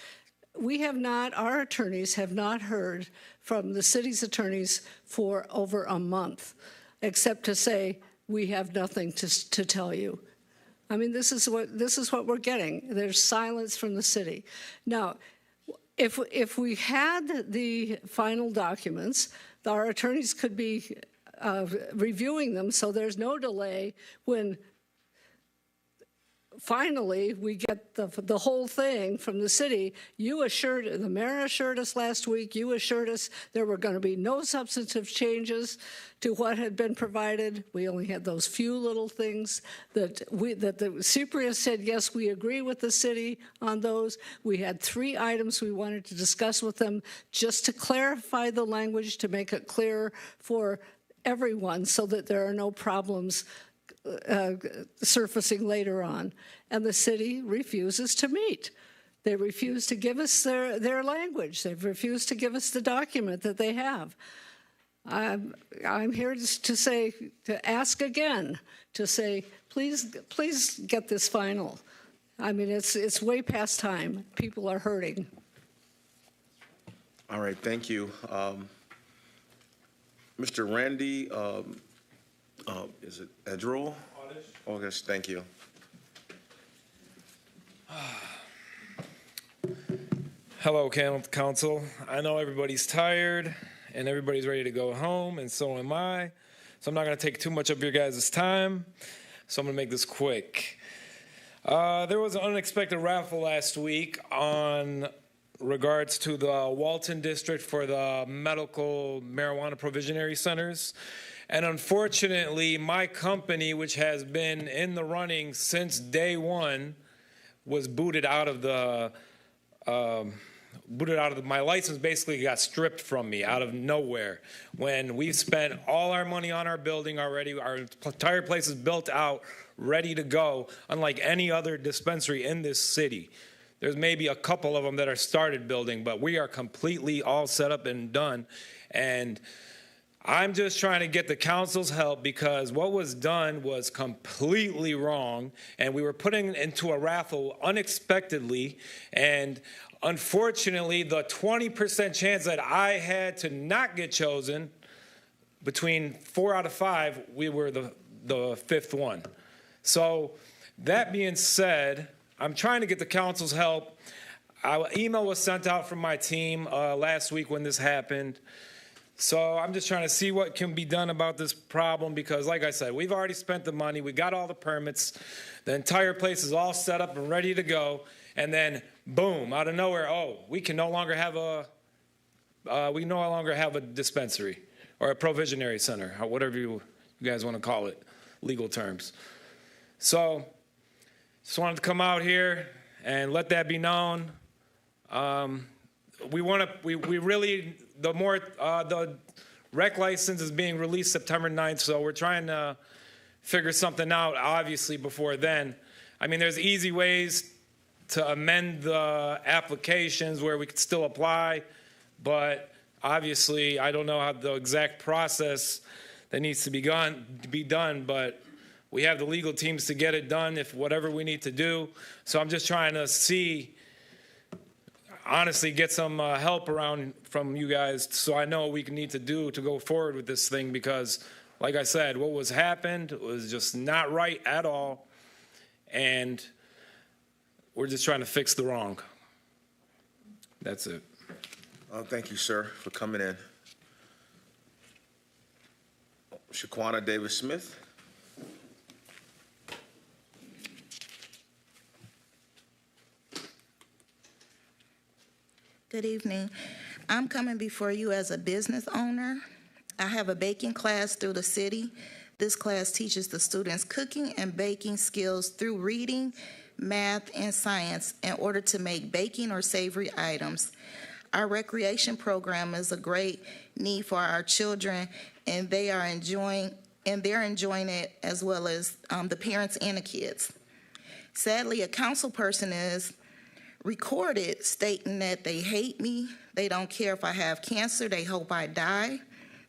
our attorneys have not heard from the city's attorneys for over a month, except to say, we have nothing to tell you. I mean, this is what we're getting. There's silence from the city. Now, if we had the final documents, our attorneys could be reviewing them, so there's no delay when finally we get the whole thing from the city. The mayor assured us last week, you assured us there were going to be no substantive changes to what had been provided. We only had those few little things that the CPRIA said, yes, we agree with the city on those. We had 3 items we wanted to discuss with them just to clarify the language, to make it clear for everyone so that there are no problems surfacing later on. And the city refuses to meet. They refuse to give us their language. They've refused to give us the document that they have. I'm here to ask again, to say, please get this final. I mean, it's way past time. People are hurting. All right, thank you. Mr. Randy, is it Edgerol? August, thank you. Hello, council. I know everybody's tired and everybody's ready to go home, and so am I. So I'm not going to take too much of your guys' time. So I'm going to make this quick. There was an unexpected raffle last week on regards to the Walton District for the medical marijuana provisionary centers. And unfortunately, my company, which has been in the running since day one, was booted out of my license. Basically got stripped from me out of nowhere when we spent all our money on our building already. Our entire place is built out, ready to go, unlike any other dispensary in this city. There's maybe a couple of them that are started building, but we are completely all set up and done. And I'm just trying to get the council's help because what was done was completely wrong, and we were putting into a raffle unexpectedly, and unfortunately, the 20% chance that I had to not get chosen, between 4 out of 5, we were the fifth one. So that being said, I'm trying to get the council's help. An email was sent out from my team last week when this happened. So I'm just trying to see what can be done about this problem because, like I said, we've already spent the money. We got all the permits. The entire place is all set up and ready to go. And then, boom, out of nowhere, we can no longer have a dispensary or a provisionary center, or whatever you guys want to call it, legal terms. So just wanted to come out here and let that be known. The rec license is being released September 9th, so we're trying to figure something out, obviously, before then. I mean, there's easy ways to amend the applications where we could still apply, but obviously, I don't know how the exact process that needs to be done, but we have the legal teams to get it done if whatever we need to do. So I'm just trying to see, honestly, get some help around from you guys so I know what we need to do to go forward with this thing because, like I said, what was happened was just not right at all, and we're just trying to fix the wrong. That's it. Thank you, sir, for coming in. Shaquana Davis-Smith. Good evening. I'm coming before you as a business owner. I have a baking class through the city. This class teaches the students cooking and baking skills through reading, math, and science in order to make baking or savory items. Our recreation program is a great need for our children, and they're enjoying it as well as the parents and the kids. Sadly, a council person is recorded stating that they hate me, they don't care if I have cancer, they hope I die.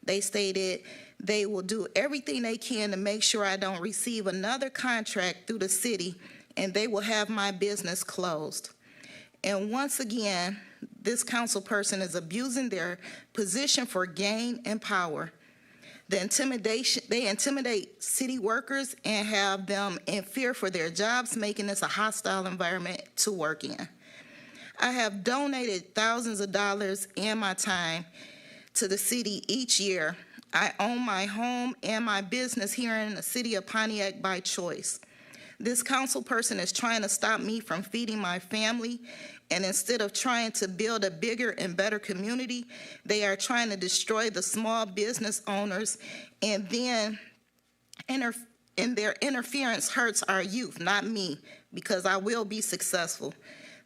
They stated they will do everything they can to make sure I don't receive another contract through the city, and they will have my business closed. And once again, this council person is abusing their position for gain and power. They intimidate city workers and have them in fear for their jobs, making this a hostile environment to work in. I have donated thousands of dollars and my time to the city each year. I own my home and my business here in the city of Pontiac by choice. This council person is trying to stop me from feeding my family, and instead of trying to build a bigger and better community, they are trying to destroy the small business owners, and then their interference hurts our youth, not me, because I will be successful.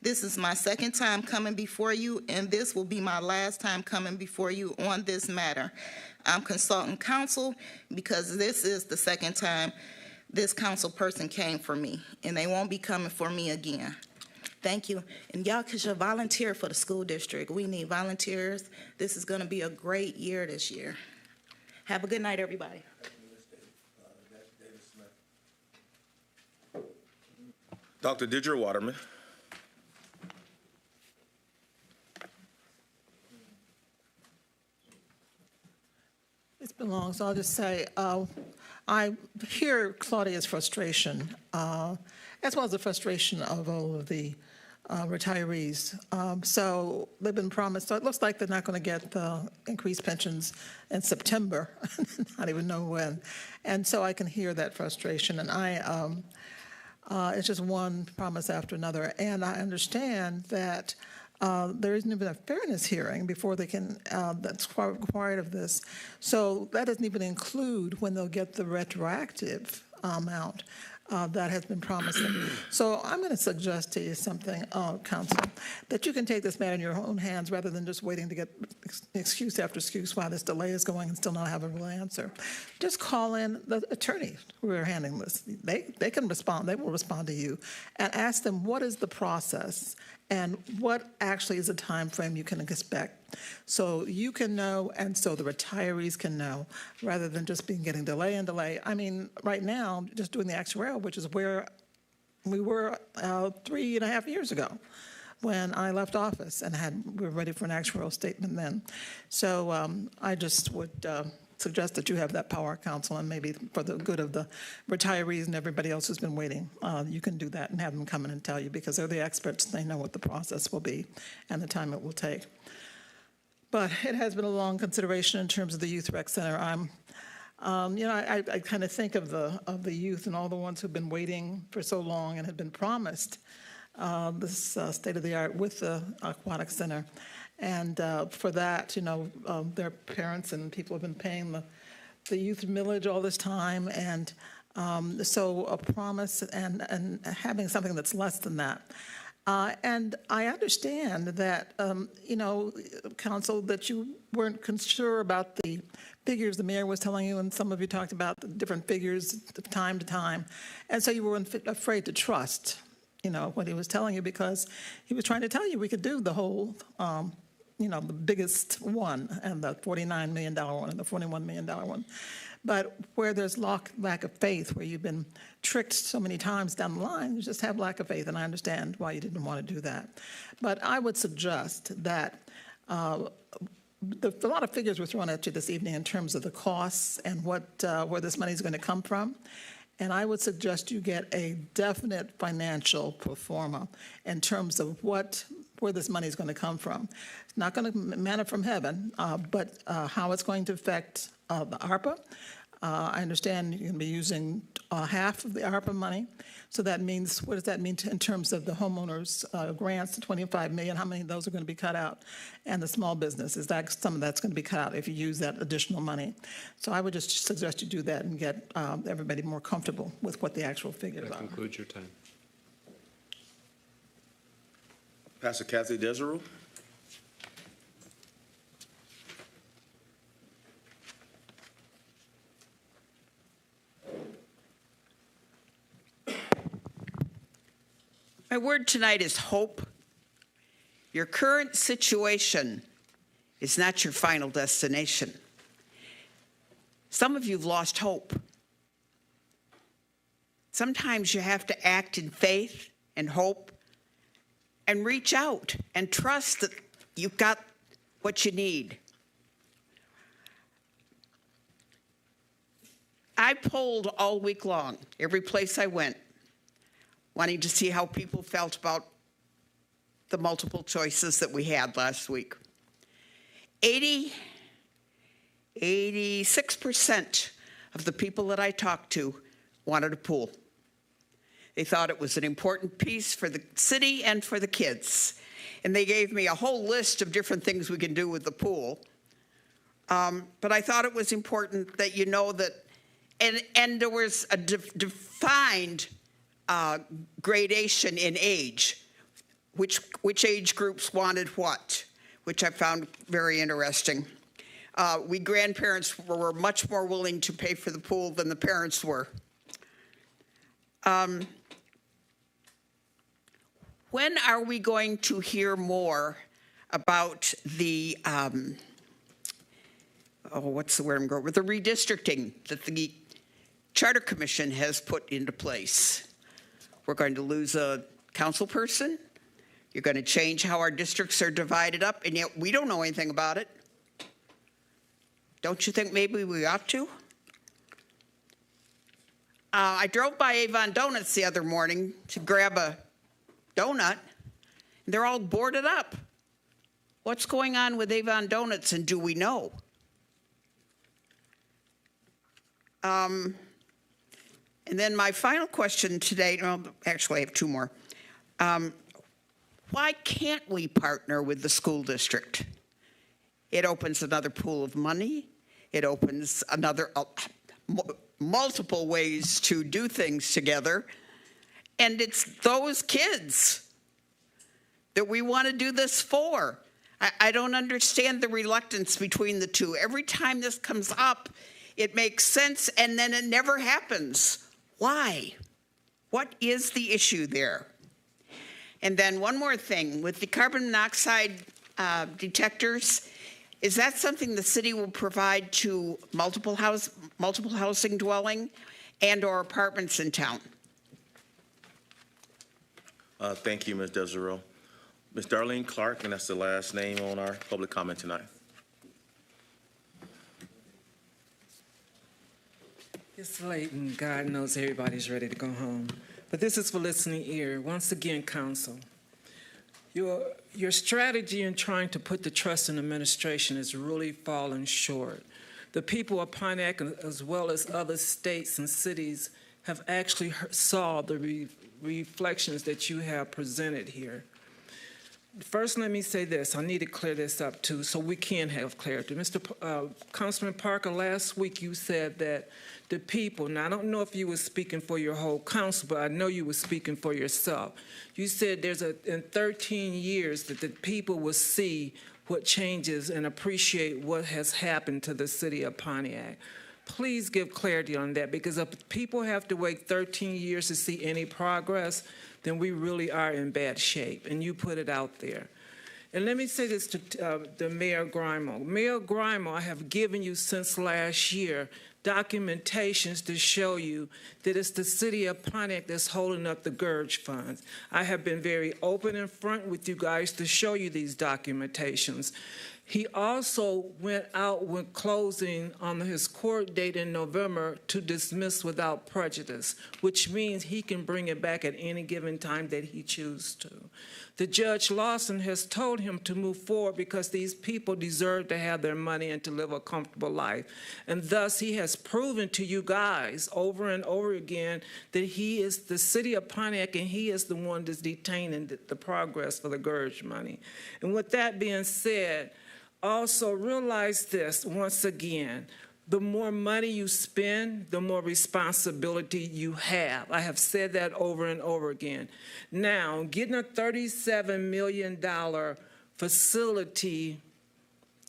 This is my second time coming before you, and this will be my last time coming before you on this matter. I'm consulting counsel because this is the second time this council person came for me, and they won't be coming for me again. Thank you. And y'all should volunteer for the school district. We need volunteers. This is going to be a great year this year. Have a good night, everybody. Dr. Deirdre Waterman. It's been long, so I'll just say I hear Claudia's frustration, as well as the frustration of all of the retirees. So they've been promised, so it looks like they're not going to get the increased pensions in September, not even know when. And so I can hear that frustration, and it's just one promise after another. And I understand that there isn't even a fairness hearing before they can, that's required of this. So that doesn't even include when they'll get the retroactive amount that has been promised them. So I'm going to suggest to you something, Council, that you can take this matter in your own hands rather than just waiting to get excuse after excuse while this delay is going and still not have a real answer. Just call in the attorney who are handling this. They can respond. They will respond to you and ask them what is the process and what actually is the time frame you can expect, so you can know and so the retirees can know, rather than just getting delay and delay. I mean, right now, just doing the actuarial, which is where we were 3.5 years ago when I left office and we were ready for an actuarial statement then. So I just would suggest that you have that power, council, and maybe for the good of the retirees and everybody else who's been waiting, you can do that and have them come in and tell you, because they're the experts. They know what the process will be and the time it will take. But it has been a long consideration in terms of the Youth Rec Center. I kind of think of the youth and all the ones who've been waiting for so long and have been promised this state-of-the-art with the aquatic center. And for that, their parents and people have been paying the youth millage all this time. And so a promise and having something that's less than that. And I understand that, Council, that you weren't sure about the figures the mayor was telling you, and some of you talked about the different figures time to time. And so you were afraid to trust, what he was telling you, because he was trying to tell you we could do the whole, the biggest one, and the $49 million one, and the $41 million one. But where there's lack of faith, where you've been tricked so many times down the line, you just have lack of faith, and I understand why you didn't want to do that. But I would suggest that a lot of figures were thrown at you this evening in terms of the costs and where this money is going to come from. And I would suggest you get a definite financial pro forma in terms of where this money is going to come from. It's not going to manna from heaven, but how it's going to affect the ARPA. I understand you're going to be using half of the ARPA money. So that means, what does that mean in terms of the homeowners' grants, the $25 million? How many of those are going to be cut out? And the small business, some of that's going to be cut out if you use that additional money? So I would just suggest you do that and get everybody more comfortable with what the actual figures are. That concludes your time. Pastor Kathy Desiree. My word tonight is hope. Your current situation is not your final destination. Some of you have lost hope. Sometimes you have to act in faith and hope and reach out and trust that you've got what you need. I polled all week long, every place I went, wanting to see how people felt about the multiple choices that we had last week. 86% of the people that I talked to wanted a pool. They thought it was an important piece for the city and for the kids. And they gave me a whole list of different things we can do with the pool. But I thought it was important that you know that, and there was a defined gradation in age, which age groups wanted what, which I found very interesting. We grandparents were much more willing to pay for the pool than the parents were. When are we going to hear more about the, what's the word I'm going with, the redistricting that the Charter Commission has put into place? We're going to lose a council person. You're going to change how our districts are divided up, and yet we don't know anything about it. Don't you think maybe we ought to? I drove by Avon Donuts the other morning to grab a donut. They're all boarded up. What's going on with Avon Donuts, and do we know? And then my final question today, well, actually I have two more. Why can't we partner with the school district? It opens another pool of money. It opens another multiple ways to do things together. And it's those kids that we want to do this for. I don't understand the reluctance between the two. Every time this comes up, it makes sense, and then it never happens. Why? What is the issue there? And then one more thing, with the carbon monoxide detectors, is that something the city will provide to multiple housing dwelling and or apartments in town? Thank you, Ms. Desiree. Ms. Darlene Clark, and that's the last name on our public comment tonight. It's late and God knows everybody's ready to go home. But this is for listening ear. Once again, council, your strategy in trying to put the trust in administration is really falling short. The people of Pontiac, as well as other states and cities, have actually saw the reflections that you have presented here. First, let me say this. I need to clear this up, too, so we can have clarity. Councilman Parker, last week you said that the people, now I don't know if you were speaking for your whole council, but I know you were speaking for yourself. You said in 13 years that the people will see what changes and appreciate what has happened to the city of Pontiac. Please give clarity on that, because if people have to wait 13 years to see any progress, then we really are in bad shape, and you put it out there. And let me say this to the Mayor Grimo. Mayor Grimo, I have given you since last year documentations to show you that it's the city of Pontiac that's holding up the GURG funds. I have been very open and front with you guys to show you these documentations. He also went out when closing on his court date in November to dismiss without prejudice, which means he can bring it back at any given time that he chooses to. The Judge Lawson has told him to move forward because these people deserve to have their money and to live a comfortable life. And thus he has proven to you guys over and over again that he is the city of Pontiac and he is the one that's detaining the progress for the GURG money. And with that being said, also realize this once again, the more money you spend, the more responsibility you have. I have said that over and over again. Now, getting a $37 million facility,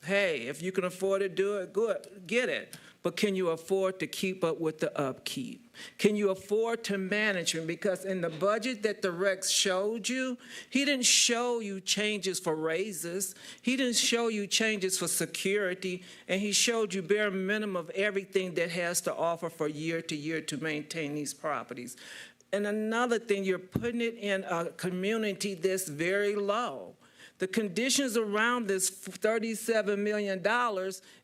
hey, if you can afford to do it, good, get it. But can you afford to keep up with the upkeep? Can you afford to manage it? Because in the budget that the Rex showed you, he didn't show you changes for raises. He didn't show you changes for security. And he showed you bare minimum of everything that has to offer for year to year to maintain these properties. And another thing, you're putting it in a community that's very low. The conditions around this $37 million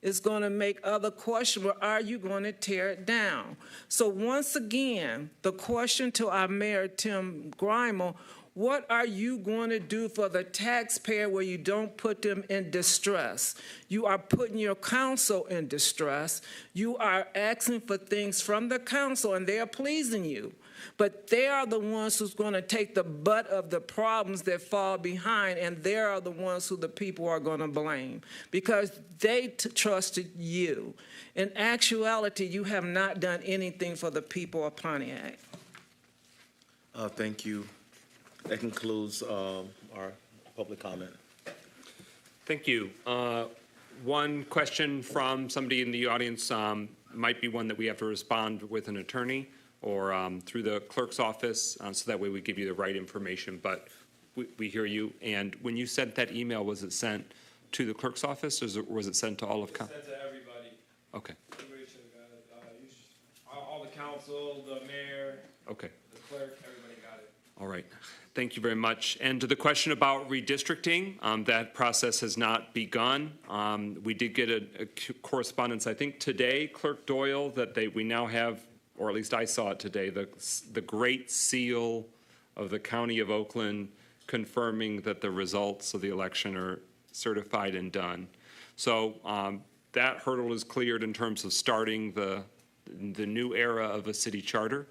is going to make other questionable, are you going to tear it down? So once again, the question to our Mayor, Tim Grimo, what are you going to do for the taxpayer where you don't put them in distress? You are putting your council in distress. You are asking for things from the council, and they are pleasing you. But they are the ones who's going to take the butt of the problems that fall behind, and they are the ones who the people are going to blame because they trusted you. In actuality, you have not done anything for the people of Pontiac. Thank you. That concludes our public comment. Thank you. One question from somebody in the audience might be one that we have to respond with an attorney or through the clerk's office, so that way we give you the right information. But we hear you. And when you sent that email, was it sent to the clerk's office, or was it sent to all of council? Sent to everybody. Okay. Everybody should have got it. All the council, the mayor, Okay. the clerk, everybody got it. All right. Thank you very much. And to the question about redistricting, that process has not begun. We did get a correspondence, I think today, Clerk Doyle, that we now have, or at least I saw it today, the great seal of the County of Oakland confirming that the results of the election are certified and done. So that hurdle is cleared in terms of starting the new era of a city charter.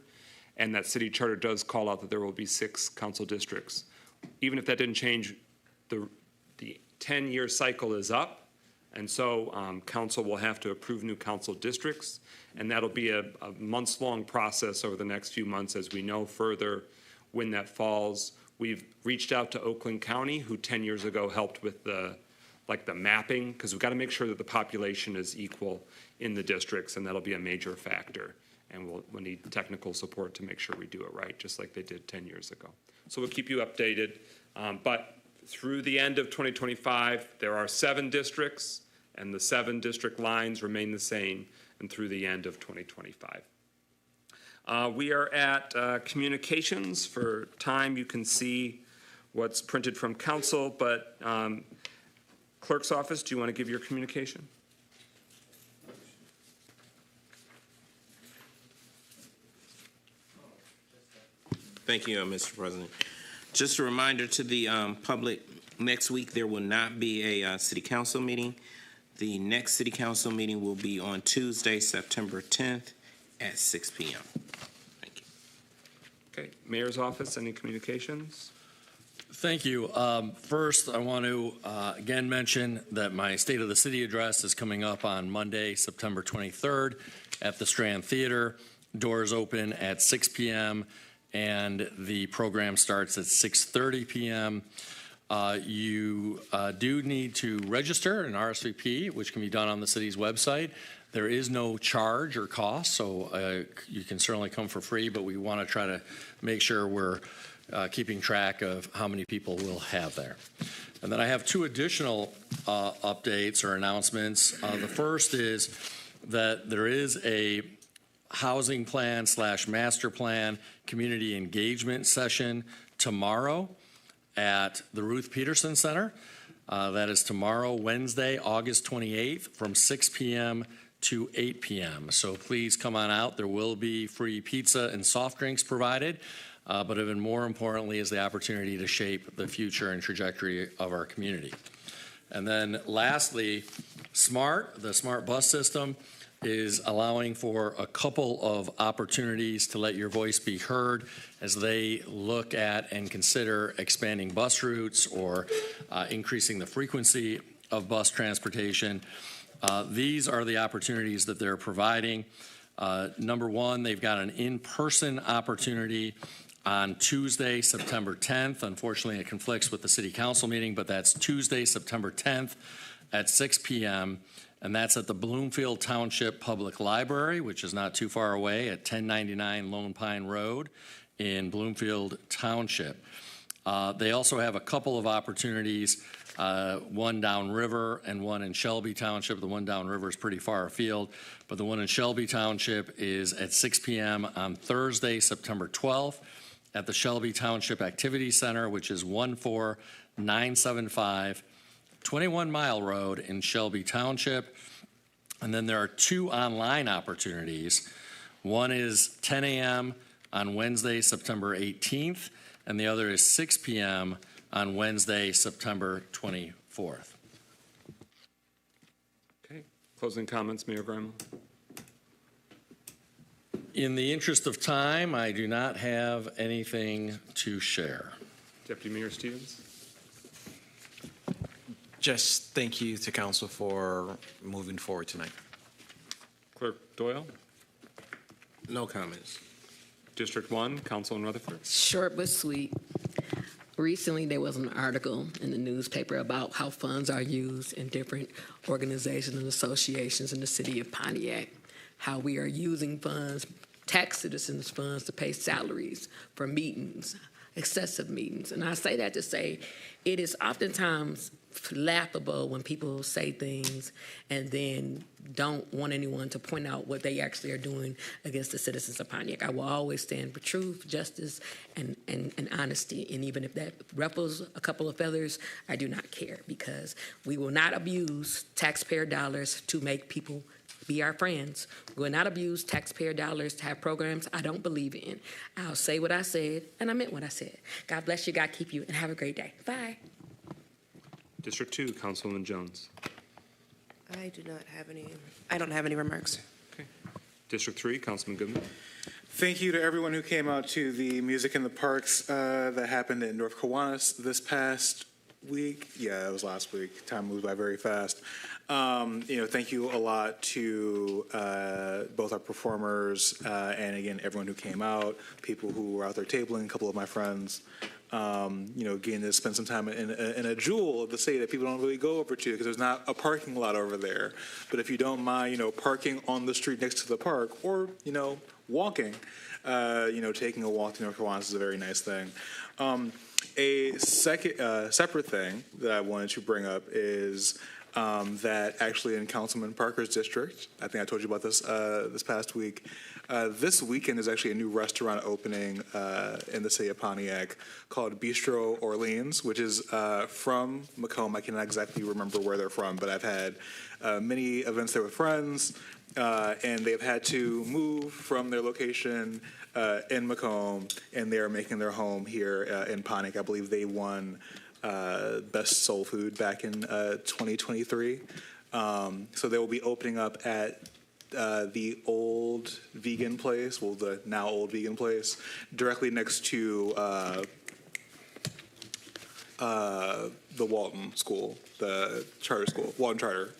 And that city charter does call out that there will be 6 council districts. Even if that didn't change, the 10-year cycle is up. And so council will have to approve new council districts. And that'll be a months-long process over the next few months as we know further when that falls. We've reached out to Oakland County, who 10 years ago helped with the mapping, because we've got to make sure that the population is equal in the districts, and that'll be a major factor. And we'll need technical support to make sure we do it right, just like they did 10 years ago. So we'll keep you updated. But through the end of 2025, there are 7 districts, and the 7 district lines remain the same and through the end of 2025. We are at communications. For time, you can see what's printed from council, but clerk's office, do you want to give your communication? Thank you, Mr. President. Just a reminder to the public, next week there will not be a city council meeting. The next city council meeting will be on Tuesday, September 10th at 6 p.m. Thank you. Okay, Mayor's office, any communications? Thank you. First, I want to again mention that my State of the City address is coming up on Monday, September 23rd at the Strand Theater. Doors open at 6 p.m. and the program starts at 6:30 p.m. You do need to register an RSVP, which can be done on the city's website. There is no charge or cost, so you can certainly come for free, but we want to try to make sure we're keeping track of how many people we'll have there. And then I have two additional updates or announcements. The first is that there is a housing plan / master plan community engagement session tomorrow at the Ruth Peterson Center. That is tomorrow, Wednesday, August 28th from 6 p.m. to 8 p.m. So please come on out. There will be free pizza and soft drinks provided, but even more importantly is the opportunity to shape the future and trajectory of our community. And then lastly, the SMART bus system is allowing for a couple of opportunities to let your voice be heard as they look at and consider expanding bus routes or increasing the frequency of bus transportation. These are the opportunities that they're providing. Number one, they've got an in-person opportunity on Tuesday, September 10th. Unfortunately, it conflicts with the City Council meeting, but that's Tuesday, September 10th at 6 p.m., and that's at the Bloomfield Township Public Library, which is not too far away at 1099 Lone Pine Road in Bloomfield Township. They also have a couple of opportunities, one downriver and one in Shelby Township. The one downriver is pretty far afield, but the one in Shelby Township is at 6 p.m. on Thursday, September 12th at the Shelby Township Activity Center, which is 14975 21 Mile Road in Shelby Township. And then there are two online opportunities. One is 10 a.m. on Wednesday, September 18th, and the other is 6 p.m. on Wednesday, September 24th. Okay, closing comments, Mayor Graham. In the interest of time, I do not have anything to share. Deputy Mayor Stevens. Just thank you to council for moving forward tonight. Clerk Doyle. No comments. District 1, Councilman Rutherford. Short but sweet. Recently, there was an article in the newspaper about how funds are used in different organizations and associations in the city of Pontiac, how we are using funds, tax citizens' funds, to pay salaries for meetings, excessive meetings. And I say that to say it is oftentimes laughable when people say things and then don't want anyone to point out what they actually are doing against the citizens of Pontiac. I will always stand for truth, justice, and honesty. And even if that ruffles a couple of feathers, I do not care, because we will not abuse taxpayer dollars to make people be our friends. We will not abuse taxpayer dollars to have programs I don't believe in. I'll say what I said, and I meant what I said. God bless you, God keep you, and have a great day. Bye. District 2, Councilwoman Jones. I don't have any remarks. Okay. District 3, Councilman Goodman. Thank you to everyone who came out to the Music in the Parks that happened in North Kiwanis this past week. Yeah, it was last week. Time moves by very fast. Thank you a lot to both our performers and, again, everyone who came out, people who were out there tabling, a couple of my friends. Getting to spend some time in a jewel of the city that people don't really go over to because there's not a parking lot over there. But if you don't mind, parking on the street next to the park or, walking, taking a walk to North Kiwanis is a very nice thing. A separate thing that I wanted to bring up is that actually in Councilman Parker's district, I think I told you about this this past week, this weekend is actually a new restaurant opening in the city of Pontiac called Bistro Orleans, which is from Macomb. I cannot exactly remember where they're from, but I've had many events there with friends, and they've had to move from their location in Macomb, and they're making their home here in Pontiac. I believe they won Best Soul Food back in 2023. So they will be opening up at the old vegan place, well, the now old vegan place, directly next to the Walton School, the charter school, Walton Charter.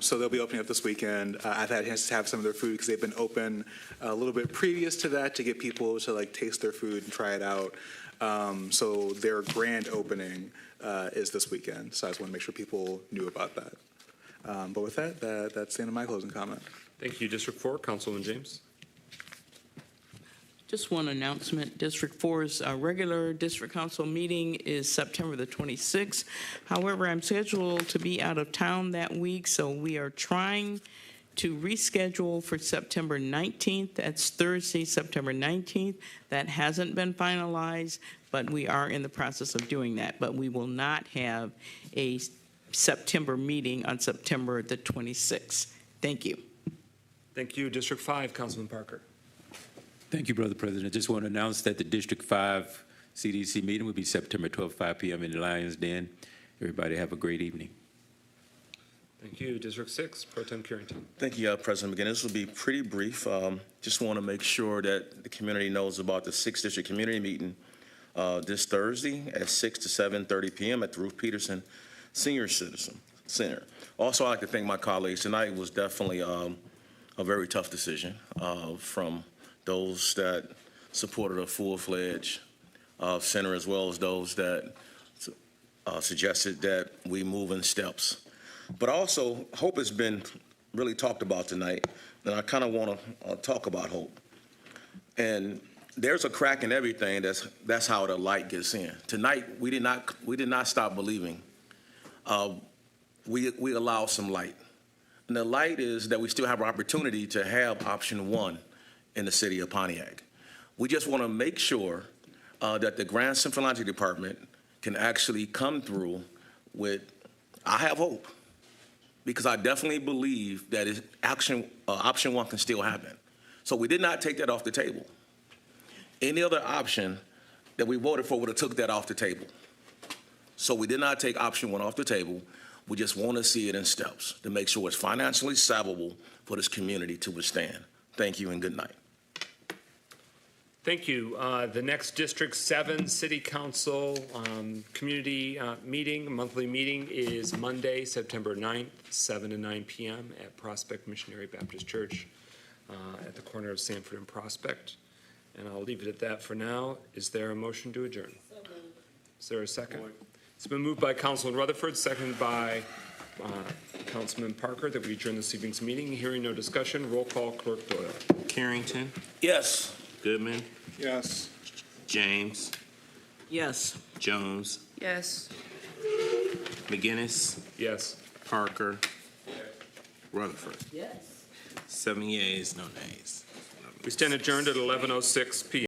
So they'll be opening up this weekend. I've had a chance to have some of their food because they've been open a little bit previous to that to get people to like taste their food and try it out. So their grand opening is this weekend. So I just want to make sure people knew about that. But with that, that's the end of my closing comment. Thank you, District 4. Councilman James. Just one announcement. District 4's regular district council meeting is September the 26th. However, I'm scheduled to be out of town that week, so we are trying to reschedule for September 19th. That's Thursday, September 19th. That hasn't been finalized, but we are in the process of doing that. But we will not have a September meeting on September the 26th. Thank you. Thank you, District 5. Councilman Parker. Thank you, Brother President. I just want to announce that the District 5 CDC meeting will be September 12th, 5 p.m. in the Lions Den. Everybody have a great evening. Thank you, District 6. Pro Tem Carrington. Thank you, President McGinn. This will be pretty brief. Just want to make sure that the community knows about the 6th District Community Meeting this Thursday at 6 to 7:30 p.m. at the Ruth Peterson Senior Citizen Center. Also, I'd like to thank my colleagues. Tonight was definitely a very tough decision from those that supported a full-fledged center, as well as those that suggested that we move in steps. But also, hope has been really talked about tonight, and I kind of want to talk about hope. And there's a crack in everything. That's how the light gets in. Tonight, we did not stop believing. We allow some light. And the light is that we still have an opportunity to have option 1 in the city of Pontiac. We just want to make sure that the Grand Central Logic Department can actually come through with, I have hope, because I definitely believe that option 1 can still happen. So we did not take that off the table. Any other option that we voted for would have took that off the table. So we did not take option 1 off the table. We just want to see it in steps to make sure it's financially salvable for this community to withstand. Thank you and good night. Thank you. The next District 7 City Council community monthly meeting is Monday, September 9th, 7 to 9 p.m. at Prospect Missionary Baptist Church at the corner of Sanford and Prospect. And I'll leave it at that for now. Is there a motion to adjourn? Is there a second? It's been moved by Councilman Rutherford, seconded by Councilman Parker, that we adjourn this evening's meeting. Hearing no discussion, roll call, Clerk Doyle. Carrington. Yes. Goodman. Yes. James. Yes. Jones. Yes. McGinnis. Yes. Parker. Rutherford. Yes. 7 yeas, no nays. We stand adjourned at 11:06 p.m.